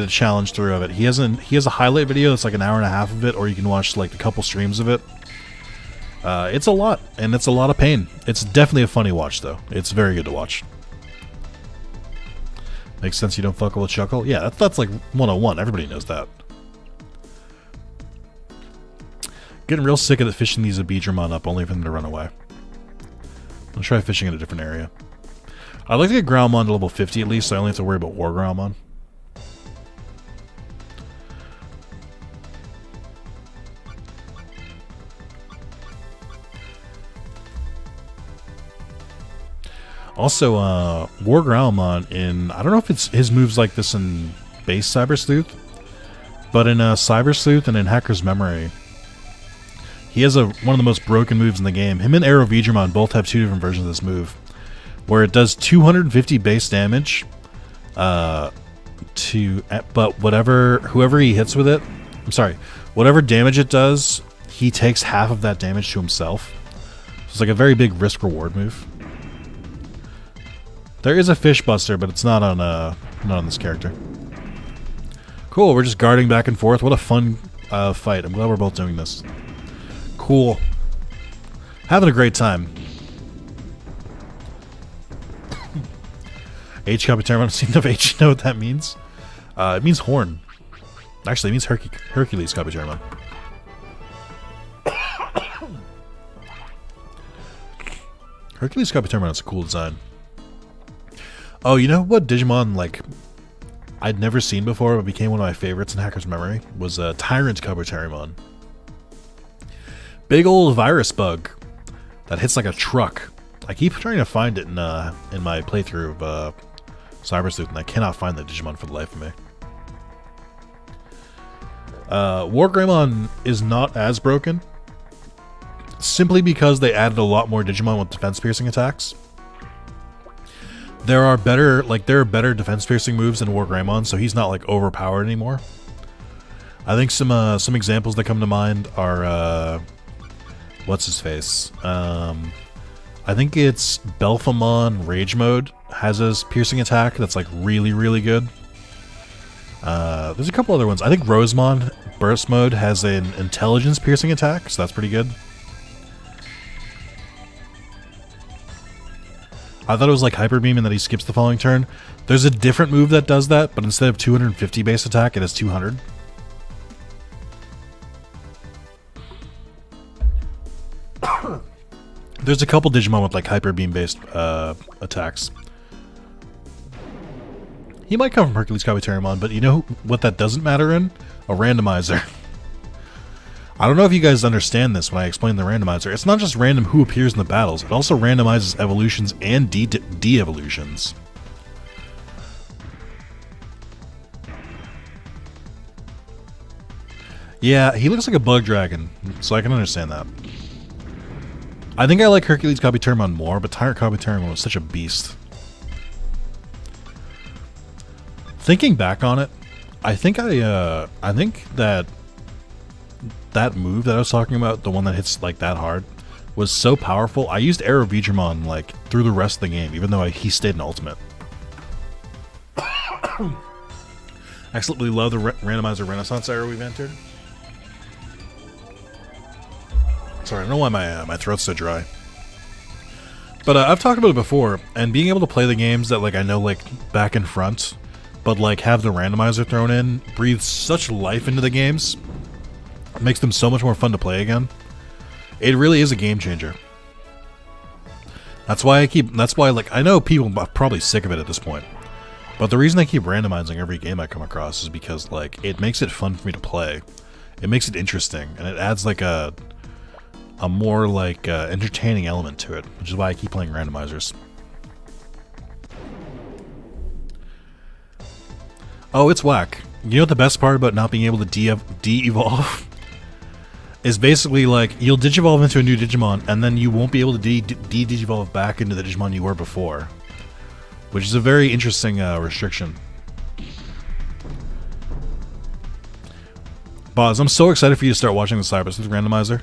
challenge through of it. He has a highlight video that's like an hour and a half of it, or you can watch like a couple streams of it. It's a lot, and it's a lot of pain. It's definitely a funny watch, though. It's very good to watch. Makes sense you don't fuck with Shuckle? Yeah, that's like 101. Everybody knows that. Getting real sick of the fishing these Abidramon up only for them to run away. I'll try fishing in a different area. I'd like to get Guilmon to level 50 at least, so I only have to worry about War Guilmon. Also, War Growlmon in, I don't know if it's his moves like this in base Cyber Sleuth, but in Cyber Sleuth and in Hacker's Memory, he has one of the most broken moves in the game. Him and Arrow Veemon both have two different versions of this move, where it does 250 base damage, but whoever he hits with it, whatever damage it does, he takes half of that damage to himself. So it's like a very big risk-reward move. There is a Fish Buster, but it's not on this character. Cool, we're just guarding back and forth. What a fun fight. I'm glad we're both doing this. Cool. Having a great time. H copy term. I don't seem to have H. You know what that means? It means horn. Actually, it means Hercules copy term. Hercules copy term is a cool design. Oh, you know what Digimon, like, I'd never seen before, but became one of my favorites in Hacker's Memory, was Tyrant Cobra Tyrannomon. Big old virus bug that hits like a truck. I keep trying to find it in my playthrough of Cyber Sleuth, and I cannot find the Digimon for the life of me. War Greymon is not as broken, simply because they added a lot more Digimon with defense piercing attacks. There are better defense piercing moves in War Greymon, so he's not like overpowered anymore. I think some examples that come to mind are what's his face? I think it's Belphamon Rage Mode has his piercing attack that's like really good. There's a couple other ones. I think Rosemon Burst Mode has an intelligence piercing attack, so that's pretty good. I thought it was like Hyper Beam and that he skips the following turn. There's a different move that does that, but instead of 250 base attack, it has 200. There's a couple Digimon with like Hyper Beam based attacks. He might come from Hercules Copy Tyrannomon, but you know what that doesn't matter in? A randomizer. I don't know if you guys understand this when I explain the randomizer. It's not just random who appears in the battles. It also randomizes evolutions and de-evolutions. Yeah, he looks like a bug dragon, so I can understand that. I think I like Hercules Copy Tyrannomon more, but Tyrant Copy Tyrannomon was such a beast. Thinking back on it, I think that move that I was talking about, the one that hits like that hard, was so powerful. I used Arrow Veemon like through the rest of the game, even though he stayed in Ultimate. I absolutely love the randomizer Renaissance era we've entered. Sorry, I don't know why my throat's so dry. But I've talked about it before, and being able to play the games that like I know like back and front, but like have the randomizer thrown in, breathes such life into the games. It makes them so much more fun to play again. It really is a game changer. That's why like I know people are probably sick of it at this point. But the reason I keep randomizing every game I come across is because like it makes it fun for me to play. It makes it interesting, and it adds like a more like entertaining element to it, which is why I keep playing randomizers. Oh, it's whack. You know what the best part about not being able to de-evolve is basically like you'll digivolve into a new Digimon and then you won't be able to de-digivolve back into the Digimon you were before, which is a very interesting restriction. Boz, I'm so excited for you to start watching the Cyber Sleuth randomizer.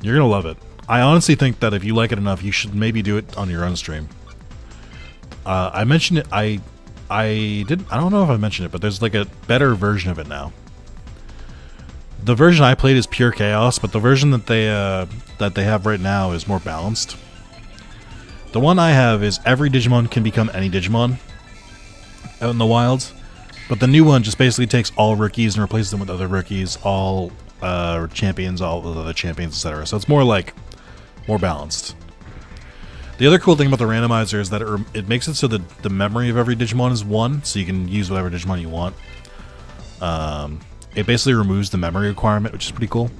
You're gonna love it. I honestly think that if you like it enough, you should maybe do it on your own stream. I mentioned it. I don't know if I mentioned it, but there's like a better version of it now. The version I played is pure chaos, but the version that they have right now is more balanced. The one I have is every Digimon can become any Digimon out in the wild, but the new one just basically takes all rookies and replaces them with other rookies, all champions, all the other champions, etc. So it's more like more balanced. The other cool thing about the randomizer is that it makes it so that the memory of every Digimon is 1, so you can use whatever Digimon you want. It basically removes the memory requirement, which is pretty cool.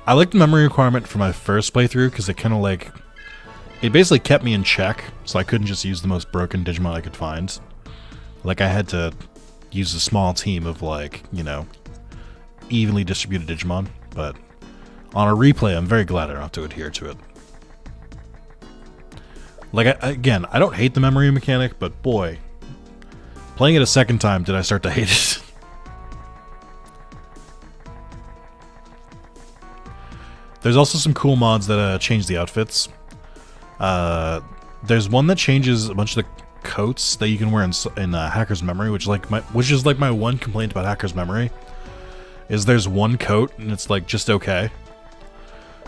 I liked the memory requirement for my first playthrough because it kind of like... It basically kept me in check, so I couldn't just use the most broken Digimon I could find. Like, I had to use a small team of, like, you know, evenly distributed Digimon. But on a replay, I'm very glad I don't have to adhere to it. Like, again, I don't hate the memory mechanic, but boy, playing it a second time, did I start to hate it. There's also some cool mods that change the outfits. There's one that changes a bunch of the coats that you can wear in Hacker's Memory, which is like my one complaint about Hacker's Memory, is there's one coat and it's like just okay.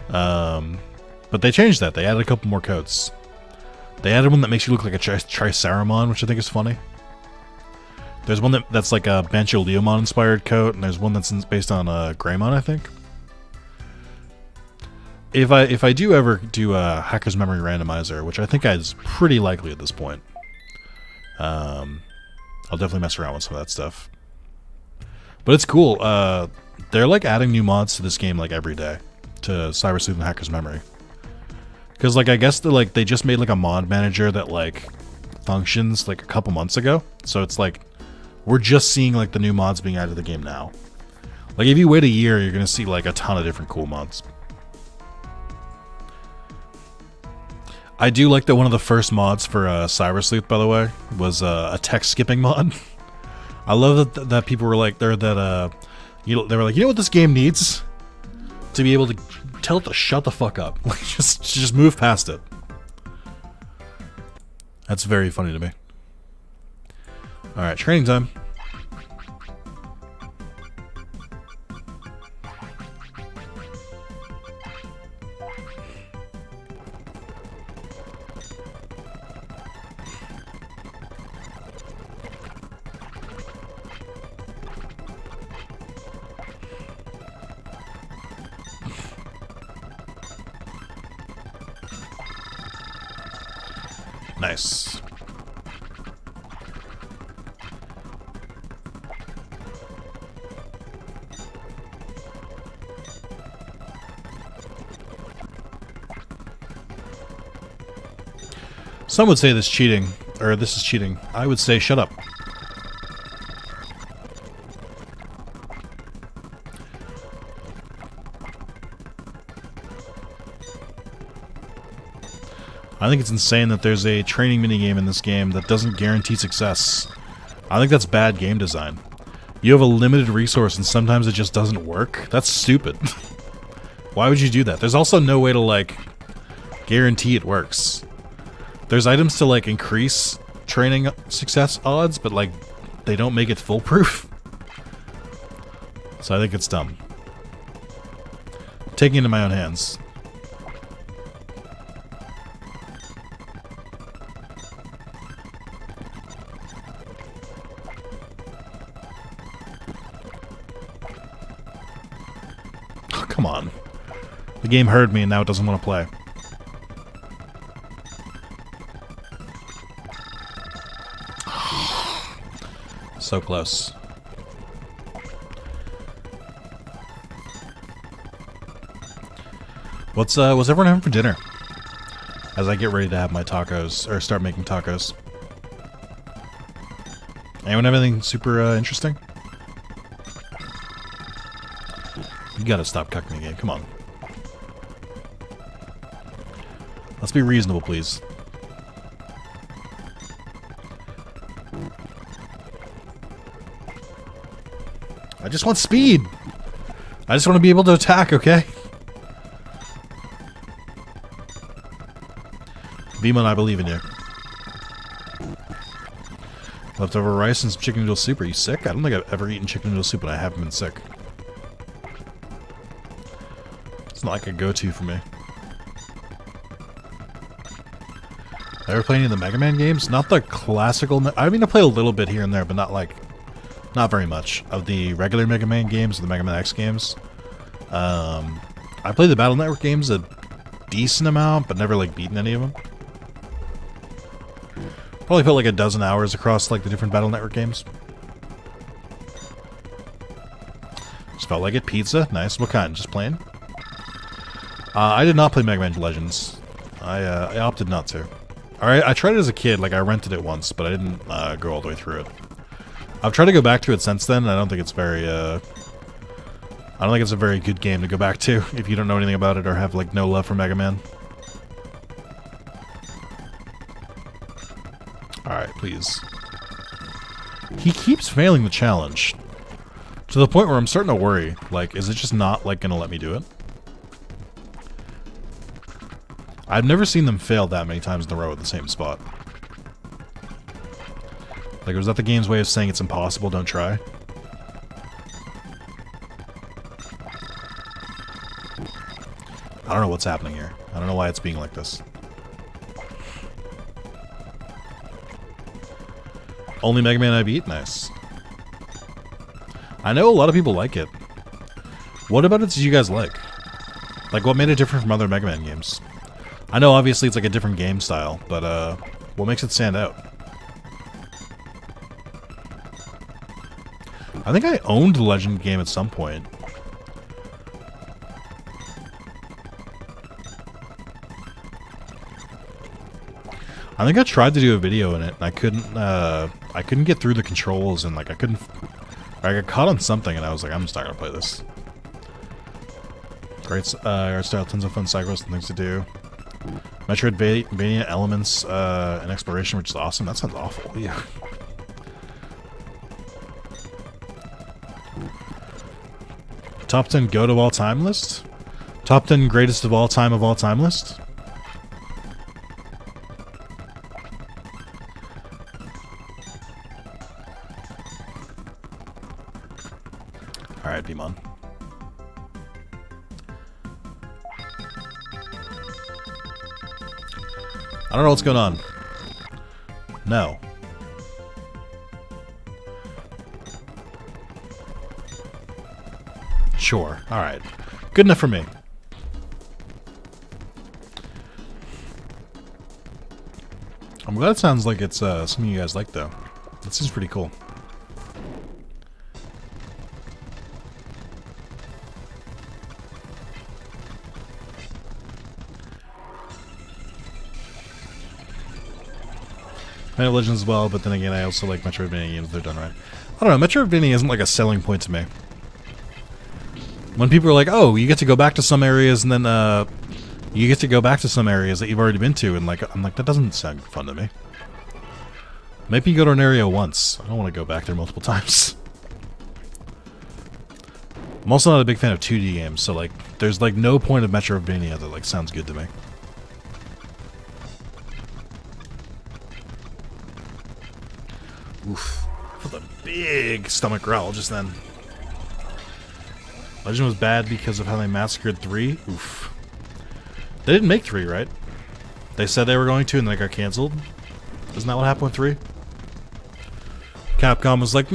But they changed that. They added a couple more coats. They added one that makes you look like a Triceramon, which I think is funny. There's one that's like a Bancho Leomon inspired coat, and there's one that's based on Greymon, I think. If I do ever do a Hacker's Memory randomizer, which I think is pretty likely at this point, I'll definitely mess around with some of that stuff. But it's cool. They're like adding new mods to this game like every day to Cyber Sleuth and Hacker's Memory. Because like I guess they just made like a mod manager that like functions like a couple months ago. So it's like we're just seeing like the new mods being added to the game now. Like if you wait a year, you're gonna see like a ton of different cool mods. I do like that one of the first mods for Cyber Sleuth, by the way, was a text skipping mod. I love that people were like, they were like, you know what this game needs? To be able to tell it to shut the fuck up. Like just move past it. That's very funny to me. All right, training time. Nice. Some would say this cheating, or this is cheating. I would say shut up. I think it's insane that there's a training minigame in this game that doesn't guarantee success. I think that's bad game design. You have a limited resource and sometimes it just doesn't work? That's stupid. Why would you do that? There's also no way to, like, guarantee it works. There's items to, like, increase training success odds, but, like, they don't make it foolproof. So I think it's dumb. I'm taking it into my own hands. Come on. The game heard me and now it doesn't want to play. So close. What's everyone having for dinner? As I get ready to have my tacos, or start making tacos. Anyone have anything super interesting? You gotta stop cucking the game, come on. Let's be reasonable, please. I just want speed! I just want to be able to attack, okay? Veemon, I believe in you. Leftover rice and some chicken noodle soup. Are you sick? I don't think I've ever eaten chicken noodle soup and I haven't been sick. It's not like a go-to for me. Ever play any of the Mega Man games? Not the classical... I mean, I play a little bit here and there, but not like... Not very much. Of the regular Mega Man games, the Mega Man X games. I played the Battle Network games a decent amount, but never, like, beaten any of them. Probably put, like, a dozen hours across, like, the different Battle Network games. Just felt like it. Pizza. Nice. What kind? Just plain? I did not play Mega Man Legends. I opted not to. Alright, I tried it as a kid, like I rented it once, but I didn't go all the way through it. I've tried to go back to it since then, and I don't think it's very, I don't think it's a very good game to go back to if you don't know anything about it or have, like, no love for Mega Man. Alright, please. He keeps failing the challenge. To the point where I'm starting to worry. Like, is it just not, like, gonna let me do it? I've never seen them fail that many times in a row at the same spot. Like, was that the game's way of saying it's impossible, don't try? I don't know what's happening here. I don't know why it's being like this. Only Mega Man I beat? Nice. I know a lot of people like it. What about it did you guys like? Like, what made it different from other Mega Man games? I know obviously it's like a different game style, but what makes it stand out? I think I owned the Legend game at some point. I think I tried to do a video in it, and I couldn't get through the controls, and like I got caught on something, and I was like, I'm just not gonna play this. Great art style, tons of fun cycles and things to do. Metroidvania elements and exploration, which is awesome. That sounds awful. Yeah. Top 10 GOAT of all time list? Top 10 greatest of all time list? Alright, Veemon. I don't know what's going on. No. Sure. Alright. Good enough for me. I'm glad it sounds like it's something you guys like, though. That seems pretty cool. I know Legends as well, but then again, I also like Metroidvania games. They're done right. I don't know. Metroidvania isn't like a selling point to me. When people are like, "Oh, you get to go back to some areas, and then you get to go back to some areas that you've already been to," and like, I'm like, that doesn't sound fun to me. Maybe you go to an area once. I don't want to go back there multiple times. I'm also not a big fan of 2D games, so like, there's like no point of Metroidvania that like sounds good to me. Oof. I felt a big stomach growl just then. Legend was bad because of how they massacred 3? Oof. They didn't make 3, right? They said they were going to and they got cancelled? Isn't that what happened with 3? Capcom was like,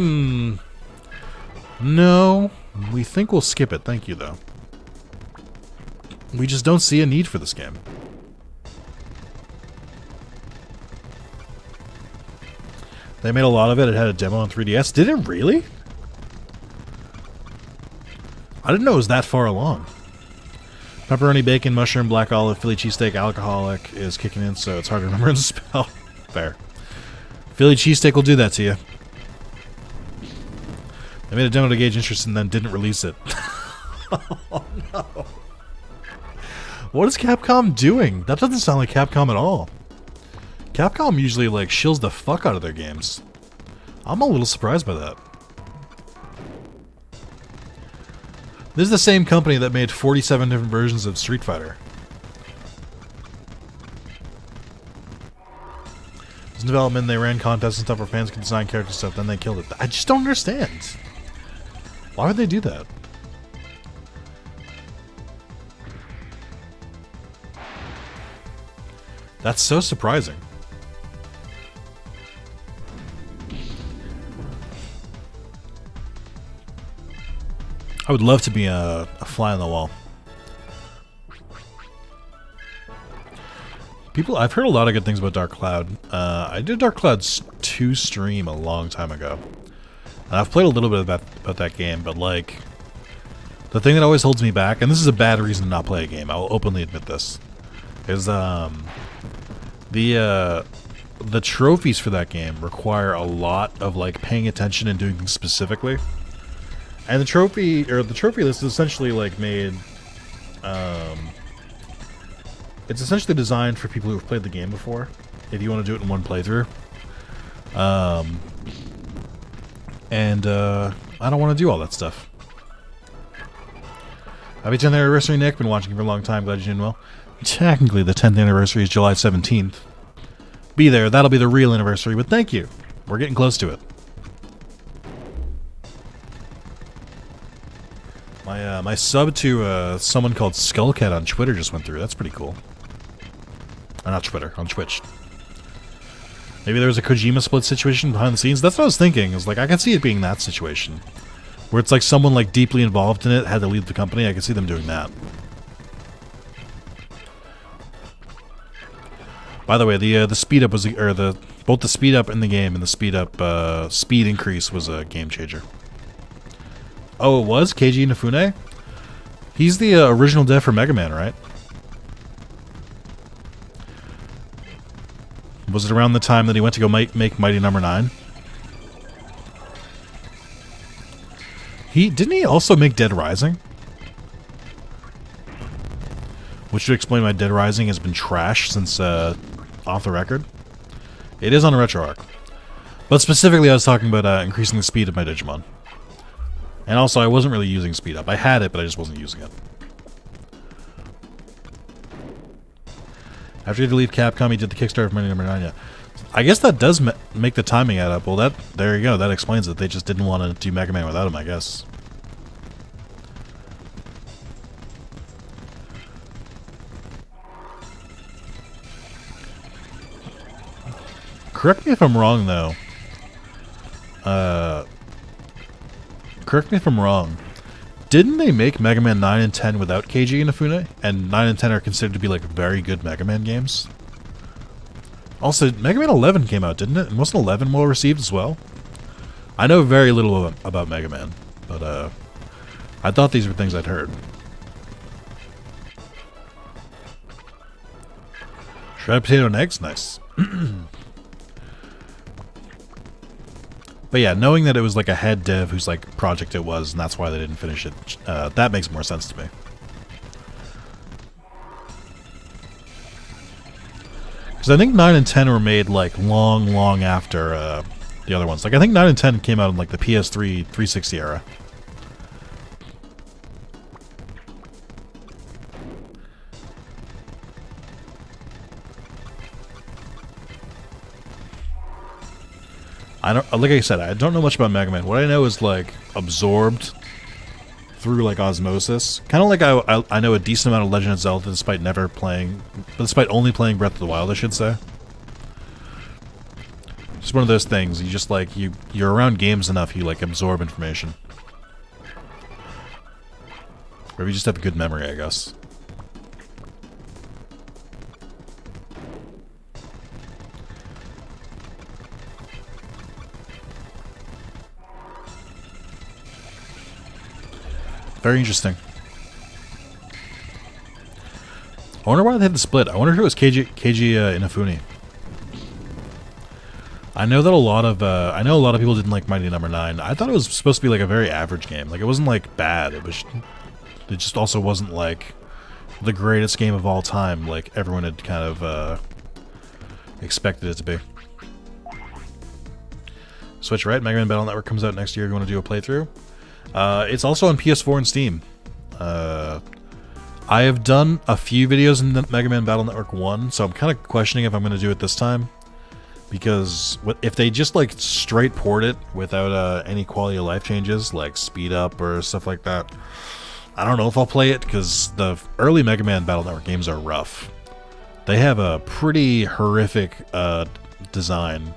no, we think we'll skip it. Thank you, though. We just don't see a need for this game. They made a lot of it. It had a demo on 3DS. Did it really? I didn't know it was that far along. Pepperoni, bacon, mushroom, black olive, Philly cheesesteak, alcoholic is kicking in, so it's hard to remember and spell. Fair. Philly cheesesteak will do that to you. They made a demo to gauge interest and then didn't release it. Oh no. What is Capcom doing? That doesn't sound like Capcom at all. Capcom usually like shills the fuck out of their games. I'm a little surprised by that. This is the same company that made 47 different versions of Street Fighter. It was in development, they ran contests and stuff where fans could design character stuff, then they killed it. I just don't understand. Why would they do that? That's so surprising. I would love to be a fly on the wall. I've heard a lot of good things about Dark Cloud. I did Dark Cloud 2 stream a long time ago. And I've played a little bit about that game, but like, The thing that always holds me back, and this is a bad reason to not play a game, I will openly admit this, is the trophies for that game require a lot of like paying attention and doing things specifically. And the trophy list is essentially like made it's essentially designed for people who have played the game before, if you want to do it in one playthrough. I don't want to do all that stuff. Happy 10th anniversary, Nick. Been watching you for a long time. Glad you're doing well. Technically, the 10th anniversary is July 17th. Be there. That'll be the real anniversary, but thank you. We're getting close to it. My sub to someone called Skullcat on Twitter just went through. That's pretty cool. Not Twitter, on Twitch. Maybe there was a Kojima split situation behind the scenes. That's what I was thinking. Is like I can see it being that situation, where it's like someone like deeply involved in it had to leave the company. I can see them doing that. By the way, the speed up was both the speed up in the game and the speed up speed increase was a game changer. Oh, it was Keiji Inafune. He's the original dev for Mega Man, right? Was it around the time that he went to go make Mighty Number 9? Didn't he also make Dead Rising? Which would explain why Dead Rising has been trash since off the record. It is on a retro arc. But specifically I was talking about increasing the speed of my Digimon. And also I wasn't really using speed up. I had it, but I just wasn't using it. After you had to leave Capcom, he did the Kickstarter for Mighty Number 9, yeah. I guess that does make the timing add up. Well, there you go. That explains it. They just didn't want to do Mega Man without him, I guess. Correct me if I'm wrong, though. Correct me if I'm wrong. Didn't they make Mega Man 9 and 10 without Keiji Inafune? And 9 and 10 are considered to be like very good Mega Man games. Also, Mega Man 11 came out, didn't it? And wasn't 11 well received as well? I know very little about Mega Man, but I thought these were things I'd heard. Shredded potato and eggs? Nice. But yeah, knowing that it was like a head dev whose like project it was, and that's why they didn't finish it, that makes more sense to me. Because I think 9 and 10 were made like long after the other ones. Like I think 9 and 10 came out in like the PS3 360 era. Like I said, I don't know much about Mega Man. What I know is like absorbed through like osmosis. Kind of like I know a decent amount of Legend of Zelda despite only playing Breath of the Wild, I should say. Just one of those things. You just like you're around games enough, you like absorb information. Or you just have a good memory, I guess. Very interesting. I wonder why they had the split. I wonder if it was Keiji Inafune. I know that a lot of people didn't like Mighty Number 9. I thought it was supposed to be like a very average game. Like it wasn't like bad. It just also wasn't like the greatest game of all time like everyone had kind of expected it to be. Switch, right? Mega Man Battle Network comes out next year if you want to do a playthrough. It's also on PS4 and Steam. I have done a few videos in the Mega Man Battle Network 1, so I'm kind of questioning if I'm going to do it this time. Because if they just like straight port it without any quality of life changes, like speed up or stuff like that, I don't know if I'll play it, because the early Mega Man Battle Network games are rough. They have a pretty horrific design.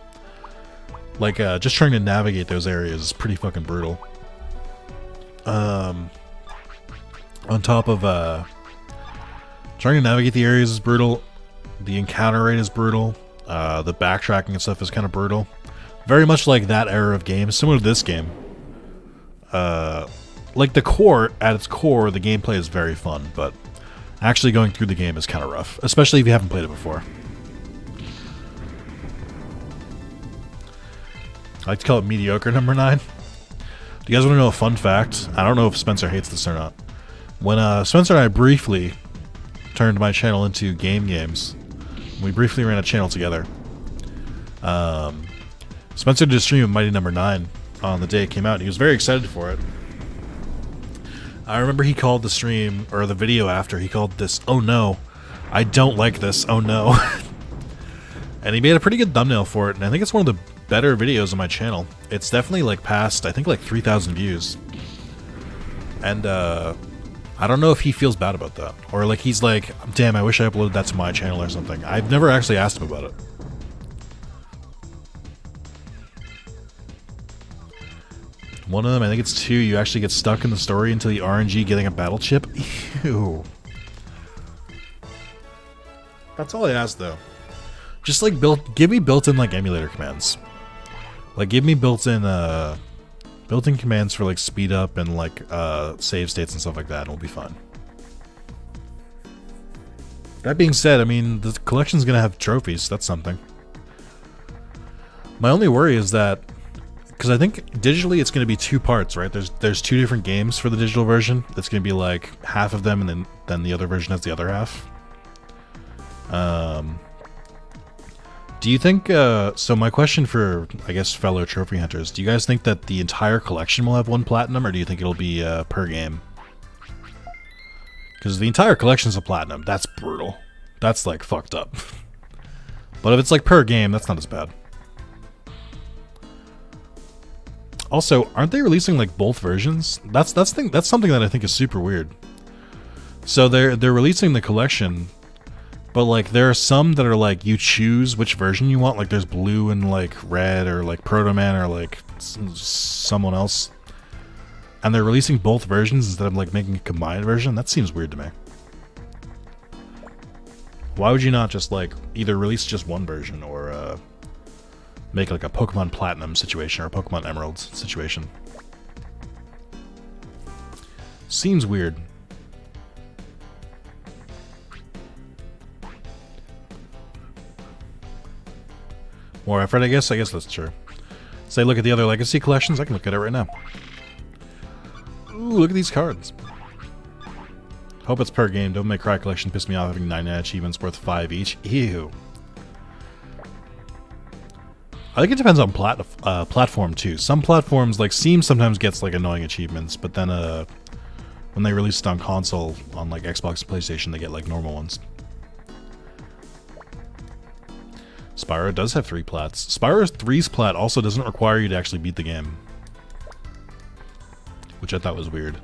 Like, just trying to navigate those areas is pretty fucking brutal. On top of trying to navigate the areas is brutal. The encounter rate is brutal. The backtracking and stuff is kind of brutal. Very much like that era of games, similar to this game. like the core, at its core, the gameplay is very fun, but actually going through the game is kind of rough, especially if you haven't played it before. I like to call it mediocre number 9. Do you guys want to know a fun fact? I don't know if Spencer hates this or not. When Spencer and I briefly turned my channel into games, we briefly ran a channel together. Spencer did a stream of Mighty Number 9 on the day it came out, and he was very excited for it. I remember he called the stream, or the video after, he called this, "Oh no, I don't like this, oh no." And he made a pretty good thumbnail for it, and I think it's one of the better videos on my channel. It's definitely like past, I think like 3,000 views. And I don't know if he feels bad about that, or like he's like, damn, I wish I uploaded that to my channel or something. I've never actually asked him about it. One of them, I think it's 2, you actually get stuck in the story until you RNG getting a battle chip. Ew. That's all I asked though. Just like give me built-in like emulator commands. Like give me built-in commands for like speed up and like save states and stuff like that, and we'll be fine. That being said, I mean the collection's gonna have trophies, that's something. My only worry is that, because I think digitally it's going to be 2 parts, right? There's 2 different games for the digital version. It's going to be like half of them, and then the other version has the other half. Do you think? So my question for, I guess, fellow trophy hunters: do you guys think that the entire collection will have 1 platinum, or do you think it'll be per game? Because the entire collection's a platinum. That's brutal. That's like fucked up. But if it's like per game, that's not as bad. Also, aren't they releasing like both versions? That's something that I think is super weird. So they're releasing the collection, but like there are some that are like you choose which version you want. Like there's blue and like red, or like Protoman, or like someone else, and they're releasing both versions instead of like making a combined version. That seems weird to me. Why would you not just like either release just one version, or make like a Pokemon Platinum situation or a Pokemon Emerald situation? Seems weird. More effort, I guess? I guess that's true. Say, look at the other Legacy collections. I can look at it right now. Ooh, look at these cards. Hope it's per game. Don't Make Cry collection pissed me off having 99 achievements worth 5 each. Ew. I think it depends on platform too. Some platforms, like Steam, sometimes gets like annoying achievements, but then when they release it on console, on like Xbox and PlayStation, they get like normal ones. Spyro does have 3 plats. Spyro's 3's plat also doesn't require you to actually beat the game, which I thought was weird.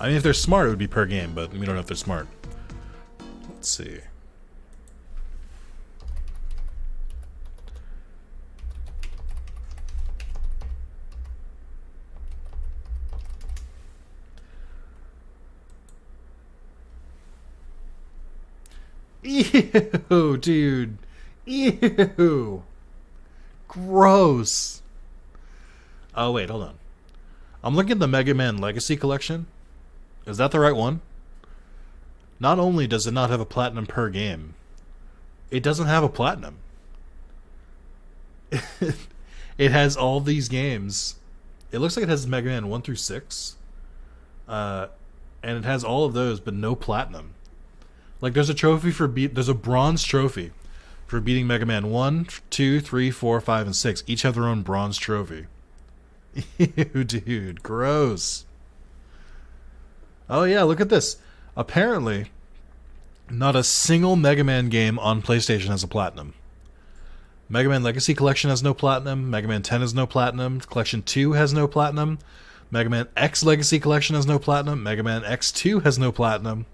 I mean, if they're smart, it would be per game, but we don't know if they're smart. Let's see. Ew, dude. Ew. Gross. Oh, wait, hold on. I'm looking at the Mega Man Legacy Collection. Is that the right one? Not only does it not have a platinum per game, it doesn't have a platinum. It has all these games. It looks like it has Mega Man 1 through 6. And it has all of those, but no platinum. Like, there's a trophy for there's a bronze trophy for beating Mega Man 1, 2, 3, 4, 5, and 6. Each have their own bronze trophy. Ew, dude. Gross. Oh, yeah, look at this. Apparently, not a single Mega Man game on PlayStation has a platinum. Mega Man Legacy Collection has no platinum. Mega Man 10 has no platinum. Collection 2 has no platinum. Mega Man X Legacy Collection has no platinum. Mega Man X2 has no platinum.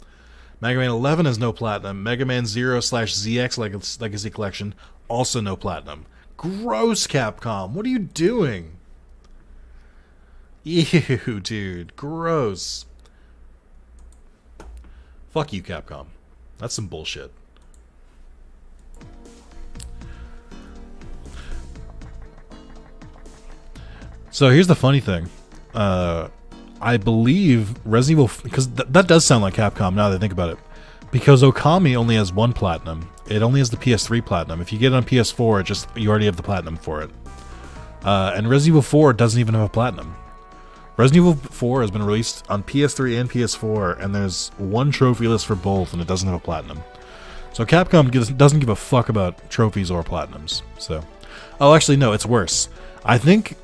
Mega Man 11 has no platinum. Mega Man 0/ZX Legacy Collection, also no platinum. Gross, Capcom. What are you doing? Ew, dude. Gross. Fuck you, Capcom. That's some bullshit. So here's the funny thing. I believe Resident Evil, because that does sound like Capcom now that I think about it. Because Okami only has 1 platinum. It only has the PS3 platinum. If you get it on PS4, you already have the platinum for it. And Resident Evil 4 doesn't even have a platinum. Resident Evil 4 has been released on PS3 and PS4, and there's 1 trophy list for both, and it doesn't have a platinum. So Capcom doesn't give a fuck about trophies or platinums. So, oh, actually, no, it's worse. I think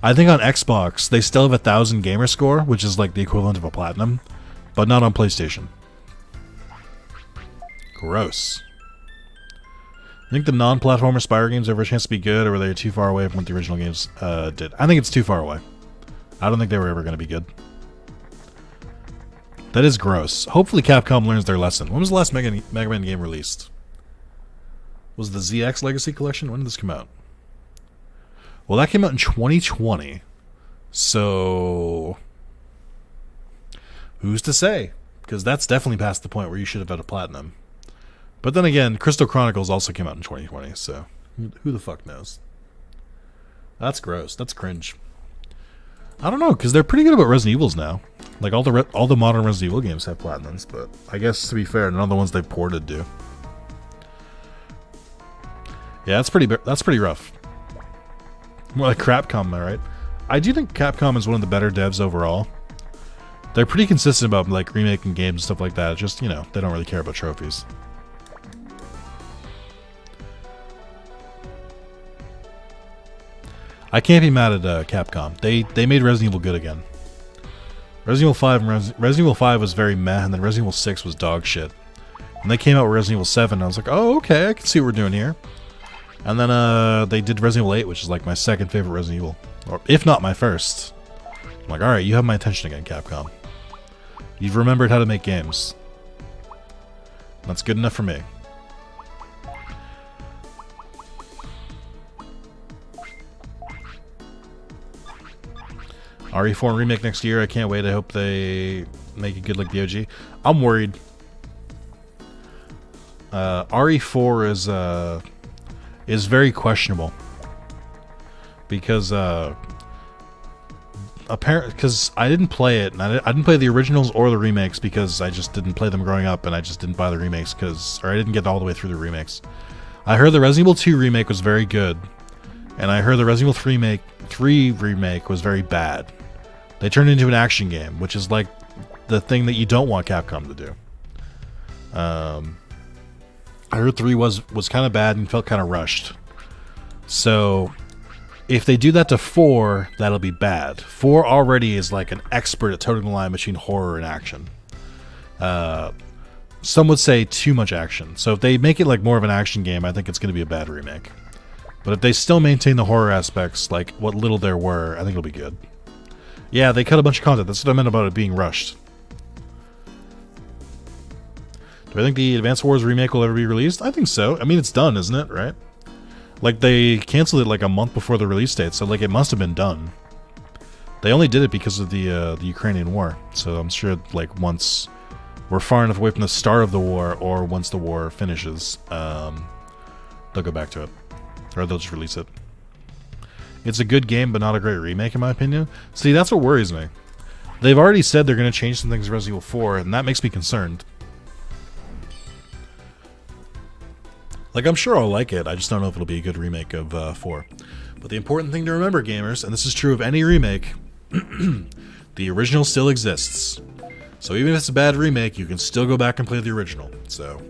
on Xbox they still have 1,000 gamer score, which is like the equivalent of a platinum, but not on PlayStation. Gross. I think the non-platformer Spyro games ever a chance to be good, or were they too far away from what the original games did? I think it's too far away. I don't think they were ever going to be good. That is gross. Hopefully Capcom learns their lesson. When was the last Mega Man game released? Was the ZX Legacy Collection? When did this come out? Well, that came out in 2020. So, who's to say? Because that's definitely past the point where you should have had a platinum. But then again, Crystal Chronicles also came out in 2020, so who the fuck knows? That's gross. That's cringe. I don't know, because they're pretty good about Resident Evils now. Like, all the modern Resident Evil games have platinums, but I guess, to be fair, none of the ones they've ported do. Yeah, that's pretty rough. More like Capcom, am I right? I do think Capcom is one of the better devs overall. They're pretty consistent about, like, remaking games and stuff like that. Just, you know, they don't really care about trophies. I can't be mad at Capcom. They made Resident Evil good again. Resident Evil 5 and Resident Evil 5 was very meh, and then Resident Evil 6 was dog shit. And they came out with Resident Evil 7, and I was like, oh, okay, I can see what we're doing here. And then they did Resident Evil 8, which is like my second favorite Resident Evil. Or if not my first. I'm like, alright, you have my attention again, Capcom. You've remembered how to make games. That's good enough for me. RE4 remake next year. I can't wait. I hope they make it good like the OG. I'm worried. RE4 is very questionable because apparently, because I didn't play it, and I didn't play the originals or the remakes because I just didn't play them growing up, and I just didn't buy the remakes or I didn't get all the way through the remakes. I heard the Resident Evil 2 remake was very good, and I heard the Resident Evil 3 remake was very bad. They turned it into an action game, which is like the thing that you don't want Capcom to do. I heard 3 was kind of bad and felt kind of rushed. So, if they do that to 4, that'll be bad. 4 already is like an expert at toting the line between horror and action. Some would say too much action. So if they make it like more of an action game, I think it's going to be a bad remake. But if they still maintain the horror aspects, like what little there were, I think it'll be good. Yeah, they cut a bunch of content. That's what I meant about it being rushed. Do I think the Advance Wars remake will ever be released? I think so. I mean, it's done, isn't it? Right? Like, they canceled it like a month before the release date, so like it must have been done. They only did it because of the Ukrainian war. So I'm sure like once we're far enough away from the start of the war, or once the war finishes, they'll go back to it. Or they'll just release it. It's a good game, but not a great remake, in my opinion. See, that's what worries me. They've already said they're going to change some things in Resident Evil 4, and that makes me concerned. Like, I'm sure I'll like it, I just don't know if it'll be a good remake of 4. But the important thing to remember, gamers, and this is true of any remake, the original still exists. So even if it's a bad remake, you can still go back and play the original. So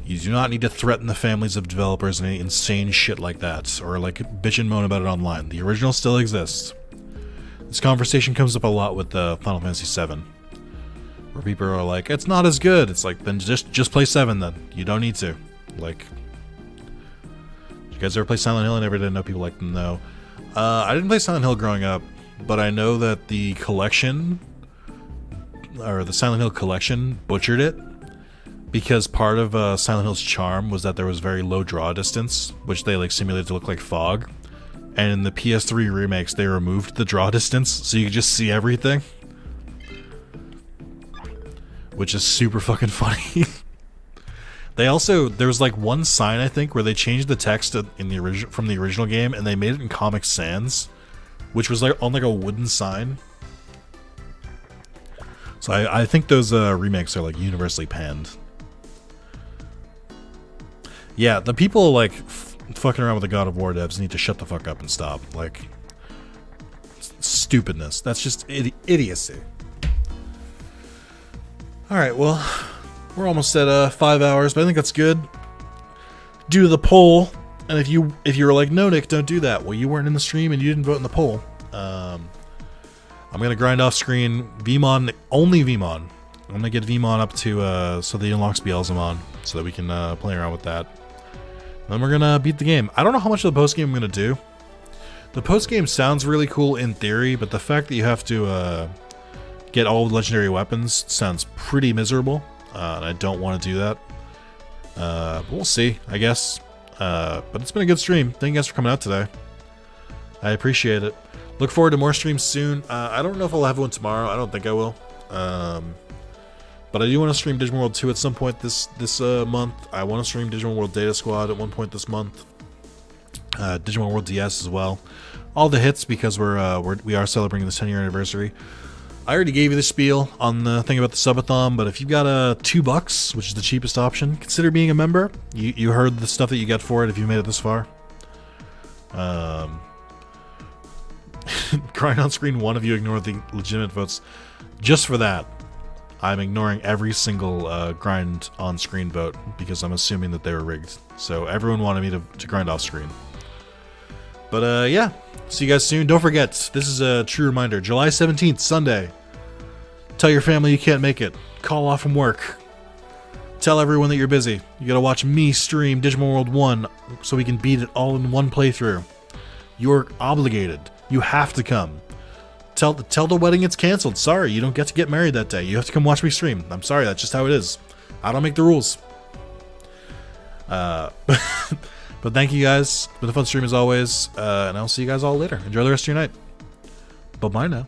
you do not need to threaten the families of developers and any insane shit like that, or like bitch and moan about it online. The original still exists. This conversation comes up a lot with Final Fantasy VII, where people are like, "It's not as good." It's like, then just play 7 then. You don't need to. Like, did you guys ever play Silent Hill? I never did know people like them. No, I didn't play Silent Hill growing up, but I know that the collection, or the Silent Hill collection, butchered it. Because part of Silent Hill's charm was that there was very low draw distance, which they like simulated to look like fog. And in the PS3 remakes, they removed the draw distance, so you could just see everything. Which is super fucking funny. They also, there was like one sign I think where they changed the text in the original from the original game, and they made it in Comic Sans, which was like on like a wooden sign. So I think those remakes are like universally panned. Yeah, the people like fucking around with the God of War devs need to shut the fuck up and stop. Like, stupidness. That's just idiocy. Alright, well, we're almost at 5 hours, but I think that's good. Do the poll, and if you were like, no, Nick, don't do that. Well, you weren't in the stream and you didn't vote in the poll. I'm gonna grind off screen Veemon, only Veemon. I'm gonna get Veemon up to so that he unlocks Beelzemon, so that we can play around with that. Then we're gonna beat the game. I don't know how much of the post game I'm gonna do. The post game sounds really cool in theory, but the fact that you have to get all the legendary weapons sounds pretty miserable, and I don't want to do that. But we'll see, I guess. But it's been a good stream. Thank you guys for coming out today. I appreciate it. Look forward to more streams soon. I don't know if I'll have one tomorrow. I don't think I will. But I do want to stream Digimon World 2 at some point this month. I want to stream Digimon World Data Squad at one point this month. Digimon World DS as well. All the hits because we are celebrating the 10-year anniversary. I already gave you the spiel on the thing about the Subathon, but if you've got $2, which is the cheapest option, consider being a member. You heard the stuff that you get for it if you made it this far. Grind on screen 1 if you ignore the legitimate votes. Just for that, I'm ignoring every single grind on screen vote because I'm assuming that they were rigged. So everyone wanted me to grind off screen. But yeah, see you guys soon. Don't forget, this is a true reminder, July 17th, Sunday. Tell your family you can't make it. Call off from work. Tell everyone that you're busy. You gotta watch me stream Digimon World 1 so we can beat it all in one playthrough. You're obligated. You have to come. Tell the wedding it's canceled. Sorry, you don't get to get married that day. You have to come watch me stream. I'm sorry, that's just how it is. I don't make the rules. But thank you guys. It's been a fun stream as always. And I'll see you guys all later. Enjoy the rest of your night. Bye-bye now.